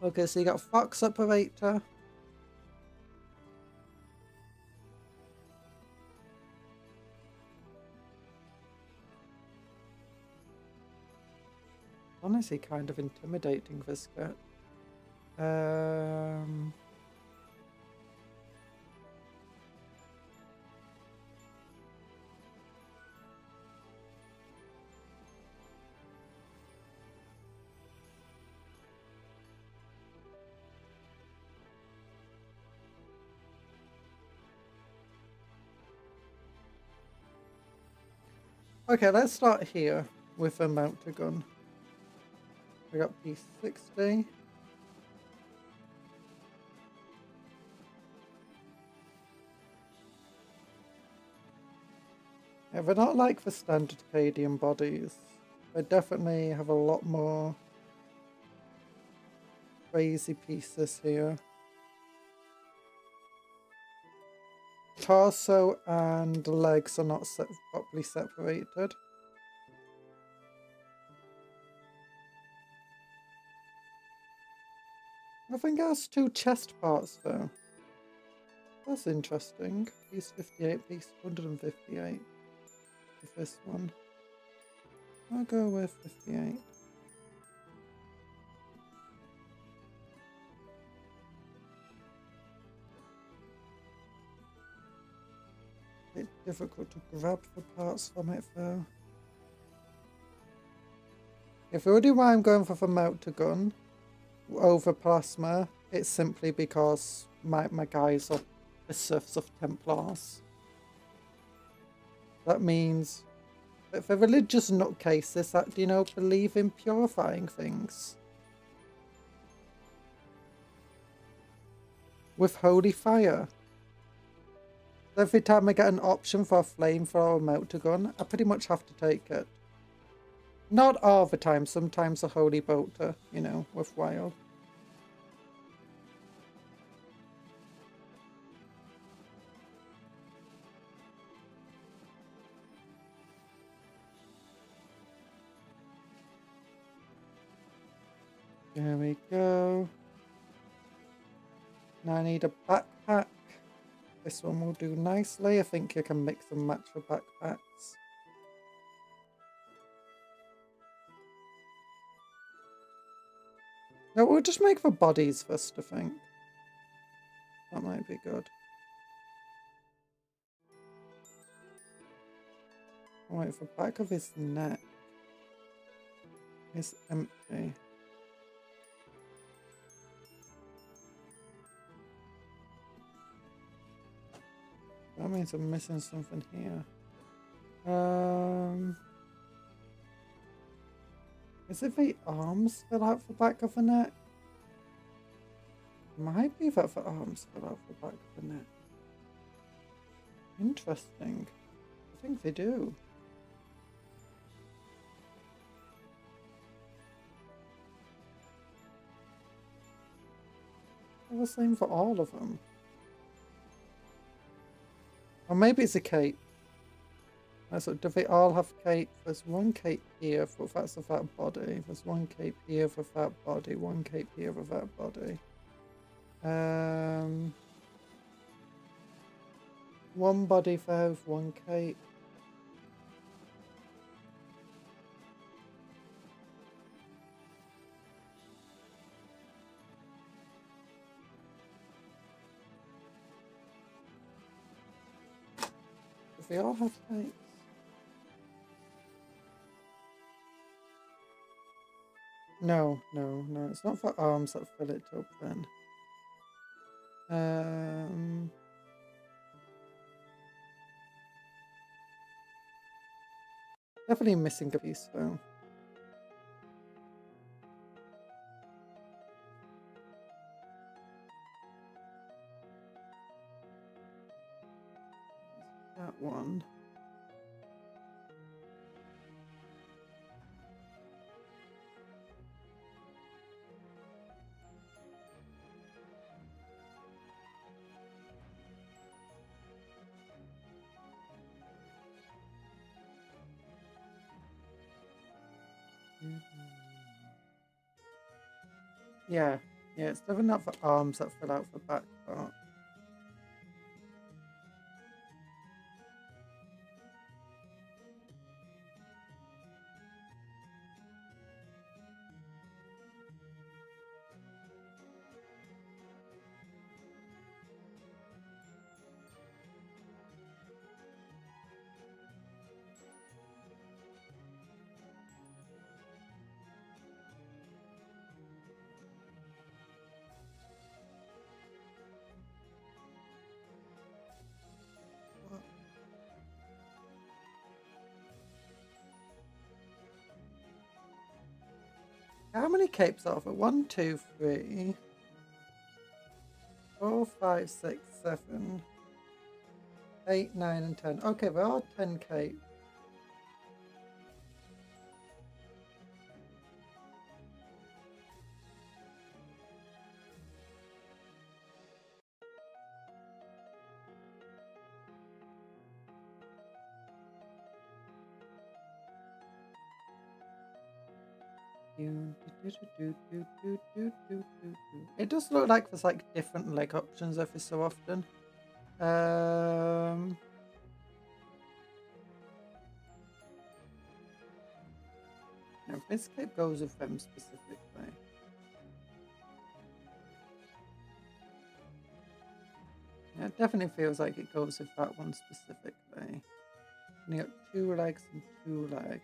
Okay, so you got Fox Operator. Honestly, kind of intimidating, this guy. Okay, let's start here with a mounted gun. We got P60. Yeah, they're not like the standard Cadian bodies. They definitely have a lot more crazy pieces here. Torso and legs are not properly separated. I think it has 2 chest parts though. That's interesting. Piece 58, piece 158. With this one. I'll go with 58. Bit difficult to grab the parts from it though. If already why I'm going for the mounted gun over plasma, it's simply because my guys are the serfs of Templars. That means that for religious nutcases that, you know, believe in purifying things with holy fire. Every time I get an option for a flamethrower or motor gun, I pretty much have to take it. Not all the time, sometimes a holy bolter, you know, worthwhile. There we go. Now I need a backpack. This one will do nicely. I think you can mix and match the backpacks. No, we'll just make the bodies first, I think. That might be good. Wait, the back of his neck is empty. That means I'm missing something here. Is it the arms fill out the back of the neck? Might be that the arms fill out the back of the neck. Interesting. I think they do. They're the same for all of them. Or maybe it's a cape. So do they all have cape? There's one cape here for that's a fat body. There's one cape here for fat body. One cape here for fat body. One body for one cape. Do they all have capes? No, it's not for arms that fill it open. Definitely missing a piece though. That one. Yeah, it's definitely not for arms that fill out the back part. How many capes are there? 1, 2, 3, 4, 5, 6, 7, 8, 9, and 10. Okay, there are 10 capes. It does look like there's like different leg options every so often. No, this cape goes with them specifically. Yeah, it definitely feels like it goes with that one specifically. And you got 2 legs and 2 legs.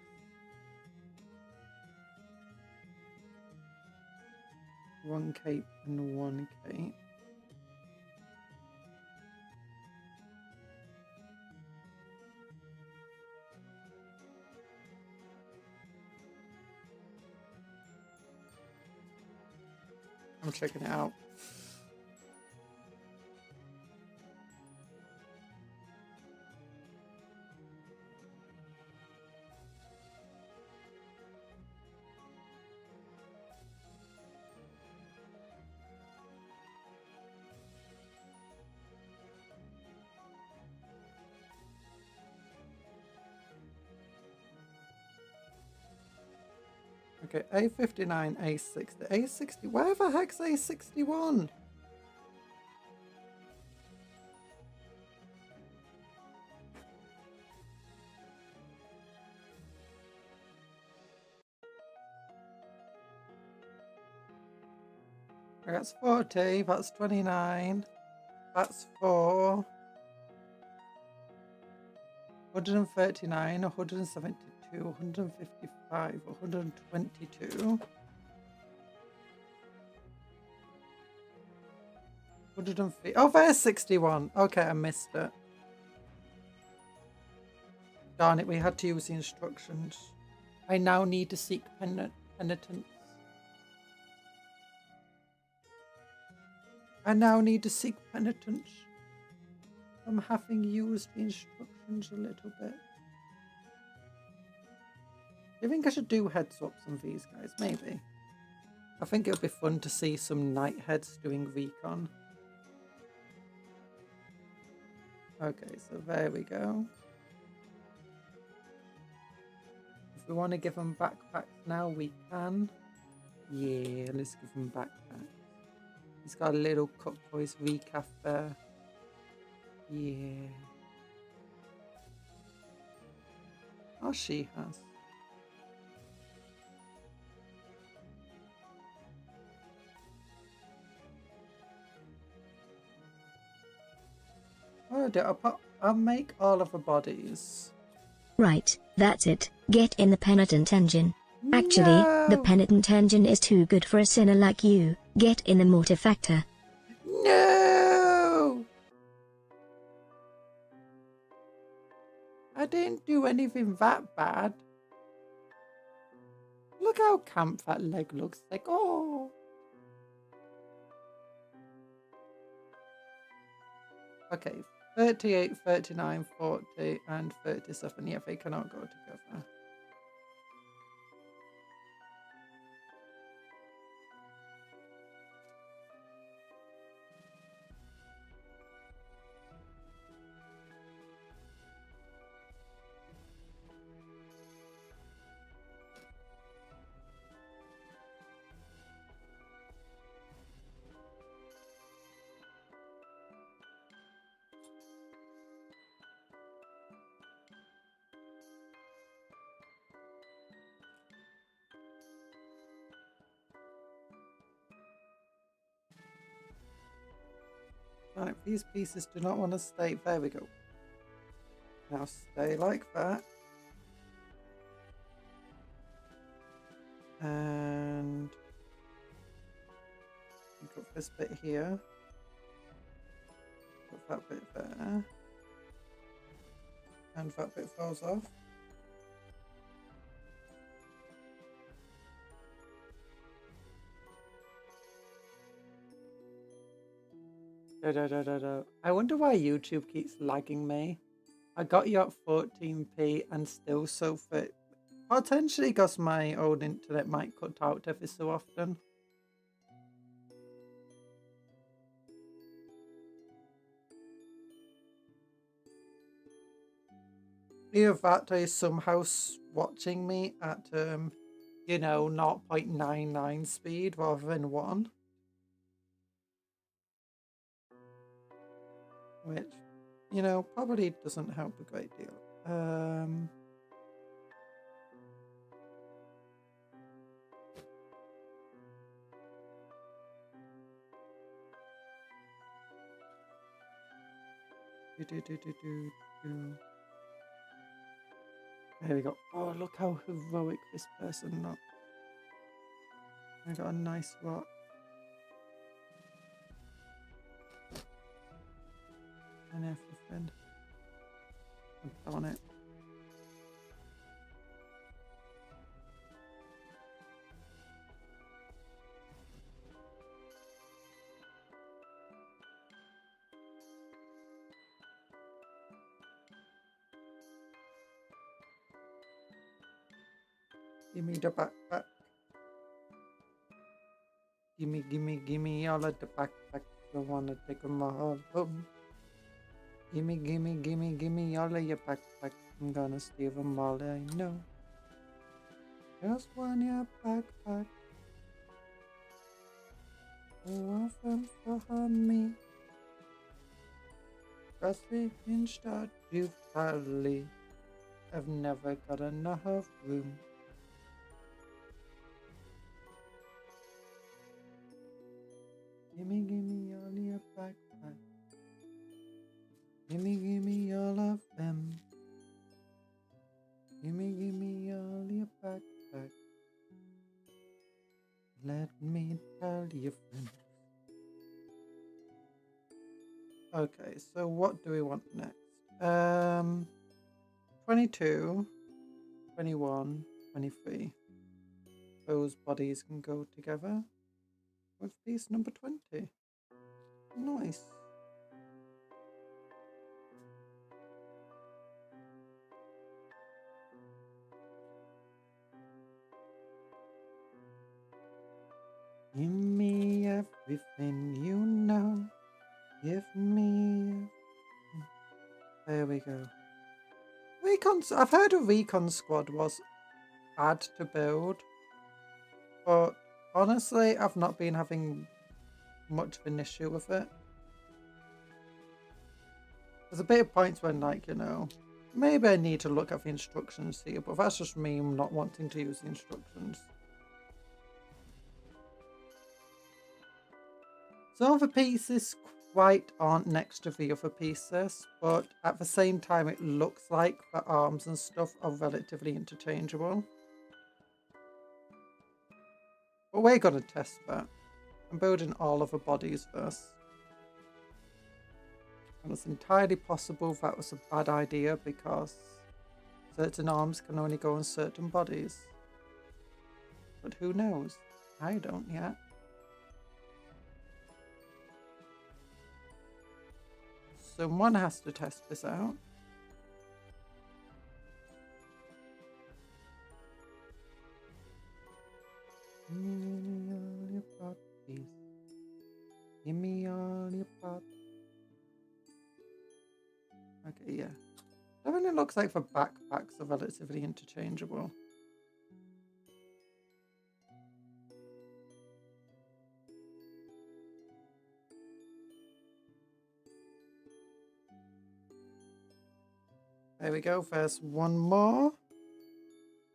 One cape and one cape. I'm checking it out. Okay, A59, A60, A60. Where the heck's A61? That's 40, that's 29, that's 4, 139, 172, 155, 122, 103. Oh, there's 61. Okay, I missed it. Darn it, we had to use the instructions. I now need to seek penitence. I now need to seek penitence from having used the instructions a little bit. Do you think I should do head swaps on these guys? Maybe. I think it would be fun to see some knight heads doing recon. Okay, so there we go. If we want to give them backpacks now, we can. Yeah, let's give them backpacks. He's got a little Cup Voice recap there. Yeah. Oh, she has. I'll make all of the bodies. Right, that's it. Get in the penitent engine. Actually, the penitent engine is too good for a sinner like you. Get in the mortifactor. No! I didn't do anything that bad. Look how camp that leg looks like. Oh! Okay, 38, 39, 40, and 37. Yeah, they cannot go together. Right, these pieces do not want to stay. There we go. Now stay like that. And put this bit here. Put that bit there. And that bit falls off. I wonder why YouTube keeps lagging me. I got you at 14p and still so fit. Potentially because my own internet might cut out every so often. Either that or is somehow watching me at, you know, 0.99 speed rather than 1. Which, you know, probably doesn't help a great deal. There we go. Oh, look how heroic this person looks. I got a nice rock. And everything. Oh, darn it. Give me the backpack. Gimme all of the backpacks. I wanna take them all home. Gimme all of your backpacks. I'm gonna steal them all, I know. Just one your backpack. All of them for me. Trust me, in start you've hardly. I've never got enough room. Gimme all your backpack. Gimme all of them. Gimme all your backpack. Let me tell you, friend. Okay, so what do we want next? 22, 21, 23. Those bodies can go together with piece number 20. Nice. Give me everything you know. Give me. There we go. I've heard a recon squad was add to build, but honestly, I've not been having much of an issue with it. There's a bit of points when, like, you know, maybe I need to look at the instructions here, but that's just me not wanting to use the instructions. Some of the pieces quite aren't next to the other pieces, but at the same time it looks like the arms and stuff are relatively interchangeable. But we're gonna test that. I'm building all of the bodies first. And it's entirely possible that was a bad idea because certain arms can only go on certain bodies. But who knows? I don't yet. Someone has to test this out. Give me all your bodies. Give me all your bodies. Okay, yeah. I mean, it looks like the backpacks are relatively interchangeable. There we go, there's one more.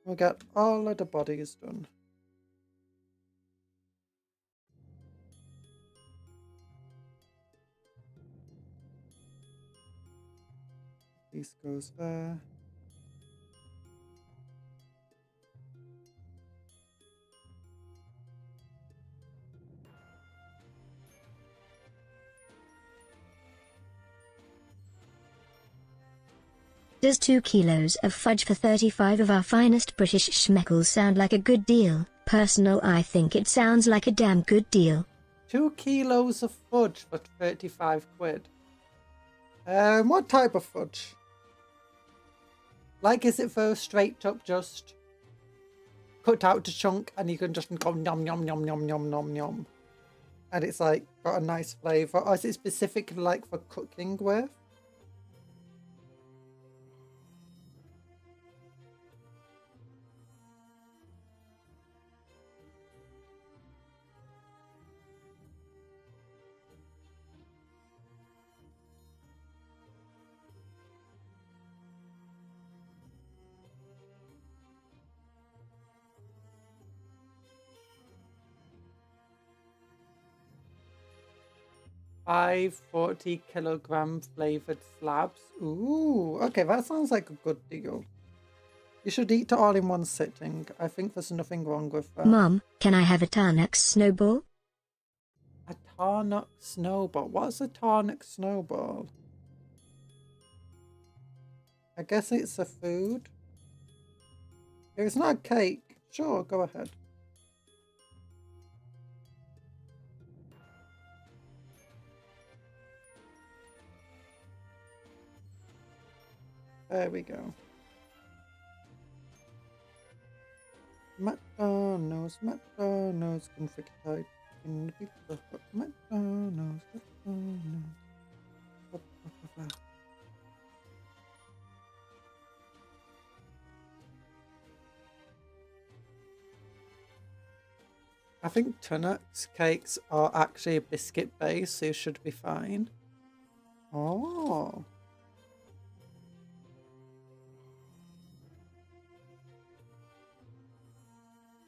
We'll get all of the bodies done. This goes there. Does 2 kilos of fudge for 35 of our finest British schmeckles sound like a good deal? Personal, I think it sounds like a damn good deal. 2 kilos of fudge for 35 quid. What type of fudge? Like, is it for straight up just cut out to chunk and you can just go nom nom nom nom nom nom nom? And it's like got a nice flavour, or is it specifically like for cooking with? Five 40-kilogram flavoured slabs. Ooh, okay, that sounds like a good deal. You should eat it all in one sitting. I think there's nothing wrong with that. Mom, can I have a Tarnux snowball? A Tarnux snowball? What's a Tarnux snowball? I guess it's a food. If it's not a cake, sure, go ahead. There we go. McDonald's, conflicted in the pizza. McDonald's. I think Tarnux cakes are actually a biscuit base, so you should be fine. Oh.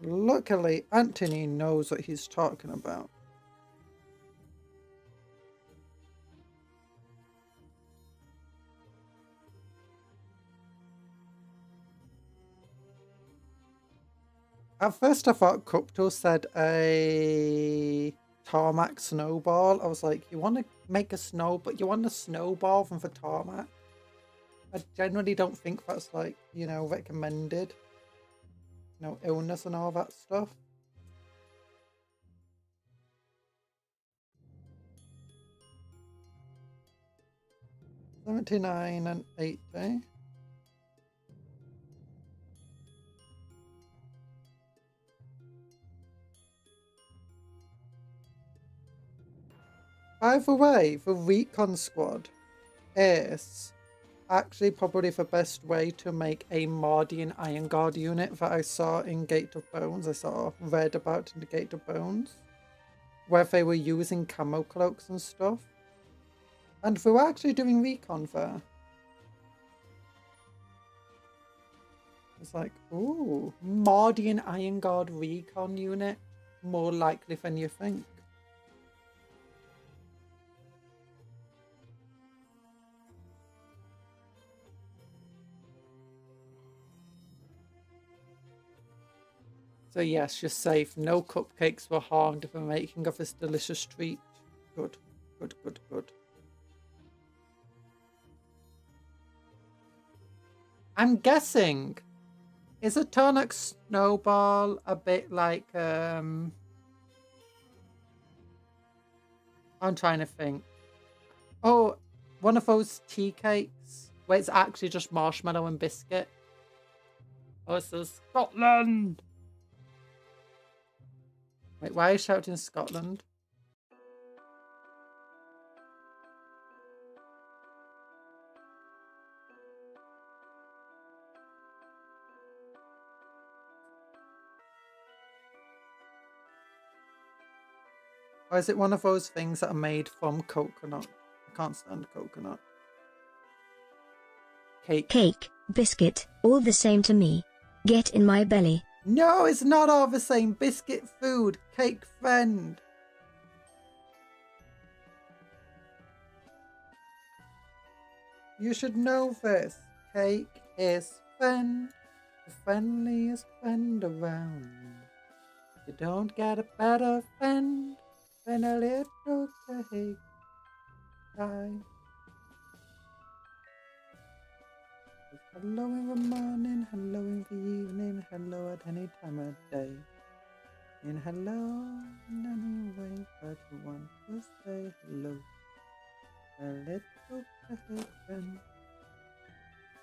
Luckily, Anthony knows what he's talking about. At first I thought Cuptle said a tarmac snowball. I was like, you want to make a you want a snowball from the tarmac? I generally don't think that's like, you know, recommended. You know, illness and all that stuff. $79 and $80. By the way, the recon squad is actually probably the best way to make a Mardian Iron Guard unit that I saw in Gate of Bones. I read about in the Gate of Bones, where they were using camo cloaks and stuff. And they were actually doing recon there. It's like, ooh, Mardian Iron Guard recon unit. More likely than you think. So yes, you're safe. No cupcakes were harmed in the making of this delicious treat. Good, good, good, good. I'm guessing, is a tonic snowball a bit like, I'm trying to think. Oh, one of those tea cakes where it's actually just marshmallow and biscuit. Oh, this is Scotland! Wait, why are you shouting Scotland? Or is it one of those things that are made from coconut? I can't stand coconut. Cake, biscuit, all the same to me. Get in my belly. No, it's not all the same. Biscuit food, cake friend. You should know this. Cake is friend, the friendliest friend around. You don't get a better friend than a little cake. Hi. Hello in the morning, hello in the evening, hello at any time of day. And hello in any way that you want to say hello. A little cake friend.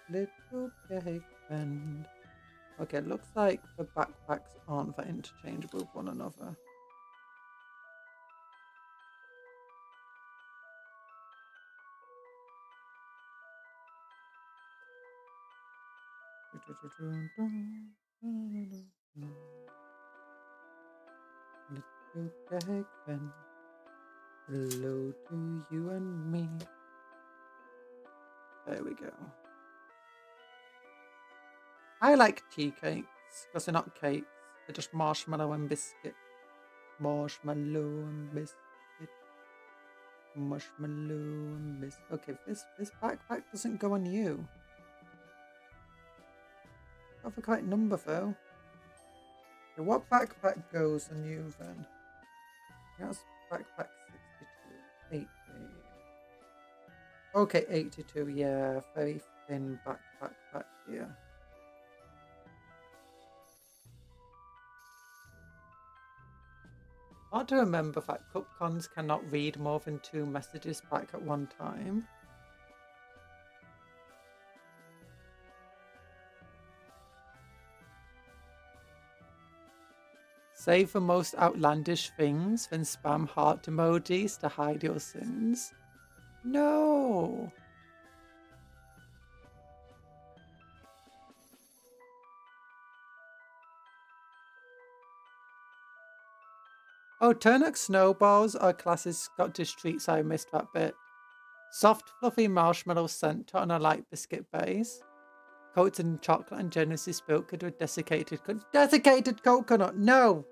Little cake friend. Okay, looks like the backpacks aren't that interchangeable with one another. Little cake friend. Hello to you and me. There we go. I like tea cakes because they're not cakes. They're just marshmallow and biscuit. Marshmallow and biscuit. Marshmallow and biscuit. Okay, this backpack doesn't go on you. Got the correct number though. Okay, what backpack goes on you then? That's backpack 62. 80. Okay, 82. Yeah, very thin backpack back here. Hard to remember that Cupcons cannot read more than 2 messages back at one time. Say the most outlandish things, then spam heart emojis to hide your sins. No! Oh, Turnip snowballs are classic Scottish treats. I missed that bit. Soft, fluffy marshmallow center on a light biscuit base. Coated in chocolate and generously spilted with desiccated coconut. No!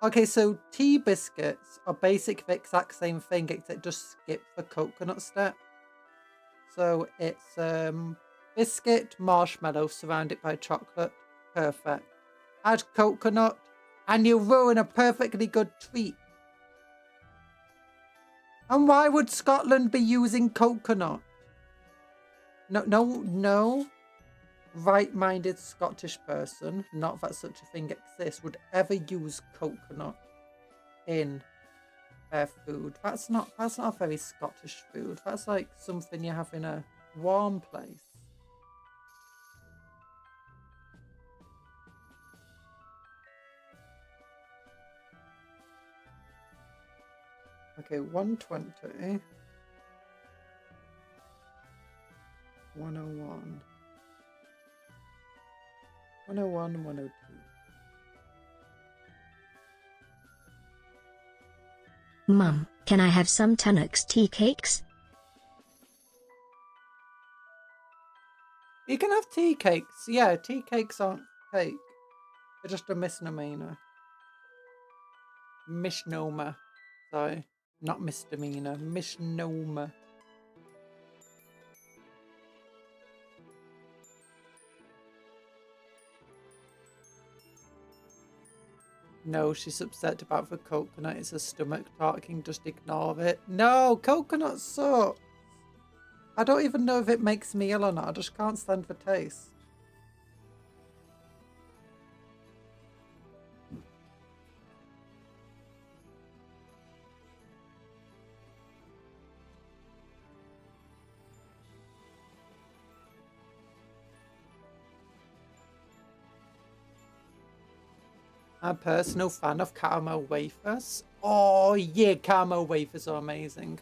Okay, so tea biscuits are basically the exact same thing, except just skip the coconut step. So it's biscuit, marshmallow surrounded by chocolate. Perfect. add coconut, and you ruin a perfectly good treat. And why would Scotland be using coconut? No right-minded Scottish person, not that such a thing exists, would ever use coconut in their food. That's not a very Scottish food. That's like something you have in a warm place. Okay, 120. 101. 101, 102. Mum, can I have some Tunnocks tea cakes? You can have tea cakes. Yeah, tea cakes aren't cake. They're just a misnomer. Misnomer. Sorry, not misdemeanor. Misnomer. No, she's upset about the coconut. It's her stomach talking. Just ignore it. No, coconut sucks. I don't even know if it makes me ill or not. I just can't stand the taste. I'm a personal fan of caramel wafers. Oh yeah, caramel wafers are amazing.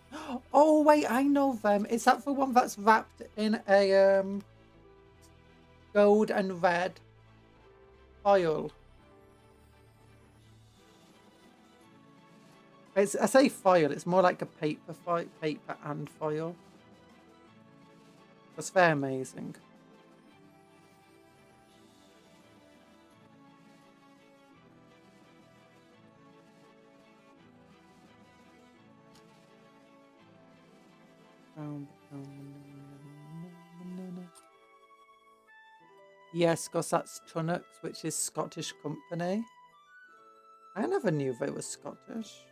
Oh wait, I know them. Is that the one that's wrapped in a gold and red foil? I say foil. It's more like a paper and foil. That's very amazing. Yes, because that's Tunnocks, which is Scottish company. I never knew they were Scottish.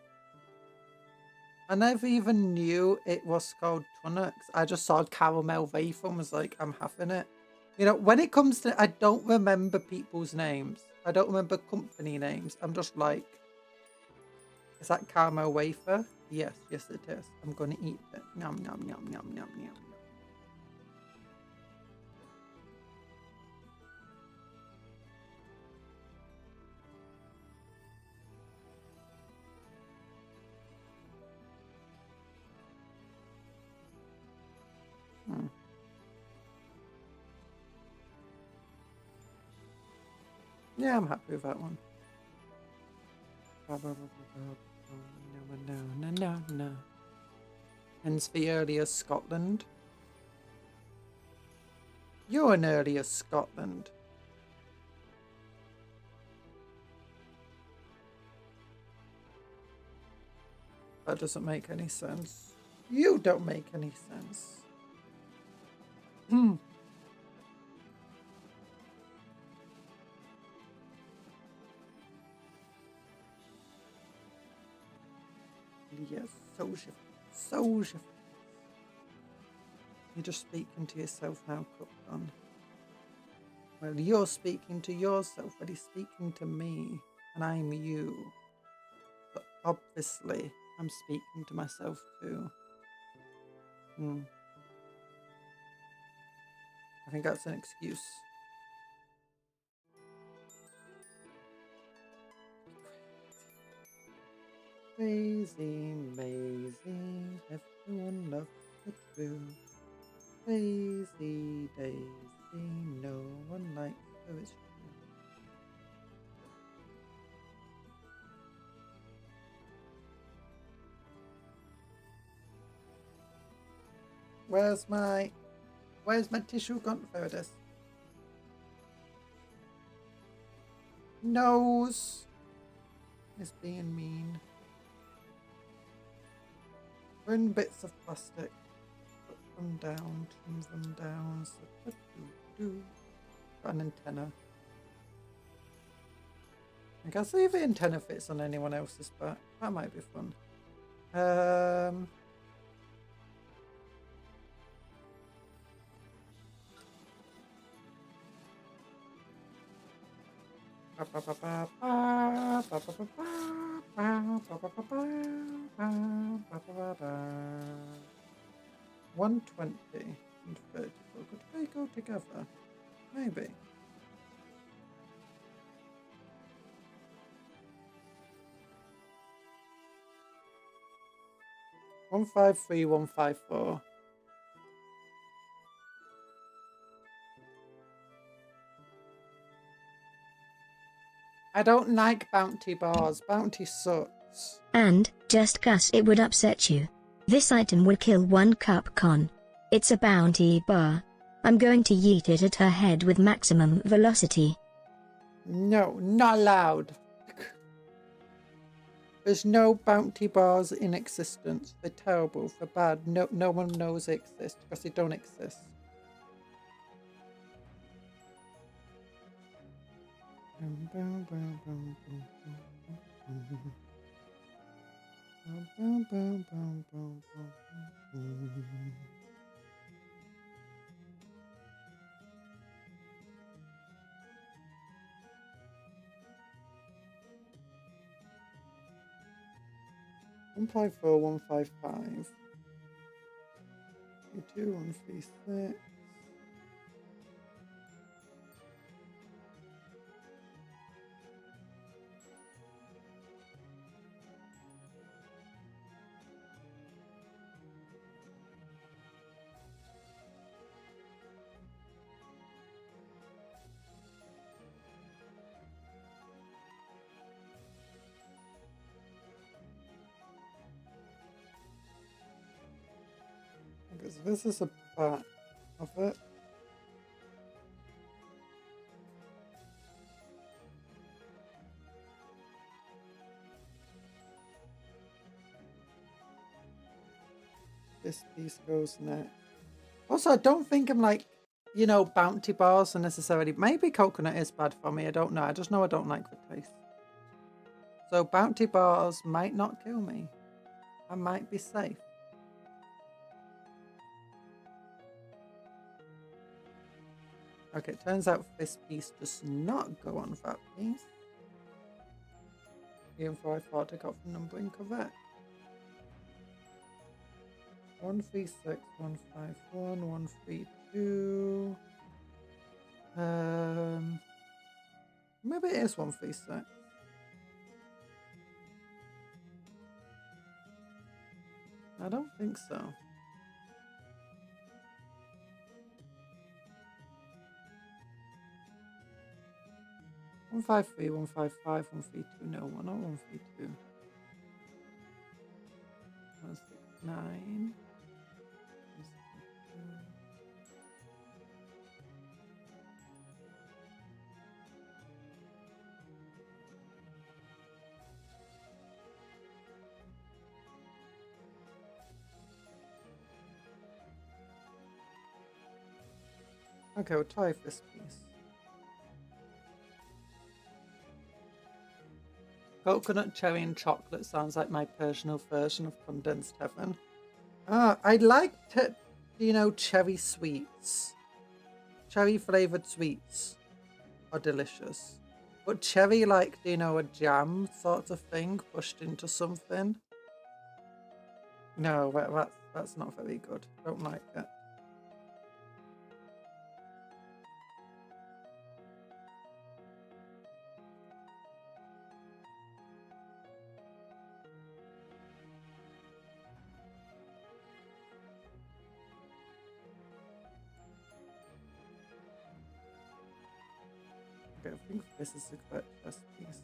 I never even knew it was called Tunnocks. I just saw caramel wafer and was like, I'm having it. You know, when it comes to, I don't remember people's names. I don't remember company names. I'm just like, is that caramel wafer? Yes, yes it is. I'm going to eat it. Yum, yum, yum, yum, yum, yum. Yeah, I'm happy with that one. No. Hence the earliest Scotland. You're an earliest Scotland. That doesn't make any sense. You don't make any sense. Yes, so shifty. You're just speaking to yourself now, Cuptle. Well, you're speaking to yourself, but he's speaking to me, and I'm you. But obviously, I'm speaking to myself too. I think that's an excuse. Crazy, Maisie, everyone loves the true. Crazy Daisy, no one likes her, it's true. Where's my tissue gone? There it is. Nose is being mean. Burn bits of plastic. Put them down, trim them down. So, got an antenna. I guess leave it in 10 if it's on anyone else's back. That might be fun. $120 and 34. Could they go together? Maybe. $153,154. I don't like bounty bars. Bounty sucks. And, just cuss it would upset you. This item will kill one Cupcon. It's a bounty bar. I'm going to yeet it at her head with maximum velocity. No, not allowed. There's no bounty bars in existence. They're terrible. They're bad. No one knows they exist because they don't exist. $154, $155. 2, 136. Because this is a part of it. This piece goes next. Also, I don't think I'm like, you know, bounty bars are necessarily. Maybe coconut is bad for me. I don't know. I just know I don't like the taste. So bounty bars might not kill me. I might be safe. Okay, it turns out this piece does not go on that piece. Even though I thought I got the numbering correct. 136, 151, 132. Maybe it is 136. I don't think so. One 153, 155, 132. No, not 132. 169. Okay, we'll try this piece. Coconut, cherry and chocolate sounds like my personal version of condensed heaven. I like, you know, cherry sweets. Cherry flavoured sweets are delicious. But cherry, like, you know, a jam sort of thing pushed into something. No, that's not very good. Don't like it. Okay, I think this is the correct chess piece.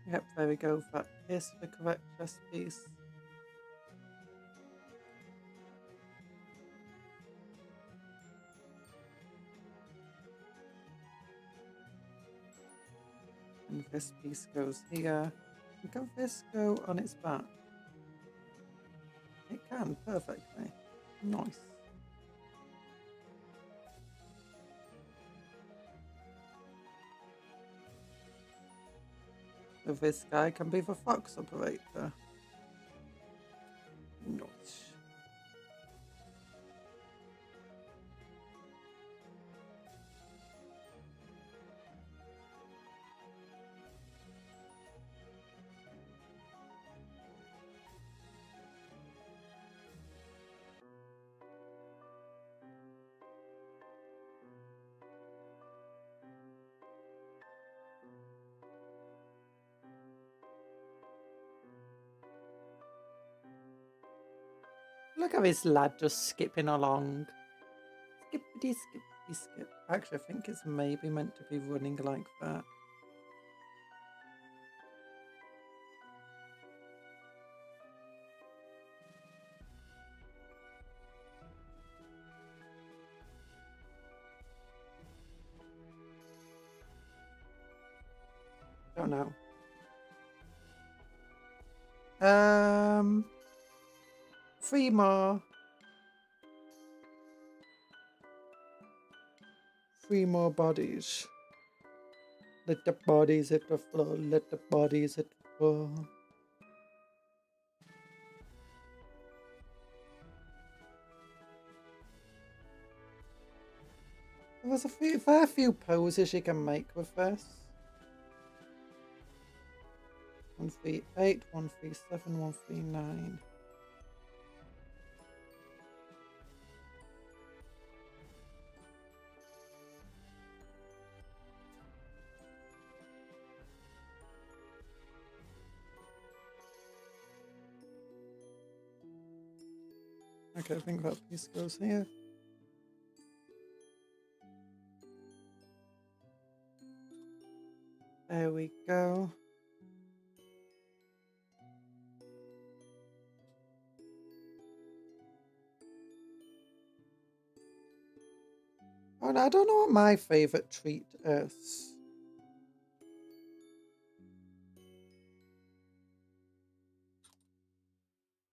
Yep, there we go. That is the correct chess piece. And this piece goes here. And can this go on its back? It can, perfectly. Nice. So this guy can be the fox operator. Nice. Look at this lad just skipping along. Skippity, skippity, skip. Actually, I think it's maybe meant to be running like that. Don't know. 3 more. 3 more bodies. Let the bodies hit the floor. Let the bodies hit the floor. There's a fair few poses you can make with this. 138, 137, 139. Okay, I think that piece goes here. There we go. Oh, I don't know what my favorite treat is.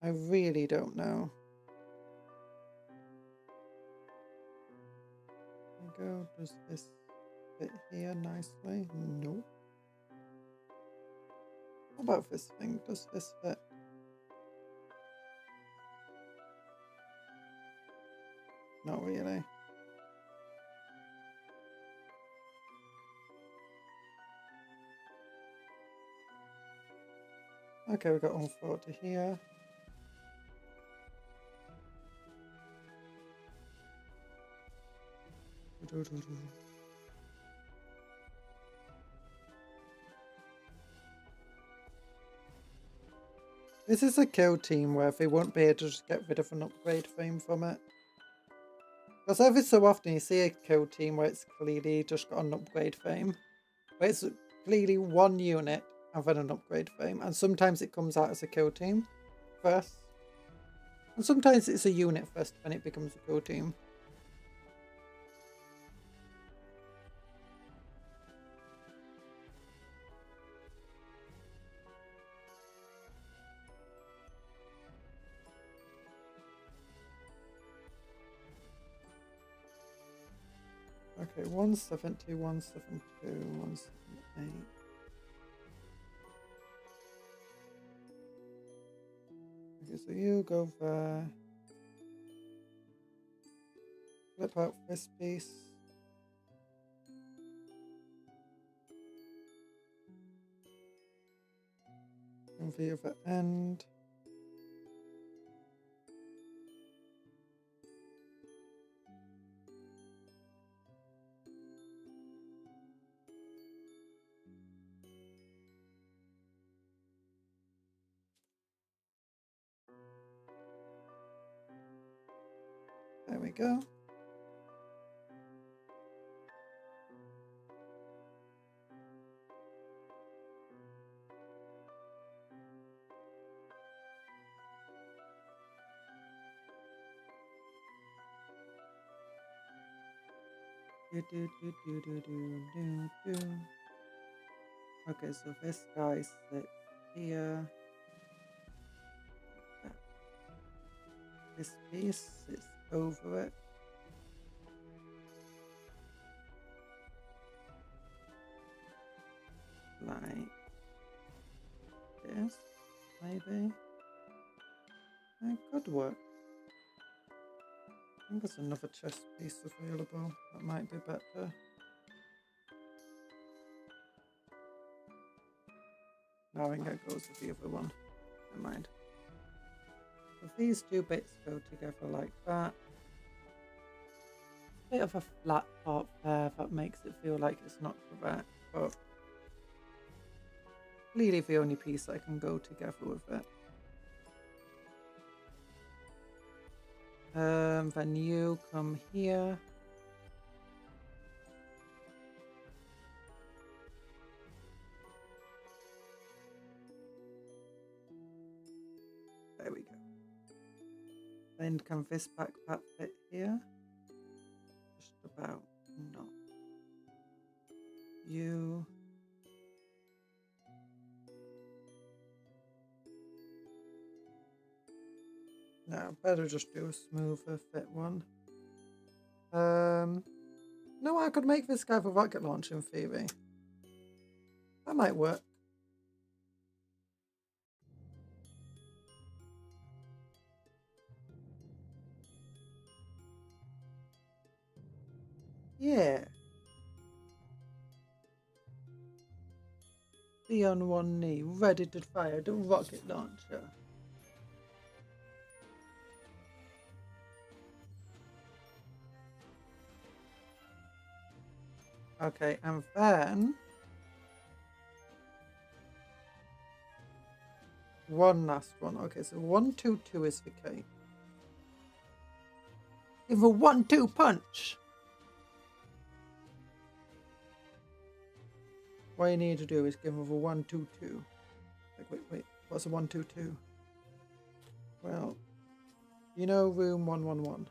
I really don't know. There we go. Does this fit here nicely? No. How about this thing? Does this fit? Not really. Okay, we got 140 here. This is a kill team where they won't be able to just get rid of an upgrade frame from it. Because every so often you see a kill team where it's clearly just got an upgrade frame. Where it's clearly one unit and then an upgrade frame. And sometimes it comes out as a kill team first. And sometimes it's a unit first when it becomes a kill team. Okay, 170, 172, 178. Okay, so you go there. Flip out this piece. And the other end. There we go. Okay, so this guy sits here. This piece sits over it. Like this, maybe. It could work. I think there's another chest piece available. That might be better. No, I think it goes with the other one. Never mind. So these two bits go together like that. Bit of a flat top there that makes it feel like it's not correct, but clearly the only piece I can go together with it. Then you come here. There we go. Then can this backpack fit here? Just about not. You. No, better just do a smoother fit one. No, I could make this guy for rocket launch in theory. That might work. Yeah. Be on one knee, ready to fire the rocket launcher. Okay, and then one last one. Okay, so 1, 2, 2 is the key. Give a 1-2 punch. What you need to do is give him a 1, 2, 2. Like, wait, what's a 1, 2, 2? Well, you know room 111.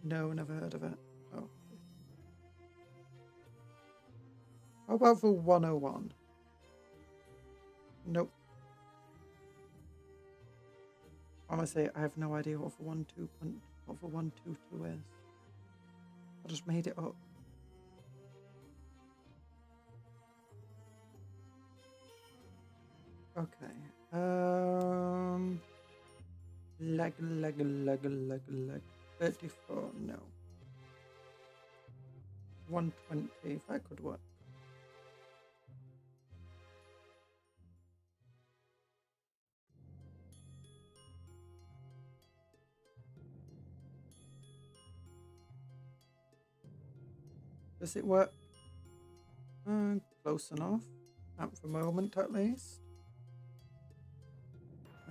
No, never heard of it. Oh. How about for 101? Nope. I'm gonna say I have no idea what for 1, 2 punch, what for 1, 2, 2 is. I just made it up. Okay. Leg. 34, no. 120, that could work. Does it work? Close enough. At the moment, at least.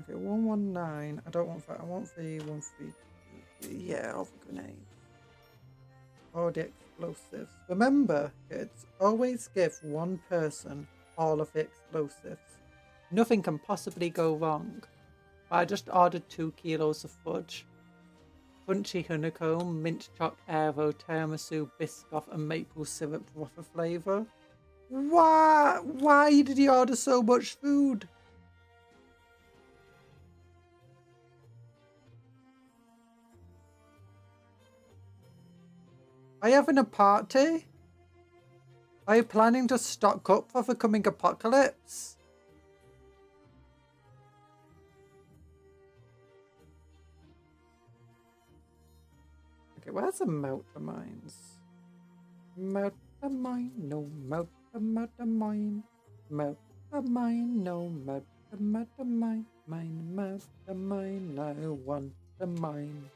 Okay, 119. I don't want that. I want the 132. Yeah, all the grenades. Or the explosives. Remember, kids, always give one person all of the explosives. Nothing can possibly go wrong. I just ordered 2 kilos of fudge. Crunchy honeycomb, mint choc aero, tiramisu, biscoff, and maple syrup waffle flavour. Why did he order so much food? Are you having a party? Are you planning to stock up for the coming apocalypse? Okay, where's the melter mines? Melter mine, no melter mine. Melter mine, no melter mine. Melter mine, I want the mine.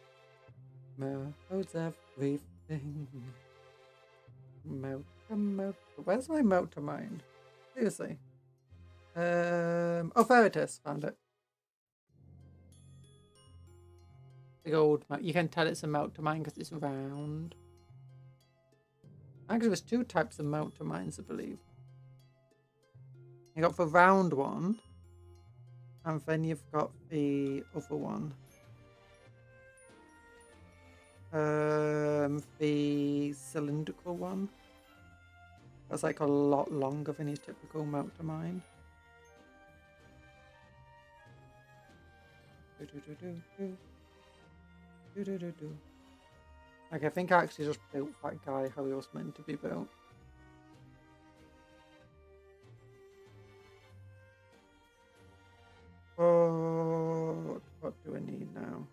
Melts everything. Melter. Where's my melter mine? Seriously. Oh, there it is. Found it. Big old map. You can tell it's a melter mine because it's round. Actually, there's 2 types of melter mines, I believe. You got the round one, and then you've got the other one. The cylindrical one. That's like a lot longer than your typical melt to mine. Like, I think I actually just built that guy how he was meant to be built. Oh, what do I need now?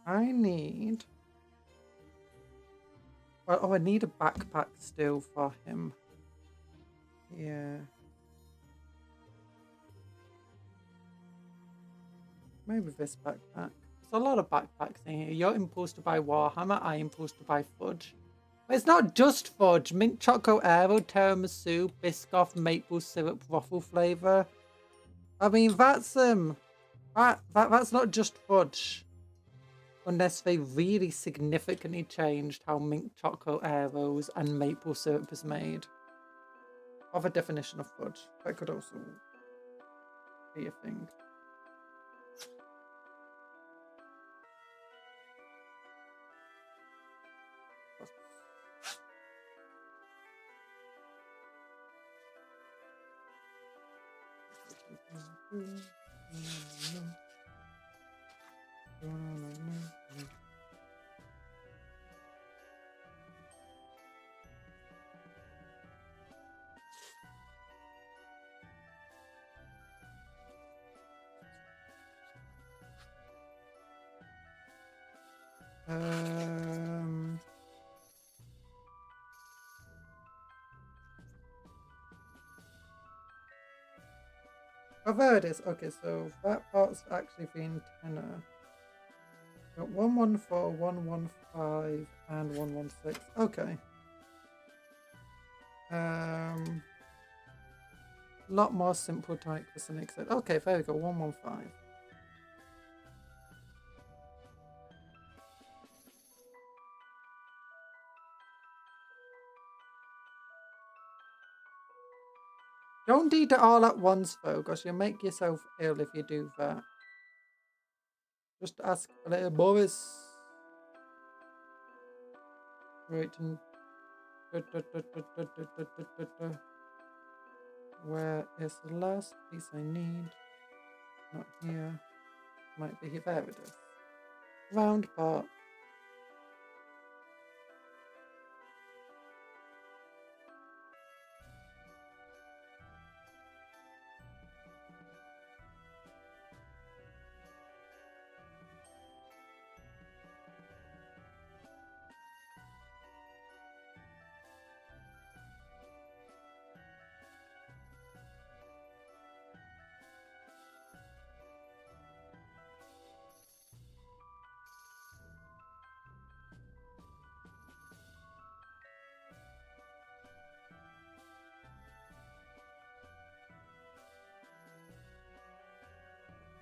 I need... Well, oh, I need a backpack still for him. Yeah. Maybe this backpack. There's a lot of backpacks in here. You're imposed to buy Warhammer. I'm imposed to buy fudge. But it's not just fudge. Mint choco aero, tiramisu, Biscoff, maple syrup, waffle flavor. I mean, that's that's not just fudge. Unless they really significantly changed how mint choco aeros and maple syrup is made. Of a definition of fudge. That could also be a thing. Oh, there it is. Okay, so that part's actually the antenna. Got 114, 115, and 116. Okay. A lot more simple type for some exit. Okay, there we go. 115. Don't eat it all at once, though, because you'll make yourself ill if you do that. Just ask a little Boris. Right. Where is the last piece I need? Not here. Might be here. There it is. Round part.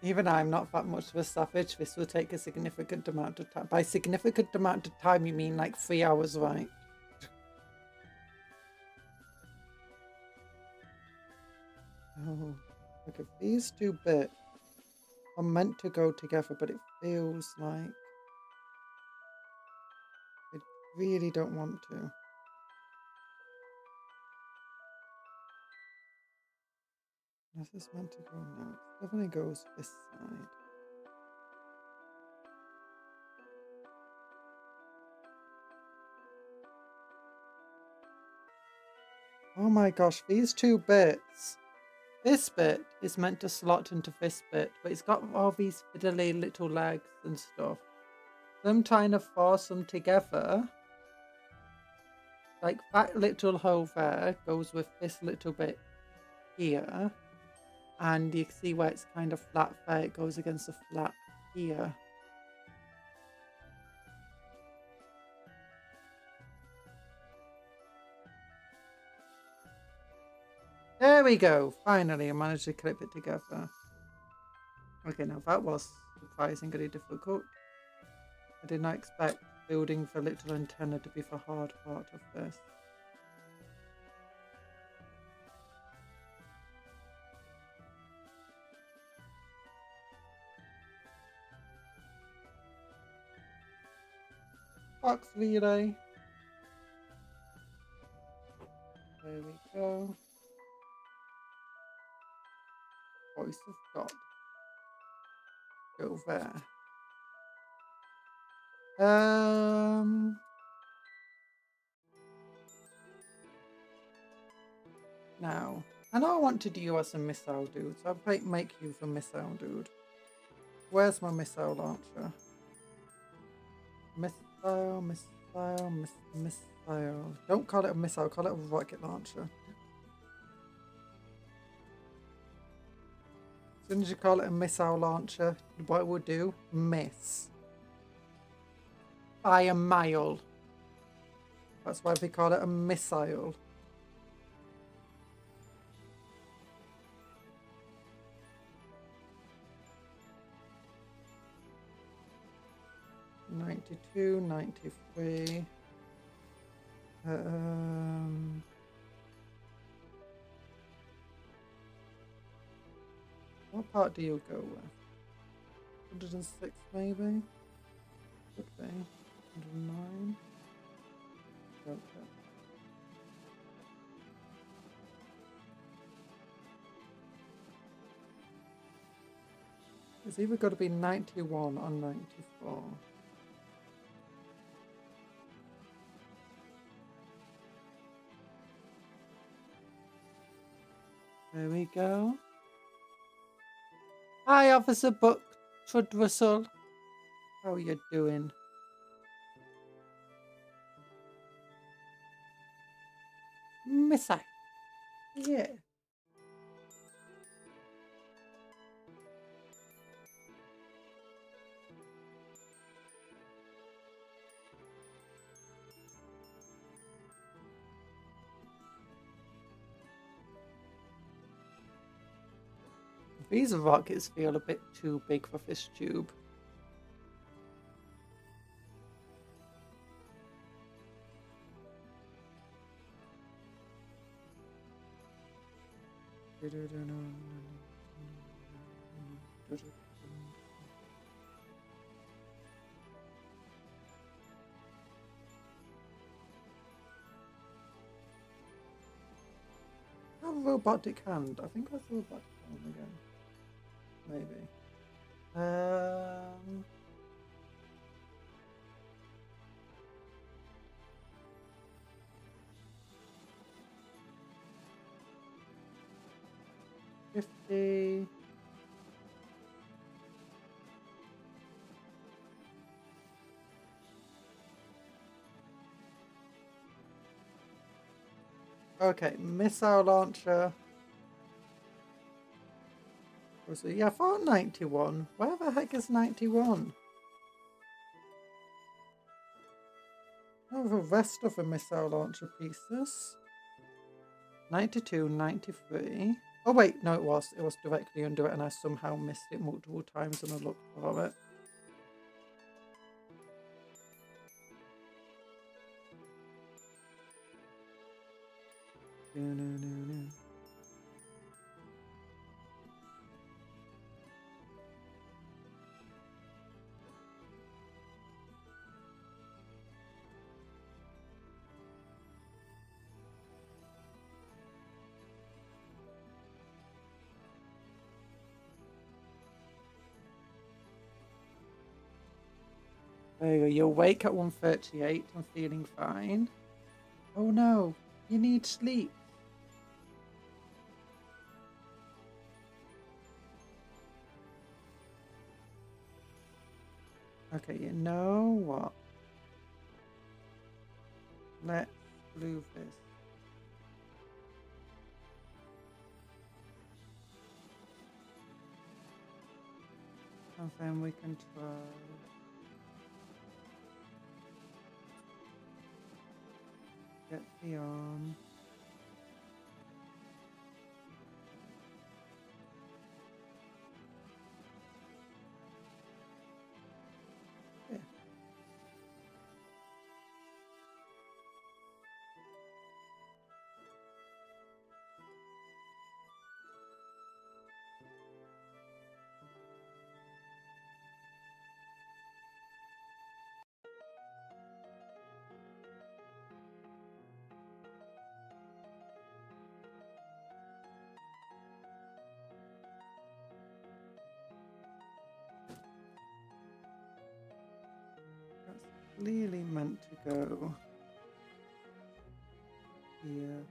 Even I'm not that much of a savage. This will take a significant amount of time. By significant amount of time, you mean like 3 hours, right? Oh, okay. These two bits are meant to go together, but it feels like I really don't want to. Is this meant to go? No, it definitely goes this side. Oh my gosh, these two bits. This bit is meant to slot into this bit, but it's got all these fiddly little legs and stuff. So I'm trying to force them together. Like that little hole there goes with this little bit here. And you can see where it's kind of flat there, it goes against the flat here. There we go. Finally, I managed to clip it together. Okay, now that was surprisingly difficult. I did not expect building the little antenna to be the hard part of this. Fox relay. There we go. Voice of God. Go there. Now, I know I wanted you as a missile dude, so I'll make you the missile dude. Where's my missile launcher? Missile. Don't call it a missile, call it a rocket launcher. As soon as you call it a missile launcher, what it will do? Miss. By a mile. That's why they call it a missile. '92, '93. What part do you go with? 106 maybe? Could be. 109. Okay. It's either got to be 91 or 94. There we go. Hi, Officer Buck Trud Russell. How are you doing? Missile. Yeah. These rockets feel a bit too big for this tube. A robotic hand. I think that's a robotic hand again. Maybe. $50. Okay, missile launcher. So yeah, for 91. Where the heck is 91? Oh, the rest of the missile launcher pieces. 92, 93. Oh wait, no it was. It was directly under it and I somehow missed it multiple times and I looked for it. No. There you go, you're awake at 1:38 and feeling fine. Oh no, you need sleep. Okay, you know what? Let's move this. And then we can try. Get the arm. Yeah. clearly meant to go here.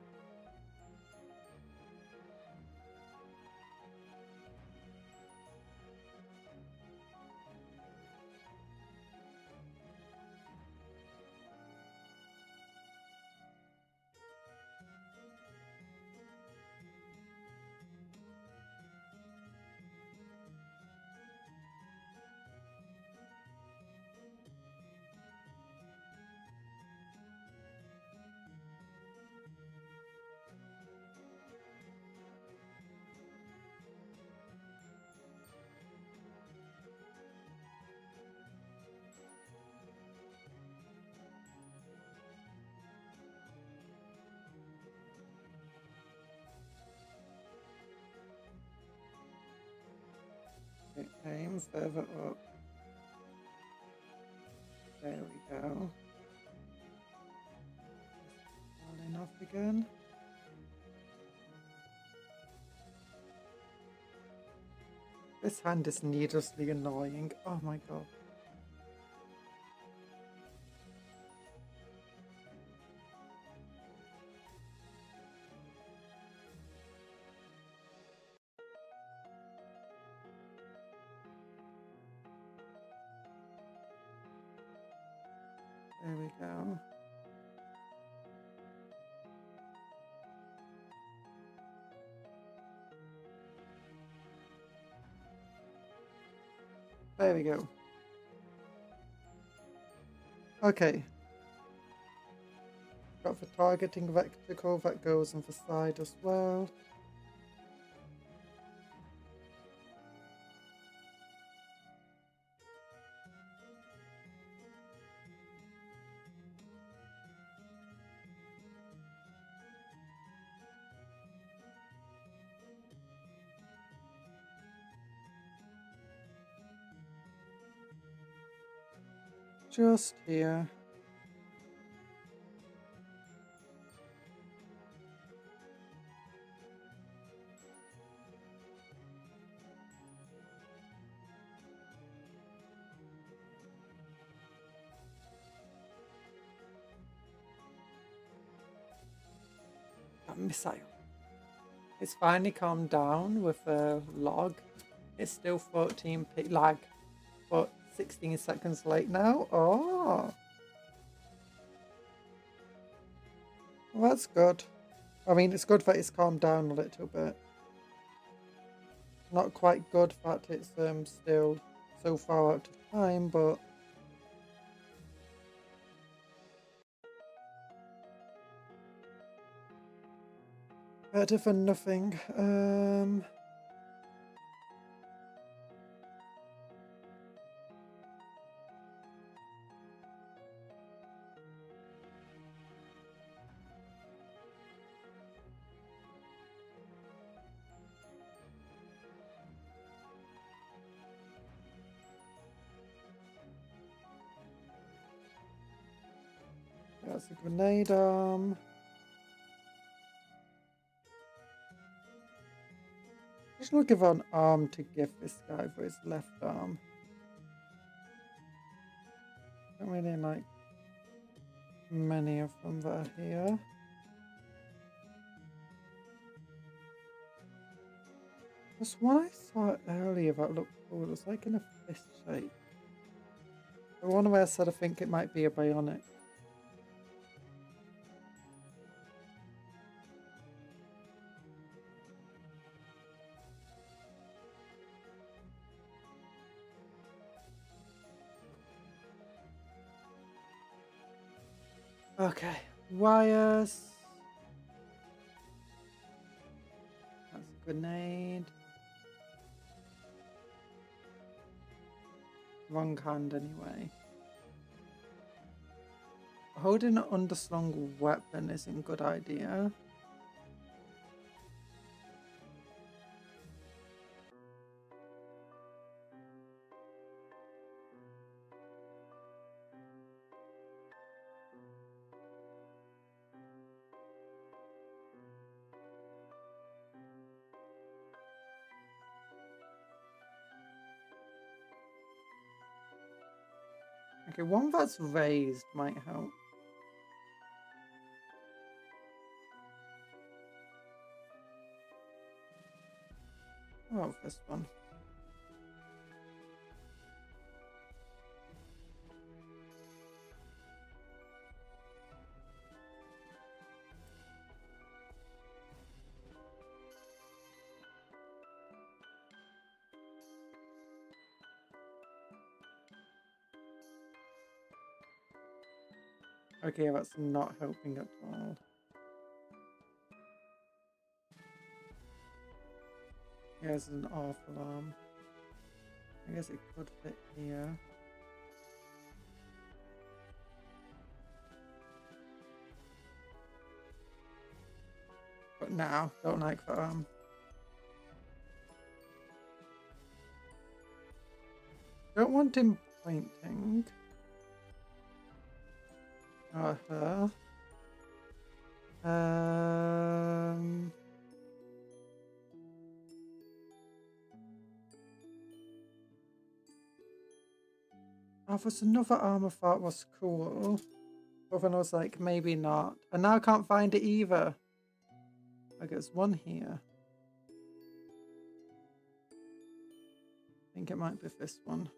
Okay, aim further up. There we go. Falling off again. This hand is needlessly annoying. Oh my god. There we go. There we go. Okay. Got the targeting vector that goes on the side as well. Just here. A missile. It's finally calmed down with a log. It's still 14p lag, but 16 seconds late now. Oh, well, that's good. I mean, it's good that it's calmed down a little bit. Not quite good that it's still so far out of time, but better than nothing. That's a grenade arm. Just looking for an arm to give this guy for his left arm. Don't really like many of them that are here. There's one I saw earlier that looked cool. It was like in a fist shape. The one where I said I think it might be a bionic. Okay, wires. That's a grenade. Wrong hand anyway. Holding an underslung weapon isn't a good idea. Okay, one that's raised might help. Oh, this one. Okay, that's not helping at all. Here's an awful arm. I guess it could fit here. But now, don't like the arm. Don't want him pointing. Or her. Oh, there's another arm I thought was cool. But then I was like, maybe not. And now I can't find it either. Like, there's one here. I think it might be this one.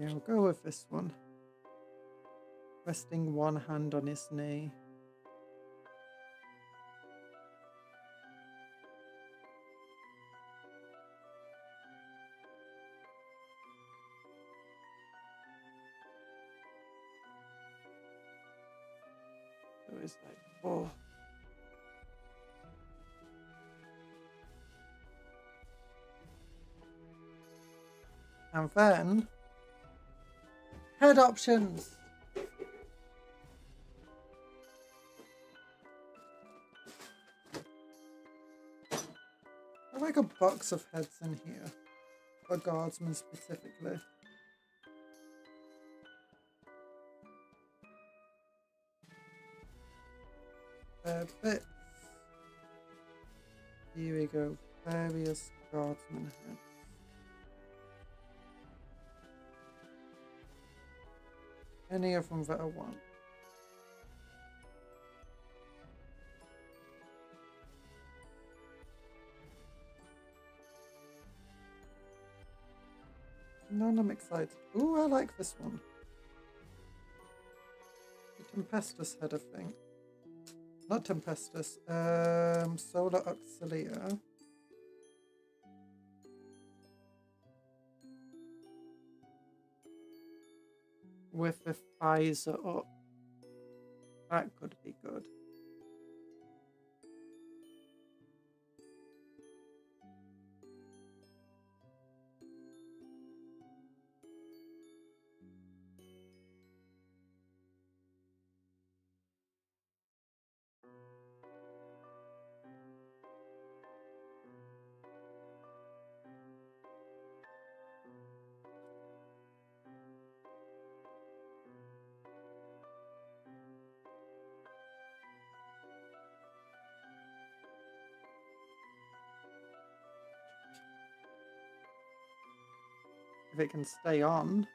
Yeah, we'll go with this one. Resting one hand on his knee. So it's like, oh. And then, head options. I like a box of heads in here. For guardsmen specifically. Bits. Here we go. Various guardsmen heads. Any of them that I want. None I'm excited. Ooh, I like this one. The Tempestus head, I think. Not Tempestus. Solar Auxilia. With the visor up. That could be good. If it can stay on.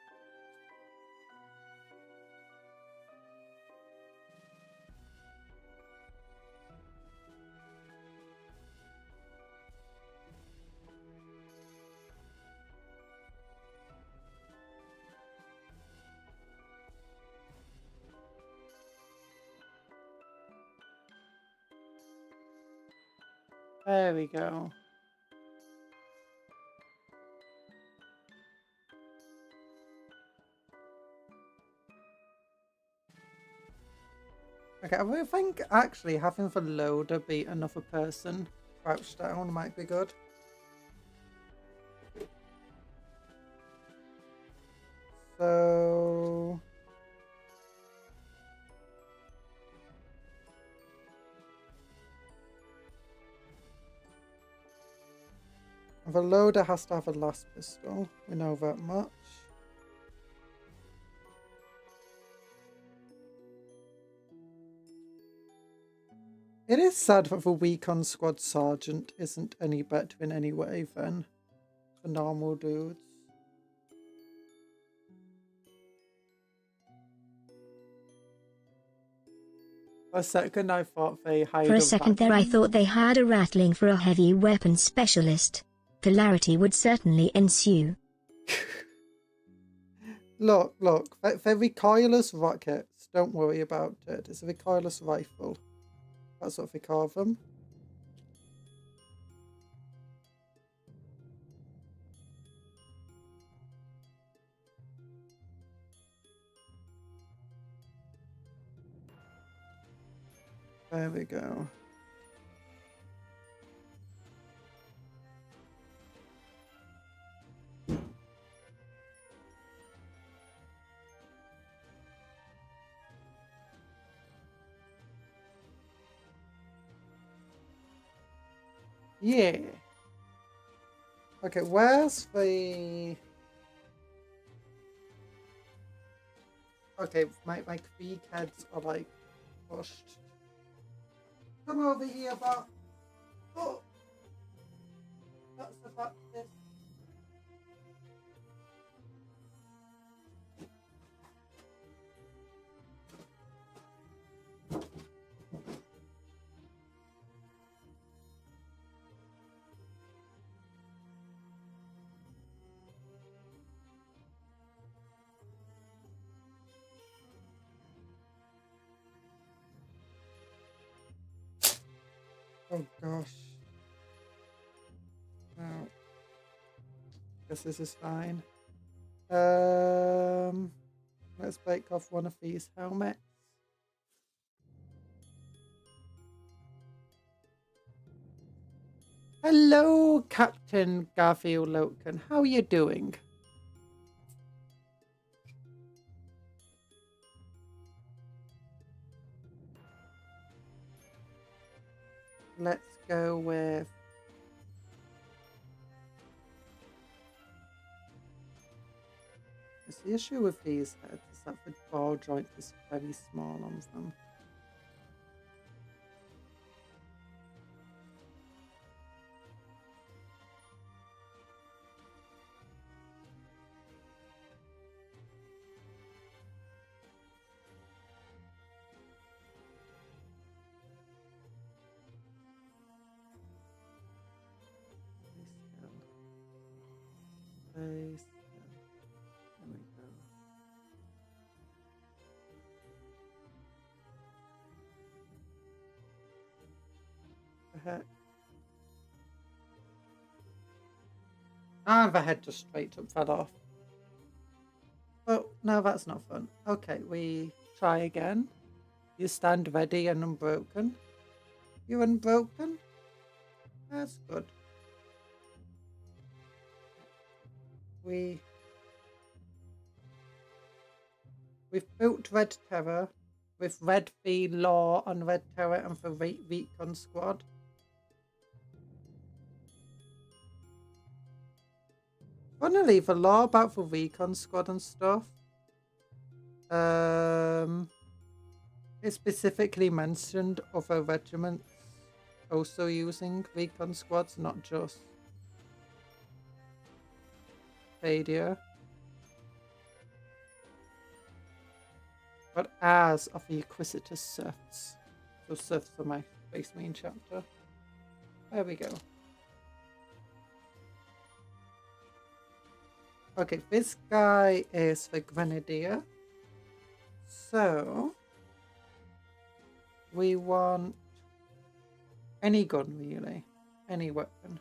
There we go. Okay, I think actually having the loader be another person crouched down might be good. So... the loader has to have a last pistol. We know that much. It is sad that the recon squad sergeant isn't any better in any way than the normal dudes. For a second I thought they hired For a second there I thought they hired a rattling for a heavy weapons specialist. Hilarity would certainly ensue. Look, they're recoilless rockets. Don't worry about it. It's a recoilless rifle. That's what they call them. There we go. Yeah. Okay, where's the... Okay, my Krieg heads are like pushed. Come over here, but... Oh! That's the Baptist. Oh gosh. No. Guess this is fine. Let's break off one of these helmets. Hello, Captain Garfield Loken. How are you doing? Let's go with... The issue with these heads is that the ball joint is very small on them. There we go. The head. Ah, the head just straight up fell off. Oh, no, that's not fun. Okay, we try again. You stand ready and unbroken. You're unbroken? That's good. We've built Red Terror with Red V Law on Red Terror and the Recon Squad. Funnily, the law about the Recon Squad and stuff, it specifically mentioned other regiments also using Recon Squads, not just Fadia. But as of the Inquisitor Serfs. So Serfs are my base main chapter. There we go. Okay, this guy is the Grenadier. So we want any gun really. Any weapon.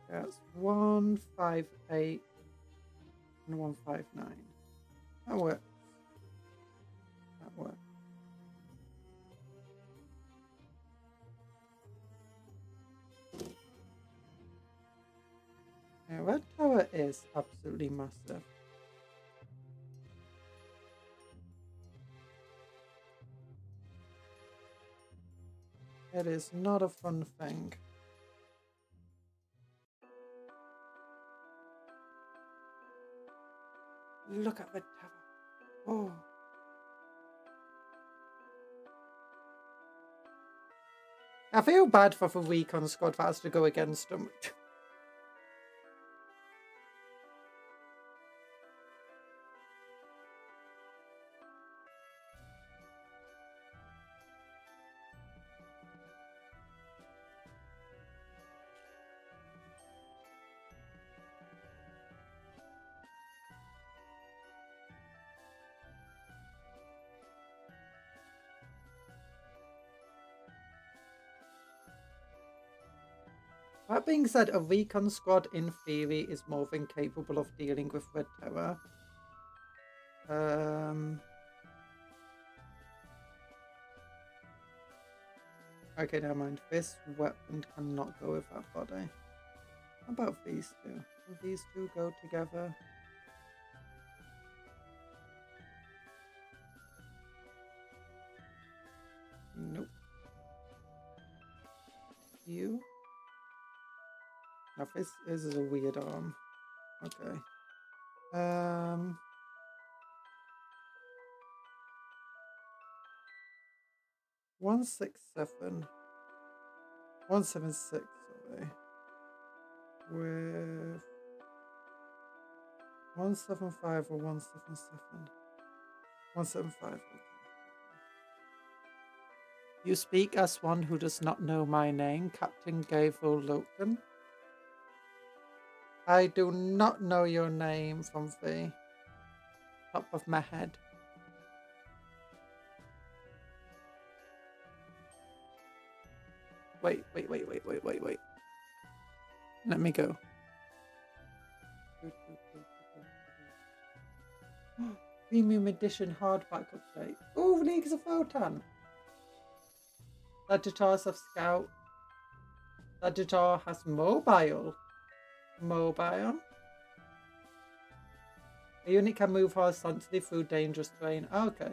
That's 158 and 159. That works. That works. Yeah, Red Tower is absolutely massive. It is not a fun thing. Look at the tower. Oh. I feel bad for the recon squad that has to go against them. That being said, a recon squad in theory is more than capable of dealing with Red Terror. Okay, never mind. This weapon cannot go with that body. How about these two? Will these two go together? Nope. You? Now this is a weird arm. Okay. 167. 176, sorry. With 175 or 177? 175. Okay. You speak as one who does not know my name, Captain Gabriel Loken. I do not know your name from the top of my head. Wait. Let me go. Premium edition hardback update. Oh, Leagues of Photon. Sagitars of Scout. Sagittar has mobile. Mobile. A unit can move horizontally through dangerous terrain. Okay.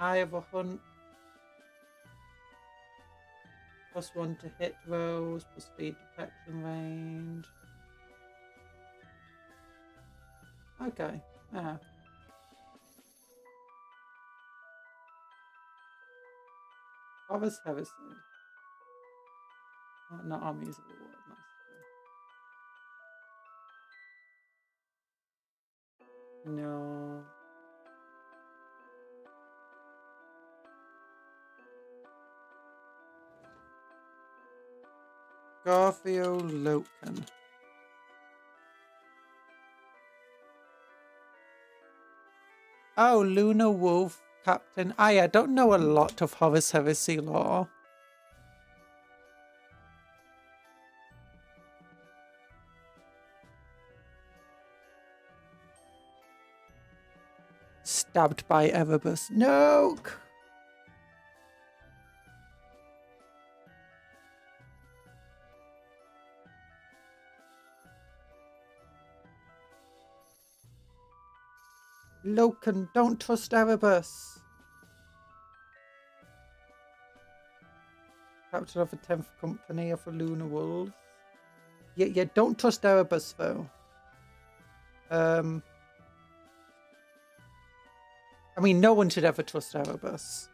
I have a hunt. +1 to hit rolls, plus speed detection range. Okay. Yeah. Harvest Heresy. Oh, not armies of the world. Nice. No. Garfield Loken. Oh, Luna Wolf Captain. I don't know a lot of Horus Heresy lore. Stabbed by Erebus. No! Loken, don't trust Erebus. Captain of the 10th Company of the Lunar Wolves. Yeah, don't trust Erebus though. I mean, no one should ever trust Erebus.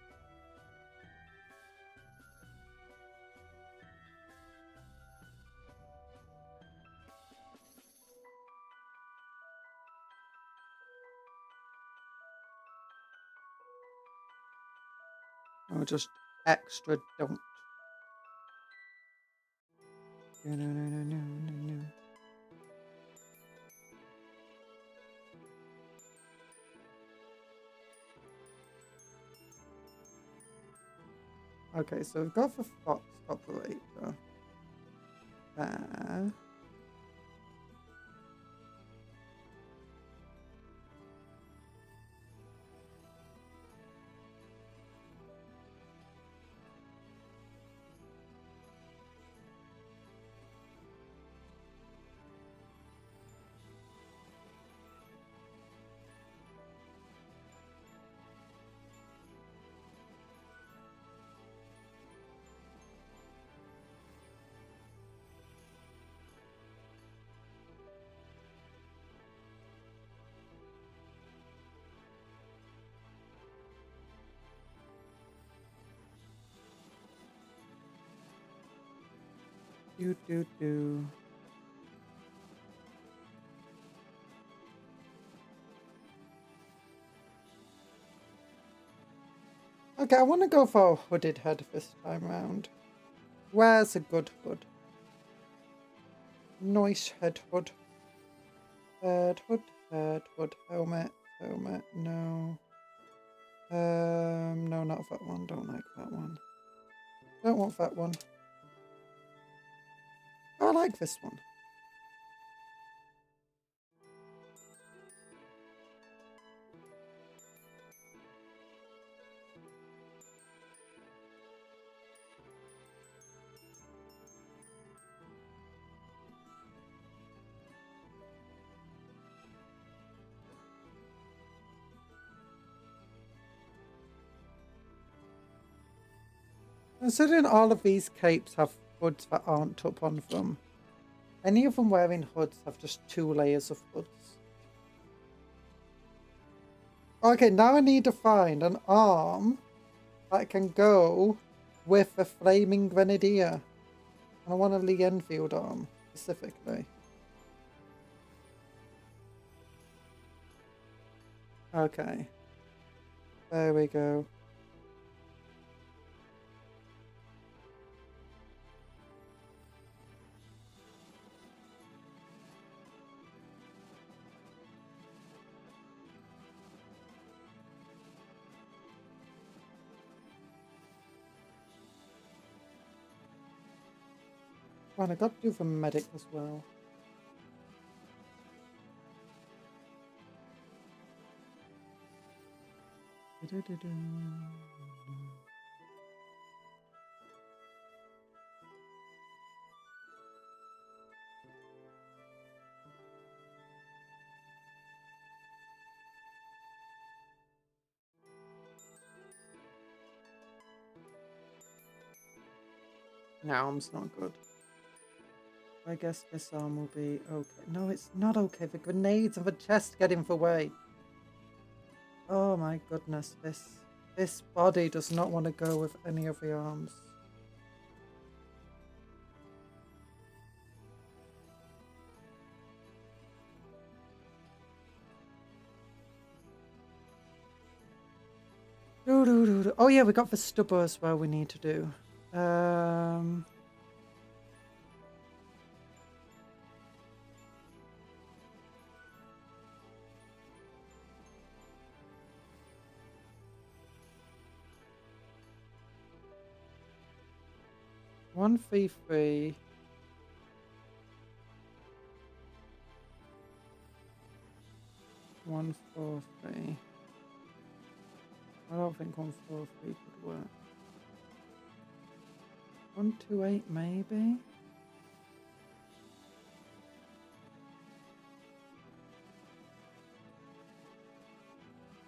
Or just extra don't. No. Okay, so we've got the Fox Operator. There. Do. Okay, I want to go for a hooded head this time round. Where's a good hood? Nice head hood. Head hood, helmet, no. No, not that one. Don't like that one. Don't want that one. I like this one. Considering all of these capes have hoods that aren't up on them, any of them wearing hoods have just 2 layers of hoods. Okay, now I need to find an arm that can go with a flaming grenadier. And I want a ENvtuber arm, specifically. Okay. There we go. Right, I got to do the medic as well. No, arm's not good. I guess this arm will be okay. No, it's not okay. The grenades and the chest get in the way. Oh my goodness, this body does not want to go with any of the arms. Oh yeah, we got the stubber as well we need to do. 133. One, 4, 3. I don't think 143 could work. 128 maybe?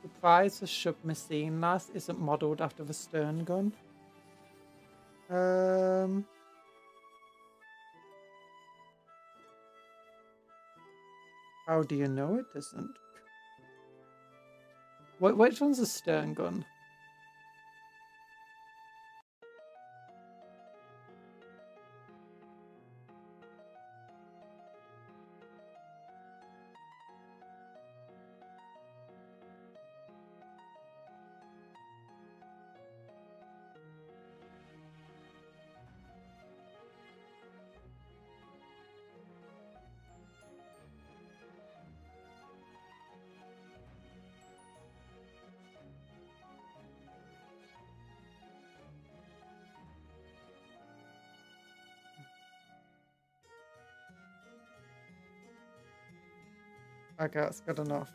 Surprised the submachine last isn't modelled after the stern gun. How do you know it isn't? Which one's a stern gun? Okay, that's good enough.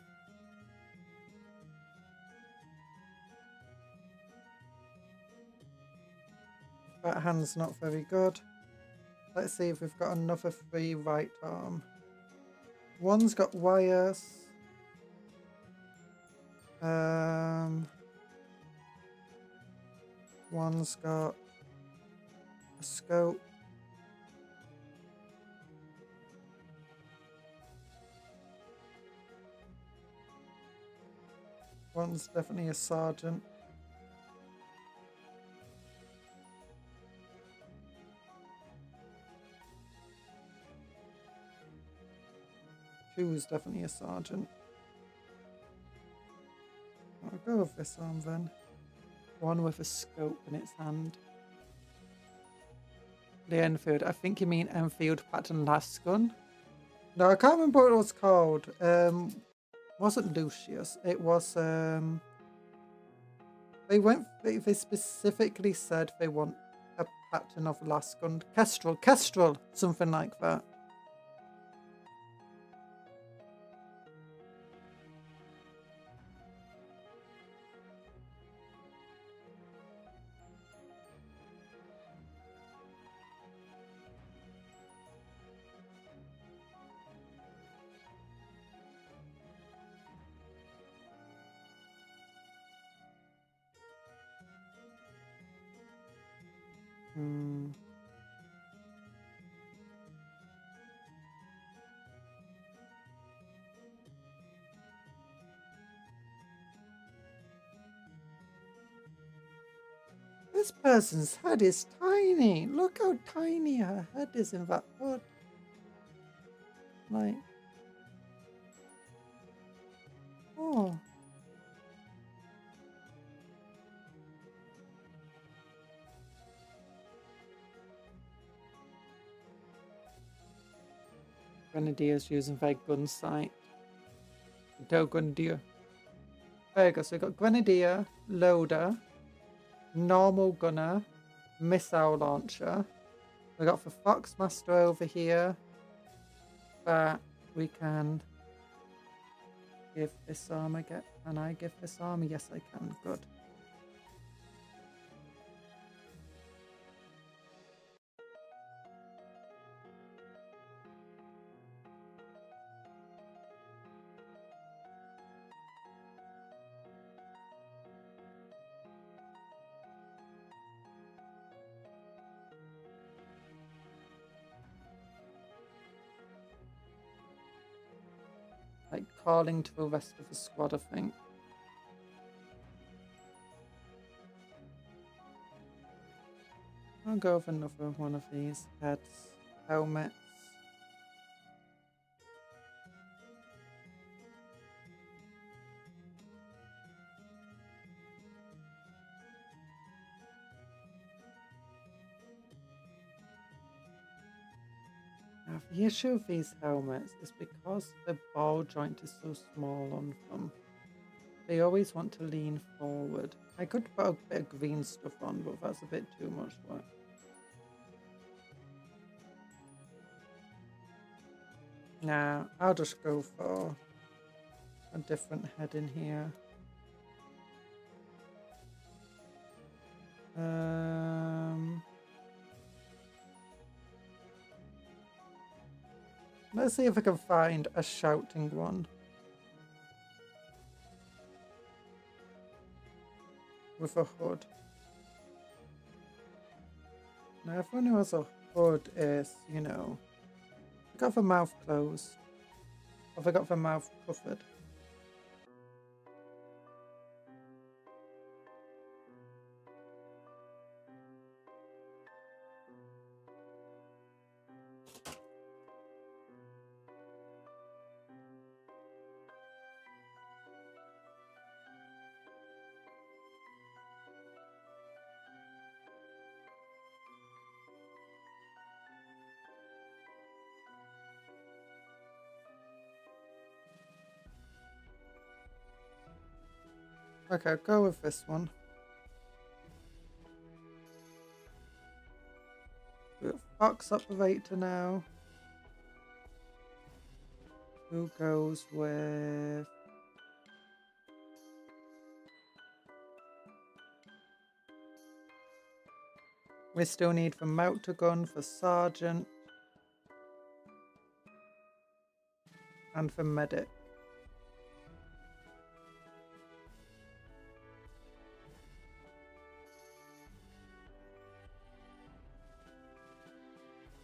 That hand's not very good. Let's see if we've got another 3 right arm. One's got wires. One's got a scope. One's definitely a sergeant. 2 is definitely a sergeant. I'll go with this arm then. One with a scope in its hand. The Enfield. I think you mean Enfield pattern last gun. No, I can't remember what it was called. Wasn't Lucius. It was they specifically said they want a pattern of last gun. Kestrel, something like that. This person's head is tiny. Look how tiny her head is in that hood. Like, oh. Grenadiers using their gun sight. Go Grenadier. There you go. So we've got Grenadier, Loader, Normal Gunner, Missile Launcher. We got the Foxmaster over here that we can give this armor. Can I give this armor? Yes, I can. Good. Like calling to the rest of the squad, I think. I'll go with another one of these heads, helmets. Now, the issue with these helmets is because the ball joint is so small on them, they always want to lean forward. I could put a bit of green stuff on, but that's a bit too much work. Nah, I'll just go for a different head in here. Let's see if I can find a shouting one. With a hood. Now everyone who has a hood is, you know, got the mouth closed. Or they got the mouth covered. Okay, I'll go with this one. We'll Fox Operator now. Who goes with... We still need the Melter Gun for Sergeant. And for Medic.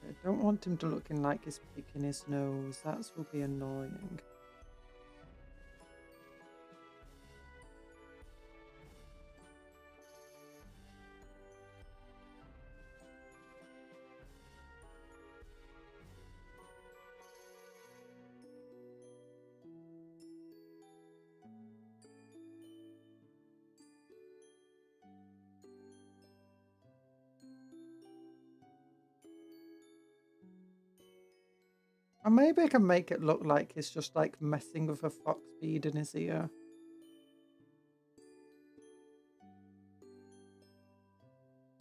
I don't want him to looking like he's picking his nose. That will be annoying. Or maybe I can make it look like he's just like messing with a fox bead in his ear.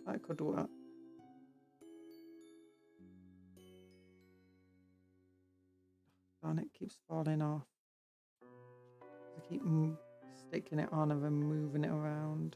That could work. Darn, it keeps falling off. I keep sticking it on and then moving it around.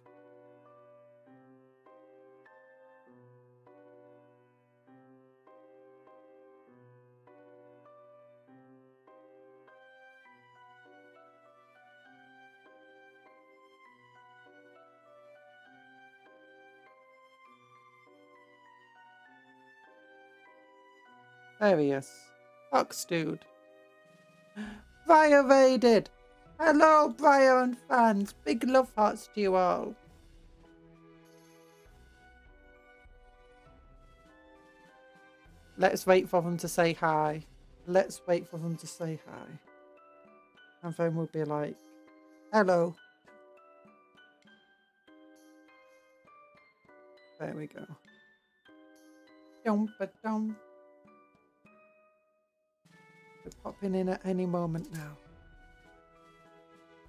There he is. Fox dude. Briar raided! Hello, Briar and fans. Big love hearts to you all. Let's wait for them to say hi. Let's wait for them to say hi. And then we'll be like, hello. There we go. Dum-ba-dum. We're popping in at any moment now.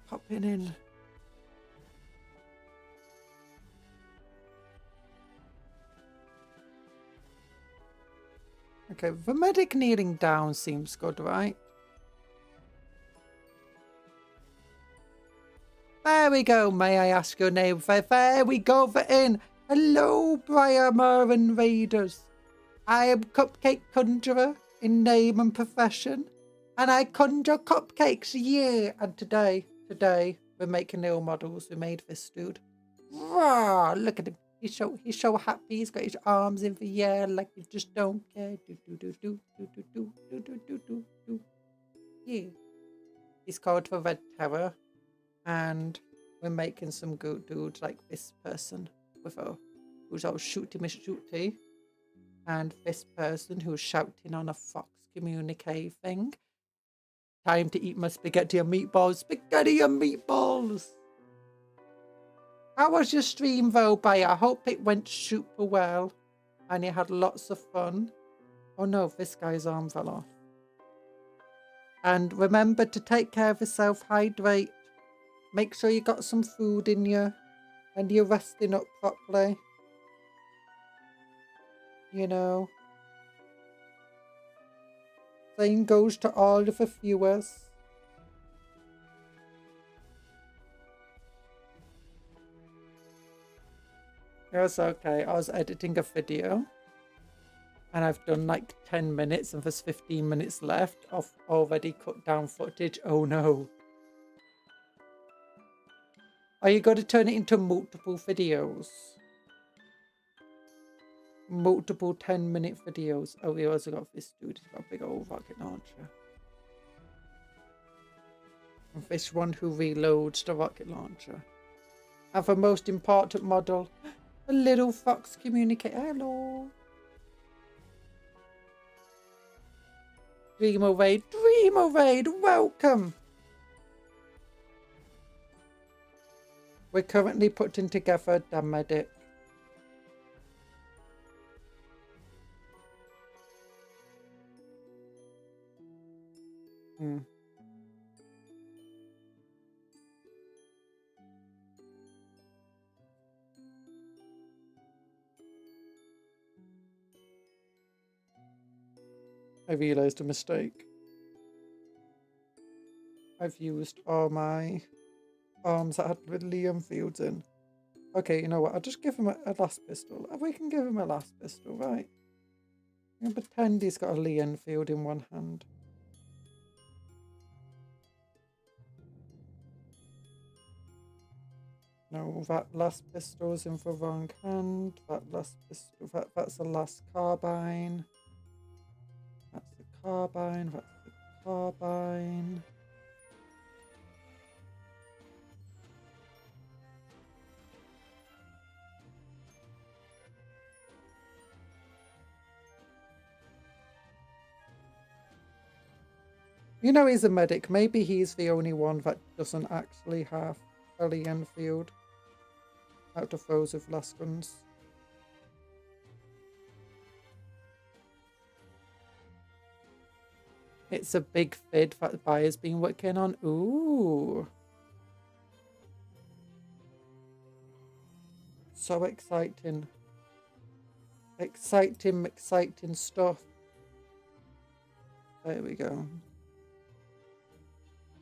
Popping in. Okay, the medic kneeling down seems good, right? There we go. May I ask your name? There we go for in. Hello, Briarmer and Raiders. I am Cupcake Conjurer in name and profession. And I conjure cupcakes, yeah. And today, we're making little models. We made this dude. Rawr, look at him. He's so happy. He's got his arms in the air like he just don't care. Do do do do do do do do do do do do. Yeah. He's called the Red Terror, and we're making some good dudes like this person with a who's all shooty, and this person who's shouting on a fox communique thing. Time to eat my spaghetti and meatballs. Spaghetti and meatballs. How was your stream though, Bay? I hope it went super well and you had lots of fun. Oh no, this guy's arm fell off. And remember to take care of yourself, hydrate. Make sure you got some food in you and you're resting up properly. You know. Same goes to all of the viewers. It's okay. I was editing a video and I've done like 10 minutes and there's 15 minutes left of already cut down footage. Oh no. Are you going to turn it into multiple videos? Multiple 10-minute videos. Oh, we also got this dude. He's got a big old rocket launcher. And this one who reloads the rocket launcher. And the most important model, a little fox communicator. Hello. Dreamer Raid. Dreamer Raid, welcome. We're currently putting together the medic. I realised a mistake. I've used all my arms that had with Liam Fields in. Okay, you know what? I'll just give him a last pistol. We can give him a last pistol, right? I'm gonna pretend he's got a Lee Enfield in one hand. No, that last pistol's in the wrong hand. That last pistol, that's the last carbine. That's the carbine, that's the carbine. You know he's a medic. Maybe he's the only one that doesn't actually have a Lee Enfield out of those with last guns. It's a big fid that the buyer's been working on. Ooh. So exciting. Exciting stuff. There we go.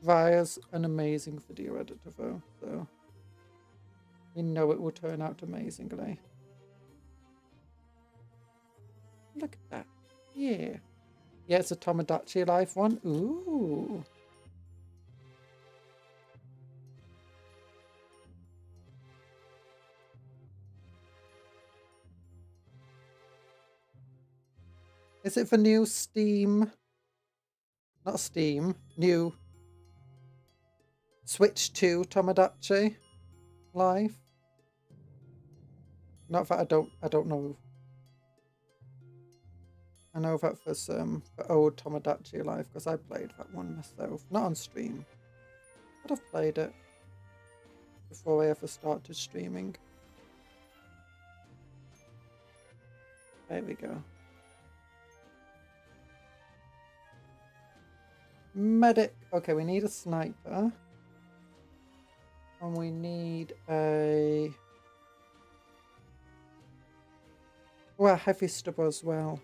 Raya's an amazing video editor though, so we know it will turn out amazingly. Look at that. Yeah. Yeah, it's a Tomodachi Life one. Ooh. Is it for new Steam? Not Steam. New Switch 2 Tomodachi Life? Not that I don't know. I know that for some for old Tomodachi Life because I played that one myself. Not on stream. But I've played it before I ever started streaming. There we go. Medic. Okay, we need a sniper. And we need a... Oh, a heavy stubber as well.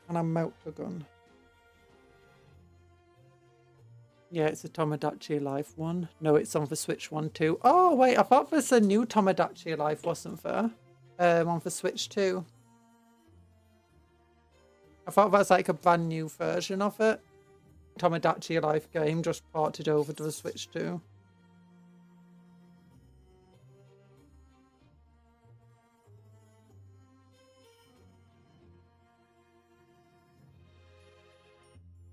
And a melter gun. Yeah, it's a Tomodachi Life one. No, it's on the Switch one too. Oh, wait, I thought there's a new Tomodachi Life, wasn't there? On the Switch 2. I thought that's like a brand new version of it. Tomodachi Life game just ported over to the Switch 2.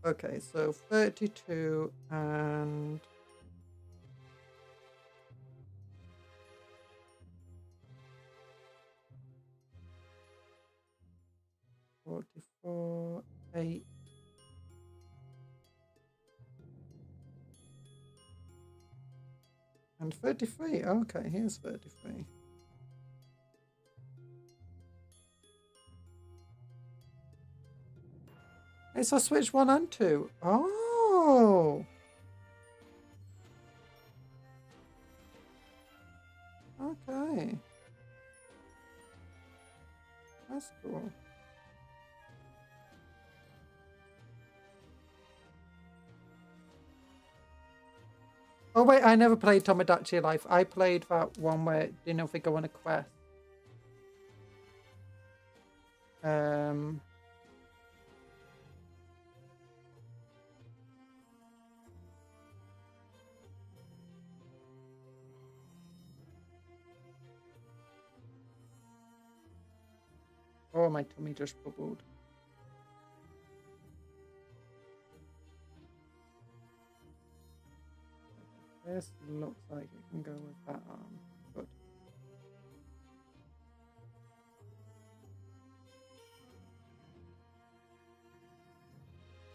Okay, so 32 and... $44, 8. And 33. Okay, here's 33. It's a Switch 1 and 2. Oh! Okay. That's cool. Oh wait, I never played Tomodachi Life. I played that one where, you know, they go on a quest. Oh, my tummy just bubbled. This looks like it can go with that arm. Good.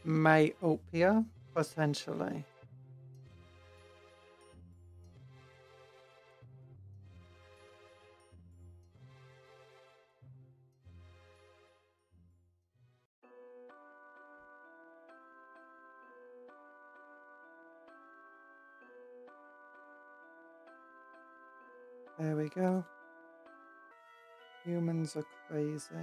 Myopia, potentially. There we go. Humans are crazy.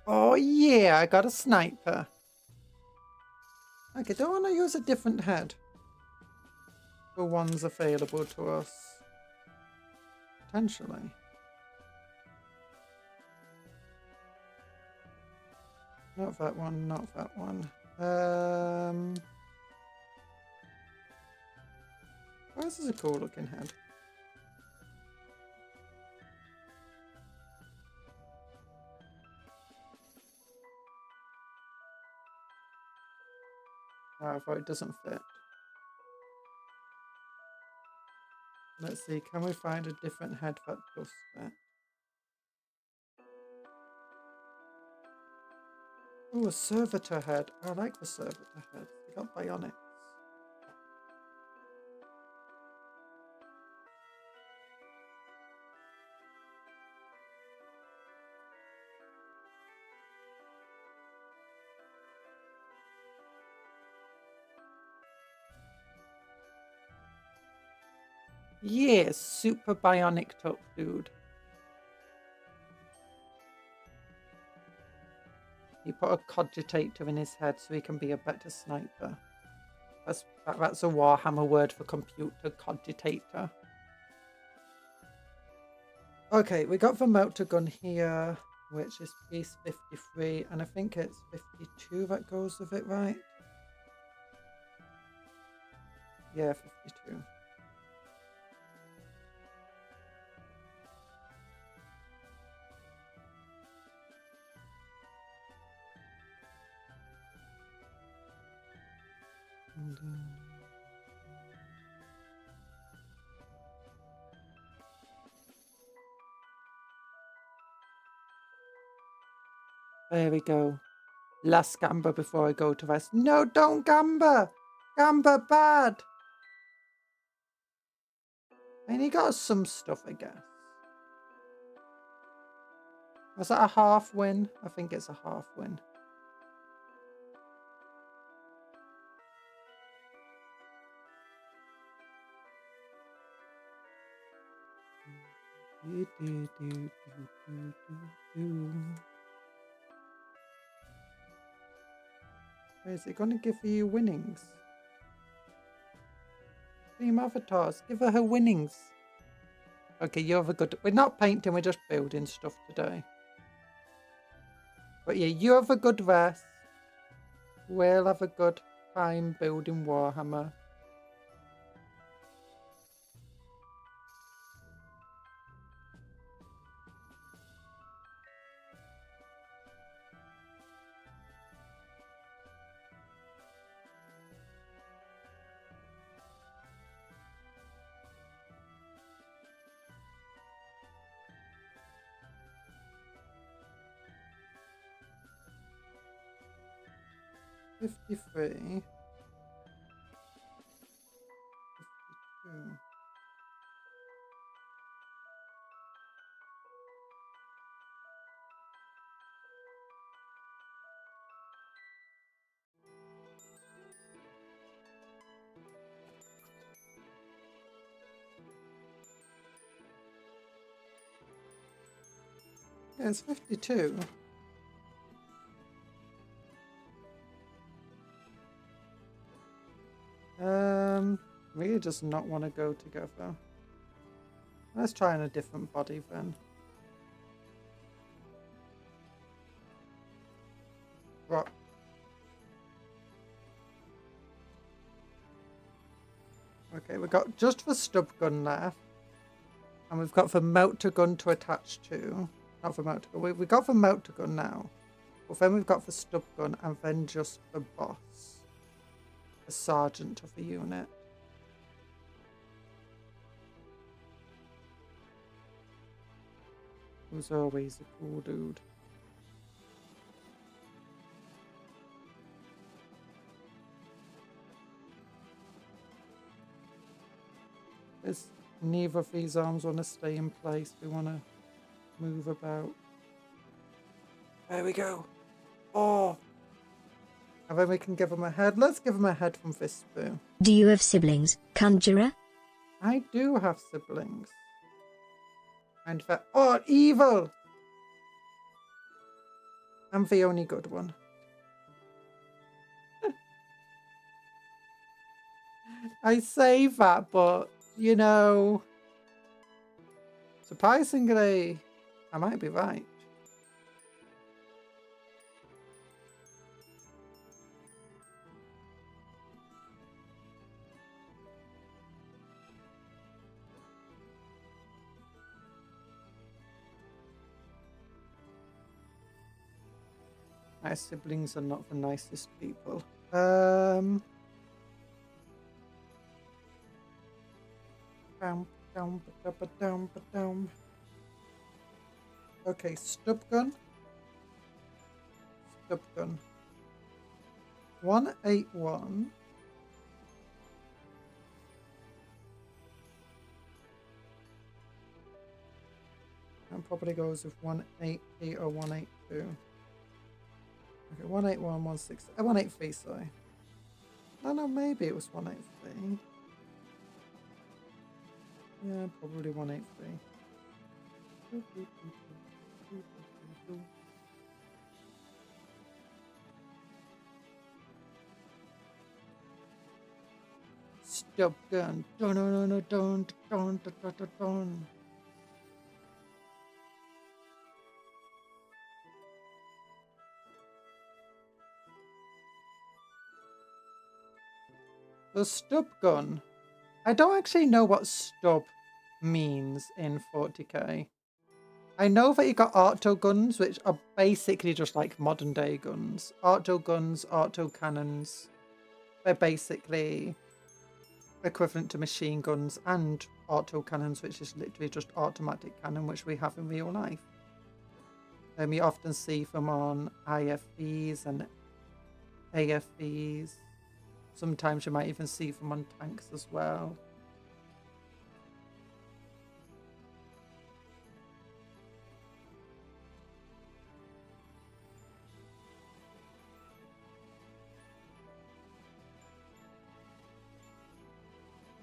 Oh yeah, I got a sniper. Okay, don't want to use a different head for ones available to us. Potentially. Not that one, not that one. Oh, this is a cool looking head. However, it doesn't fit. Let's see, can we find a different head that does fit? Oh, a servitor head. I like the servitor head. They got bionics. Yes, super bionic top dude. You put a cogitator in his head so he can be a better sniper. That's a Warhammer word for computer, cogitator. Okay, we got the motor gun here, which is piece 53, and I think it's 52 that goes with it, right? Yeah, 52. And, there we go. Last gamba before I go to rest. No, don't gamba! Gamba bad! And he got some stuff, I guess. Was that a half win? I think it's a half win. Is it going to give you winnings? Team avatars, give her winnings. Okay, you have a good... We're not painting, we're just building stuff today. But yeah, you have a good rest. We'll have a good time building Warhammer. $53. 52. Yeah, it's 52. Really does not want to go together. Let's try on a different body then. Rock. Okay, we've got just the stub gun left. And we've got the motor gun to attach to. Not the motor gun. We've got the motor gun now. But then we've got the stub gun and then just the boss. The sergeant of the unit. Who's always a cool dude. There's neither of these arms want to stay in place. We want to move about. There we go. Oh. And then we can give him a head. Let's give him a head from this spoon. Do you have siblings, Conjurer? I do have siblings. And that... Oh, evil! I'm the only good one. I say that, but, you know... Surprisingly, I might be right. My siblings are not the nicest people. Down, down, down, down. Okay, stub gun. Stub gun. 181. And probably goes with 180 or 182. Okay, 181, 160, 183, sorry. No, maybe it was 183. Yeah, probably 183. Stub gun. Dun dun dun dun dun dun dun dun. The stub gun. I don't actually know what stub means in 40k. I know that you got auto guns, which are basically just like modern day guns. Auto guns, auto cannons. They're basically equivalent to machine guns and auto cannons, which is literally just automatic cannon, which we have in real life. You often see them on IFVs and AFVs. Sometimes you might even see them on tanks as well.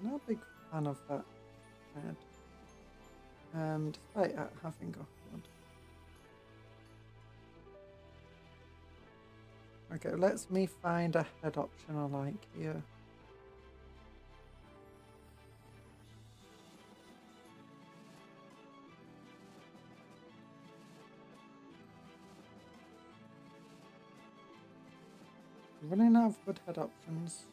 Not a big fan of that head. Despite having a hood. Okay, let's me find a head option I like here. Running out of good head options.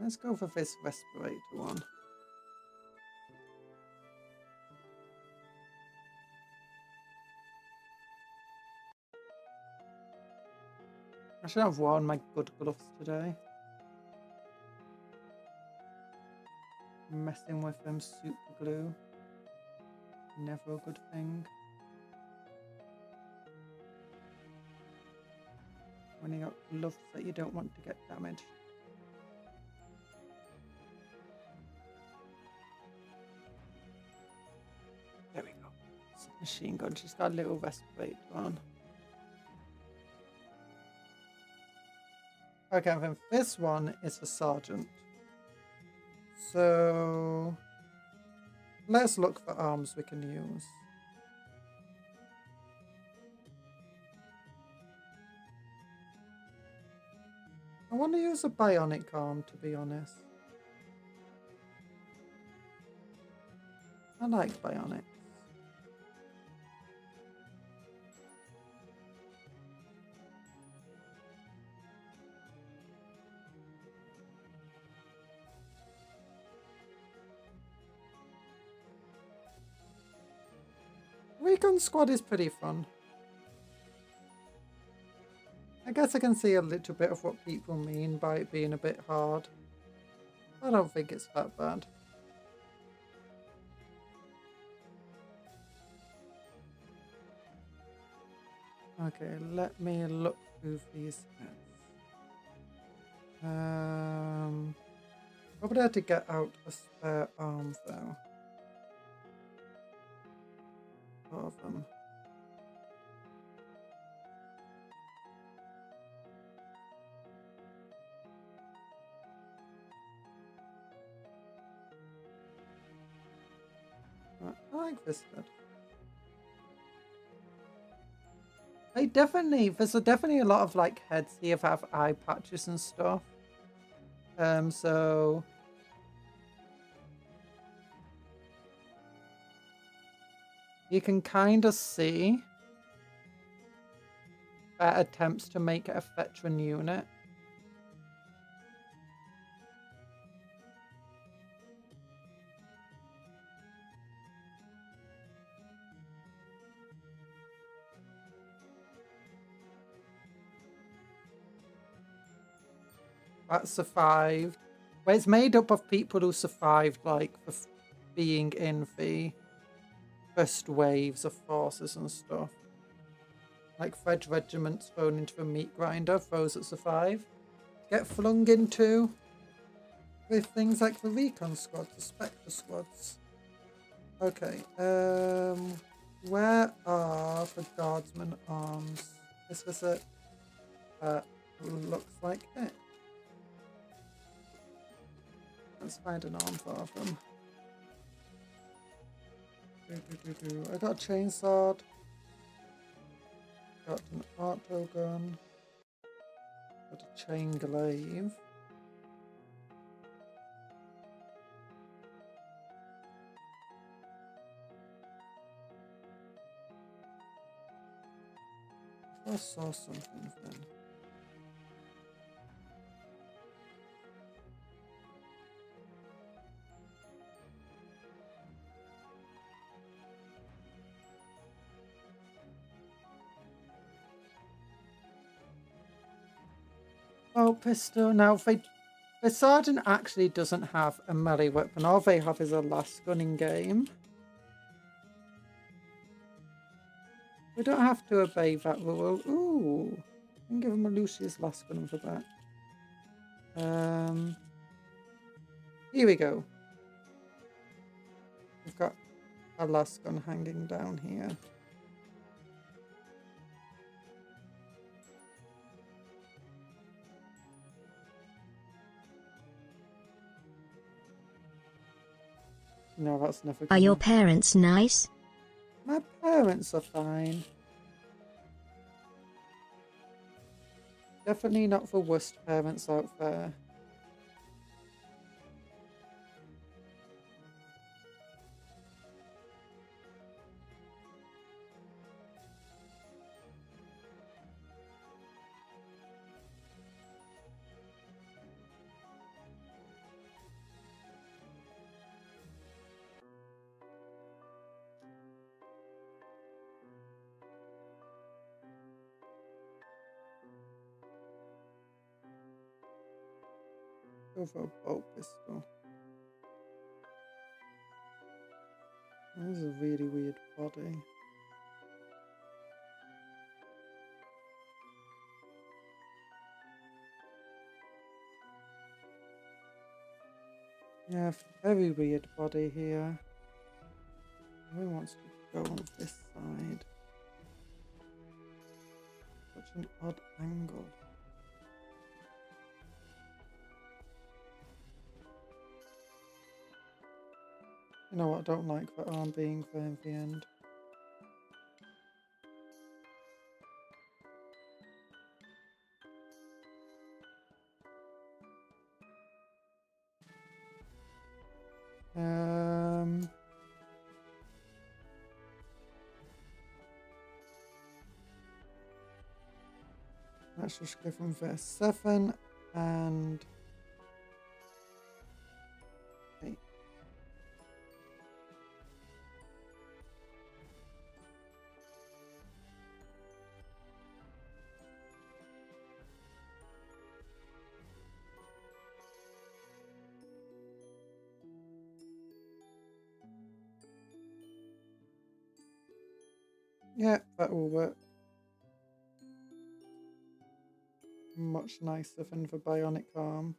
Let's go for this respirator one. I should have worn my good gloves today. Messing with them super glue. Never a good thing. When you got gloves that you don't want to get damaged. There we go. Machine gun. She's got a little respirator on. Okay, then this one is a sergeant. So let's look for arms we can use. I want to use a bionic arm, to be honest. I like bionics. Recon Squad is pretty fun. I guess I can see a little bit of what people mean by it being a bit hard. I don't think it's that bad. Okay, let me look through these heads. Probably had to get out a spare arm though. Of them. I like this bit. There's definitely a lot of like heads here that have eye patches and stuff. So you can kind of see their attempts to make it a veteran unit. that survived. Well, it's made up of people who survived, like, for being in the first waves of forces and stuff. Like French regiments thrown into the meat grinder, those that survive get flung into with things like the recon squads, the spectre squads. Okay, where are the guardsman arms? This was it. Looks like it. Let's find an arm for them. I got a chainsaw. Got an auto gun. Got a chain glaive. I saw something then. Oh, pistol. Now, the sergeant actually doesn't have a melee weapon. All they have is a last gun in game. We don't have to obey that rule. Ooh, I can give him a Lucius last gun for that. Here we go. We've got a last gun hanging down here. No, that's never gonna... Are your parents nice? My parents are fine. Definitely not the worst parents out there. Go for a bolt pistol. This is a really weird body. Yeah, very weird body here. Who wants to go on this side? Such an odd angle. You know what, I don't like that arm being there in the end. Let's just go from verse 7 and 8. Yeah, that will work. Much nicer than the bionic arm.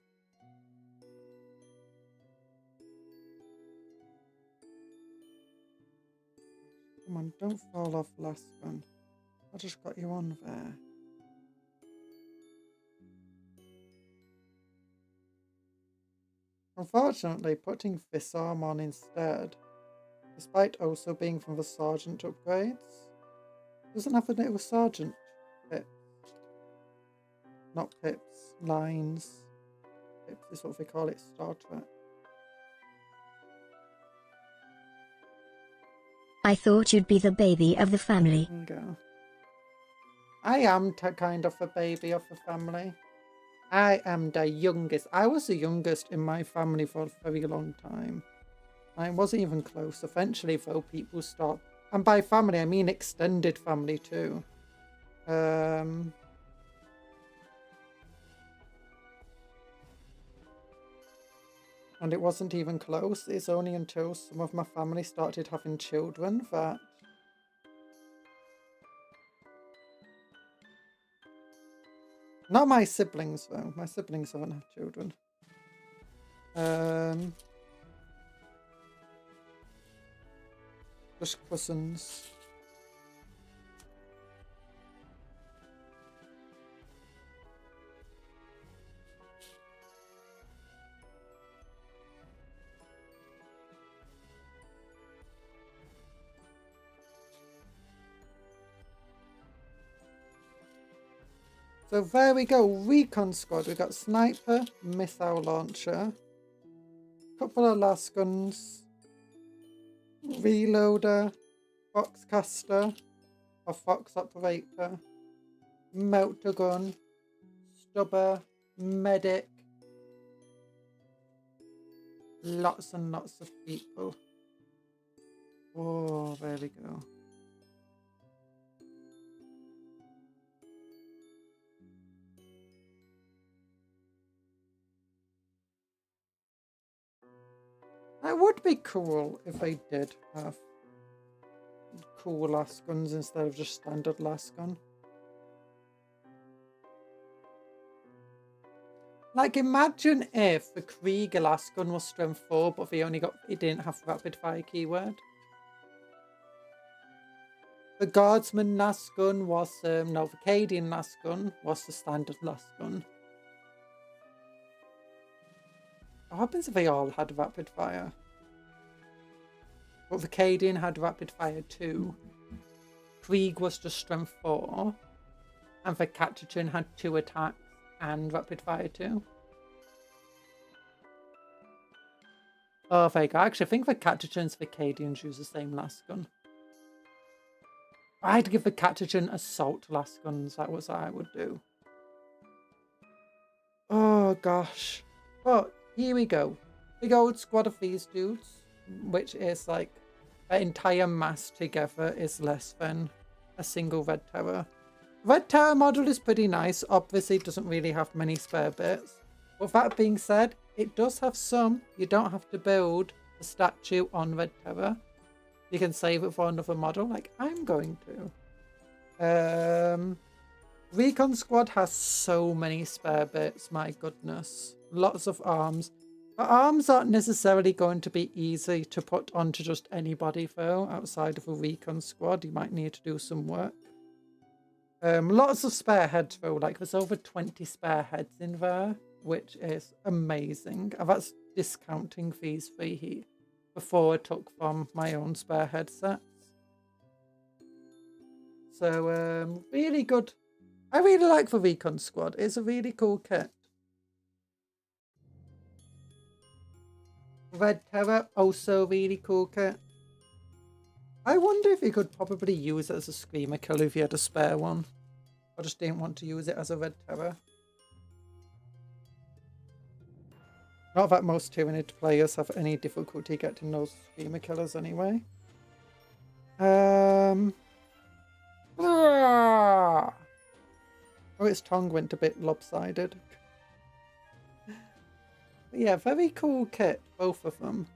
Come on, don't fall off last one. I just got you on there. Unfortunately, putting this arm on instead, despite also being from the sergeant upgrades, doesn't have the little sergeant bit. Not pips, lines. Pips is what they call it, Star Trek. I thought you'd be the baby of the family. There you go. I am kind of the baby of the family. I am the youngest. I was the youngest in my family for a very long time. I wasn't even close. Eventually, though, people start... And by family, I mean extended family too. And it wasn't even close. It's only until some of my family started having children that... Not my siblings, though. My siblings haven't had children. Just cousins. So there we go, recon squad. We got sniper, missile launcher, couple of las guns, reloader, foxcaster or fox operator, melter gun, stubber, medic, lots and lots of people. Oh, there we go. That would be cool if they did have cool las guns instead of just standard las gun. Like, imagine if the Krieger las gun was strength 4, but it didn't have rapid fire keyword. The Guardsman las gun was, the Cadian las gun was the standard las gun. What happens if they all had rapid fire? But the Cadian had rapid fire 2. Krieg was just strength 4. And the Catachin had 2 attacks and rapid fire 2. Oh, there you go. Actually, I think the Catachins and the Cadians use the same las gun. I'd give the Catachin assault las guns. That was what I would do. Oh, gosh. But here we go. Big old squad of these dudes, which is like an entire mass together is less than a single Red Terror. Red Terror model is pretty nice. Obviously, it doesn't really have many spare bits. With that being said, it does have some. You don't have to build a statue on Red Terror. You can save it for another model, like I'm going to. Recon Squad has so many spare bits, my goodness. Lots of arms. But arms aren't necessarily going to be easy to put onto just anybody, though. Outside of a Recon Squad, you might need to do some work. Lots of spare heads, though. Like, there's over 20 spare heads in there, which is amazing. And that's discounting these 3 here before I took from my own spare headsets. So, really good. I really like the Recon Squad. It's a really cool kit. Red Terror, also really cool kit. I wonder if you could probably use it as a Screamer Kill if you had a spare one. I just didn't want to use it as a Red Terror. Not that most Tyranid players have any difficulty getting those Screamer Killers anyway. Oh, its tongue went a bit lopsided. But yeah, very cool kit, both of them.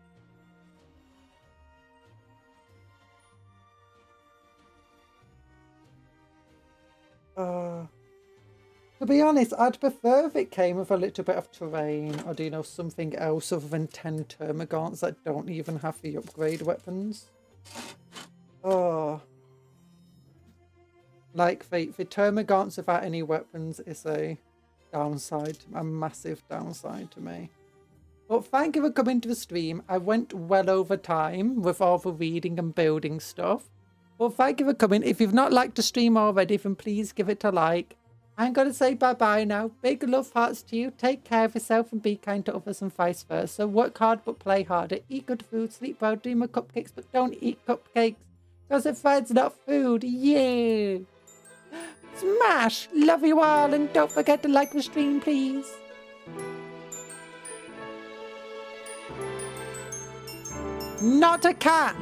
To be honest, I'd prefer if it came with a little bit of terrain or, you know, something else other than 10 Termagants that don't even have the upgrade weapons. Oh. Like, the Termagants without any weapons is a downside, a massive downside to me. But thank you for coming to the stream. I went well over time with all the reading and building stuff. Well, thank you for coming. If you've not liked the stream already, then please give it a like. I'm going to say bye-bye now. Big love hearts to you. Take care of yourself and be kind to others and vice versa. Work hard but play harder. Eat good food, sleep well, dream of cupcakes, but don't eat cupcakes. Because if food's not food, yeah. Smash! Love you all and don't forget to like the stream, please. Not a cat!